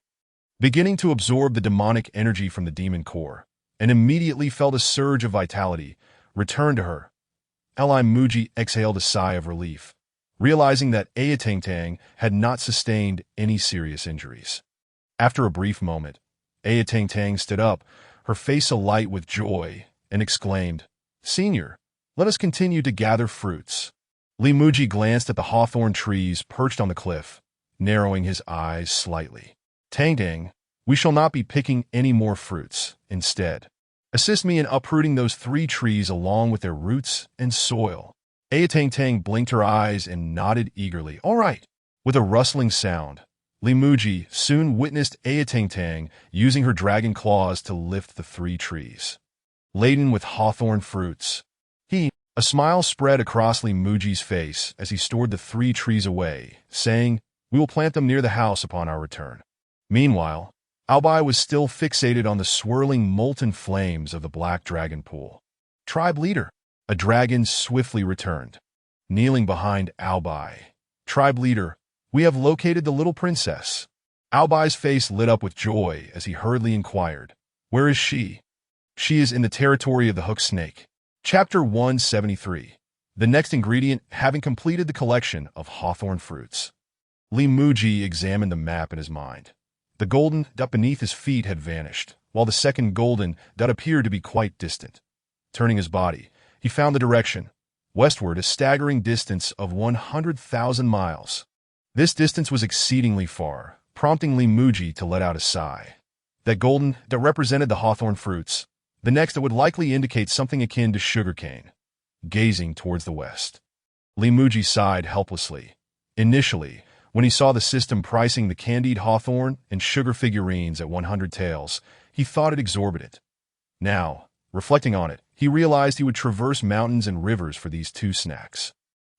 beginning to absorb the demonic energy from the demon core, and immediately felt a surge of vitality return to her. Muzhi exhaled a sigh of relief, realizing that Aotong Tang had not sustained any serious injuries. After a brief moment, Aotong Tang stood up, her face alight with joy and exclaimed, "Senior, let us continue to gather fruits." Li Muzhi glanced at the hawthorn trees perched on the cliff, narrowing his eyes slightly. "Tang Tang, we shall not be picking any more fruits. Instead, assist me in uprooting those 3 trees along with their roots and soil." Tang Tang blinked her eyes and nodded eagerly. "All right." With a rustling sound, Li Muzhi soon witnessed Tang Tang using her dragon claws to lift the 3 trees, laden with hawthorn fruits. A smile spread across Li Muzhi's face as he stored the 3 trees away, saying, "We will plant them near the house upon our return." Meanwhile, Albai was still fixated on the swirling molten flames of the black dragon pool. "Tribe leader." A dragon swiftly returned, kneeling behind Albai. "Tribe leader, we have located the little princess." Albai's face lit up with joy as he hurriedly inquired, "Where is she?" "She is in the territory of the hook snake." Chapter 173. The next ingredient, having completed the collection of hawthorn fruits. Li Muzhi examined the map in his mind. The golden dot beneath his feet had vanished, while the second golden dot appeared to be quite distant. Turning his body, he found the direction, westward, a staggering distance of 100,000 miles. This distance was exceedingly far, prompting Li Muzhi to let out a sigh. That golden dot represented the hawthorn fruits. The next, it would likely indicate something akin to sugarcane. Gazing towards the west, Li Muzhi sighed helplessly. Initially, when he saw the system pricing the candied hawthorn and sugar figurines at 100 taels, he thought it exorbitant. Now, reflecting on it, he realized he would traverse mountains and rivers for these 2 snacks.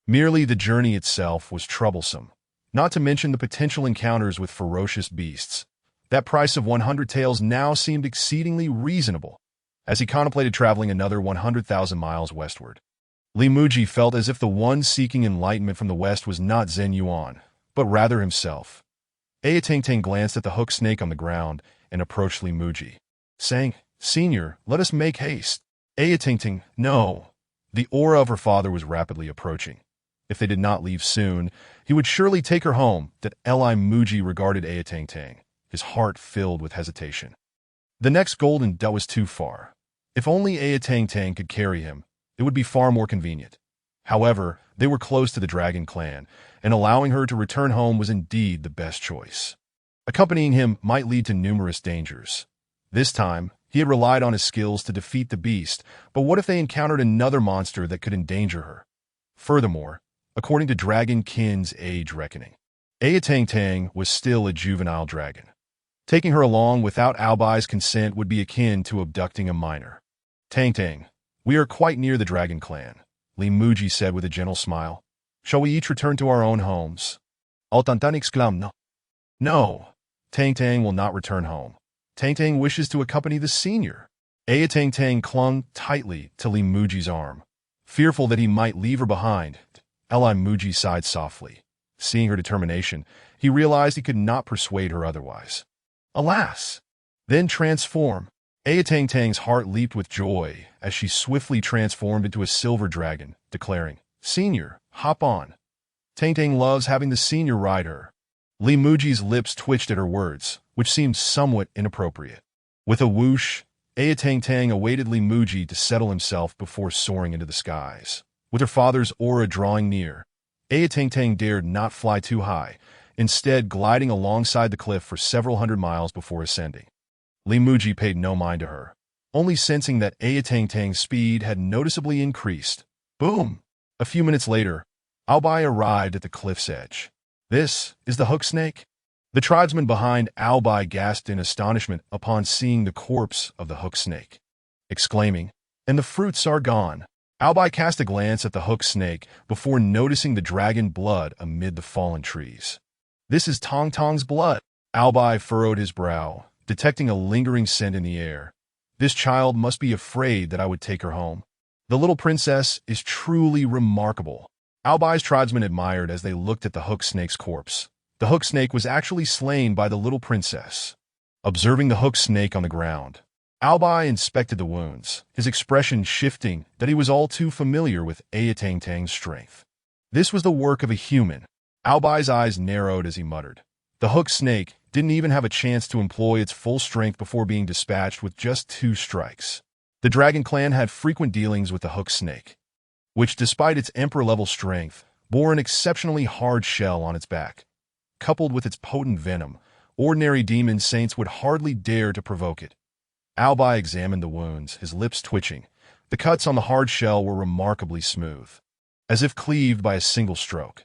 Merely the journey itself was troublesome, not to mention the potential encounters with ferocious beasts. That price of 100 taels now seemed exceedingly reasonable. As he contemplated traveling another 100,000 miles westward, Li Muzhi felt as if the one seeking enlightenment from the west was not Zhen Yuan, but rather himself. Tang Tang glanced at the hook snake on the ground and approached Li Muzhi, saying, "Senior, let us make haste." Tang Tang, no. The aura of her father was rapidly approaching. If they did not leave soon, he would surely take her home. That Li Muzhi regarded Tang Tang, his heart filled with hesitation. The next golden dot was too far. If only Tang Tang could carry him, it would be far more convenient. However, they were close to the dragon clan, and allowing her to return home was indeed the best choice. Accompanying him might lead to numerous dangers. This time, he had relied on his skills to defeat the beast, but what if they encountered another monster that could endanger her? Furthermore, according to Dragon Kin's age reckoning, Tang Tang was still a juvenile dragon. Taking her along without Albai's consent would be akin to abducting a minor. "Tang Tang, we are quite near the dragon clan," Li Muzhi said with a gentle smile. "Shall we each return to our own homes?" Altantan exclaimed, "No. Tang Tang will not return home. Tang Tang wishes to accompany the senior." Tang Tang clung tightly to Li Muzhi's arm, fearful that he might leave her behind. Li Muzhi sighed softly. Seeing her determination, he realized he could not persuade her otherwise. Alas! Then transform. Tang Tang's heart leaped with joy as she swiftly transformed into a silver dragon, declaring, "Senior, hop on." Tang Tang loves having the senior ride her. Li Muzhi's lips twitched at her words, which seemed somewhat inappropriate. With a whoosh, Tang Tang awaited Li Muzhi to settle himself before soaring into the skies. With her father's aura drawing near, Tang Tang dared not fly too high, instead gliding alongside the cliff for several hundred miles before ascending. Li Muzhi paid no mind to her, only sensing that Tang Tang's speed had noticeably increased. Boom! A few minutes later, Albai arrived at the cliff's edge. "This is the hook snake?" The tribesman behind Albai gasped in astonishment upon seeing the corpse of the hook snake, exclaiming, "And the fruits are gone." Albai cast a glance at the hook snake before noticing the dragon blood amid the fallen trees. "This is Tong Tong's blood." Albai furrowed his brow, detecting a lingering scent in the air. "This child must be afraid that I would take her home. The little princess is truly remarkable." Albai's tribesmen admired as they looked at the hook snake's corpse. The hook snake was actually slain by the little princess. Observing the hook snake on the ground, Albai inspected the wounds, his expression shifting that he was all too familiar with Tang Tang's strength. This was the work of a human. Albai's eyes narrowed as he muttered. The hook snake didn't even have a chance to employ its full strength before being dispatched with just 2 strikes. The dragon clan had frequent dealings with the hook snake, which, despite its emperor-level strength, bore an exceptionally hard shell on its back. Coupled with its potent venom, ordinary demon saints would hardly dare to provoke it. Albai examined the wounds, his lips twitching. The cuts on the hard shell were remarkably smooth, as if cleaved by a single stroke.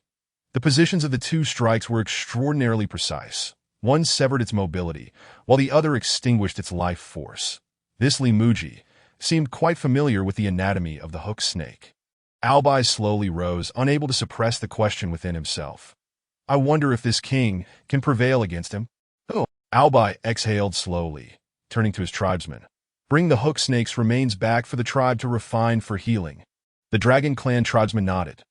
The positions of the two strikes were extraordinarily precise. One severed its mobility, while the other extinguished its life force. This Muzhi seemed quite familiar with the anatomy of the hook snake. Albai slowly rose, unable to suppress the question within himself. I wonder if this king can prevail against him. Oh. Albai exhaled slowly, turning to his tribesmen. Bring the hook snake's remains back for the tribe to refine for healing. The dragon clan tribesman nodded,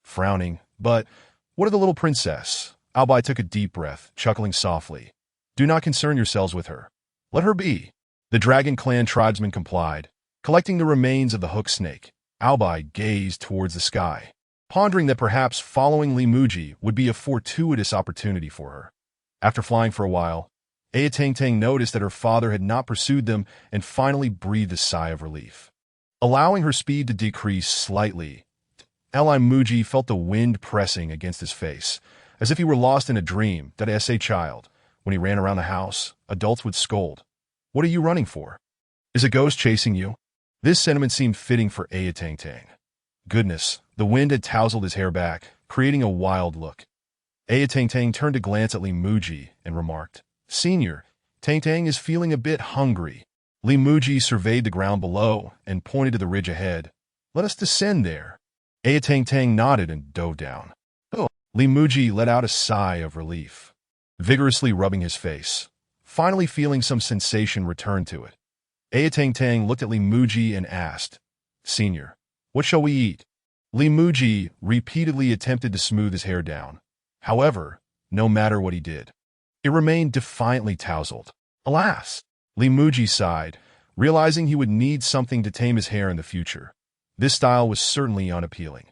frowning. But what of the little princess? Albai took a deep breath, chuckling softly. Do not concern yourselves with her. Let her be. The dragon clan tribesman complied. Collecting the remains of the hook snake, Albai gazed towards the sky, pondering that perhaps following Muzhi would be a fortuitous opportunity for her. After flying for a while, Tang noticed that her father had not pursued them and finally breathed a sigh of relief. Allowing her speed to decrease slightly, Muzhi felt the wind pressing against his face, as if he were lost in a dream. That as a child, when he ran around the house, adults would scold. What are you running for? Is a ghost chasing you? This sentiment seemed fitting for Tang. Goodness, the wind had tousled his hair back, creating a wild look. Tang turned to glance at Muzhi and remarked, Senior, Tang is feeling a bit hungry. Muzhi surveyed the ground below and pointed to the ridge ahead. Let us descend there. Tang nodded and dove down. Oh. Muzhi let out a sigh of relief, vigorously rubbing his face, finally feeling some sensation return to it. Tang looked at Muzhi and asked, Senior, what shall we eat? Muzhi repeatedly attempted to smooth his hair down. However, no matter what he did, it remained defiantly tousled. Alas! Muzhi sighed, realizing he would need something to tame his hair in the future. This style was certainly unappealing.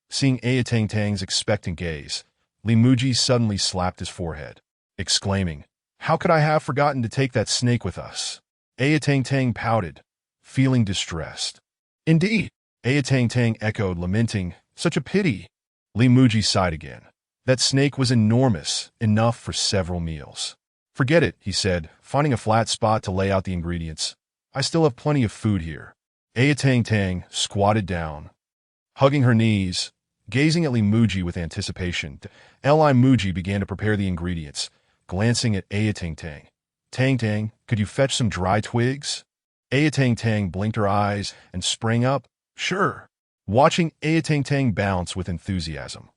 Seeing Tang's expectant gaze, Muzhi suddenly slapped his forehead, exclaiming, How could I have forgotten to take that snake with us? Tang pouted, feeling distressed. Indeed, Tang echoed, lamenting, Such a pity. Muzhi sighed again. That snake was enormous, enough for several meals. Forget it, he said, finding a flat spot to lay out the ingredients. I still have plenty of food here. Tang squatted down, hugging her knees, gazing at Muzhi with anticipation. Muzhi began to prepare the ingredients, glancing at Tang. Tang, could you fetch some dry twigs? Tang blinked her eyes and sprang up. Sure. Watching Tang bounce with enthusiasm,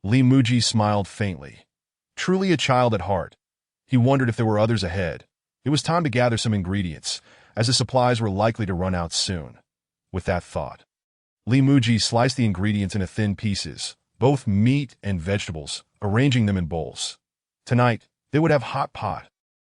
Muzhi smiled faintly. Truly a child at heart. He wondered if there were others ahead. It was time to gather some ingredients, as the supplies were likely to run out soon. With that thought, Muzhi sliced the ingredients into thin pieces, both meat and vegetables, arranging them in bowls. Tonight, they would have hot pot,